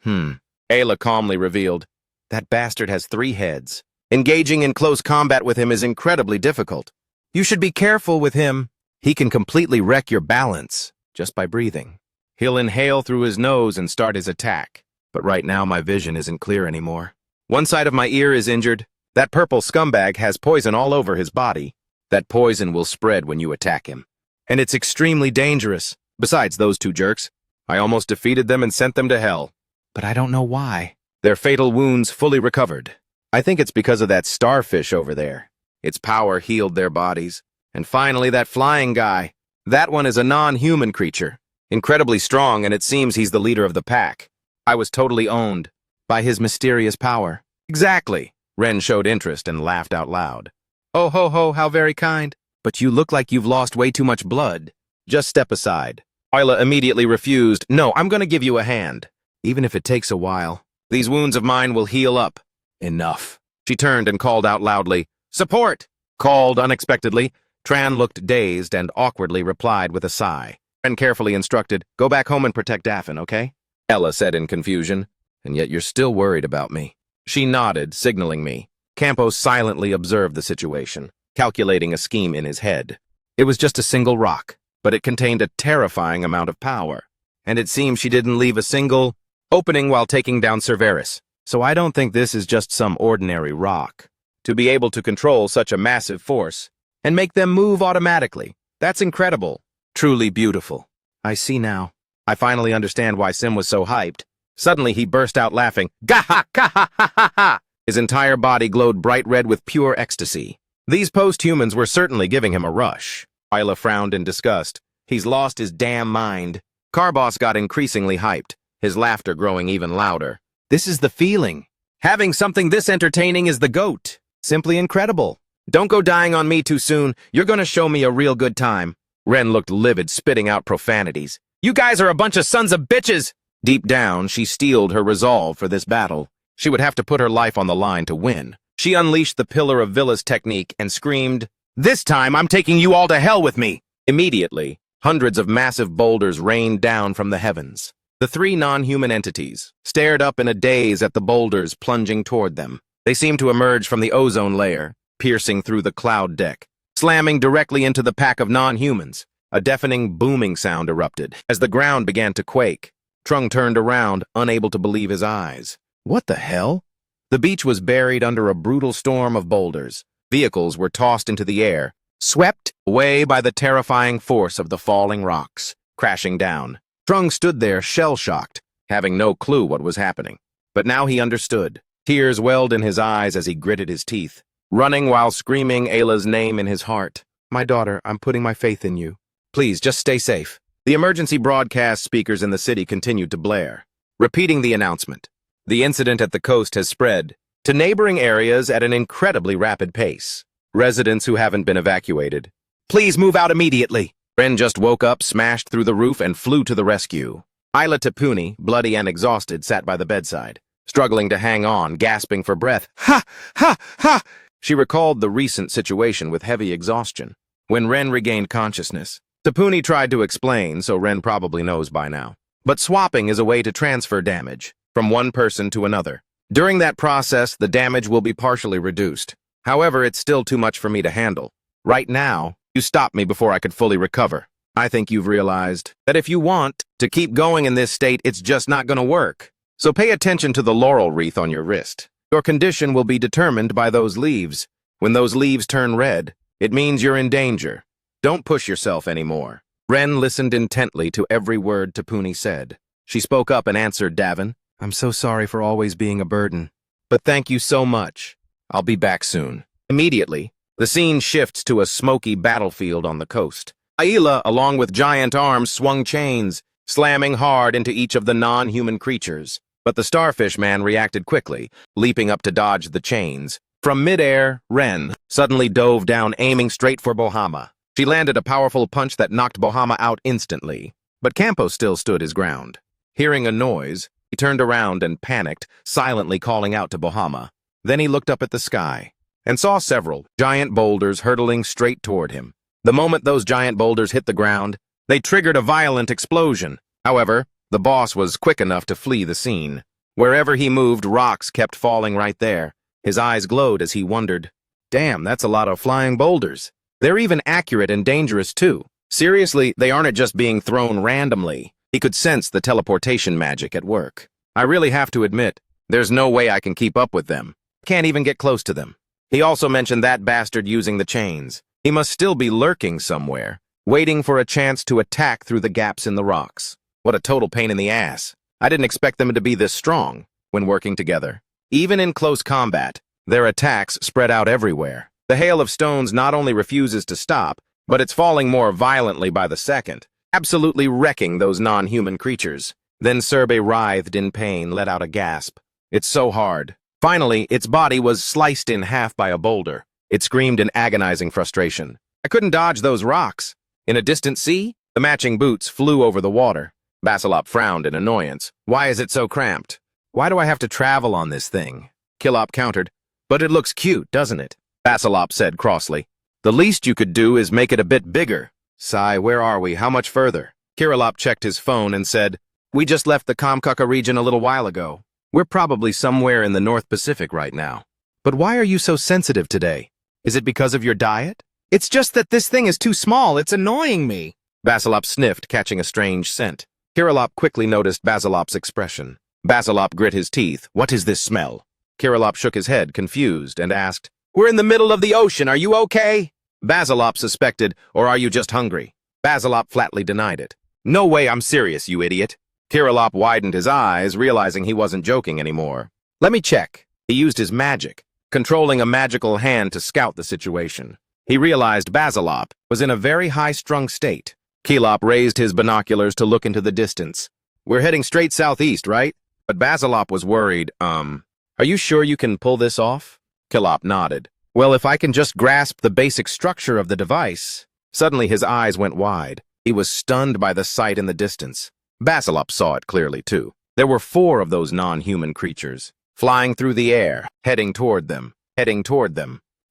Ayla calmly revealed, "That bastard has 3 heads. Engaging in close combat with him is incredibly difficult. You should be careful with him. He can completely wreck your balance just by breathing. He'll inhale through his nose and start his attack. But right now my vision isn't clear anymore. One side of my ear is injured. That purple scumbag has poison all over his body. That poison will spread when you attack him. And it's extremely dangerous. Besides those 2 jerks, I almost defeated them and sent them to hell. But I don't know why. Their fatal wounds fully recovered. I think it's because of that starfish over there. Its power healed their bodies. And finally, that flying guy. That one is a non-human creature. Incredibly strong, and it seems he's the leader of the pack. I was totally owned by his mysterious power." "Exactly." Ren showed interest and laughed out loud. "Oh ho ho, how very kind. But you look like you've lost way too much blood. Just step aside." Ayla immediately refused. "No, I'm gonna give you a hand. Even if it takes a while. These wounds of mine will heal up." "Enough." She turned and called out loudly, "Support!" Called unexpectedly, Tran looked dazed and awkwardly replied with a sigh. Ren carefully instructed, "Go back home and protect Daffin, okay?" Ella said in confusion, "And yet you're still worried about me." She nodded, signaling me. Campos silently observed the situation, calculating a scheme in his head. It was just a single rock, but it contained a terrifying amount of power. And it seems she didn't leave a single opening while taking down Cerberus. So I don't think this is just some ordinary rock. To be able to control such a massive force and make them move automatically, that's incredible. Truly beautiful. I see now. I finally understand why Sim was so hyped. Suddenly he burst out laughing. Gah-ha! Gah-ha-ha-ha-ha! His entire body glowed bright red with pure ecstasy. These post-humans were certainly giving him a rush. Isla frowned in disgust. He's lost his damn mind. Carbos got increasingly hyped, his laughter growing even louder. This is the feeling. Having something this entertaining is the GOAT. Simply incredible. Don't go dying on me too soon. You're gonna show me a real good time. Ren looked livid, spitting out profanities. You guys are a bunch of sons of bitches! Deep down, she steeled her resolve for this battle. She would have to put her life on the line to win. She unleashed the Pillar of Villa's technique and screamed, "This time I'm taking you all to hell with me!" Immediately, hundreds of massive boulders rained down from the heavens. The 3 non-human entities stared up in a daze at the boulders plunging toward them. They seemed to emerge from the ozone layer, piercing through the cloud deck, slamming directly into the pack of non-humans. A deafening booming sound erupted as the ground began to quake. Trung turned around, unable to believe his eyes. What the hell? The beach was buried under a brutal storm of boulders. Vehicles were tossed into the air, swept away by the terrifying force of the falling rocks, crashing down. Trung stood there shell-shocked, having no clue what was happening. But now he understood. Tears welled in his eyes as he gritted his teeth, running while screaming Ayla's name in his heart. My daughter, I'm putting my faith in you. Please, just stay safe. The emergency broadcast speakers in the city continued to blare, repeating the announcement. The incident at the coast has spread to neighboring areas at an incredibly rapid pace. Residents who haven't been evacuated, please move out immediately. Ren just woke up, smashed through the roof, and flew to the rescue. Isla Tapuni, bloody and exhausted, sat by the bedside, struggling to hang on, gasping for breath. Ha! Ha! Ha! She recalled the recent situation with heavy exhaustion. When Ren regained consciousness, Tapuni tried to explain, so Ren probably knows by now. But swapping is a way to transfer damage from one person to another. During that process, the damage will be partially reduced. However, it's still too much for me to handle. Right now, you stopped me before I could fully recover. I think you've realized that if you want to keep going in this state, it's just not going to work. So pay attention to the laurel wreath on your wrist. Your condition will be determined by those leaves. When those leaves turn red, it means you're in danger. Don't push yourself anymore. Ren listened intently to every word Tapuni said. She spoke up and answered Davin. I'm so sorry for always being a burden. But thank you so much. I'll be back soon. Immediately, the scene shifts to a smoky battlefield on the coast. Ayla, along with giant arms, swung chains, slamming hard into each of the non-human creatures. But the starfish man reacted quickly, leaping up to dodge the chains. From midair, Ren suddenly dove down, aiming straight for Bohama. She landed a powerful punch that knocked Bohama out instantly. But Campo still stood his ground. Hearing a noise, he turned around and panicked, silently calling out to Bohama. Then he looked up at the sky and saw several giant boulders hurtling straight toward him. The moment those giant boulders hit the ground, they triggered a violent explosion. However, the boss was quick enough to flee the scene. Wherever he moved, rocks kept falling right there. His eyes glowed as he wondered, damn, that's a lot of flying boulders. They're even accurate and dangerous too. Seriously, they aren't just being thrown randomly. He could sense the teleportation magic at work. I really have to admit, there's no way I can keep up with them. Can't even get close to them. He also mentioned that bastard using the chains. He must still be lurking somewhere, waiting for a chance to attack through the gaps in the rocks. What a total pain in the ass. I didn't expect them to be this strong when working together. Even in close combat, their attacks spread out everywhere. The hail of stones not only refuses to stop, but it's falling more violently by the second, absolutely wrecking those non-human creatures. Then Serbe writhed in pain, let out a gasp. It's so hard. Finally, its body was sliced in half by a boulder. It screamed in agonizing frustration. I couldn't dodge those rocks. In a distant sea, the matching boots flew over the water. Basilop frowned in annoyance. Why is it so cramped? Why do I have to travel on this thing? Kilop countered. But it looks cute, doesn't it? Basilop said crossly. The least you could do is make it a bit bigger. Sigh, where are we? How much further? Kirilop checked his phone and said, We just left the Kamkaka region a little while ago. We're probably somewhere in the North Pacific right now. But why are you so sensitive today? Is it because of your diet? It's just that this thing is too small. It's annoying me. Basilop sniffed, catching a strange scent. Kirilop quickly noticed Basilop's expression. Basilop grit his teeth. What is this smell? Kirilop shook his head, confused, and asked, We're in the middle of the ocean. Are you okay? Basilop suspected, or are you just hungry? Basilop flatly denied it. No way, I'm serious, you idiot. Kirilop widened his eyes, realizing he wasn't joking anymore. Let me check. He used his magic, controlling a magical hand to scout the situation. He realized Basilop was in a very high-strung state. Kilop raised his binoculars to look into the distance. We're heading straight southeast, right? But Basilop was worried, Are you sure you can pull this off? Kilop nodded. Well, if I can just grasp the basic structure of the device. Suddenly his eyes went wide. He was stunned by the sight in the distance. Basilop saw it clearly, too. There were 4 of those non-human creatures, flying through the air, heading toward them.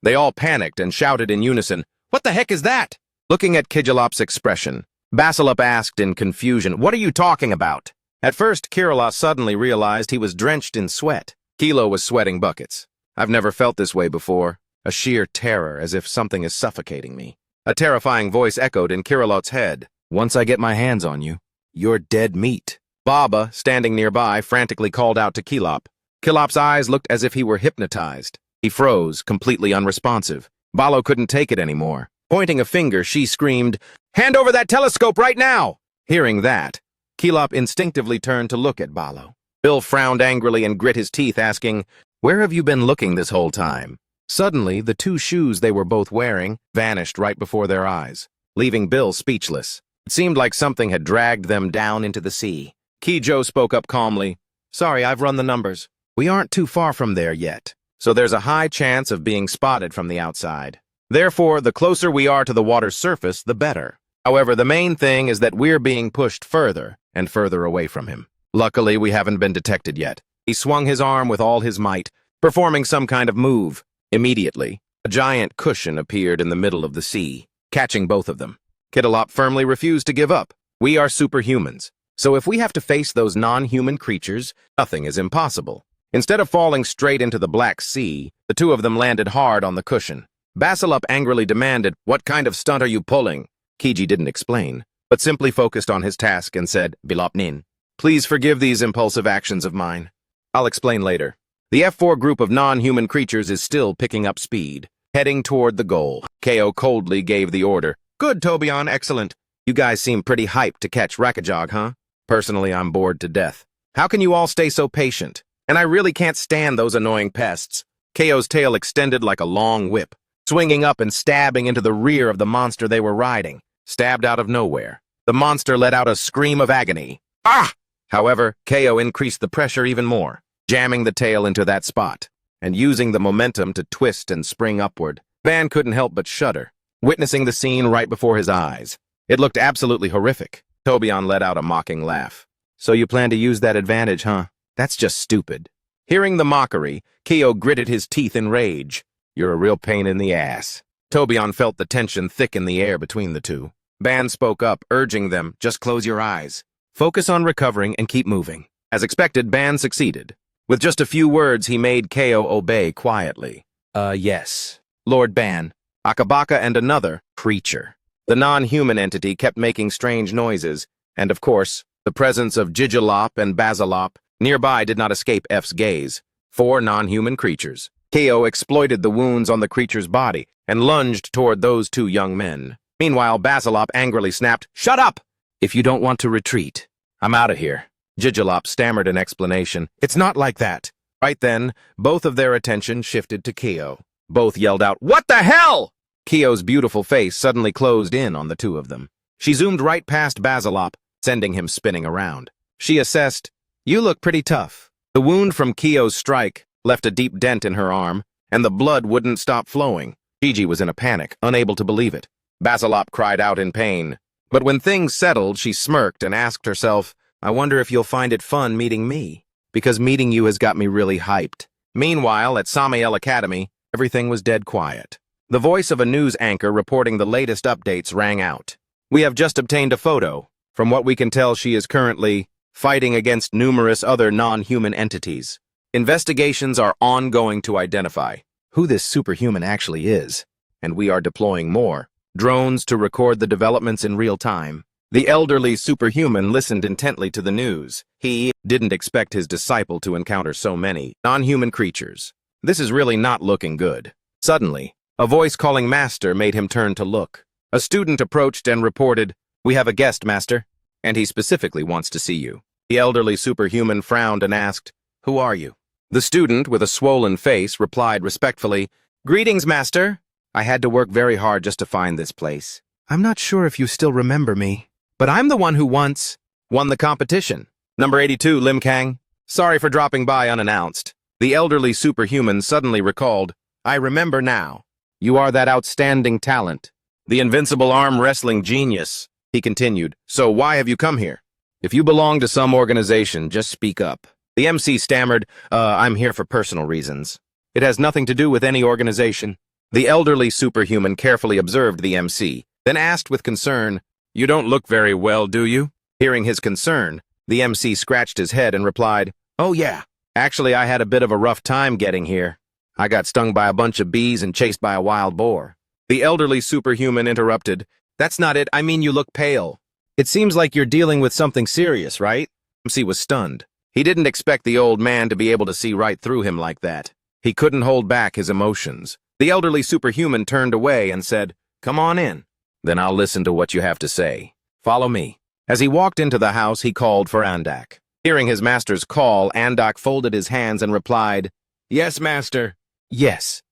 They all panicked and shouted in unison, What the heck is that? Looking at Kirilop's expression, Basilop asked in confusion, What are you talking about? At first, Kirilop suddenly realized he was drenched in sweat. Kilo was sweating buckets. I've never felt this way before. A sheer terror, as if something is suffocating me. A terrifying voice echoed in Kirilot's head. Once I get my hands on you, you're dead meat. Baba, standing nearby, frantically called out to Kilop. Kilop's eyes looked as if he were hypnotized. He froze, completely unresponsive. Balo couldn't take it anymore. Pointing a finger, she screamed, "Hand over that telescope right now!" Hearing that, Kilop instinctively turned to look at Balo. Bill frowned angrily and grit his teeth, asking, "Where have you been looking this whole time?" Suddenly, the two shoes they were both wearing vanished right before their eyes, leaving Bill speechless. It seemed like something had dragged them down into the sea. Kijo spoke up calmly. "Sorry, I've run the numbers. We aren't too far from there yet, so there's a high chance of being spotted from the outside. Therefore, the closer we are to the water's surface, the better. However, the main thing is that we're being pushed further and further away from him. Luckily, we haven't been detected yet." He swung his arm with all his might, performing some kind of move. Immediately, a giant cushion appeared in the middle of the sea, catching both of them. Kitilop firmly refused to give up. "We are superhumans, so if we have to face those non-human creatures, nothing is impossible." Instead of falling straight into the Black Sea, the two of them landed hard on the cushion. Basilop angrily demanded, "What kind of stunt are you pulling?" Kiji didn't explain, but simply focused on his task and said, "Bilopnin. Please forgive these impulsive actions of mine. I'll explain later." The F4 group of non-human creatures is still picking up speed, heading toward the goal. Ko coldly gave the order. "Good, Tobion, excellent. You guys seem pretty hyped to catch Rakajog, huh? Personally, I'm bored to death. How can you all stay so patient? And I really can't stand those annoying pests." Ko's tail extended like a long whip, swinging up and stabbing into the rear of the monster they were riding. Stabbed out of nowhere, the monster let out a scream of agony. "Ah!" However, Ko increased the pressure even more, jamming the tail into that spot, and using the momentum to twist and spring upward. Van couldn't help but shudder, witnessing the scene right before his eyes. It looked absolutely horrific. Tobion let out a mocking laugh. "So you plan to use that advantage, huh? That's just stupid." Hearing the mockery, Ko gritted his teeth in rage. "You're a real pain in the ass." Tobion felt the tension thick in the air between the two. Ban spoke up, urging them, "Just close your eyes. Focus on recovering and keep moving." As expected, Ban succeeded. With just a few words, he made Ko obey quietly. Yes. Lord Ban, Akabaka and another creature." The non-human entity kept making strange noises, and of course, the presence of Jijilop and Basilop nearby did not escape F's gaze. 4 non-human creatures. Ko exploited the wounds on the creature's body and lunged toward those 2 young men. Meanwhile, Basilop angrily snapped, "Shut up! If you don't want to retreat, I'm out of here." Jijilop stammered an explanation. "It's not like that." Right then, both of their attention shifted to Ko. Both yelled out, "What the hell?" Ko's beautiful face suddenly closed in on the 2 of them. She zoomed right past Basilop, sending him spinning around. She assessed, "You look pretty tough." The wound from Ko's strike left a deep dent in her arm, and the blood wouldn't stop flowing. Gigi was in a panic, unable to believe it. Basilop cried out in pain. But when things settled, she smirked and asked herself, "I wonder if you'll find it fun meeting me, because meeting you has got me really hyped." Meanwhile, at Samael Academy, everything was dead quiet. The voice of a news anchor reporting the latest updates rang out. "We have just obtained a photo. From what we can tell, she is currently fighting against numerous other non-human entities. Investigations are ongoing to identify who this superhuman actually is, and we are deploying more drones to record the developments in real time." The elderly superhuman listened intently to the news. He didn't expect his disciple to encounter so many non-human creatures. This is really not looking good. Suddenly, a voice calling Master made him turn to look. A student approached and reported, "We have a guest, Master, and he specifically wants to see you." The elderly superhuman frowned and asked, "Who are you?" The student, with a swollen face, replied respectfully, "Greetings, Master. I had to work very hard just to find this place. I'm not sure if you still remember me, but I'm the one who once won the competition. Number 82, Lim Kang. Sorry for dropping by unannounced." The elderly superhuman suddenly recalled, "I remember now. You are that outstanding talent. The invincible arm wrestling genius," he continued. "So why have you come here? If you belong to some organization, just speak up." The MC stammered, I'm here for personal reasons. It has nothing to do with any organization." The elderly superhuman carefully observed the MC, then asked with concern, "You don't look very well, do you?" Hearing his concern, the MC scratched his head and replied, "Oh yeah, actually I had a bit of a rough time getting here. I got stung by a bunch of bees and chased by a wild boar. The elderly superhuman interrupted. That's not it. I mean, you look pale. It seems like you're dealing with something serious, right? MC was stunned. He didn't expect the old man to be able to see right through him like that. He couldn't hold back his emotions. The elderly superhuman turned away and said, "Come on in. Then I'll listen to what you have to say. Follow me." As he walked into the house, he called for Andak. Hearing his master's call, Andak folded his hands and replied, "Yes, master." "Yes,"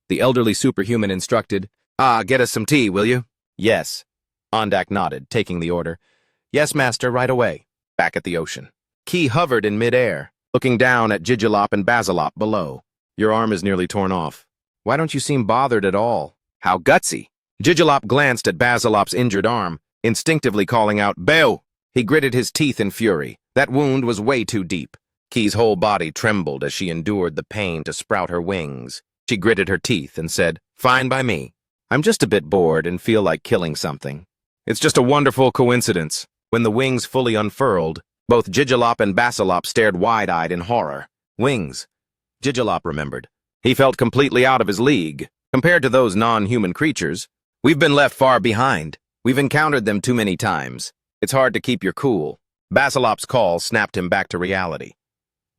the elderly superhuman instructed. Get us some tea, will you?" "Yes." Andak nodded, taking the order. "Yes, master, right away." Back at the ocean. Ki hovered in midair, looking down at Jijilop and Basilop below. "Your arm is nearly torn off. Why don't you seem bothered at all?" "How gutsy." Jijilop glanced at Basilop's injured arm, instinctively calling out, "Beo!" He gritted his teeth in fury. That wound was way too deep. Ki's whole body trembled as she endured the pain to sprout her wings. She gritted her teeth and said, "Fine by me. I'm just a bit bored and feel like killing something." It's just a wonderful coincidence. When the wings fully unfurled, both Jijilop and Basilop stared wide-eyed in horror. Wings. Jijilop remembered. He felt completely out of his league. Compared to those non-human creatures, we've been left far behind. We've encountered them too many times. It's hard to keep your cool. Basilop's call snapped him back to reality.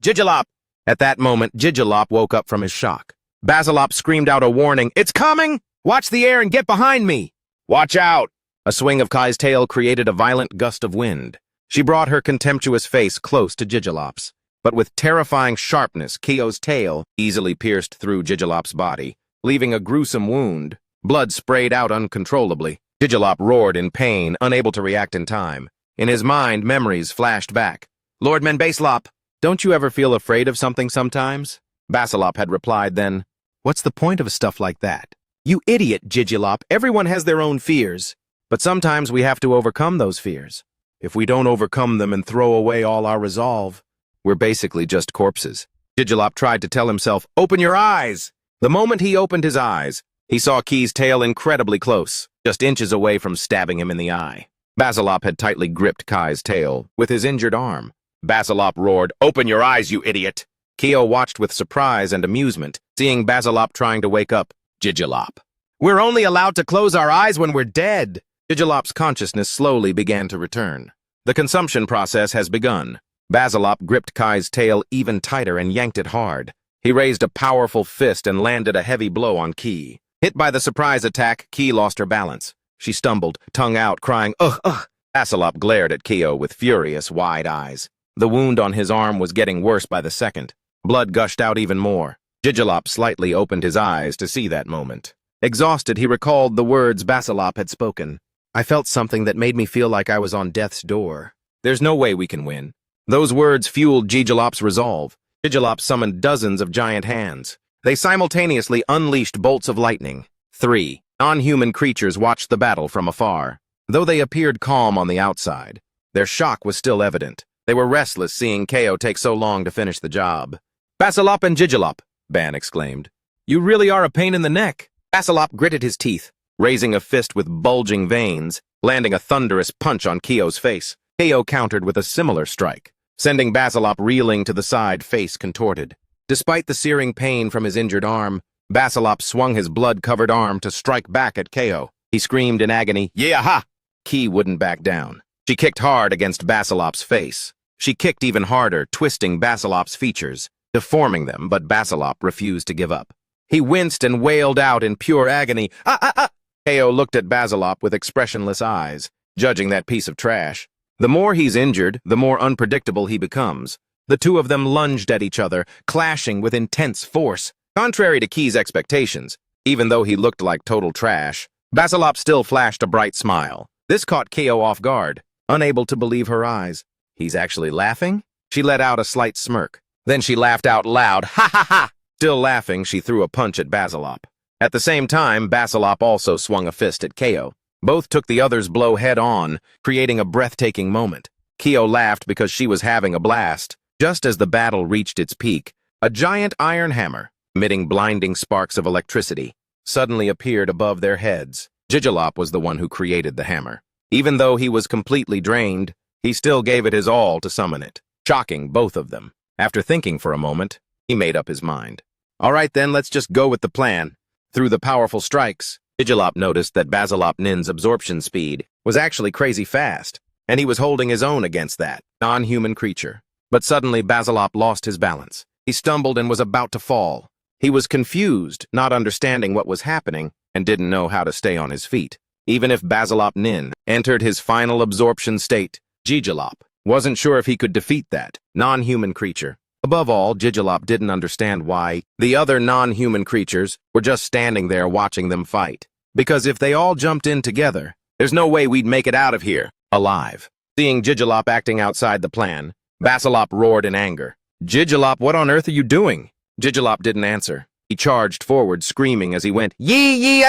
"Jijilop!" At that moment, Jijilop woke up from his shock. Basilop screamed out a warning. "It's coming! Watch the air and get behind me!" "Watch out!" A swing of Kai's tail created a violent gust of wind. She brought her contemptuous face close to Jijilop's. But with terrifying sharpness, Kyo's tail easily pierced through Jijilop's body, leaving a gruesome wound. Blood sprayed out uncontrollably. Jijilop roared in pain, unable to react in time. In his mind, memories flashed back. "Lord Menbaselop, don't you ever feel afraid of something sometimes?" Basilop had replied then, "What's the point of stuff like that?" "You idiot, Jijilop. Everyone has their own fears. But sometimes we have to overcome those fears. If we don't overcome them and throw away all our resolve, we're basically just corpses." Jijilop tried to tell himself, "Open your eyes!" The moment he opened his eyes, he saw Ki's tail incredibly close, just inches away from stabbing him in the eye. Basilop had tightly gripped Kai's tail with his injured arm. Basilop roared, "Open your eyes, you idiot!" Kyo watched with surprise and amusement, seeing Basilop trying to wake up Jijilop. "We're only allowed to close our eyes when we're dead." Jijilop's consciousness slowly began to return. The consumption process has begun. Basilop gripped Kai's tail even tighter and yanked it hard. He raised a powerful fist and landed a heavy blow on Ki. Hit by the surprise attack, Ki lost her balance. She stumbled, tongue out, crying, "Ugh, ugh!" Basilop glared at Kyo with furious, wide eyes. The wound on his arm was getting worse by the second. Blood gushed out even more. Jijilop slightly opened his eyes to see that moment. Exhausted, he recalled the words Basilop had spoken. "I felt something that made me feel like I was on death's door. There's no way we can win." Those words fueled Jijilop's resolve. Jijilop summoned dozens of giant hands. They simultaneously unleashed bolts of lightning. 3 non-human creatures watched the battle from afar. Though they appeared calm on the outside, their shock was still evident. They were restless seeing Ko take so long to finish the job. "Basilop and Jijilop," Ban exclaimed. "You really are a pain in the neck." Basilop gritted his teeth, raising a fist with bulging veins, landing a thunderous punch on Kyo's face. Ko countered with a similar strike, sending Basilop reeling to the side, face contorted. Despite the searing pain from his injured arm, Basilop swung his blood-covered arm to strike back at Ko. He screamed in agony, "Yeah-ha!" Ki wouldn't back down. She kicked hard against Basilop's face. She kicked even harder, twisting Basilop's features, deforming them, but Basilop refused to give up. He winced and wailed out in pure agony, "Ah, ah, ah!" Ko looked at Basilop with expressionless eyes, judging that piece of trash. The more he's injured, the more unpredictable he becomes. The two of them lunged at each other, clashing with intense force. Contrary to Ki's expectations, even though he looked like total trash, Basilop still flashed a bright smile. This caught Ko off guard, unable to believe her eyes. "He's actually laughing?" She let out a slight smirk. Then she laughed out loud, "Ha ha ha!" Still laughing, she threw a punch at Basilop. At the same time, Basilop also swung a fist at Ko. Both took the other's blow head-on, creating a breathtaking moment. Ko laughed because she was having a blast. Just as the battle reached its peak, a giant iron hammer, emitting blinding sparks of electricity, suddenly appeared above their heads. Jijilop was the one who created the hammer. Even though he was completely drained, he still gave it his all to summon it, shocking both of them. After thinking for a moment, he made up his mind. All right then, let's just go with the plan. Through the powerful strikes, Jijilop noticed that Basilop Nin's absorption speed was actually crazy fast, and he was holding his own against that non-human creature. But suddenly Basilop lost his balance. He stumbled and was about to fall. He was confused, not understanding what was happening, and didn't know how to stay on his feet. Even if Basilop Nin entered his final absorption state, Jijilop wasn't sure if he could defeat that non-human creature. Above all, Jijilop didn't understand why the other non-human creatures were just standing there watching them fight. Because if they all jumped in together, there's no way we'd make it out of here alive. Seeing Jijilop acting outside the plan, Basilop roared in anger. Jijilop, what on earth are you doing? Jijilop didn't answer. He charged forward, screaming as he went, Yee!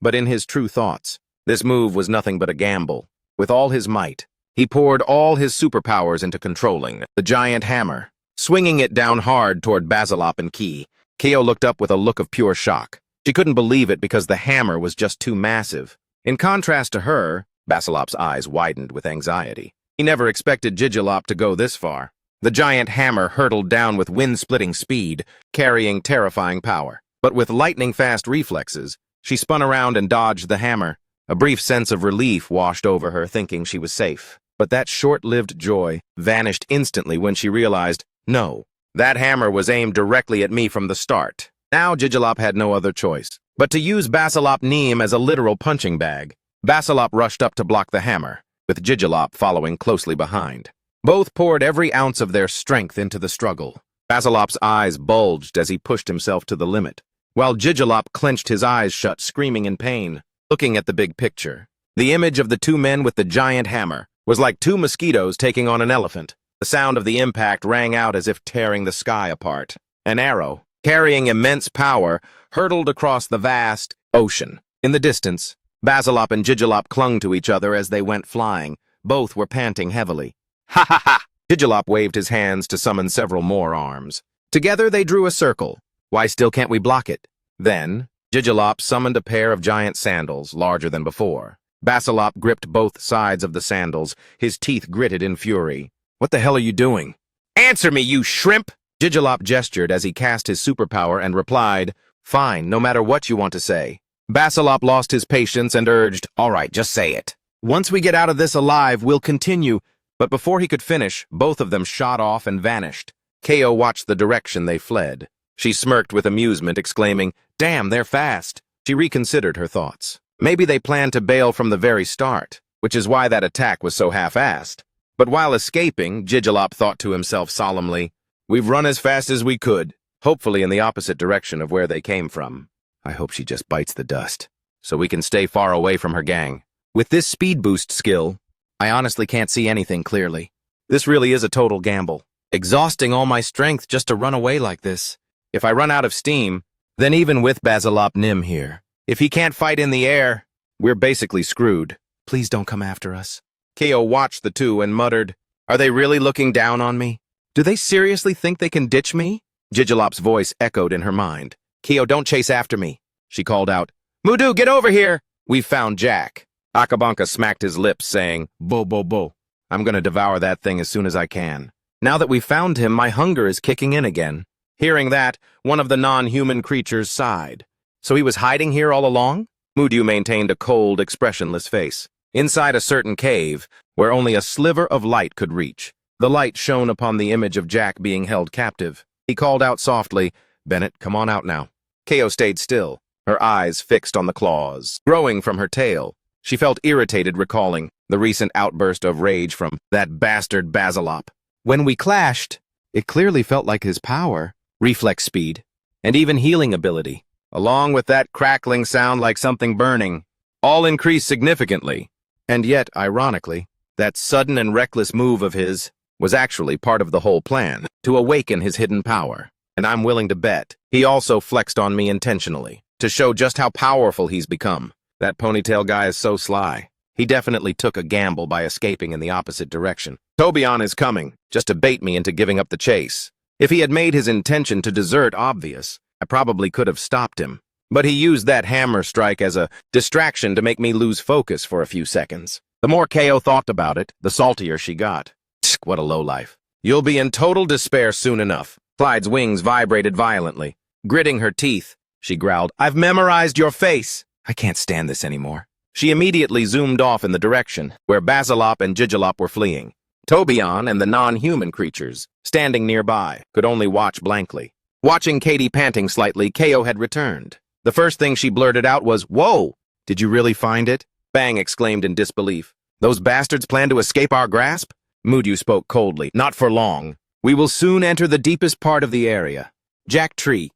But in his true thoughts, this move was nothing but a gamble. With all his might, he poured all his superpowers into controlling the giant hammer, swinging it down hard toward Basilop and Ki. Keo looked up with a look of pure shock. She couldn't believe it because the hammer was just too massive. In contrast to her, Basilop's eyes widened with anxiety. He never expected Jijilop to go this far. The giant hammer hurtled down with wind-splitting speed, carrying terrifying power. But with lightning-fast reflexes, she spun around and dodged the hammer. A brief sense of relief washed over her, thinking she was safe. But that short-lived joy vanished instantly when she realized, no, that hammer was aimed directly at me from the start. Now Jijilop had no other choice but to use Basilop Neem as a literal punching bag. Basilop rushed up to block the hammer, with Jijilop following closely behind. Both poured every ounce of their strength into the struggle. Basilop's eyes bulged as he pushed himself to the limit, while Jijilop clenched his eyes shut, screaming in pain. Looking at the big picture, the image of the two men with the giant hammer was like two mosquitoes taking on an elephant. The sound of the impact rang out as if tearing the sky apart. An arrow, carrying immense power, hurtled across the vast ocean. In the distance, Basilop and Jijilop clung to each other as they went flying. Both were panting heavily. Ha ha ha! Jijilop waved his hands to summon several more arms. Together they drew a circle. Why still can't we block it? Then, Jijilop summoned a pair of giant sandals, larger than before. Basilop gripped both sides of the sandals, his teeth gritted in fury. What the hell are you doing? Answer me, you shrimp! Jijilop gestured as he cast his superpower and replied, Fine, no matter what you want to say. Basilop lost his patience and urged, All right, just say it. Once we get out of this alive, we'll continue. But before he could finish, both of them shot off and vanished. Keo watched the direction they fled. She smirked with amusement, exclaiming, Damn, they're fast. She reconsidered her thoughts. Maybe they planned to bail from the very start, which is why that attack was so half-assed. But while escaping, Jijilop thought to himself solemnly, We've run as fast as we could, hopefully in the opposite direction of where they came from. I hope she just bites the dust, so we can stay far away from her gang. With this speed boost skill, I honestly can't see anything clearly. This really is a total gamble. Exhausting all my strength just to run away like this. If I run out of steam, then even with Basilop Nim here, if he can't fight in the air, we're basically screwed. Please don't come after us. Keo watched the two and muttered, Are they really looking down on me? Do they seriously think they can ditch me? Jijilop's voice echoed in her mind. Keo, don't chase after me. She called out, Mudu, get over here! We've found Jack. Akabanka smacked his lips, saying, Bo, bo, bo. I'm gonna devour that thing as soon as I can. Now that we've found him, my hunger is kicking in again. Hearing that, one of the non-human creatures sighed. So he was hiding here all along? Mudu maintained a cold, expressionless face. Inside a certain cave, where only a sliver of light could reach. The light shone upon the image of Jack being held captive. He called out softly, Bennett, come on out now. Keo stayed still, her eyes fixed on the claws, growing from her tail. She felt irritated recalling the recent outburst of rage from that bastard Basilop. When we clashed, it clearly felt like his power, reflex speed, and even healing ability, along with that crackling sound like something burning, all increased significantly. And yet, ironically, that sudden and reckless move of his was actually part of the whole plan, to awaken his hidden power. And I'm willing to bet he also flexed on me intentionally, to show just how powerful he's become. That ponytail guy is so sly. He definitely took a gamble by escaping in the opposite direction. Tobion is coming, just to bait me into giving up the chase. If he had made his intention to desert obvious, I probably could have stopped him. But he used that hammer strike as a distraction to make me lose focus for a few seconds. The more Keo thought about it, the saltier she got. Tsk, what a lowlife. You'll be in total despair soon enough. Clyde's wings vibrated violently. Gritting her teeth, she growled, "I've memorized your face. I can't stand this anymore." She immediately zoomed off in the direction where Basilop and Gigilop were fleeing. Tobion and the non-human creatures, standing nearby, could only watch blankly. Watching Katie panting slightly, Ko had returned. The first thing she blurted out was, "Whoa! Did you really find it?" Bang exclaimed in disbelief. "Those bastards plan to escape our grasp?" Mudyu spoke coldly. "Not for long. We will soon enter the deepest part of the area. Jack Tree."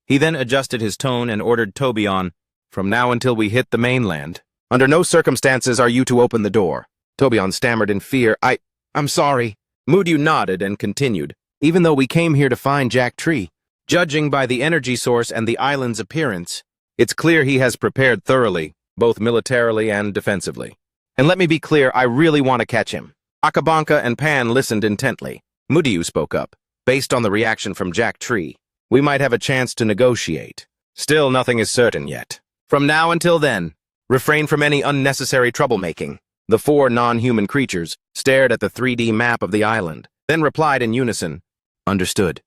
He then adjusted his tone and ordered Tobion, "From now until we hit the mainland, under no circumstances are you to open the door." Tobion stammered in fear. I'm sorry." Mudyu nodded and continued, "Even though we came here to find Jack Tree, judging by the energy source and the island's appearance, it's clear he has prepared thoroughly, both militarily and defensively. And let me be clear, I really want to catch him." Akabanka and Pan listened intently. Mudyu spoke up. "Based on the reaction from Jack Tree, we might have a chance to negotiate. Still, nothing is certain yet. From now until then, refrain from any unnecessary troublemaking." The four non-human creatures stared at the 3D map of the island, then replied in unison, "Understood."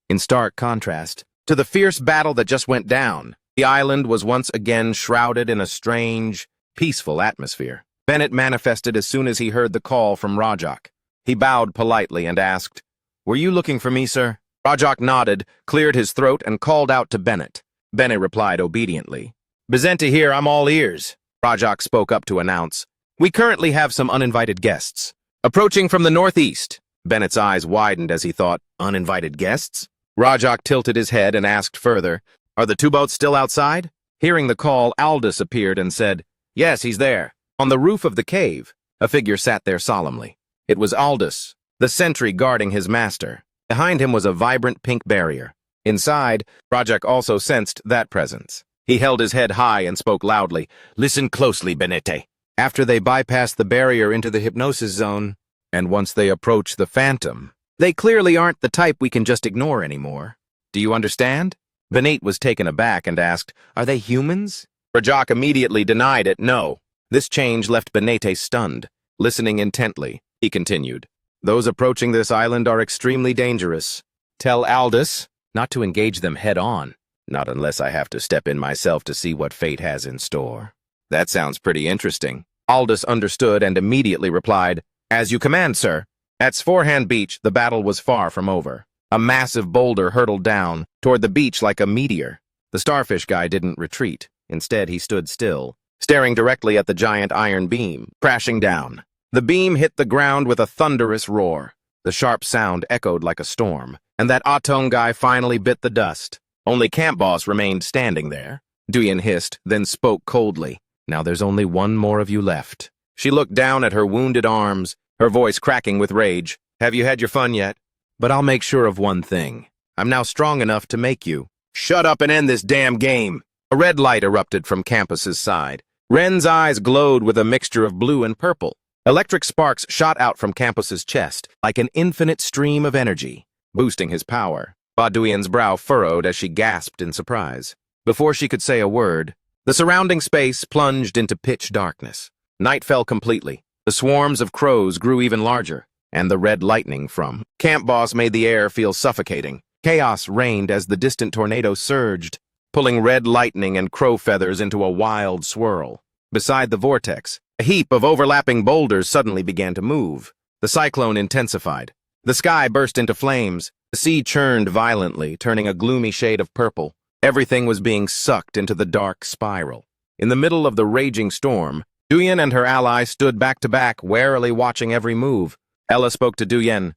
In stark contrast to the fierce battle that just went down, the island was once again shrouded in a strange, peaceful atmosphere. Bennett manifested as soon as he heard the call from Rajak. He bowed politely and asked, "Were you looking for me, sir?" Rajak nodded, cleared his throat, and called out to Bennett. Bennett replied obediently. "Bezenta here, I'm all ears." Rajak spoke up to announce, "We currently have some uninvited guests approaching from the northeast." Bennett's eyes widened as he thought, "Uninvited guests?" Rajak tilted his head and asked further, "Are the two boats still outside?" Hearing the call, Aldous appeared and said, "Yes, he's there." On the roof of the cave, a figure sat there solemnly. It was Aldous, the sentry guarding his master. Behind him was a vibrant pink barrier. Inside, Rajak also sensed that presence. He held his head high and spoke loudly, "Listen closely, Benete. After they bypass the barrier into the hypnosis zone, and once they approach the Phantom, they clearly aren't the type we can just ignore anymore. Do you understand?" Benete was taken aback and asked, "Are they humans?" Rajak immediately denied it. No. This change left Benete stunned. Listening intently, he continued, "Those approaching this island are extremely dangerous. Tell Aldous not to engage them head-on, not unless I have to step in myself to see what fate has in store." "That sounds pretty interesting." Aldous understood and immediately replied, "As you command, sir." At Sforehand Beach, the battle was far from over. A massive boulder hurtled down toward the beach like a meteor. The starfish guy didn't retreat. Instead, he stood still, staring directly at the giant iron beam, crashing down. The beam hit the ground with a thunderous roar. The sharp sound echoed like a storm, and that Atong guy finally bit the dust. Only Camp Boss remained standing there. Duyan hissed, then spoke coldly. "Now there's only one more of you left." She looked down at her wounded arms, her voice cracking with rage. "Have you had your fun yet? But I'll make sure of one thing. I'm now strong enough to make you. Shut up and end this damn game." A red light erupted from Campus's side. Ren's eyes glowed with a mixture of blue and purple. Electric sparks shot out from Campus's chest like an infinite stream of energy, boosting his power. Baduyan's brow furrowed as she gasped in surprise. Before she could say a word, the surrounding space plunged into pitch darkness. Night fell completely. The swarms of crows grew even larger, and the red lightning from Camp Boss made the air feel suffocating. Chaos reigned as the distant tornado surged, pulling red lightning and crow feathers into a wild swirl. Beside the vortex, a heap of overlapping boulders suddenly began to move. The cyclone intensified. The sky burst into flames. The sea churned violently, turning a gloomy shade of purple. Everything was being sucked into the dark spiral. In the middle of the raging storm, Duyan and her ally stood back to back, warily watching every move. Ella spoke to Duyan.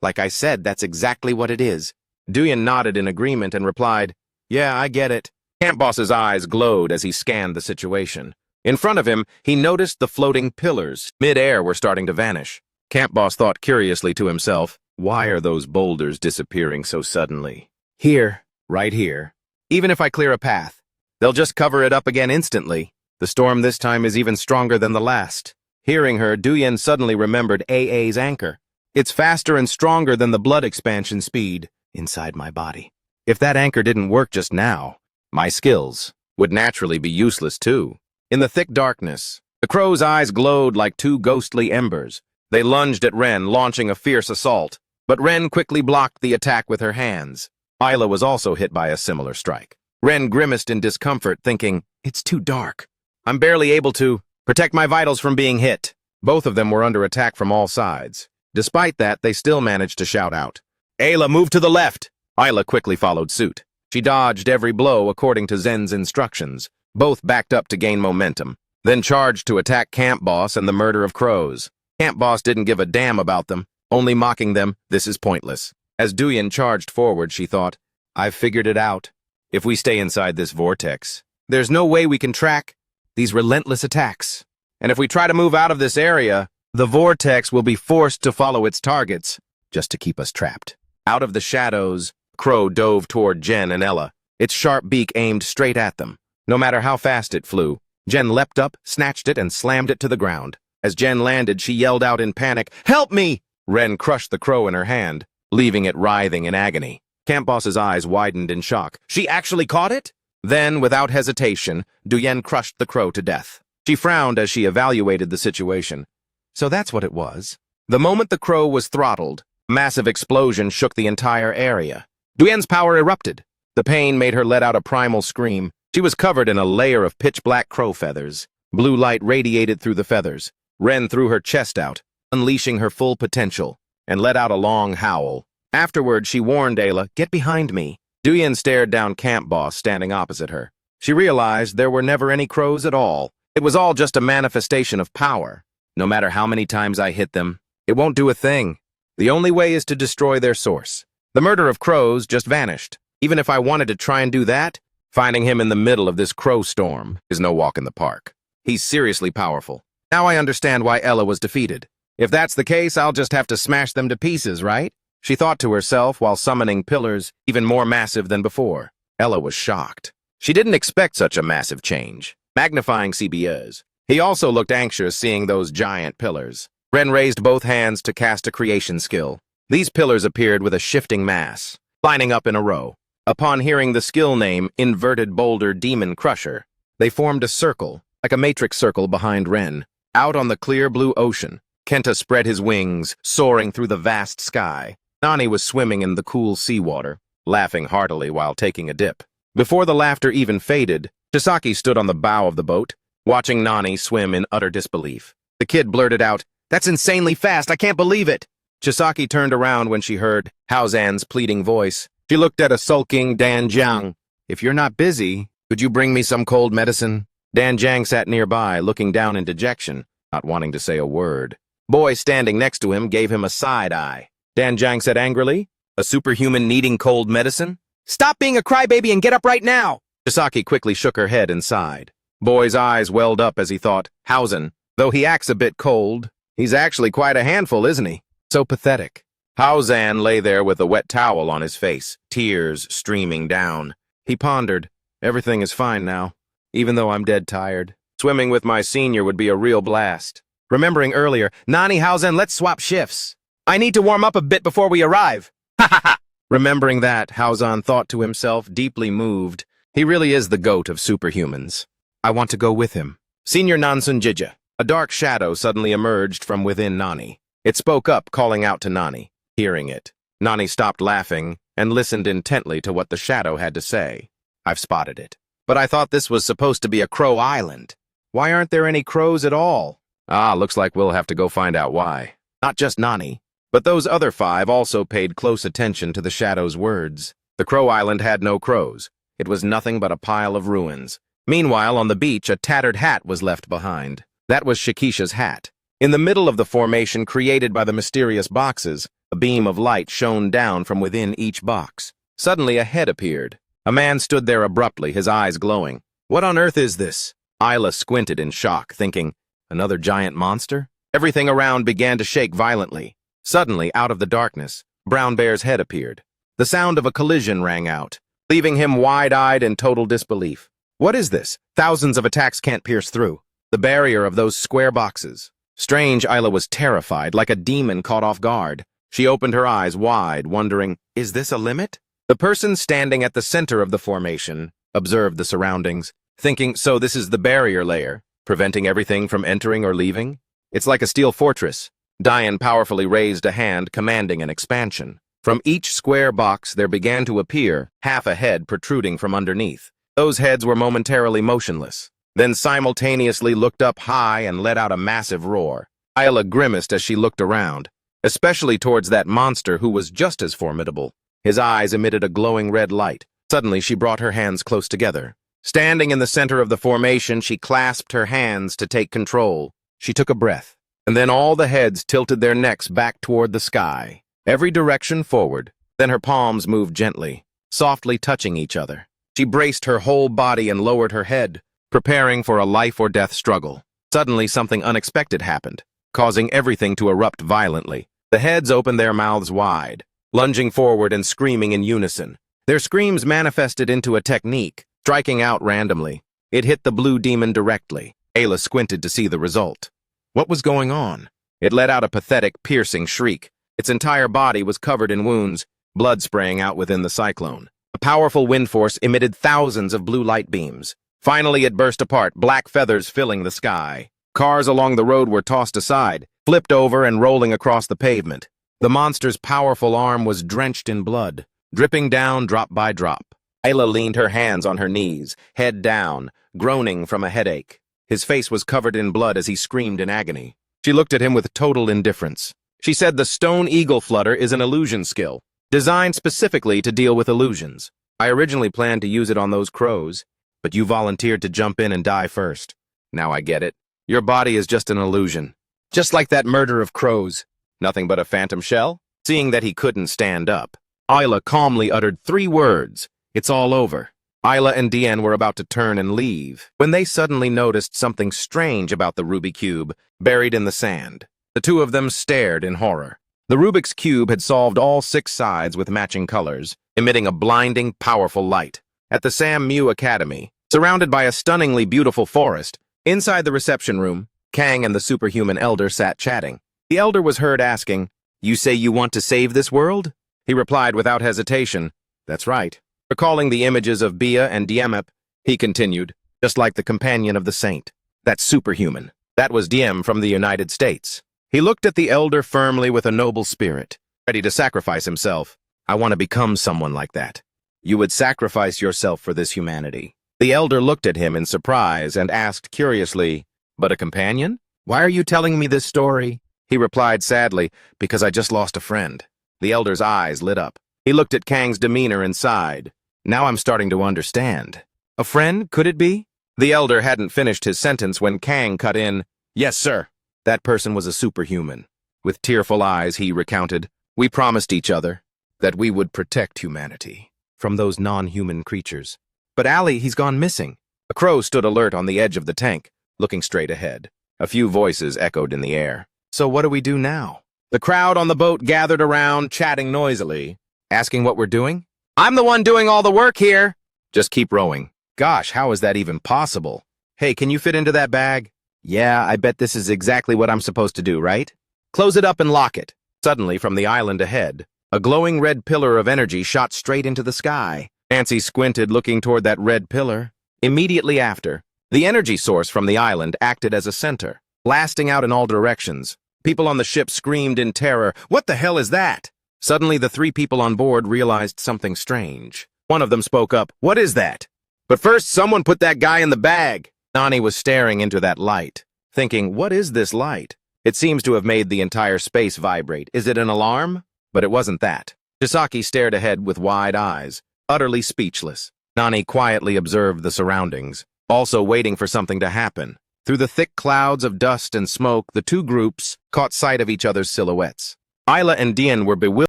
"Like I said, that's exactly what it is." Duyan nodded in agreement and replied, "Yeah, I get it." Camp Boss's eyes glowed as he scanned the situation. In front of him, he noticed the floating pillars. Mid-air were starting to vanish. Camp Boss thought curiously to himself, why are those boulders disappearing so suddenly? Here, right here. Even if I clear a path, they'll just cover it up again instantly. The storm this time is even stronger than the last. Hearing her, Duyan suddenly remembered AA's anchor. It's faster and stronger than the blood expansion speed inside my body. If that anchor didn't work just now, my skills would naturally be useless too. In the thick darkness, the crow's eyes glowed like two ghostly embers. They lunged at Ren, launching a fierce assault. But Ren quickly blocked the attack with her hands. Isla was also hit by a similar strike. Ren grimaced in discomfort, thinking, it's too dark. I'm barely able to protect my vitals from being hit. Both of them were under attack from all sides. Despite that, they still managed to shout out, Ayla, move to the left! Isla quickly followed suit. She dodged every blow according to Zen's instructions. Both backed up to gain momentum, then charged to attack Camp Boss and the murder of crows. Camp Boss didn't give a damn about them, only mocking them, this is pointless. As Duyan charged forward, she thought, I've figured it out. If we stay inside this vortex, there's no way we can track these relentless attacks. And if we try to move out of this area, the vortex will be forced to follow its targets, just to keep us trapped. Out of the shadows, Crow dove toward Jen and Ella, its sharp beak aimed straight at them. No matter how fast it flew, Jen leapt up, snatched it, and slammed it to the ground. As Jen landed, she yelled out in panic, Help me! Ren crushed the crow in her hand, leaving it writhing in agony. Camp Boss's eyes widened in shock. She actually caught it? Then, without hesitation, Duyen crushed the crow to death. She frowned as she evaluated the situation. So that's what it was. The moment the crow was throttled, a massive explosion shook the entire area. Duyen's power erupted. The pain made her let out a primal scream. She was covered in a layer of pitch-black crow feathers. Blue light radiated through the feathers. Ren threw her chest out, unleashing her full potential, and let out a long howl. Afterward, she warned Ayla, Get behind me. Duyen stared down Camp Boss standing opposite her. She realized there were never any crows at all. It was all just a manifestation of power. No matter how many times I hit them, it won't do a thing. The only way is to destroy their source. The murder of crows just vanished. Even if I wanted to try and do that, finding him in the middle of this crow storm is no walk in the park. He's seriously powerful. Now I understand why Ella was defeated. If that's the case, I'll just have to smash them to pieces, right? She thought to herself while summoning pillars even more massive than before. Ella was shocked. She didn't expect such a massive change. Magnifying CBS. He also looked anxious seeing those giant pillars. Ren raised both hands to cast a creation skill. These pillars appeared with a shifting mass, lining up in a row. Upon hearing the skill name, Inverted Boulder Demon Crusher, they formed a circle, like a matrix circle behind Ren. Out on the clear blue ocean, Kenta spread his wings, soaring through the vast sky. Nani was swimming in the cool seawater, laughing heartily while taking a dip. Before the laughter even faded, Chisaki stood on the bow of the boat, watching Nani swim in utter disbelief. The kid blurted out, That's insanely fast, I can't believe it! Chisaki turned around when she heard Haozan's pleading voice. She looked at a sulking Dan Jiang. If you're not busy, could you bring me some cold medicine? Dan Jiang sat nearby, looking down in dejection, not wanting to say a word. Boy standing next to him gave him a side eye. Dan Jiang said angrily, A superhuman needing cold medicine? Stop being a crybaby and get up right now! Chisaki quickly shook her head and sighed. Boy's eyes welled up as he thought, Haozan, though he acts a bit cold, he's actually quite a handful, isn't he? So pathetic. Haozan lay there with a wet towel on his face, tears streaming down. He pondered, Everything is fine now, even though I'm dead tired. Swimming with my senior would be a real blast. Remembering earlier, Nani, Haozan, let's swap shifts. I need to warm up a bit before we arrive. Ha ha ha! Remembering that, Haozan thought to himself, deeply moved. He really is the goat of superhumans. I want to go with him. Senior Nansun Jija. A dark shadow suddenly emerged from within Nani. It spoke up, calling out to Nani. Hearing it, Nani stopped laughing and listened intently to what the shadow had to say. I've spotted it. But I thought this was supposed to be a crow island. Why aren't there any crows at all? Looks like we'll have to go find out why. Not just Nani, but those other 5 also paid close attention to the shadow's words. The crow island had no crows. It was nothing but a pile of ruins. Meanwhile, on the beach, a tattered hat was left behind. That was Shikisha's hat. In the middle of the formation created by the mysterious boxes, a beam of light shone down from within each box. Suddenly, a head appeared. A man stood there abruptly, his eyes glowing. What on earth is this? Isla squinted in shock, thinking, Another giant monster? Everything around began to shake violently. Suddenly, out of the darkness, Brown Bear's head appeared. The sound of a collision rang out, leaving him wide-eyed in total disbelief. What is this? Thousands of attacks can't pierce through. The barrier of those square boxes. Strange, Isla was terrified, like a demon caught off guard. She opened her eyes wide, wondering, Is this a limit? The person standing at the center of the formation observed the surroundings, thinking, So this is the barrier layer, preventing everything from entering or leaving? It's like a steel fortress. Diane powerfully raised a hand, commanding an expansion. From each square box there began to appear half a head protruding from underneath. Those heads were momentarily motionless, then simultaneously looked up high and let out a massive roar. Isla grimaced as she looked around, especially towards that monster who was just as formidable. His eyes emitted a glowing red light. Suddenly she brought her hands close together. Standing in the center of the formation, she clasped her hands to take control. She took a breath, and then all the heads tilted their necks back toward the sky, every direction forward. Then her palms moved gently, softly touching each other. She braced her whole body and lowered her head, preparing for a life-or-death struggle. Suddenly something unexpected happened, causing everything to erupt violently. The heads opened their mouths wide, lunging forward and screaming in unison. Their screams manifested into a technique, striking out randomly. It hit the blue demon directly. Ayla squinted to see the result. What was going on? It let out a pathetic, piercing shriek. Its entire body was covered in wounds, blood spraying out within the cyclone. A powerful wind force emitted thousands of blue light beams. Finally, it burst apart, black feathers filling the sky. Cars along the road were tossed aside, flipped over and rolling across the pavement. The monster's powerful arm was drenched in blood, dripping down drop by drop. Ayla leaned her hands on her knees, head down, groaning from a headache. His face was covered in blood as he screamed in agony. She looked at him with total indifference. She said the stone eagle flutter is an illusion skill, designed specifically to deal with illusions. I originally planned to use it on those crows, but you volunteered to jump in and die first. Now I get it. Your body is just an illusion. Just like that murder of crows. Nothing but a phantom shell? Seeing that he couldn't stand up, Ayla calmly uttered 3 words. It's all over. Ayla and Dian were about to turn and leave when they suddenly noticed something strange about the Ruby cube buried in the sand. The two of them stared in horror. The Rubik's cube had solved all 6 sides with matching colors, emitting a blinding, powerful light. At the Sam Mew Academy, surrounded by a stunningly beautiful forest, inside the reception room, Kang and the Superhuman elder sat chatting. The elder was heard asking, "You say you want to save this world?" He replied without hesitation, "That's right." Recalling the images of Bia and Diemep, he continued, "Just like the companion of the saint. That's Superhuman. That was Diem from the United States." He looked at the elder firmly with a noble spirit, ready to sacrifice himself. "I want to become someone like that." "You would sacrifice yourself for this humanity." The elder looked at him in surprise and asked curiously, "But a companion? Why are you telling me this story?" He replied sadly, "Because I just lost a friend." The elder's eyes lit up. He looked at Kang's demeanor and sighed. "Now I'm starting to understand. A friend, could it be?" The elder hadn't finished his sentence when Kang cut in, "Yes, sir. That person was a superhuman." With tearful eyes, he recounted, "We promised each other that we would protect humanity from those non-human creatures. But Allie, he's gone missing." A crow stood alert on the edge of the tank, looking straight ahead. A few voices echoed in the air. "So what do we do now?" The crowd on the boat gathered around, chatting noisily, asking what we're doing. "I'm the one doing all the work here." "Just keep rowing." "Gosh, how is that even possible?" "Hey, can you fit into that bag?" "Yeah, I bet this is exactly what I'm supposed to do, right?" "Close it up and lock it." Suddenly, from the island ahead, a glowing red pillar of energy shot straight into the sky. Nancy squinted, looking toward that red pillar. Immediately after, the energy source from the island acted as a center, blasting out in all directions. People on the ship screamed in terror. "What the hell is that?" Suddenly, the 3 people on board realized something strange. One of them spoke up, "What is that?" "But first, someone put that guy in the bag." Nani was staring into that light, thinking, "What is this light? It seems to have made the entire space vibrate. Is it an alarm?" But it wasn't that. Chisaki stared ahead with wide eyes, utterly speechless. Nani quietly observed the surroundings, also waiting for something to happen. Through the thick clouds of dust and smoke, the 2 groups caught sight of each other's silhouettes. Ayla and Dian were bewildered.